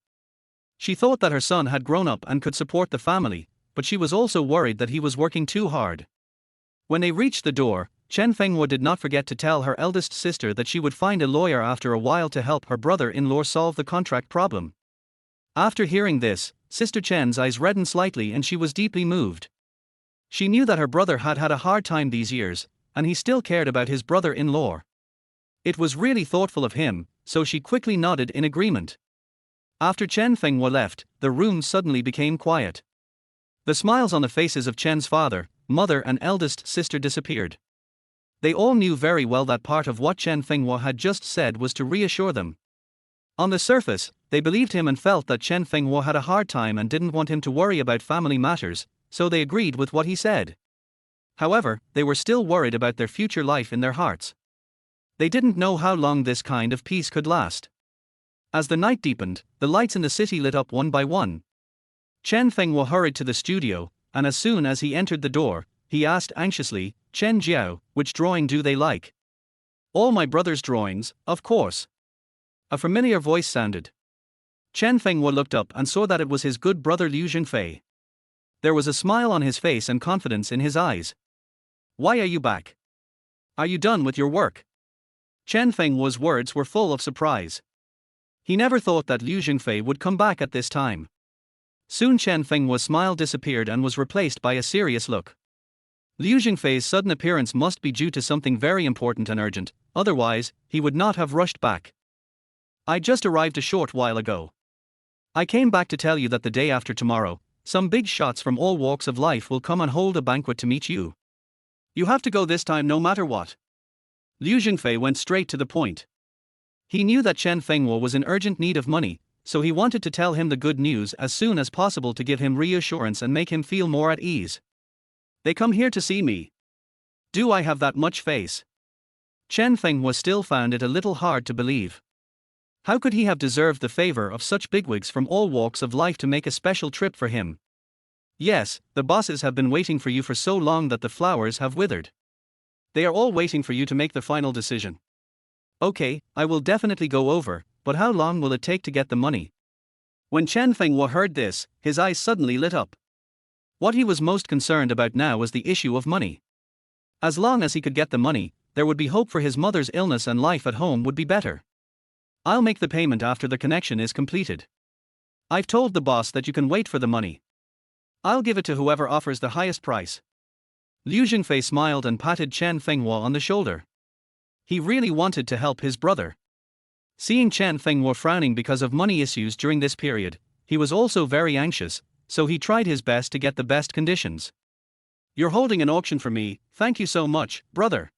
She thought that her son had grown up and could support the family, but she was also worried that he was working too hard. When they reached the door, Chen Fenghua did not forget to tell her eldest sister that she would find a lawyer after a while to help her brother-in-law solve the contract problem. After hearing this, Sister Chen's eyes reddened slightly and she was deeply moved. She knew that her brother had had a hard time these years, and he still cared about his brother-in-law. It was really thoughtful of him, so she quickly nodded in agreement. After Chen Fenghua left, the room suddenly became quiet. The smiles on the faces of Chen's father, mother and eldest sister disappeared. They all knew very well that part of what Chen Fenghua had just said was to reassure them. On the surface, they believed him and felt that Chen Fenghua had a hard time and didn't want him to worry about family matters, so they agreed with what he said. However, they were still worried about their future life in their hearts. They didn't know how long this kind of peace could last. As the night deepened, the lights in the city lit up one by one. Chen Fenghua hurried to the studio, and as soon as he entered the door, he asked anxiously, Chen Jiao, which drawing do they like? All my brother's drawings, of course. A familiar voice sounded. Chen Fenghua looked up and saw that it was his good brother Liu Zhengfei. There was a smile on his face and confidence in his eyes. Why are you back? Are you done with your work? Chen Fenghua's words were full of surprise. He never thought that Liu Zhengfei would come back at this time. Soon Chen Fenghua's smile disappeared and was replaced by a serious look. Liu Zhengfei's sudden appearance must be due to something very important and urgent, otherwise, he would not have rushed back. I just arrived a short while ago. I came back to tell you that the day after tomorrow, some big shots from all walks of life will come and hold a banquet to meet you. You have to go this time no matter what. Liu Zhengfei went straight to the point. He knew that Chen Fenghua was in urgent need of money, so he wanted to tell him the good news as soon as possible to give him reassurance and make him feel more at ease. They come here to see me. Do I have that much face? Chen Fenghua still found it a little hard to believe. How could he have deserved the favor of such bigwigs from all walks of life to make a special trip for him? Yes, the bosses have been waiting for you for so long that the flowers have withered. They are all waiting for you to make the final decision. Okay, I will definitely go over, but how long will it take to get the money? When Chen Fenghua heard this, his eyes suddenly lit up. What he was most concerned about now was the issue of money. As long as he could get the money, there would be hope for his mother's illness and life at home would be better. I'll make the payment after the connection is completed. I've told the boss that you can wait for the money. I'll give it to whoever offers the highest price. Liu Zhengfei smiled and patted Chen Fenghua on the shoulder. He really wanted to help his brother. Seeing Chen Fenghua frowning because of money issues during this period, he was also very anxious, so he tried his best to get the best conditions. "You're holding an auction for me, thank you so much, brother."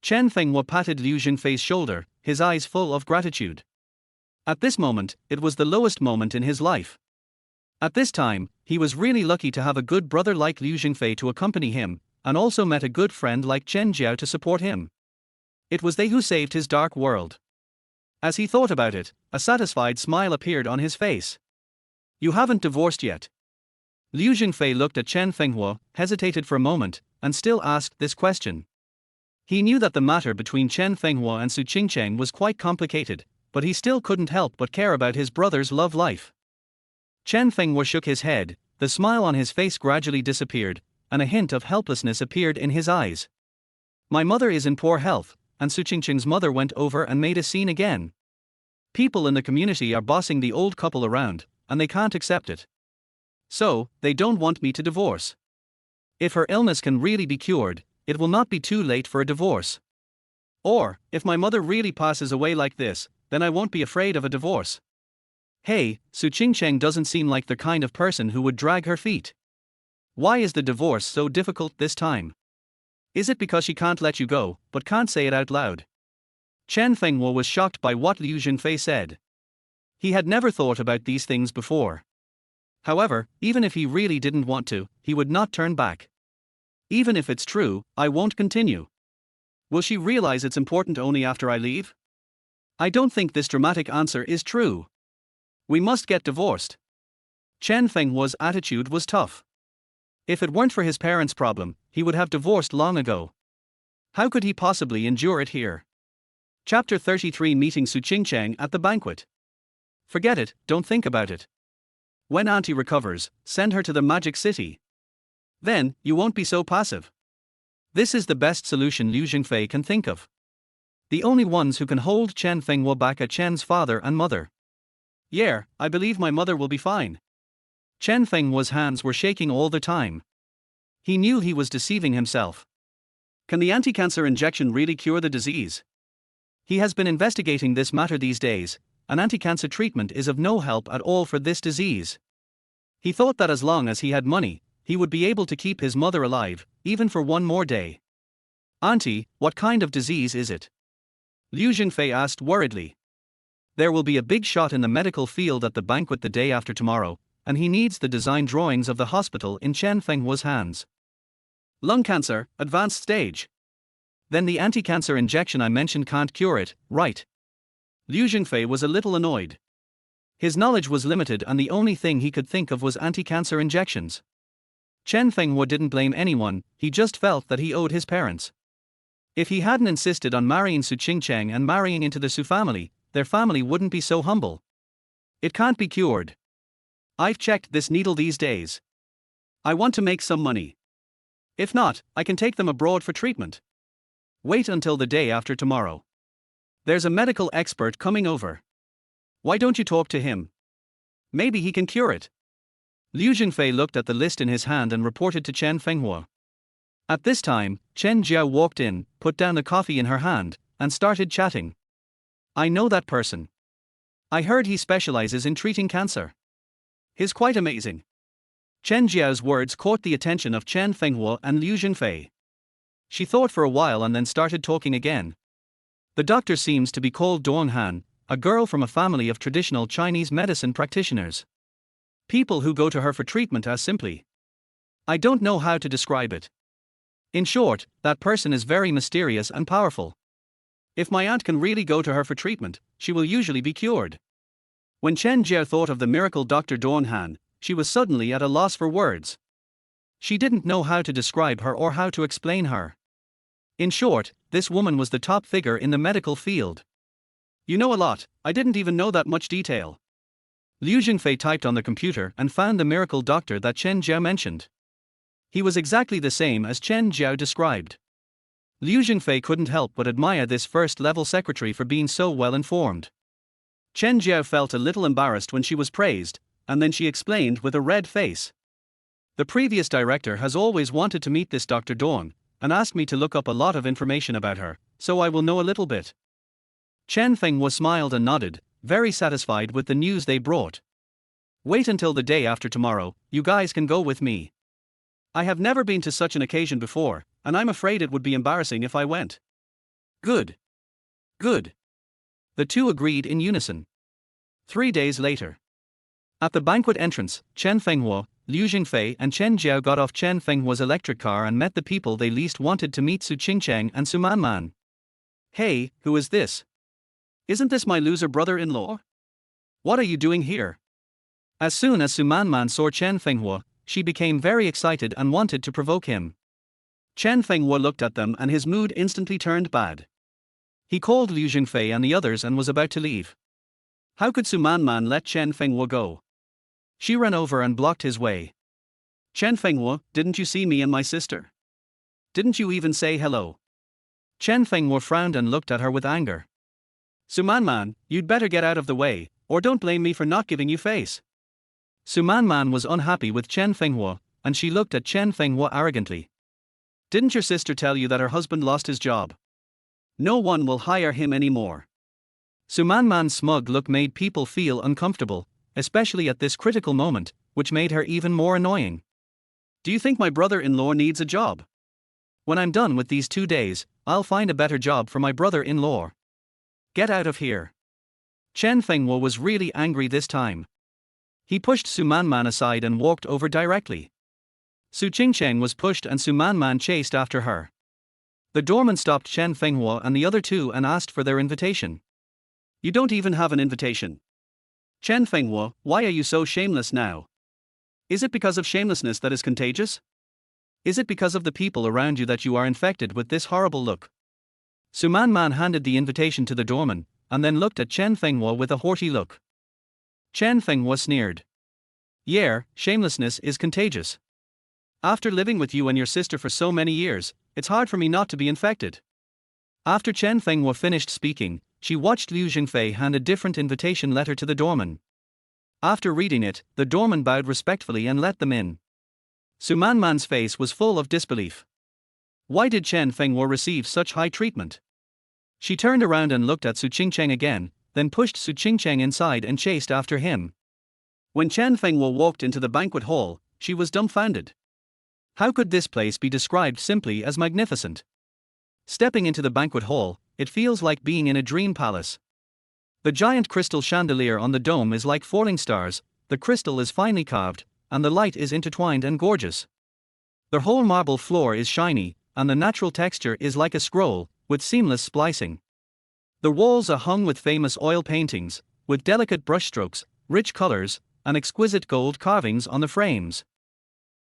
Chen Fenghua patted Liu Zhengfei's shoulder, his eyes full of gratitude. At this moment, it was the lowest moment in his life. At this time, he was really lucky to have a good brother like Liu Zhengfei to accompany him, and also met a good friend like Chen Jiao to support him. It was they who saved his dark world. As he thought about it, a satisfied smile appeared on his face. "You haven't divorced yet?" Liu Zhengfei looked at Chen Fenghua, hesitated for a moment, and still asked this question. He knew that the matter between Chen Fenghua and Su Qingcheng was quite complicated, but he still couldn't help but care about his brother's love life. Chen Fenghua shook his head, the smile on his face gradually disappeared, and a hint of helplessness appeared in his eyes. "My mother is in poor health, and Su Qingcheng's mother went over and made a scene again. People in the community are bossing the old couple around, and they can't accept it. So, they don't want me to divorce. If her illness can really be cured, it will not be too late for a divorce. Or, if my mother really passes away like this, then I won't be afraid of a divorce. Hey, Su Qingcheng doesn't seem like the kind of person who would drag her feet. Why is the divorce so difficult this time? Is it because she can't let you go, but can't say it out loud?" Chen Fenghua was shocked by what Liu Zhengfei said. He had never thought about these things before. However, even if he really didn't want to, he would not turn back. "Even if it's true, I won't continue. Will she realize it's important only after I leave? I don't think this dramatic answer is true. We must get divorced." Chen Fenghua's attitude was tough. If it weren't for his parents' problem, he would have divorced long ago. How could he possibly endure it here? Chapter 33, Meeting Su Qingcheng at the banquet. "Forget it, don't think about it. When Auntie recovers, send her to the Magic City. Then, you won't be so passive." This is the best solution Liu Zhengfei can think of. The only ones who can hold Chen Fenghua back are Chen's father and mother. "Yeah, I believe my mother will be fine." Chen Fenghua's hands were shaking all the time. He knew he was deceiving himself. Can the anti-cancer injection really cure the disease? He has been investigating this matter these days. An anti-cancer treatment is of no help at all for this disease. He thought that as long as he had money, he would be able to keep his mother alive, even for one more day. "Auntie, what kind of disease is it?" Liu Zhengfei asked worriedly. "There will be a big shot in the medical field at the banquet the day after tomorrow, and he needs the design drawings of the hospital in Chen Fenghua's hands." "Lung cancer, advanced stage. Then the anti-cancer injection I mentioned can't cure it, right?" Liu Zhengfei was a little annoyed. His knowledge was limited and the only thing he could think of was anti-cancer injections. Chen Fenghua didn't blame anyone, he just felt that he owed his parents. If he hadn't insisted on marrying Su Qingcheng and marrying into the Su family, their family wouldn't be so humble. "It can't be cured. I've checked this needle these days. I want to make some money. If not, I can take them abroad for treatment. Wait until the day after tomorrow. There's a medical expert coming over. Why don't you talk to him? Maybe he can cure it." Liu Zhengfei looked at the list in his hand and reported to Chen Fenghua. At this time, Chen Jiao walked in, put down the coffee in her hand, and started chatting. "I know that person. I heard he specializes in treating cancer. He's quite amazing." Chen Jiao's words caught the attention of Chen Fenghua and Liu Zhengfei. She thought for a while and then started talking again. "The doctor seems to be called Dong Han, a girl from a family of traditional Chinese medicine practitioners. People who go to her for treatment are simply, I don't know how to describe it. In short, that person is very mysterious and powerful. If my aunt can really go to her for treatment, she will usually be cured." When Chen Jie thought of the miracle Dr. Dong Han, she was suddenly at a loss for words. She didn't know how to describe her or how to explain her. In short, this woman was the top figure in the medical field. "You know a lot, I didn't even know that much detail." Liu Zhengfei typed on the computer and found the miracle doctor that Chen Jiao mentioned. He was exactly the same as Chen Jiao described. Liu Zhengfei couldn't help but admire this first-level secretary for being so well informed. Chen Jiao felt a little embarrassed when she was praised, and then she explained with a red face. The previous director has always wanted to meet this Dr. Dawn, and asked me to look up a lot of information about her, so I will know a little bit. Chen Fenghua smiled and nodded, very satisfied with the news they brought. Wait until the day after tomorrow, you guys can go with me. I have never been to such an occasion before, and I'm afraid it would be embarrassing if I went. Good. Good. The two agreed in unison. 3 days later. At the banquet entrance, Chen Fenghua, Liu Jingfei and Chen Jiao got off Chen Fenghua's electric car and met the people they least wanted to meet, Su Qingchang and Su Manman. Hey, who is this? Isn't this my loser brother-in-law? What are you doing here? As soon as Su Manman saw Chen Fenghua, she became very excited and wanted to provoke him. Chen Fenghua looked at them and his mood instantly turned bad. He called Liu Jingfei and the others and was about to leave. How could Su Manman let Chen Fenghua go? She ran over and blocked his way. Chen Fenghua, didn't you see me and my sister? Didn't you even say hello? Chen Fenghua frowned and looked at her with anger. Su Manman, you'd better get out of the way, or don't blame me for not giving you face. Su Manman was unhappy with Chen Fenghua, and she looked at Chen Fenghua arrogantly. Didn't your sister tell you that her husband lost his job? No one will hire him anymore. Su Manman's smug look made people feel uncomfortable, especially at this critical moment, which made her even more annoying. Do you think my brother-in-law needs a job? When I'm done with these 2 days, I'll find a better job for my brother-in-law. Get out of here. Chen Fenghua was really angry this time. He pushed Su Manman aside and walked over directly. Su Qingcheng was pushed and Su Manman chased after her. The doorman stopped Chen Fenghua and the other two and asked for their invitation. You don't even have an invitation. Chen Fenghua, why are you so shameless now? Is it because of shamelessness that is contagious? Is it because of the people around you that you are infected with this horrible look? Su Manman handed the invitation to the doorman, and then looked at Chen Fenghua with a haughty look. Chen Fenghua sneered. Yeah, shamelessness is contagious. After living with you and your sister for so many years, it's hard for me not to be infected. After Chen Fenghua finished speaking, she watched Liu Jingfei hand a different invitation letter to the doorman. After reading it, the doorman bowed respectfully and let them in. Su Manman's face was full of disbelief. Why did Chen Fenghua receive such high treatment? She turned around and looked at Su Qingcheng again, then pushed Su Qingcheng inside and chased after him. When Chen Fenghua walked into the banquet hall, she was dumbfounded. How could this place be described simply as magnificent? Stepping into the banquet hall, it feels like being in a dream palace. The giant crystal chandelier on the dome is like falling stars, the crystal is finely carved, and the light is intertwined and gorgeous. The whole marble floor is shiny, and the natural texture is like a scroll, with seamless splicing. The walls are hung with famous oil paintings, with delicate brushstrokes, rich colors, and exquisite gold carvings on the frames.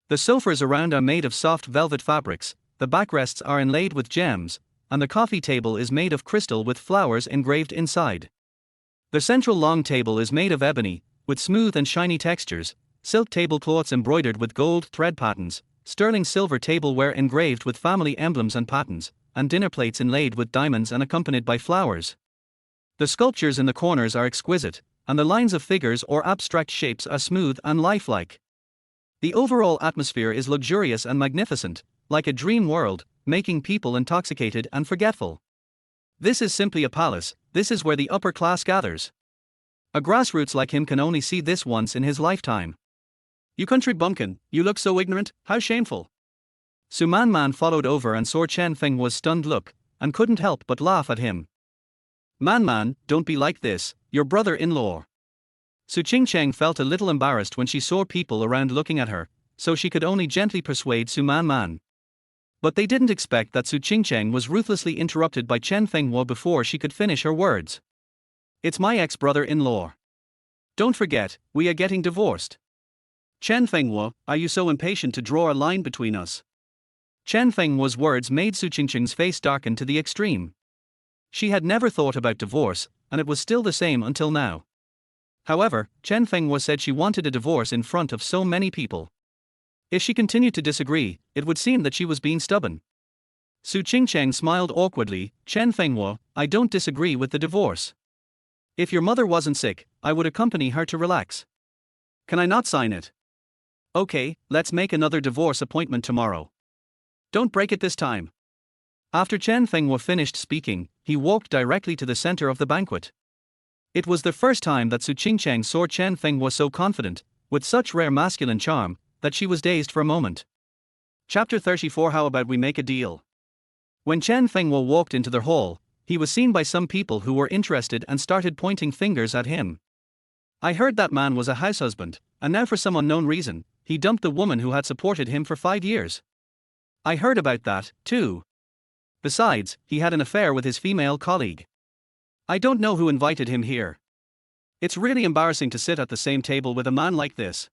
The sofas around are made of soft velvet fabrics, the backrests are inlaid with gems, and the coffee table is made of crystal with flowers engraved inside. The central long table is made of ebony, with smooth and shiny textures, silk tablecloths embroidered with gold thread patterns, sterling silver tableware engraved with family emblems and patterns, and dinner plates inlaid with diamonds and accompanied by flowers. The sculptures in the corners are exquisite, and the lines of figures or abstract shapes are smooth and lifelike. The overall atmosphere is luxurious and magnificent, like a dream world, making people intoxicated and forgetful. This is simply a palace, this is where the upper class gathers. A grassroots like him can only see this once in his lifetime. You country bumpkin, you look so ignorant, how shameful. Su Manman followed over and saw Chen Fenghua's stunned look, and couldn't help but laugh at him. Man, don't be like this, your brother-in-law. Su Qingcheng felt a little embarrassed when she saw people around looking at her, so she could only gently persuade Su Manman. But they didn't expect that Su Qingcheng was ruthlessly interrupted by Chen Fenghua before she could finish her words. It's my ex-brother-in-law. Don't forget, we are getting divorced. Chen Fenghua, are you so impatient to draw a line between us? Chen Fenghua's words made Su Qingcheng's face darken to the extreme. She had never thought about divorce, and it was still the same until now. However, Chen Fenghua said she wanted a divorce in front of so many people. If she continued to disagree, it would seem that she was being stubborn. Su Qingcheng smiled awkwardly. Chen Fenghua, I don't disagree with the divorce. If your mother wasn't sick, I would accompany her to relax. Can I not sign it? Okay, let's make another divorce appointment tomorrow. Don't break it this time. After Chen Fenghua finished speaking, he walked directly to the center of the banquet. It was the first time that Su Qingchang saw Chen Fenghua so confident, with such rare masculine charm, that she was dazed for a moment. Chapter 34. How about we make a deal? When Chen Fenghua walked into the hall, he was seen by some people who were interested and started pointing fingers at him. I heard that man was a househusband, and now for some unknown reason, he dumped the woman who had supported him for 5 years. I heard about that, too. Besides, he had an affair with his female colleague. I don't know who invited him here. It's really embarrassing to sit at the same table with a man like this.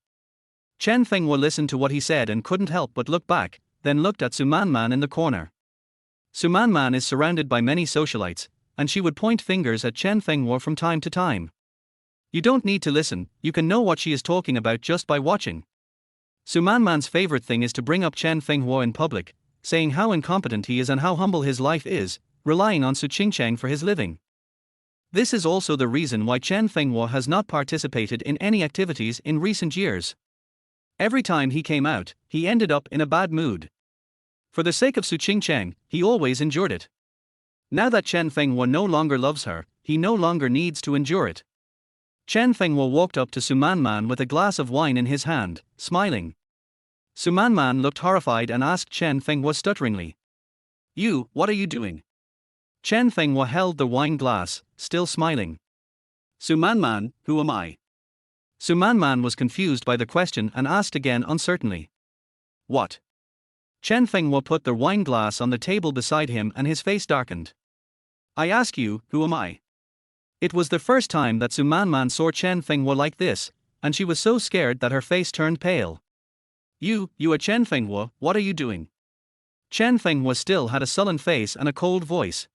Chen Fenghua listened to what he said and couldn't help but look back, then looked at Su Man in the corner. Su Man is surrounded by many socialites, and she would point fingers at Chen Fenghua from time to time. You don't need to listen, you can know what she is talking about just by watching. Su Man's favorite thing is to bring up Chen Fenghua in public, saying how incompetent he is and how humble his life is, relying on Su Qingchang for his living. This is also the reason why Chen Fenghua has not participated in any activities in recent years. Every time he came out, he ended up in a bad mood. For the sake of Su Qingchang, he always endured it. Now that Chen Fenghua no longer loves her, he no longer needs to endure it. Chen Fenghua walked up to Su Man with a glass of wine in his hand, smiling. Su Man looked horrified and asked Chen Fenghua stutteringly. You, what are you doing? Chen Fenghua held the wine glass, still smiling. Su Man, who am I? Su Man was confused by the question and asked again uncertainly. What? Chen Fenghua put the wine glass on the table beside him and his face darkened. I ask you, who am I? It was the first time that Su Man saw Chen Fenghua like this, and she was so scared that her face turned pale. You are Chen Fenghua, what are you doing? Chen Fenghua still had a sullen face and a cold voice.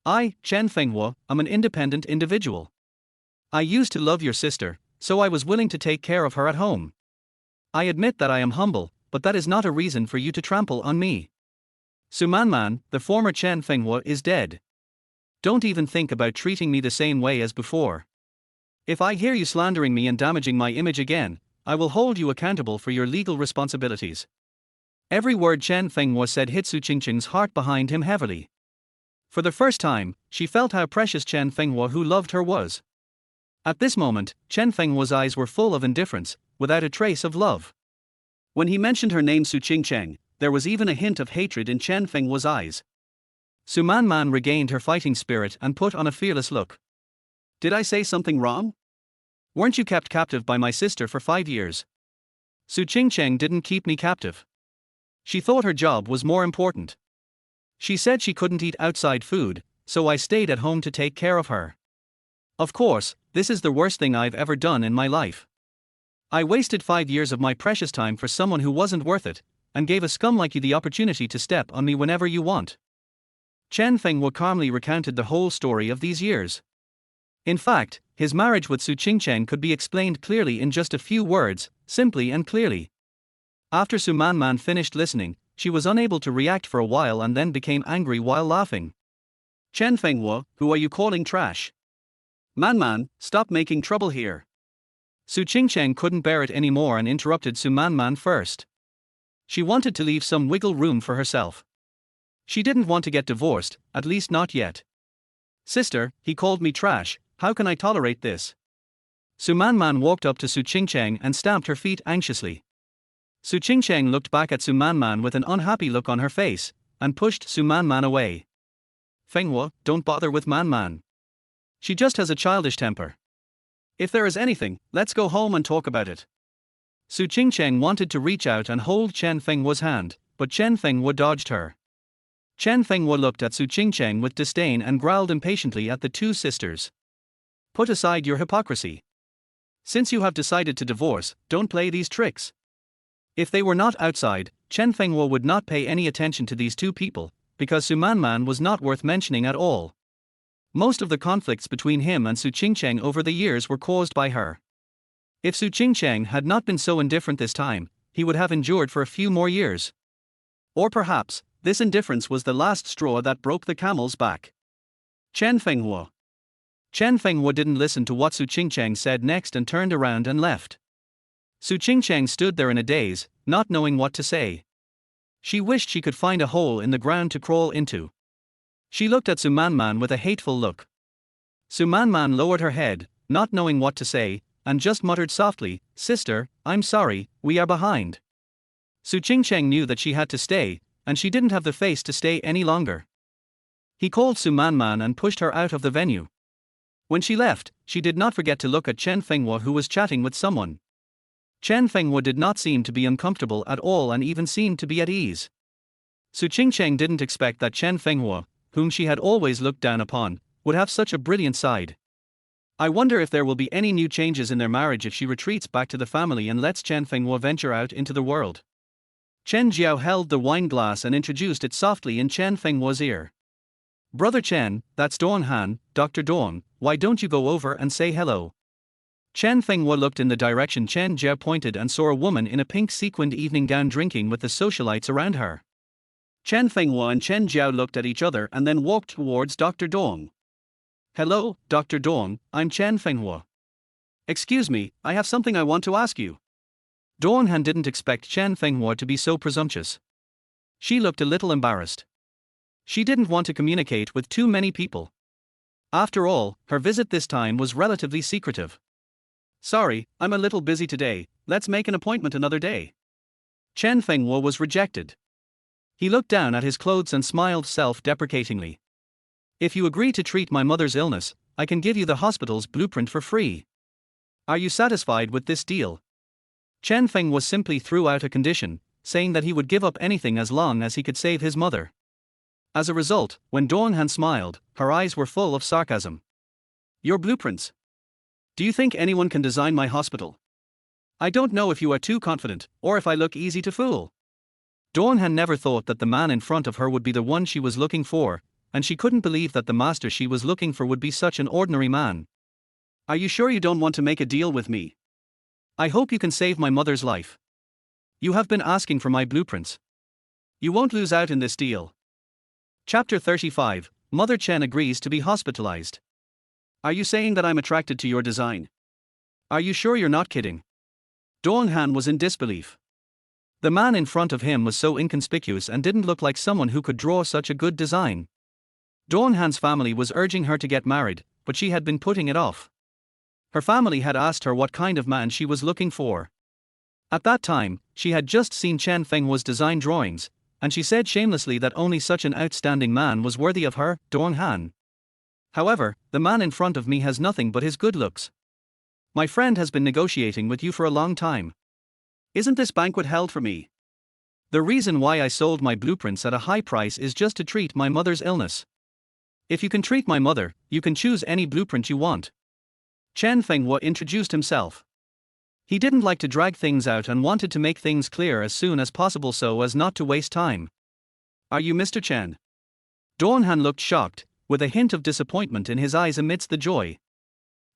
I, Chen Fenghua, am an independent individual. I used to love your sister, so I was willing to take care of her at home. I admit that I am humble, but that is not a reason for you to trample on me. Su Man, the former Chen Fenghua, is dead. Don't even think about treating me the same way as before. If I hear you slandering me and damaging my image again, I will hold you accountable for your legal responsibilities. Every word Chen Fenghua said hit Su Qingchang's heart behind him heavily. For the first time, she felt how precious Chen Fenghua who loved her was. At this moment, Chen Fenghua's eyes were full of indifference, without a trace of love. When he mentioned her name Su Qingchang, there was even a hint of hatred in Chen Fenghua's eyes. Su Man regained her fighting spirit and put on a fearless look. Did I say something wrong? Weren't you kept captive by my sister for 5 years? Su Qingchang didn't keep me captive. She thought her job was more important. She said she couldn't eat outside food, so I stayed at home to take care of her. Of course, this is the worst thing I've ever done in my life. I wasted 5 years of my precious time for someone who wasn't worth it, and gave a scum like you the opportunity to step on me whenever you want. Chen Fenghua calmly recounted the whole story of these years. In fact, his marriage with Su Qingchang could be explained clearly in just a few words, simply and clearly. After Su Man finished listening, she was unable to react for a while and then became angry while laughing. Chen Fenghua, who are you calling trash? Man, stop making trouble here. Su Qingchang couldn't bear it anymore and interrupted Su Man first. She wanted to leave some wiggle room for herself. She didn't want to get divorced, at least not yet. Sister, he called me trash, how can I tolerate this? Su Man walked up to Su Qingchang and stamped her feet anxiously. Su Qingchang looked back at Su Man with an unhappy look on her face, and pushed Su Man away. Fenghua, don't bother with Man. She just has a childish temper. If there is anything, let's go home and talk about it. Su Qingchang wanted to reach out and hold Chen Fenghua's hand, but Chen Fenghua dodged her. Chen Fenghua looked at Su Qingchang with disdain and growled impatiently at the two sisters. Put aside your hypocrisy. Since you have decided to divorce, don't play these tricks. If they were not outside, Chen Fenghua would not pay any attention to these two people, because Su Man was not worth mentioning at all. Most of the conflicts between him and Su Qingchang over the years were caused by her. If Su Qingchang had not been so indifferent this time, he would have endured for a few more years. Or perhaps, this indifference was the last straw that broke the camel's back. Chen Fenghua. Chen Fenghua didn't listen to what Su Qingchang said next and turned around and left. Su Qingcheng stood there in a daze, not knowing what to say. She wished she could find a hole in the ground to crawl into. She looked at Su Manman with a hateful look. Su Manman lowered her head, not knowing what to say, and just muttered softly, "Sister, I'm sorry, we are behind." Su Qingcheng knew that she had to stay, and she didn't have the face to stay any longer. He called Su Manman and pushed her out of the venue. When she left, she did not forget to look at Chen Fenghua, who was chatting with someone. Chen Fenghua did not seem to be uncomfortable at all and even seemed to be at ease. Su Qingcheng didn't expect that Chen Fenghua, whom she had always looked down upon, would have such a brilliant side. I wonder if there will be any new changes in their marriage if she retreats back to the family and lets Chen Fenghua venture out into the world. Chen Jiao held the wine glass and introduced it softly in Chen Fenghua's ear. "Brother Chen, that's Dawn Han, Dr. Dawn, why don't you go over and say hello?" Chen Fenghua looked in the direction Chen Jiao pointed and saw a woman in a pink sequined evening gown drinking with the socialites around her. Chen Fenghua and Chen Jiao looked at each other and then walked towards Dr. Dawn. "Hello, Dr. Dawn, I'm Chen Fenghua. Excuse me, I have something I want to ask you." Dawn Han didn't expect Chen Fenghua to be so presumptuous. She looked a little embarrassed. She didn't want to communicate with too many people. After all, her visit this time was relatively secretive. "Sorry, I'm a little busy today, let's make an appointment another day." Chen Fenghua was rejected. He looked down at his clothes and smiled self-deprecatingly. "If you agree to treat my mother's illness, I can give you the hospital's blueprint for free. Are you satisfied with this deal?" Chen Fenghua simply threw out a condition, saying that he would give up anything as long as he could save his mother. As a result, when Dawn Han smiled, her eyes were full of sarcasm. "Your blueprints? Do you think anyone can design my hospital? I don't know if you are too confident, or if I look easy to fool." Dawn Han never thought that the man in front of her would be the one she was looking for, and she couldn't believe that the master she was looking for would be such an ordinary man. "Are you sure you don't want to make a deal with me? I hope you can save my mother's life. You have been asking for my blueprints. You won't lose out in this deal." Chapter 35, Mother Chen agrees to be hospitalized. "Are you saying that I'm attracted to your design? Are you sure you're not kidding?" Dawn Han was in disbelief. The man in front of him was so inconspicuous and didn't look like someone who could draw such a good design. Dawn Han's family was urging her to get married, but she had been putting it off. Her family had asked her what kind of man she was looking for. At that time, she had just seen Chen Fenghua's design drawings, and she said shamelessly that only such an outstanding man was worthy of her, Dawn Han. "However, the man in front of me has nothing but his good looks. My friend has been negotiating with you for a long time. Isn't this banquet held for me? The reason why I sold my blueprints at a high price is just to treat my mother's illness. If you can treat my mother, you can choose any blueprint you want." Chen Fenghua introduced himself. He didn't like to drag things out and wanted to make things clear as soon as possible so as not to waste time. "Are you Mr. Chen?" Dawn Han looked shocked, with a hint of disappointment in his eyes amidst the joy.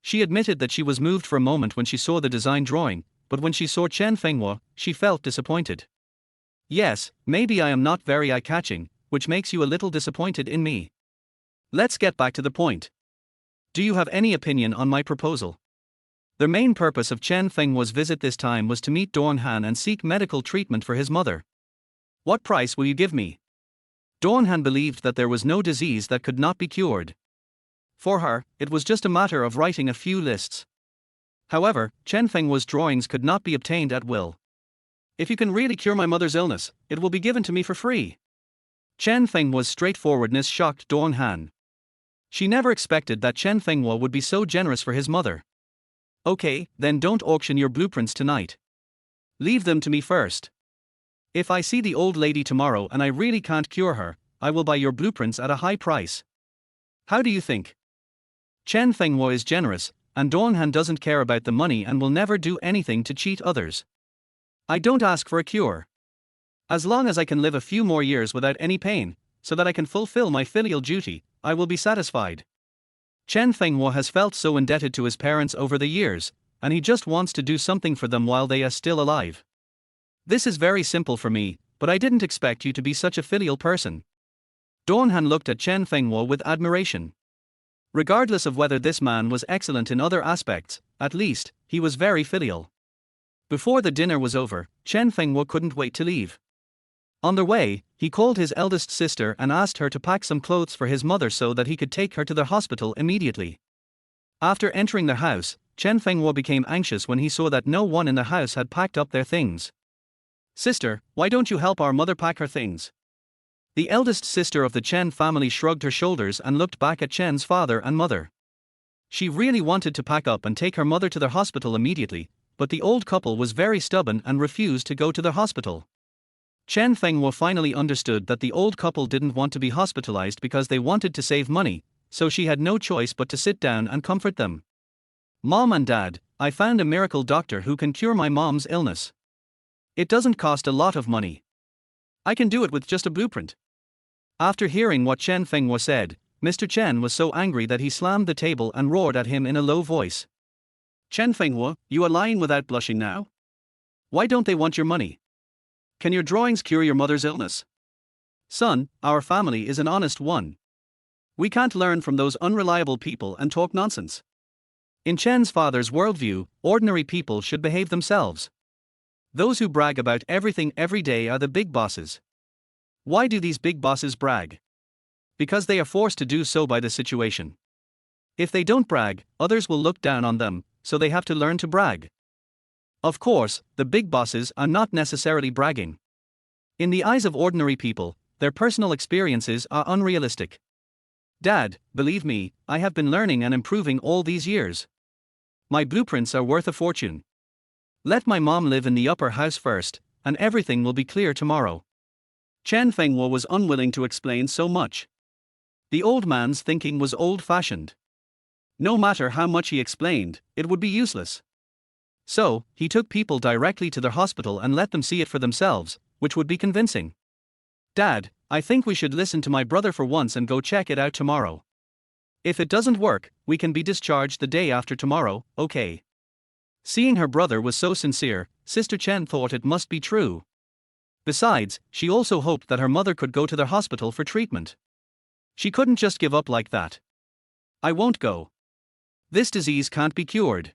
She admitted that she was moved for a moment when she saw the design drawing, but when she saw Chen Fenghua, she felt disappointed. "Yes, maybe I am not very eye-catching, which makes you a little disappointed in me. Let's get back to the point. Do you have any opinion on my proposal?" The main purpose of Chen Fenghua's visit this time was to meet Dawn Han and seek medical treatment for his mother. "What price will you give me?" Dawn Han believed that there was no disease that could not be cured. For her, it was just a matter of writing a few lists. However, Chen Fenghua's drawings could not be obtained at will. "If you can really cure my mother's illness, it will be given to me for free." Chen Fenghua's straightforwardness shocked Dawn Han. She never expected that Chen Fenghua would be so generous for his mother. "Okay, then don't auction your blueprints tonight. Leave them to me first. If I see the old lady tomorrow and I really can't cure her, I will buy your blueprints at a high price. How do you think?" Chen Fenghua is generous, and Dawn Han doesn't care about the money and will never do anything to cheat others. "I don't ask for a cure. As long as I can live a few more years without any pain, so that I can fulfill my filial duty, I will be satisfied." Chen Fenghua has felt so indebted to his parents over the years, and he just wants to do something for them while they are still alive. "This is very simple for me, but I didn't expect you to be such a filial person." Dawn Han looked at Chen Fenghua with admiration. Regardless of whether this man was excellent in other aspects, at least, he was very filial. Before the dinner was over, Chen Fenghua couldn't wait to leave. On their way, he called his eldest sister and asked her to pack some clothes for his mother so that he could take her to the hospital immediately. After entering the house, Chen Fenghua became anxious when he saw that no one in the house had packed up their things. "Sister, why don't you help our mother pack her things?" The eldest sister of the Chen family shrugged her shoulders and looked back at Chen's father and mother. She really wanted to pack up and take her mother to the hospital immediately, but the old couple was very stubborn and refused to go to the hospital. Chen Fenghua finally understood that the old couple didn't want to be hospitalized because they wanted to save money, so she had no choice but to sit down and comfort them. "Mom and Dad, I found a miracle doctor who can cure my mom's illness. It doesn't cost a lot of money. I can do it with just a blueprint." After hearing what Chen Fenghua said, Mr. Chen was so angry that he slammed the table and roared at him in a low voice. "Chen Fenghua, you are lying without blushing now? Why don't they want your money? Can your drawings cure your mother's illness? Son, our family is an honest one. We can't learn from those unreliable people and talk nonsense." In Chen's father's worldview, ordinary people should behave themselves. Those who brag about everything every day are the big bosses. Why do these big bosses brag? Because they are forced to do so by the situation. If they don't brag, others will look down on them, so they have to learn to brag. Of course, the big bosses are not necessarily bragging. In the eyes of ordinary people, their personal experiences are unrealistic. "Dad, believe me, I have been learning and improving all these years. My blueprints are worth a fortune. Let my mom live in the upper house first, and everything will be clear tomorrow." Chen Fenghua was unwilling to explain so much. The old man's thinking was old-fashioned. No matter how much he explained, it would be useless. So, he took people directly to the hospital and let them see it for themselves, which would be convincing. "Dad, I think we should listen to my brother for once and go check it out tomorrow. If it doesn't work, we can be discharged the day after tomorrow, okay?" Seeing her brother was so sincere, Sister Chen thought it must be true. Besides, she also hoped that her mother could go to the hospital for treatment. She couldn't just give up like that. "I won't go. This disease can't be cured.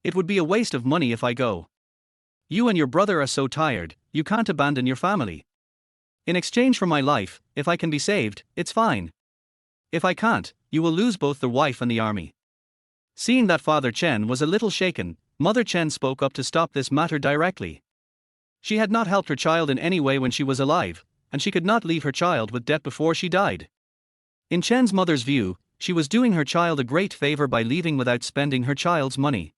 It would be a waste of money if I go. You and your brother are so tired, you can't abandon your family. In exchange for my life, if I can be saved, it's fine. If I can't, you will lose both the wife and the army." Seeing that Father Chen was a little shaken, Mother Chen spoke up to stop this matter directly. She had not helped her child in any way when she was alive, and she could not leave her child with debt before she died. In Chen's mother's view, she was doing her child a great favor by leaving without spending her child's money.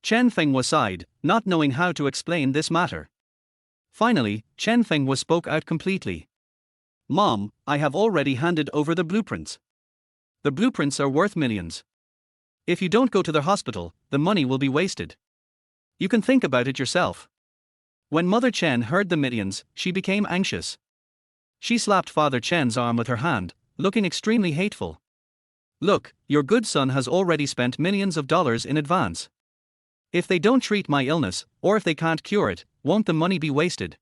Chen Fenghua sighed, not knowing how to explain this matter. Finally, Chen Fenghua spoke out completely. "Mom, I have already handed over the blueprints. The blueprints are worth millions. If you don't go to the hospital, the money will be wasted. You can think about it yourself." When Mother Chen heard the millions, she became anxious. She slapped Father Chen's arm with her hand, looking extremely hateful. "Look, your good son has already spent millions of dollars in advance. If they don't treat my illness, or if they can't cure it, won't the money be wasted?"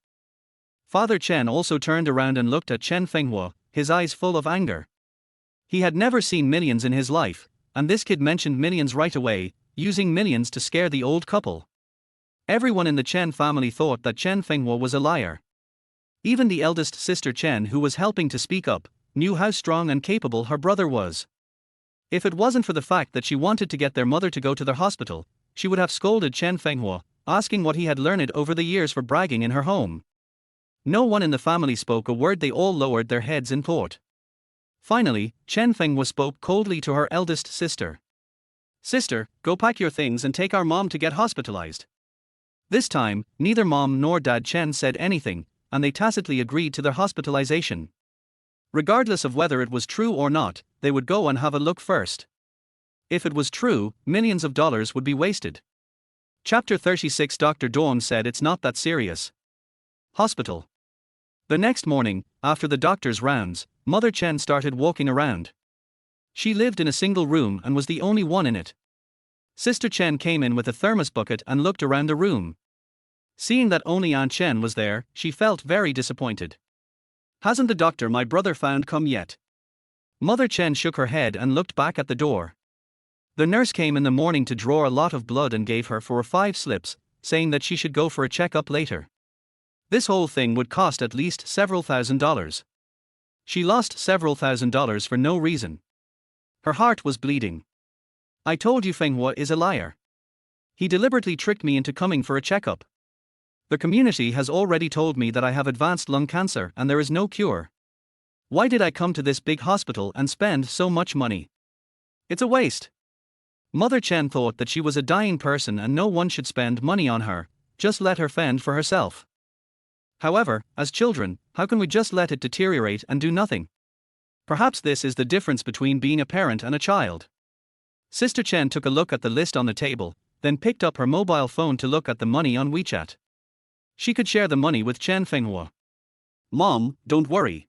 Father Chen also turned around and looked at Chen Fenghua, his eyes full of anger. He had never seen millions in his life, and this kid mentioned millions right away, using millions to scare the old couple. Everyone in the Chen family thought that Chen Fenghua was a liar. Even the eldest sister Chen, who was helping to speak up, knew how strong and capable her brother was. If it wasn't for the fact that she wanted to get their mother to go to the hospital, she would have scolded Chen Fenghua, asking what he had learned over the years for bragging in her home. No one in the family spoke a word. They all lowered their heads in thought. Finally, Chen Fenghua spoke coldly to her eldest sister. "Sister, go pack your things and take our mom to get hospitalized." This time, neither Mom nor Dad Chen said anything, and they tacitly agreed to their hospitalization. Regardless of whether it was true or not, they would go and have a look first. If it was true, millions of dollars would be wasted. Chapter 36. Dr. Dawn said it's not that serious. Hospital. The next morning, after the doctor's rounds, Mother Chen started walking around. She lived in a single room and was the only one in it. Sister Chen came in with a thermos bucket and looked around the room. Seeing that only Aunt Chen was there, she felt very disappointed. "Hasn't the doctor my brother found come yet?" Mother Chen shook her head and looked back at the door. "The nurse came in the morning to draw a lot of blood and gave her 4 or 5 slips, saying that she should go for a checkup later. This whole thing would cost at least several $1,000s. She lost several $1,000s for no reason. Her heart was bleeding. I told you Fenghua is a liar. He deliberately tricked me into coming for a checkup. The community has already told me that I have advanced lung cancer and there is no cure. Why did I come to this big hospital and spend so much money? It's a waste. Mother Chen thought that she was a dying person and no one should spend money on her, just let her fend for herself. However, as children, how can we just let it deteriorate and do nothing? Perhaps this is the difference between being a parent and a child. Sister Chen took a look at the list on the table, then picked up her mobile phone to look at the money on WeChat. She could share the money with Chen Fenghua. Mom, don't worry.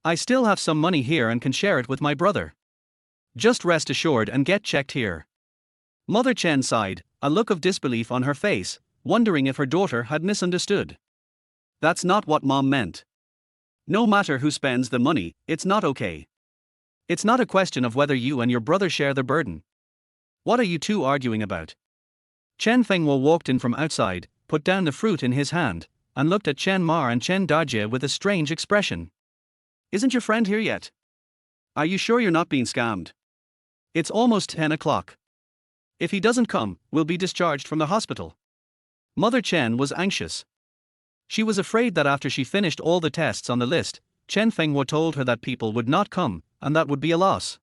I still have some money here and can share it with my brother. Just rest assured and get checked here. Mother Chen sighed, a look of disbelief on her face, wondering if her daughter had misunderstood. That's not what Mom meant. No matter who spends the money, it's not okay. It's not a question of whether you and your brother share the burden. What are you two arguing about? Chen Fenghua walked in from outside, put down the fruit in his hand, and looked at Chen Ma and Chen Dajie with a strange expression. Isn't your friend here yet? Are you sure you're not being scammed? It's almost 10 o'clock. If he doesn't come, we'll be discharged from the hospital. Mother Chen was anxious. She was afraid that after she finished all the tests on the list, Chen Fenghua told her that people would not come, and that would be a loss.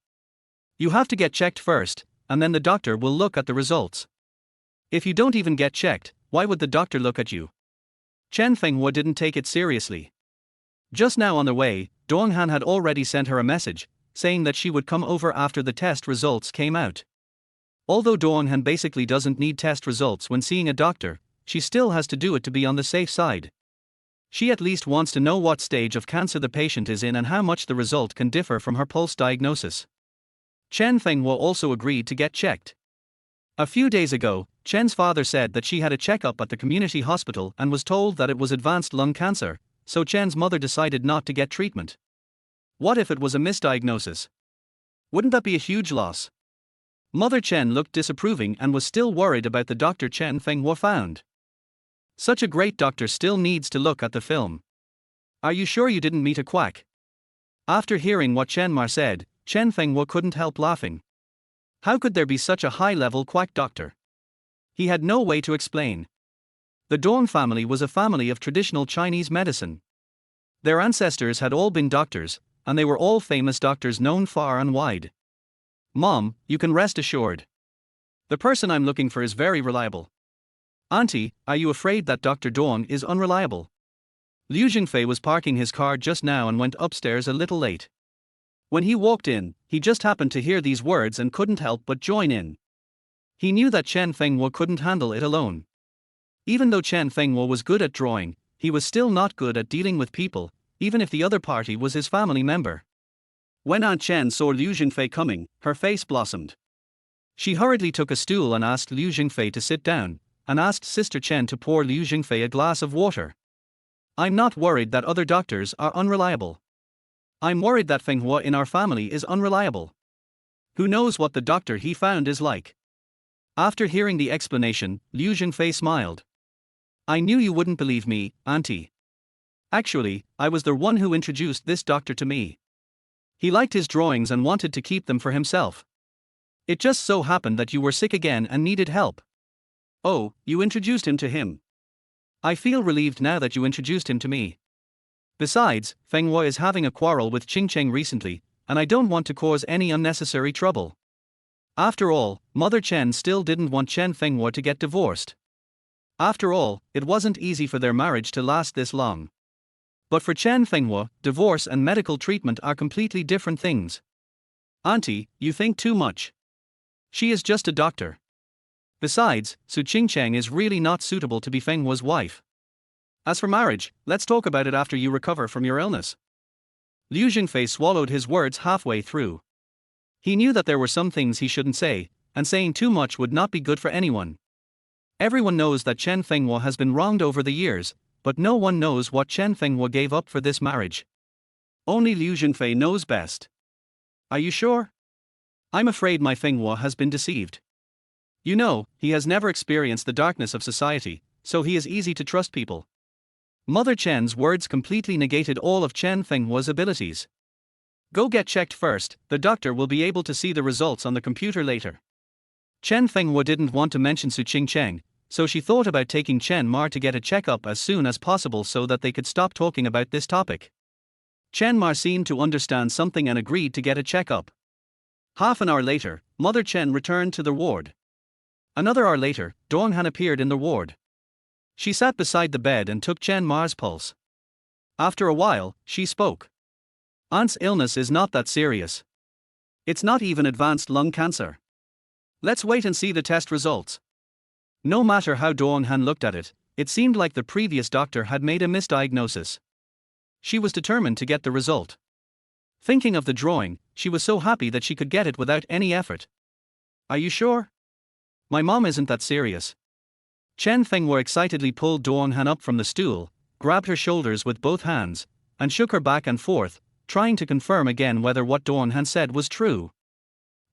You have to get checked first, and then the doctor will look at the results. If you don't even get checked, why would the doctor look at you? Chen Fenghua didn't take it seriously. Just now on the way, Donghan had already sent her a message, saying that she would come over after the test results came out. Although Donghan basically doesn't need test results when seeing a doctor, she still has to do it to be on the safe side. She at least wants to know what stage of cancer the patient is in and how much the result can differ from her pulse diagnosis. Chen Fenghua also agreed to get checked. A few days ago, Chen's father said that she had a checkup at the community hospital and was told that it was advanced lung cancer, so Chen's mother decided not to get treatment. What if it was a misdiagnosis? Wouldn't that be a huge loss? Mother Chen looked disapproving and was still worried about the doctor Chen Fenghua found. Such a great doctor still needs to look at the film. Are you sure you didn't meet a quack? After hearing what Chen Ma said, Chen Fenghua couldn't help laughing. How could there be such a high-level quack doctor? He had no way to explain. The Dong family was a family of traditional Chinese medicine. Their ancestors had all been doctors, and they were all famous doctors known far and wide. Mom, you can rest assured. The person I'm looking for is very reliable. Auntie, are you afraid that Dr. Dong is unreliable? Liu Jingfei was parking his car just now and went upstairs a little late. When he walked in, he just happened to hear these words and couldn't help but join in. He knew that Chen Fenghua couldn't handle it alone. Even though Chen Fenghua was good at drawing, he was still not good at dealing with people, even if the other party was his family member. When Aunt Chen saw Liu Jingfei coming, her face blossomed. She hurriedly took a stool and asked Liu Jingfei to sit down, and asked Sister Chen to pour Liu Jingfei a glass of water. I'm not worried that other doctors are unreliable. I'm worried that Fenghua in our family is unreliable. Who knows what the doctor he found is like? After hearing the explanation, Liu Jingfei smiled. I knew you wouldn't believe me, Auntie. Actually, I was the one who introduced this doctor to me. He liked his drawings and wanted to keep them for himself. It just so happened that you were sick again and needed help. Oh, you introduced him to him. I feel relieved now that you introduced him to me. Besides, Fenghua is having a quarrel with Qingcheng recently, and I don't want to cause any unnecessary trouble. After all, Mother Chen still didn't want Chen Fenghua to get divorced. After all, it wasn't easy for their marriage to last this long. But for Chen Fenghua, divorce and medical treatment are completely different things. Auntie, you think too much. She is just a doctor. Besides, Su Qingcheng is really not suitable to be Fenghua's wife. As for marriage, let's talk about it after you recover from your illness. Liu Jingfei swallowed his words halfway through. He knew that there were some things he shouldn't say, and saying too much would not be good for anyone. Everyone knows that Chen Fenghua has been wronged over the years, but no one knows what Chen Fenghua gave up for this marriage. Only Liu Jingfei knows best. Are you sure? I'm afraid my Fenghua has been deceived. You know, he has never experienced the darkness of society, so he is easy to trust people. Mother Chen's words completely negated all of Chen Fenghua's abilities. Go get checked first, the doctor will be able to see the results on the computer later. Chen Fenghua didn't want to mention Su Cheng, so she thought about taking Chen Ma to get a checkup as soon as possible so that they could stop talking about this topic. Chen Ma seemed to understand something and agreed to get a checkup. Half an hour later, Mother Chen returned to the ward. Another hour later, Dong Han appeared in the ward. She sat beside the bed and took Chen Ma's pulse. After a while, she spoke. Aunt's illness is not that serious. It's not even advanced lung cancer. Let's wait and see the test results. No matter how Dong Han looked at it, it seemed like the previous doctor had made a misdiagnosis. She was determined to get the result. Thinking of the drawing, she was so happy that she could get it without any effort. Are you sure? My mom isn't that serious. Chen Fenghua excitedly pulled Dong Han up from the stool, grabbed her shoulders with both hands, and shook her back and forth, trying to confirm again whether what Dong Han said was true.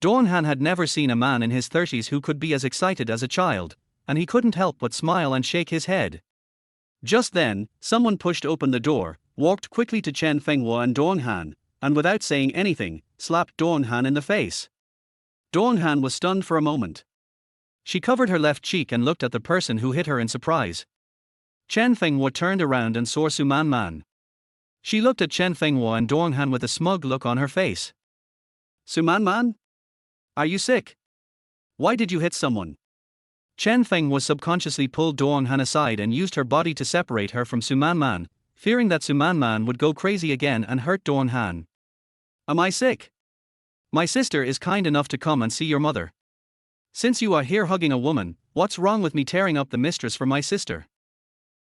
Dong Han had never seen a man in his 30s who could be as excited as a child, and he couldn't help but smile and shake his head. Just then, someone pushed open the door, walked quickly to Chen Fenghua and Dong Han, and without saying anything, slapped Dong Han in the face. Dong Han was stunned for a moment. She covered her left cheek and looked at the person who hit her in surprise. Chen Fenghua turned around and saw Su Man. She looked at Chen Fenghua and Dong Han with a smug look on her face. Su Man? Are you sick? Why did you hit someone? Chen Fenghua subconsciously pulled Dong Han aside and used her body to separate her from Su Man, fearing that Su Man would go crazy again and hurt Dong Han. Am I sick? My sister is kind enough to come and see your mother. Since you are here hugging a woman, what's wrong with me tearing up the mistress for my sister?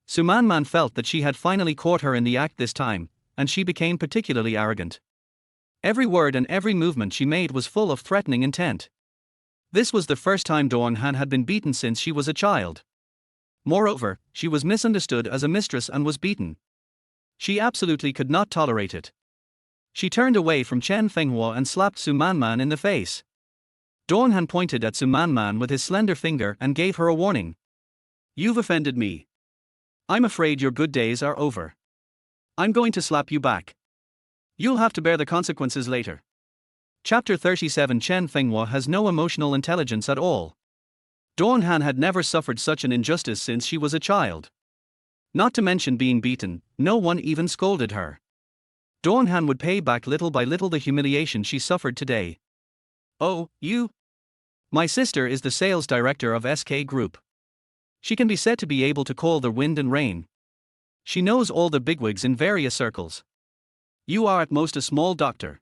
Su Man felt that she had finally caught her in the act this time, and she became particularly arrogant. Every word and every movement she made was full of threatening intent. This was the first time Dong Han had been beaten since she was a child. Moreover, she was misunderstood as a mistress and was beaten. She absolutely could not tolerate it. She turned away from Chen Fenghua and slapped Su Man in the face. Dong Han pointed at Su Man with his slender finger and gave her a warning. You've offended me. I'm afraid your good days are over. I'm going to slap you back. You'll have to bear the consequences later. Chapter 37. Chen Fenghua has no emotional intelligence at all. Dong Han had never suffered such an injustice since she was a child. Not to mention being beaten, no one even scolded her. Dong Han would pay back little by little the humiliation she suffered today. Oh, you? My sister is the sales director of SK Group. She can be said to be able to call the wind and rain. She knows all the bigwigs in various circles. You are at most a small doctor.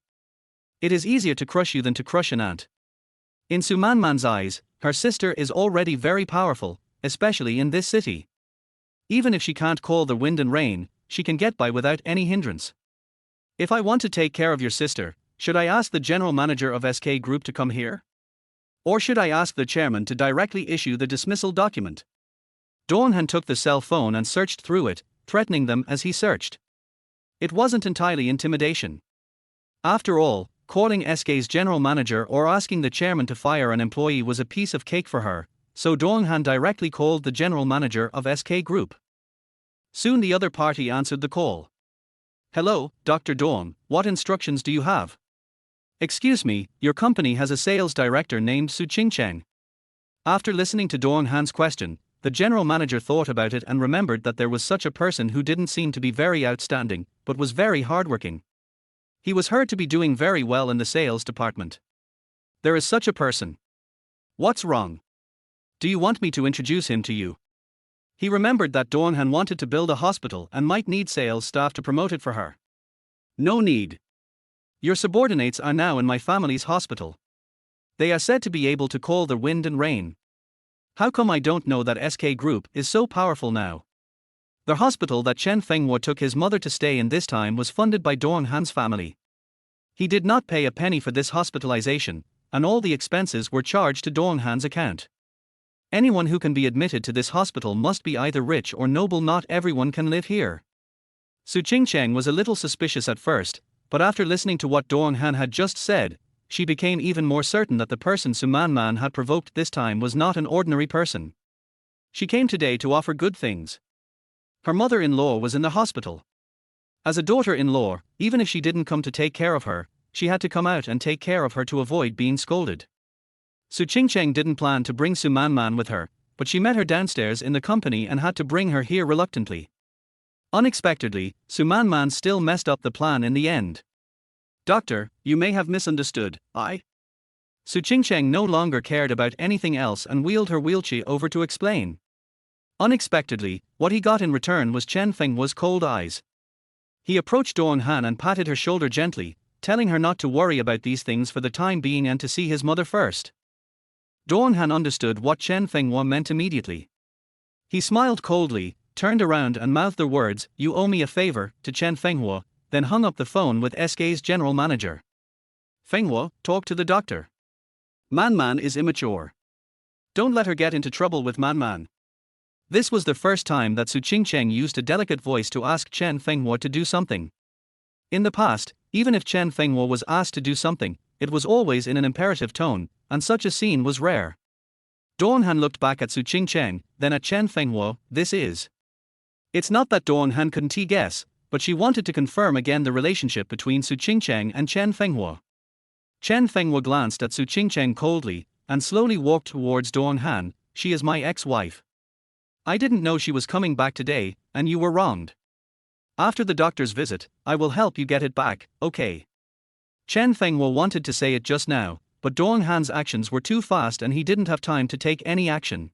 It is easier to crush you than to crush an ant. In Su Man's eyes, her sister is already very powerful, especially in this city. Even if she can't call the wind and rain, she can get by without any hindrance. If I want to take care of your sister, should I ask the general manager of SK Group to come here? Or should I ask the chairman to directly issue the dismissal document? Dong Han took the cell phone and searched through it, threatening them as he searched. It wasn't entirely intimidation. After all, calling SK's general manager or asking the chairman to fire an employee was a piece of cake for her, so Dong Han directly called the general manager of SK Group. Soon the other party answered the call. Hello, Dr. Dong, what instructions do you have? Excuse me, your company has a sales director named Su Cheng. After listening to Dong Han's question, the general manager thought about it and remembered that there was such a person who didn't seem to be very outstanding, but was very hardworking. He was heard to be doing very well in the sales department. There is such a person. What's wrong? Do you want me to introduce him to you? He remembered that Dong Han wanted to build a hospital and might need sales staff to promote it for her. No need. Your subordinates are now in my family's hospital. They are said to be able to call the wind and rain. How come I don't know that SK Group is so powerful now? The hospital that Chen Fenghua took his mother to stay in this time was funded by Dong Han's family. He did not pay a penny for this hospitalization, and all the expenses were charged to Dong Han's account. Anyone who can be admitted to this hospital must be either rich or noble. Not everyone can live here. Su Cheng was a little suspicious at first, but after listening to what Dong Han had just said, she became even more certain that the person Su Man had provoked this time was not an ordinary person. She came today to offer good things. Her mother-in-law was in the hospital. As a daughter-in-law, even if she didn't come to take care of her, she had to come out and take care of her to avoid being scolded. Su Qingcheng didn't plan to bring Su Man with her, but she met her downstairs in the company and had to bring her here reluctantly. Unexpectedly, Su Man still messed up the plan in the end. "Doctor, you may have misunderstood, Su Qingcheng no longer cared about anything else and wheeled her wheelchair over to explain. Unexpectedly, what he got in return was Chen Fenghua's cold eyes. He approached Dong Han and patted her shoulder gently, telling her not to worry about these things for the time being and to see his mother first. Dong Han understood what Chen Fenghua meant immediately. He smiled coldly, turned around and mouthed the words, "You owe me a favor," to Chen Fenghua, then hung up the phone with SK's general manager. "Fenghua, talk to the doctor. Man is immature. Don't let her get into trouble with Man." This was the first time that Su Qingcheng used a delicate voice to ask Chen Fenghua to do something. In the past, even if Chen Fenghua was asked to do something, it was always in an imperative tone, and such a scene was rare. Dong Han looked back at Su Qingcheng, then at Chen Fenghua. It's not that Dong Han couldn't guess, but she wanted to confirm again the relationship between Su Qingcheng and Chen Fenghua. Chen Fenghua glanced at Su Qingcheng coldly, and slowly walked towards Dong Han. "She is my ex-wife. I didn't know she was coming back today, and you were wronged. After the doctor's visit, I will help you get it back, okay?" Chen Fenghua wanted to say it just now, but Dong Han's actions were too fast and he didn't have time to take any action.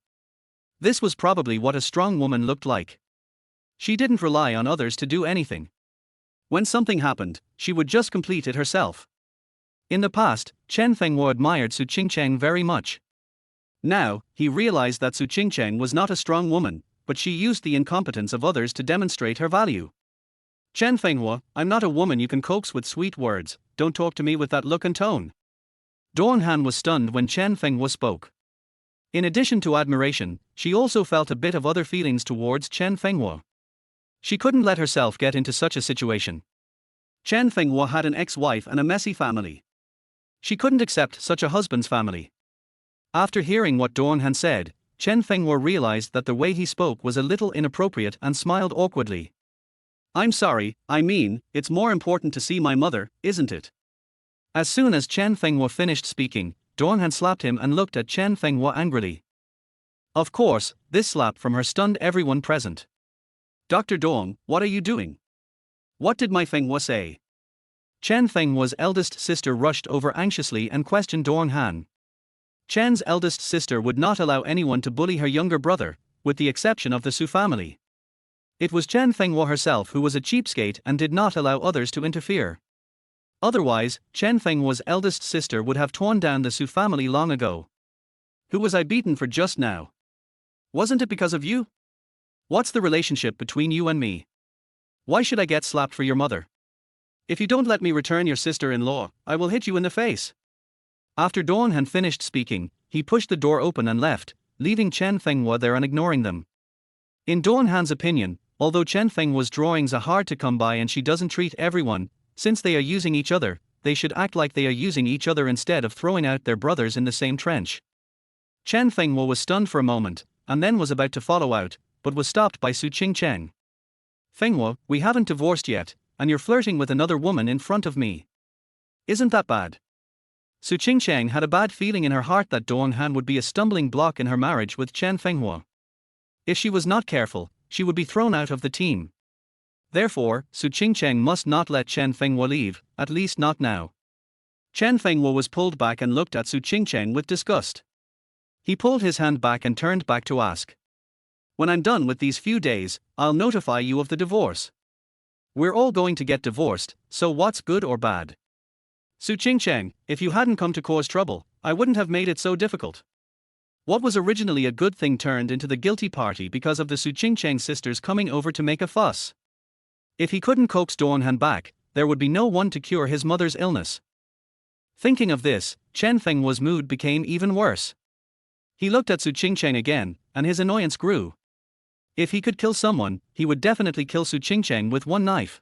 This was probably what a strong woman looked like. She didn't rely on others to do anything. When something happened, she would just complete it herself. In the past, Chen Fenghua admired Su Qingcheng very much. Now, he realized that Su Qingcheng was not a strong woman, but she used the incompetence of others to demonstrate her value. "Chen Fenghua, I'm not a woman you can coax with sweet words, don't talk to me with that look and tone." Dong Han was stunned when Chen Fenghua spoke. In addition to admiration, she also felt a bit of other feelings towards Chen Fenghua. She couldn't let herself get into such a situation. Chen Fenghua had an ex-wife and a messy family. She couldn't accept such a husband's family. After hearing what Dong Han said, Chen Fenghua realized that the way he spoke was a little inappropriate and smiled awkwardly. "I'm sorry, it's more important to see my mother, isn't it?" As soon as Chen Fenghua finished speaking, Dong Han slapped him and looked at Chen Fenghua angrily. Of course, this slap from her stunned everyone present. "Dr. Dong, what are you doing? What did my Fenghua say?" Chen Fenghua's eldest sister rushed over anxiously and questioned Dong Han. Chen's eldest sister would not allow anyone to bully her younger brother, with the exception of the Su family. It was Chen Fenghua herself who was a cheapskate and did not allow others to interfere. Otherwise, Chen Fenghua's eldest sister would have torn down the Su family long ago. "Who was I beaten for just now? Wasn't it because of you? What's the relationship between you and me? Why should I get slapped for your mother? If you don't let me return your sister-in-law, I will hit you in the face." After Dong Han finished speaking, he pushed the door open and left, leaving Chen Fenghua there and ignoring them. In Dong Han's opinion, although Chen Fenghua's drawings are hard to come by and she doesn't treat everyone, since they are using each other, they should act like they are using each other instead of throwing out their brothers in the same trench. Chen Fenghua was stunned for a moment, and then was about to follow out, but was stopped by Su Qingcheng. "Fenghua, we haven't divorced yet, and you're flirting with another woman in front of me. Isn't that bad?" Su Qingcheng had a bad feeling in her heart that Dong Han would be a stumbling block in her marriage with Chen Fenghua. If she was not careful, she would be thrown out of the team. Therefore, Su Qingcheng must not let Chen Fenghua leave, at least not now. Chen Fenghua was pulled back and looked at Su Qingcheng with disgust. He pulled his hand back and turned back to ask. "When I'm done with these few days, I'll notify you of the divorce. We're all going to get divorced, so what's good or bad? Su Qingcheng, if you hadn't come to cause trouble, I wouldn't have made it so difficult." What was originally a good thing turned into the guilty party because of the Su Qingcheng sisters coming over to make a fuss. If he couldn't coax Dong Han back, there would be no one to cure his mother's illness. Thinking of this, Chen Fenghua's mood became even worse. He looked at Su Qingcheng again, and his annoyance grew. If he could kill someone, he would definitely kill Su Qingcheng with one knife.